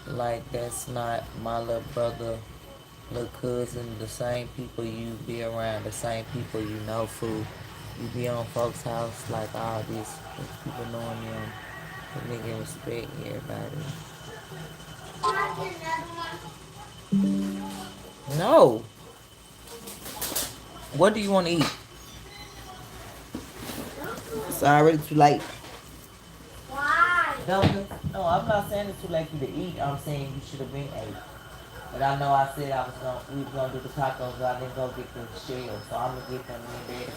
Like, that's not my little brother, little cousin, the same people you be around, the same people you know, fool. You be on folks' house like all this, with people knowing them. The nigga respect everybody. No. What do you want to eat? It's already too late. Why? No, I'm not saying it's too late for you to eat. I'm saying you should have been ate. But I know I said we was gonna do the tacos, but I didn't go get the shell. So I'm gonna get them in bed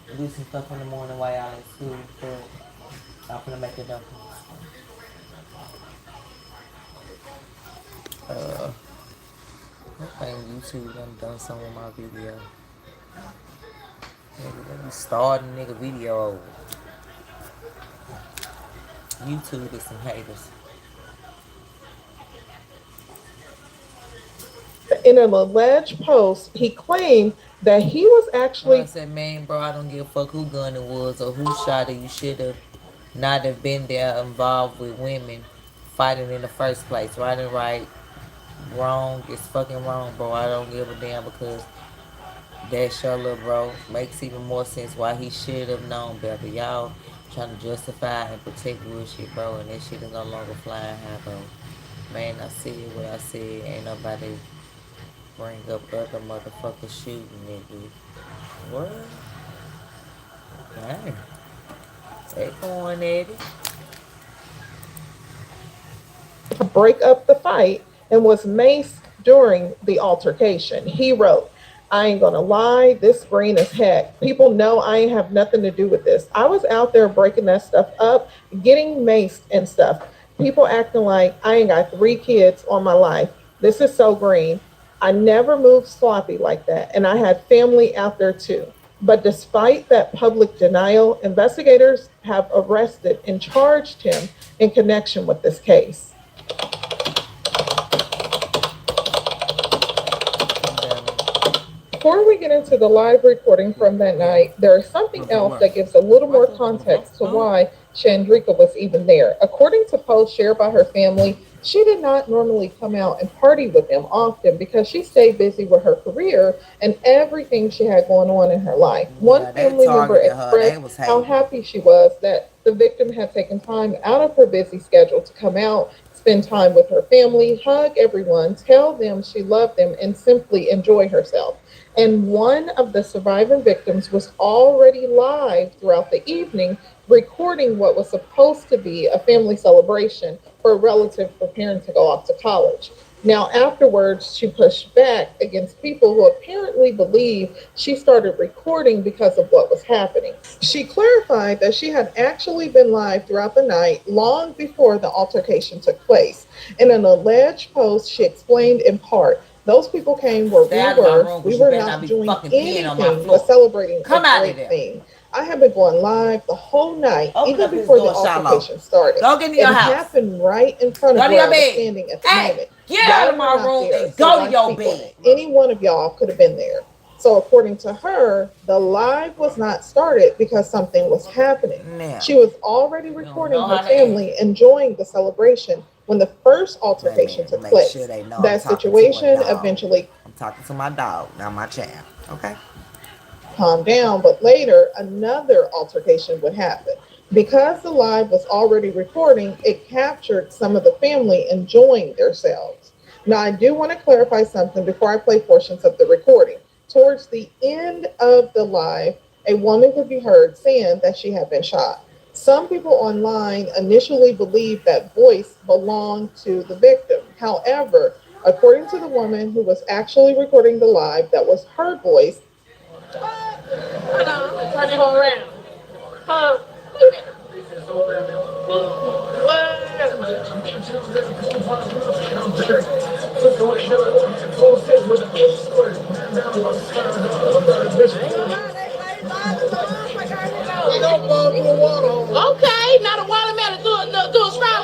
and do some stuff in the morning while y'all in school. But I'm gonna make it up. I think YouTube done some of my video. Nigga, let me start a nigga video over. YouTube is some haters. In an alleged post, he claimed that he was actually. I said, man, bro, I don't give a fuck who gun it was or who shot it. You should have not have been there involved with women fighting in the first place. Right and right, wrong is fucking wrong, bro. I don't give a damn because that's your little bro. Makes even more sense why he should have known better. Y'all trying to justify and protect bullshit, bro, and that shit is no longer flying high, bro. Man, I said what I said. Ain't nobody bring up other motherfuckers shooting, nigga. What? Dang. They going at it. Break up the fight and was maced during the altercation. He wrote, I ain't gonna lie, this green as heck. People know I ain't have nothing to do with this. I was out there breaking that stuff up, getting maced and stuff. People acting like I ain't got 3 kids on my life. This is so green. I never moved sloppy like that. And I had family out there too. But despite that public denial, investigators have arrested and charged him in connection with this case. Before we get into the live recording from that night, there is something else that gives a little more context to why Chandrika was even there. According to posts shared by her family, she did not normally come out and party with them often because she stayed busy with her career and everything she had going on in her life. One family member expressed how happy she was that the victim had taken time out of her busy schedule to come out, spend time with her family, hug everyone, tell them she loved them, and simply enjoy herself. And one of the surviving victims was already live throughout the evening, recording what was supposed to be a family celebration for a relative preparing to go off to college. Now, afterwards, she pushed back against people who apparently believe she started recording because of what was happening. She clarified that she had actually been live throughout the night long before the altercation took place. In an alleged post, she explained in part, those people came where we were not doing anything but celebrating a great thing. I have been going live the whole night, even before the altercation started. Go get in your house. It happened right in front of where I was standing at the moment. Get out of my room and go to your bed. Any one of y'all could have been there. So according to her, the live was not started because something was happening. She was already recording her family enjoying the celebration when the first altercation took place. That situation eventually. I'm talking to my dog, not my child. Okay. calm down, but later another altercation would happen. Because the live was already recording, it captured some of the family enjoying themselves. Now, I do want to clarify something before I play portions of the recording. Towards the end of the live, a woman could be heard saying that she had been shot. Some people online initially believed that voice belonged to the victim. However, according to the woman who was actually recording the live, that was her voice. Hold on, turn it around. Huh? Okay, now the watermelon do a straw.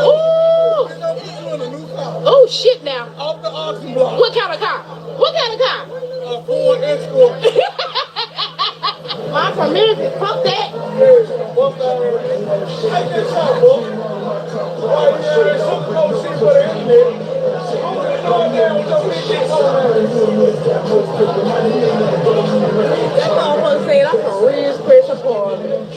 Ooh. Oh shit now. Off the auction block. What kind of car? What kind of car? A Ford Escort. Mine from Memphis. Fuck that. That motherfucker said I'm from Ridge Crest Apartment.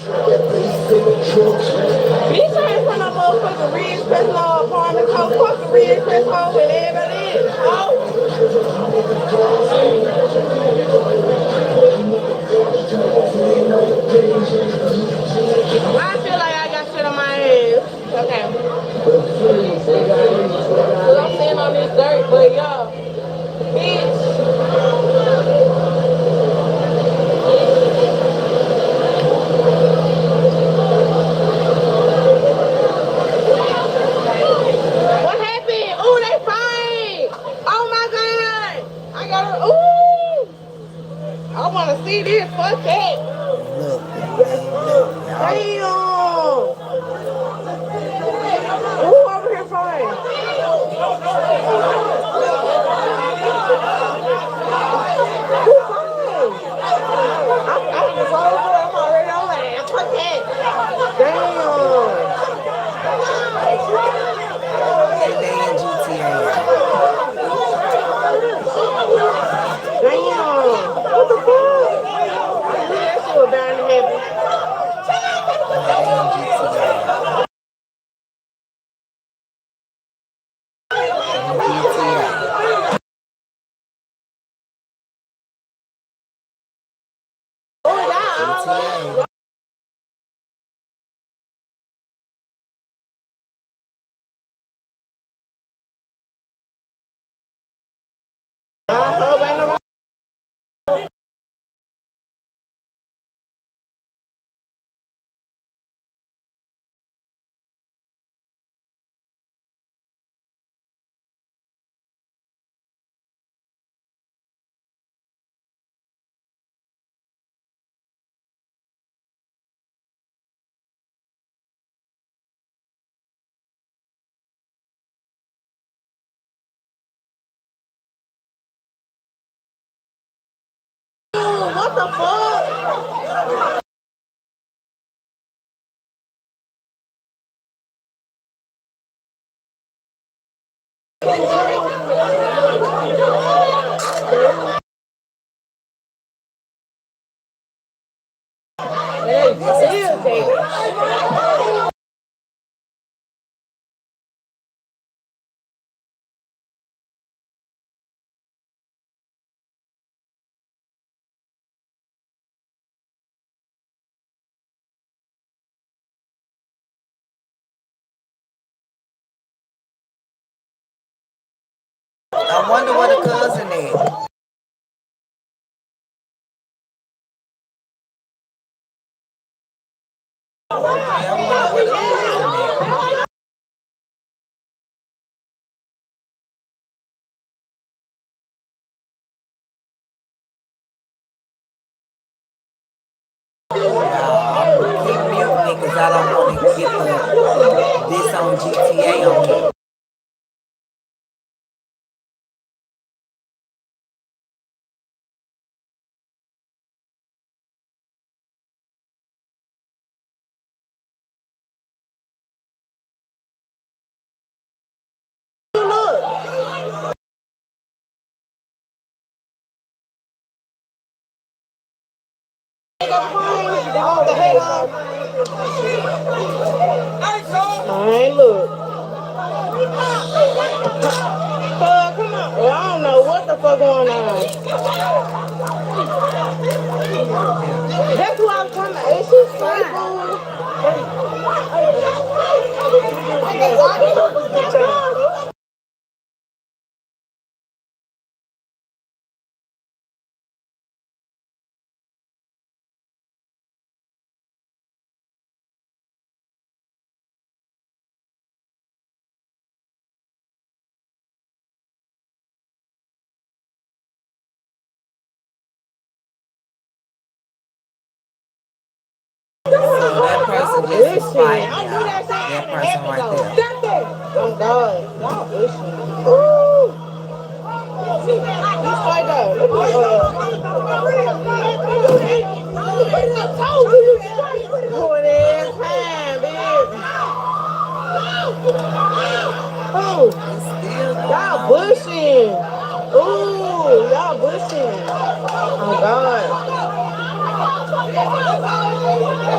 Bitch, I ain't from no motherfucking Ridge Crest Law Apartment. Fuck the Ridge Crest Home and everybody is. Oh. I feel like I got shit on my ass. Okay. Cause I'm sitting on this dirt, but y'all, bitch. What happened? Ooh, they fight. Oh my god. I gotta, ooh. I wanna see this. Fuck that. Look, y'all. Damn. Who over here fighting? Who fighting? I'm just over. I'm already on that. Fuck that. Damn. They in GTA, y'all. Damn. What the fuck? I knew that shit was bound to happen. Yeah, they in GTA, y'all. In GTA. GTA. What the fuck? This is too much. I wonder where the cousin is. Yeah, I wonder where the cousin is. Nah, I'm gonna keep muting it because I don't want to get this on GTA on me. Alright, look. Come on. Well, I don't know what the fuck going on. That's what I'm talking about. Is she straight, fool? So that person just was fighting, y'all. That person right there. Oh God, y'all pushing. Ooh. You straight though. Look at doing it time, bitch. Oh, y'all bushing. Ooh, y'all bushing. Oh God.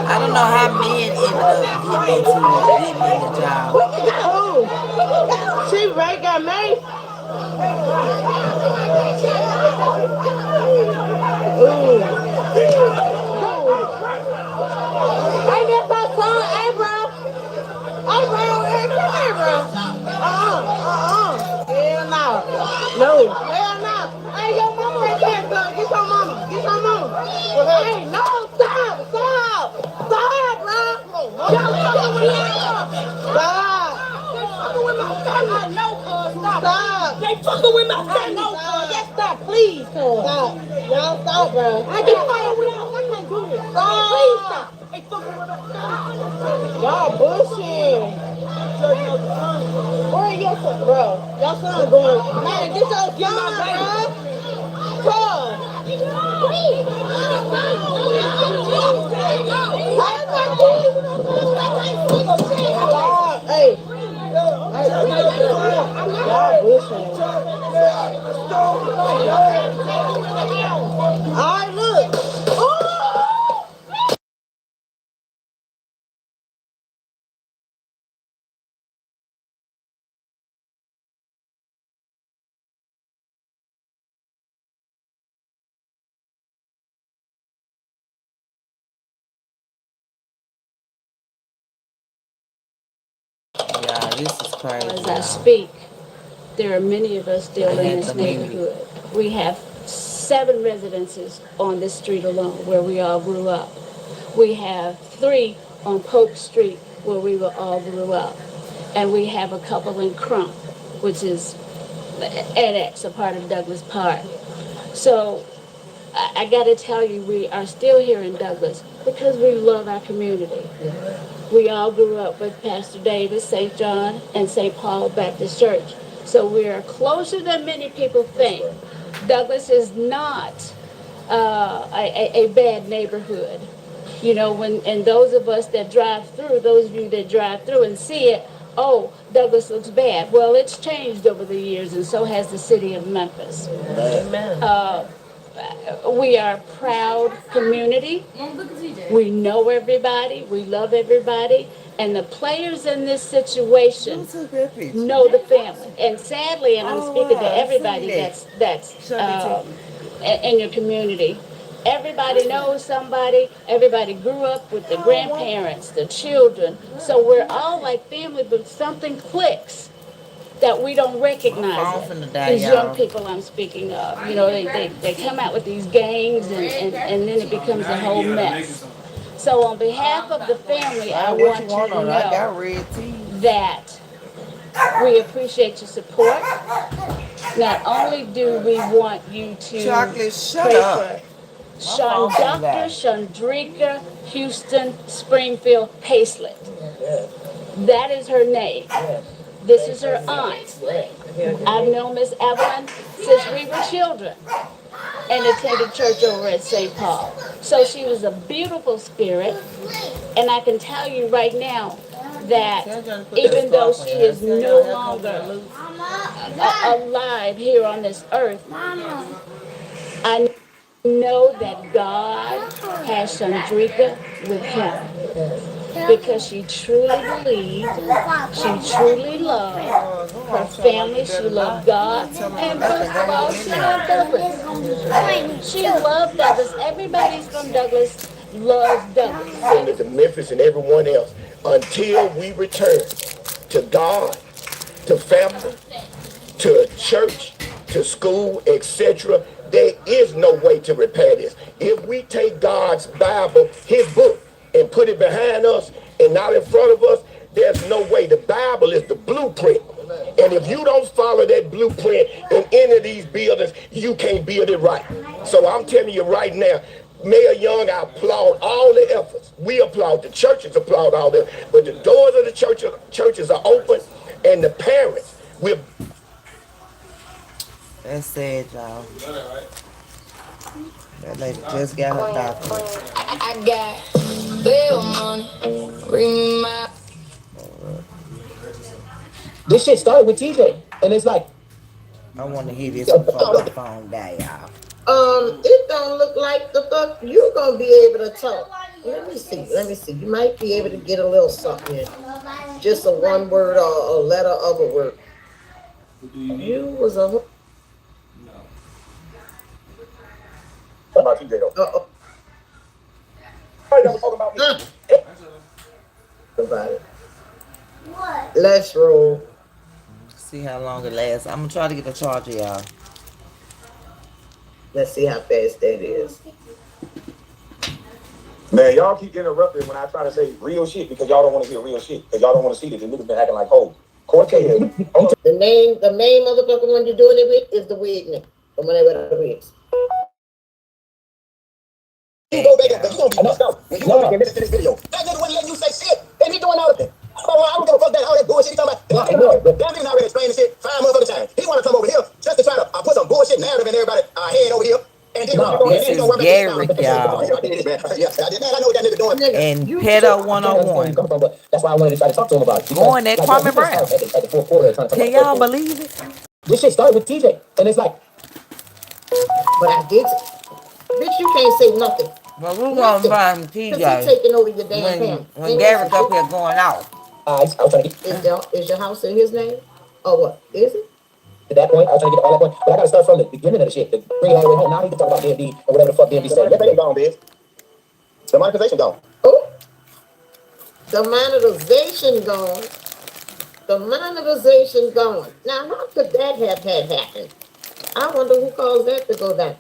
I don't know how men ended up getting into it, getting in the job. Oh, she right got me. Ooh. Hey, that's our son. Hey, bro. Hey, bro. Hey, come here, bro. Hell no. No. Hell no. Hey, your mama right there, son. Get your mama. Get your mama. Hey, no. Stop. Stop. Stop, bro. Y'all fucking with me. Stop. They fucking with my family. I know, cuz. Stop. They fucking with my family. I know, cuz. Just stop, please, cuz. Stop. Y'all stop, bro. I can't fight with y'all. I can't do this. Stop. Please stop. They fucking with my family. Y'all bullshit. Where your son, bro? Your son going. Man, get your son, bro. Cuz. Hey. Y'all bullshit. Alright, look. Yeah, this is crazy. As I speak, there are many of us still in this community. neighborhood. We have 7 residences on this street alone where we all grew up. We have 3 on Polk Street where we all grew up. And we have a couple in Crump, which is annex, a part of Douglas Park. So I got to tell you, we are still here in Douglas because we love our community. We all grew up with Pastor Davis, St. John, and St. Paul Baptist Church. So we are closer than many people think. Douglas is not a bad neighborhood. You know, and those of us that drive through, those of you that drive through and see it, oh, Douglas looks bad. Well, it's changed over the years, and so has the city of Memphis. Amen. We are a proud community. We know everybody. We love everybody. And the players in this situation know the family. And sadly, and I'm speaking to everybody that's in your community, everybody knows somebody. Everybody grew up with the grandparents, the children. So we're all like family, but something clicks that we don't recognize it. These young people I'm speaking of, you know, they come out with these gangs and then it becomes a whole mess. So on behalf of the family, I want you to know that we appreciate your support. Not only do we want you to pray for Dr. Chandrika Houston Springfield Hayslett. That is her name. This is her aunt. I've known Miss Evelyn since we were children and attended church over at St. Paul. So she was a beautiful spirit, and I can tell you right now that even though she is no longer alive here on this earth, I Know that God has Chandrika with him because she truly believed, she truly loved her family, she loved God, and first of all, she loved Douglas. She loved Douglas. Everybody's from Douglas loves Douglas. And to Memphis and everyone else, until we return to God, to family, to church, to school, etc., there is no way to repair this. If we take God's Bible, his book, and put it behind us and not in front of us, there's no way. The Bible is the blueprint. And if you don't follow that blueprint in any of these buildings, you can't build it right. So I'm telling you right now, Mayor Young, I applaud all the efforts. We applaud, the churches applaud all them. But the doors of the churches are open, and the parents, we're That's sad, y'all. That lady just got her doctorate. I got bail money. Bring me my. This shit started with TJ, and it's like I want to hear this before my phone die, y'all. It don't look like the fuck you gonna be able to talk. Let me see. You might be able to get a little something in. Just a one word or a letter of a word. You was a. What about TJ though? About it. Let's roll. See how long it lasts. I'm gonna try to get the charger, y'all. Let's see how fast that is. Man, y'all keep interrupting when I try to say real shit because y'all don't want to hear real shit because y'all don't want to see that the niggas been acting like hoes. Cortez. The main motherfucking one you're doing it with is the wig nigga. The one that wear the wigs. You go back and you gonna be messed up when you go back and listen to this video. That nigga wouldn't let you say shit. They be doing all of it. I don't give a fuck that all that bullshit he talking about. That nigga already explained this shit 5 motherfucking times. He wanna come over here just to try to put some bullshit narrative in everybody head over here. And then This is Garrick, y'all. And Pedo 101. That's why I wanted to try to talk to him about it. Going at Kwame Brown. At the fourth quarter, trying to Can y'all believe it? This shit started with TJ, and it's like, but I did. Bitch, you can't say nothing. But we're gonna find TJ taking over your damn family. when Garrick up here going out. Is your house in his name? Or what? Is it? To that point, I was trying to get all that point, but I gotta start from the beginning of the shit. To bring it all the way home. Now he can talk about DMD or whatever the fuck DMD said. The monetization gone, bitch. The monetization gone. Oh, the monetization gone. The monetization gone. Now, how could that have had happened? I wonder who caused that to go down.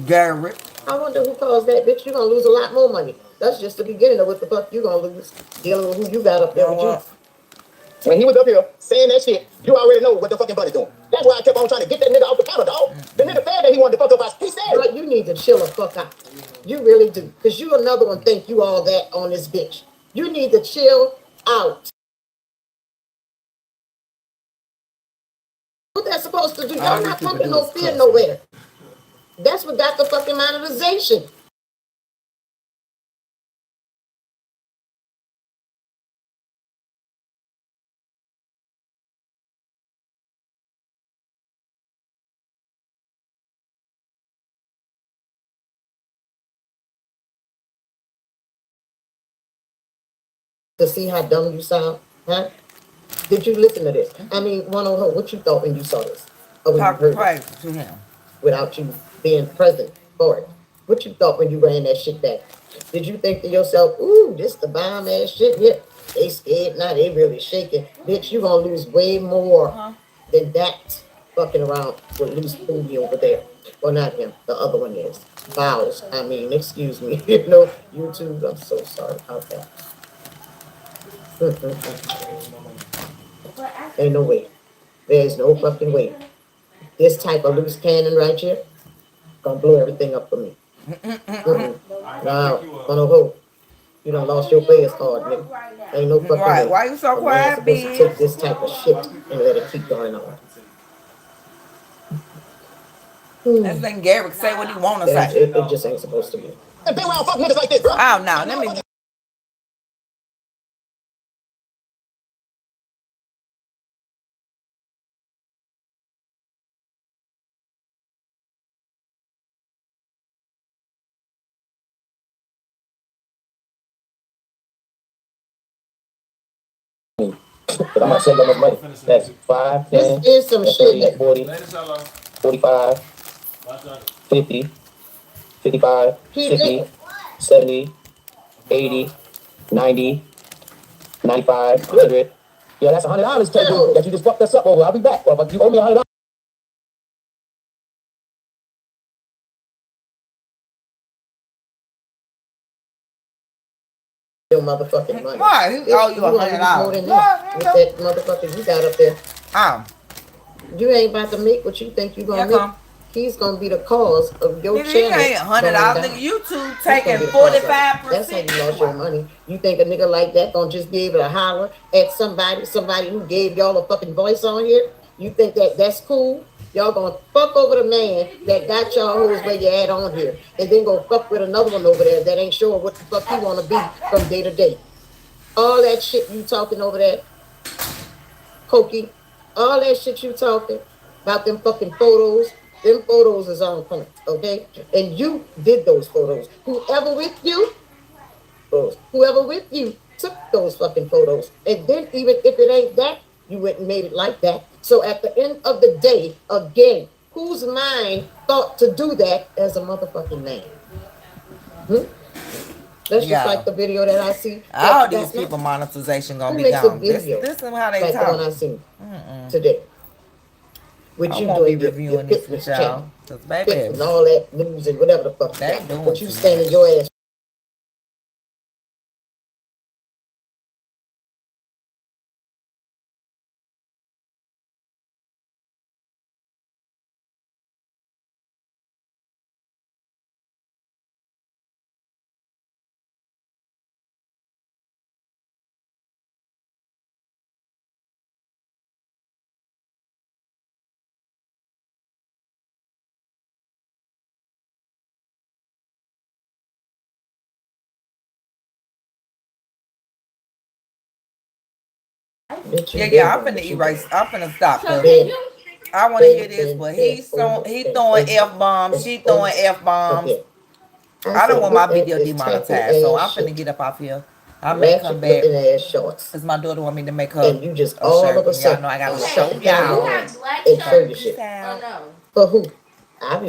Garrett. I wonder who caused that, bitch. You're gonna lose a lot more money. That's just the beginning of what the fuck you gonna lose dealing with who you got up there with you. When he was up here saying that shit, you already know what the fucking buddy's doing. That's why I kept on trying to get that nigga off the counter, dog. The nigga said that he wanted to fuck up us. He said, but you need to chill the fuck out. You really do. Because you another one think you all that on this bitch. You need to chill out. What that's supposed to do? Y'all not pumping no fear nowhere. That's what got the fucking monetization. To see how dumb you sound, huh? Did you listen to this? I mean, one on one, what you thought when you saw this? Or when you heard it? To him. Without you being present for it. What you thought when you ran that shit back? Did you think to yourself, ooh, this the bomb ass shit here? They scared, now they really shaking. Bitch, you gonna lose way more than that fucking around with loose booty over there. Well, not him, the other one is. Bowels, I mean, excuse me. You know, YouTube, I'm so sorry about that. Ain't no way. There's no fucking way. This type of loose cannon right here gonna blow everything up for me. Now, on a hoe, you done lost your players card, nigga. Ain't no fucking way. Why you so quiet, supposed to take this type of shit and let it keep going on. Let's let Garrick say what he wanna say. It just ain't supposed to be. been around fuck niggas like this, bro. Oh no, let me Because I'm not saving that much money. That's 5, 10, This is some that's 30, shit. that's 40, 45, 50, 55, 60, 70, 80, 90, 95, 100. Yeah, that's $100 taken that you just fucked us up over. I'll be back. Well, but you owe me $100. Your motherfucking money. Why? He owe you $100. More than that. With that motherfucker you got up there. You ain't about to make what you think you gonna make. He's gonna be the cause of your channel. He ain't $100. Nigga, YouTube taking 45%. That's how you lost your money. You think a nigga like that gonna just be able to holler at somebody who gave y'all a fucking voice on here? You think that that's cool? Y'all gonna fuck over the man that got y'all hoes where you at on here, and then go fuck with another one over there that ain't sure what the fuck he wanna be from day to day. All that shit you talking over there, Cokie, all that shit you talking about them fucking photos is on point, okay? And you did those photos. Whoever with you took those fucking photos. And then even if it ain't that, you wouldn't made it like that. So at the end of the day, again, whose mind thought to do that as a motherfucking man? That's just like the video that I see. All these people monetization gonna be gone. This is how they like talk. the one I seen today. Which you doing reviewing this with y'all. Cause baby, and all that news and whatever the fuck. But you standing your ass. Yeah, I'm finna erase. I'm finna stop. I want to hear this, but he throwing F-bombs. She throwing F-bombs. I don't want my video demonetized, so I'm finna get up off here. I may come back because my daughter want me to make her and you just a all shirt. of a sudden Y'all know I gotta show y'all. and show your shit. For who? Obviously.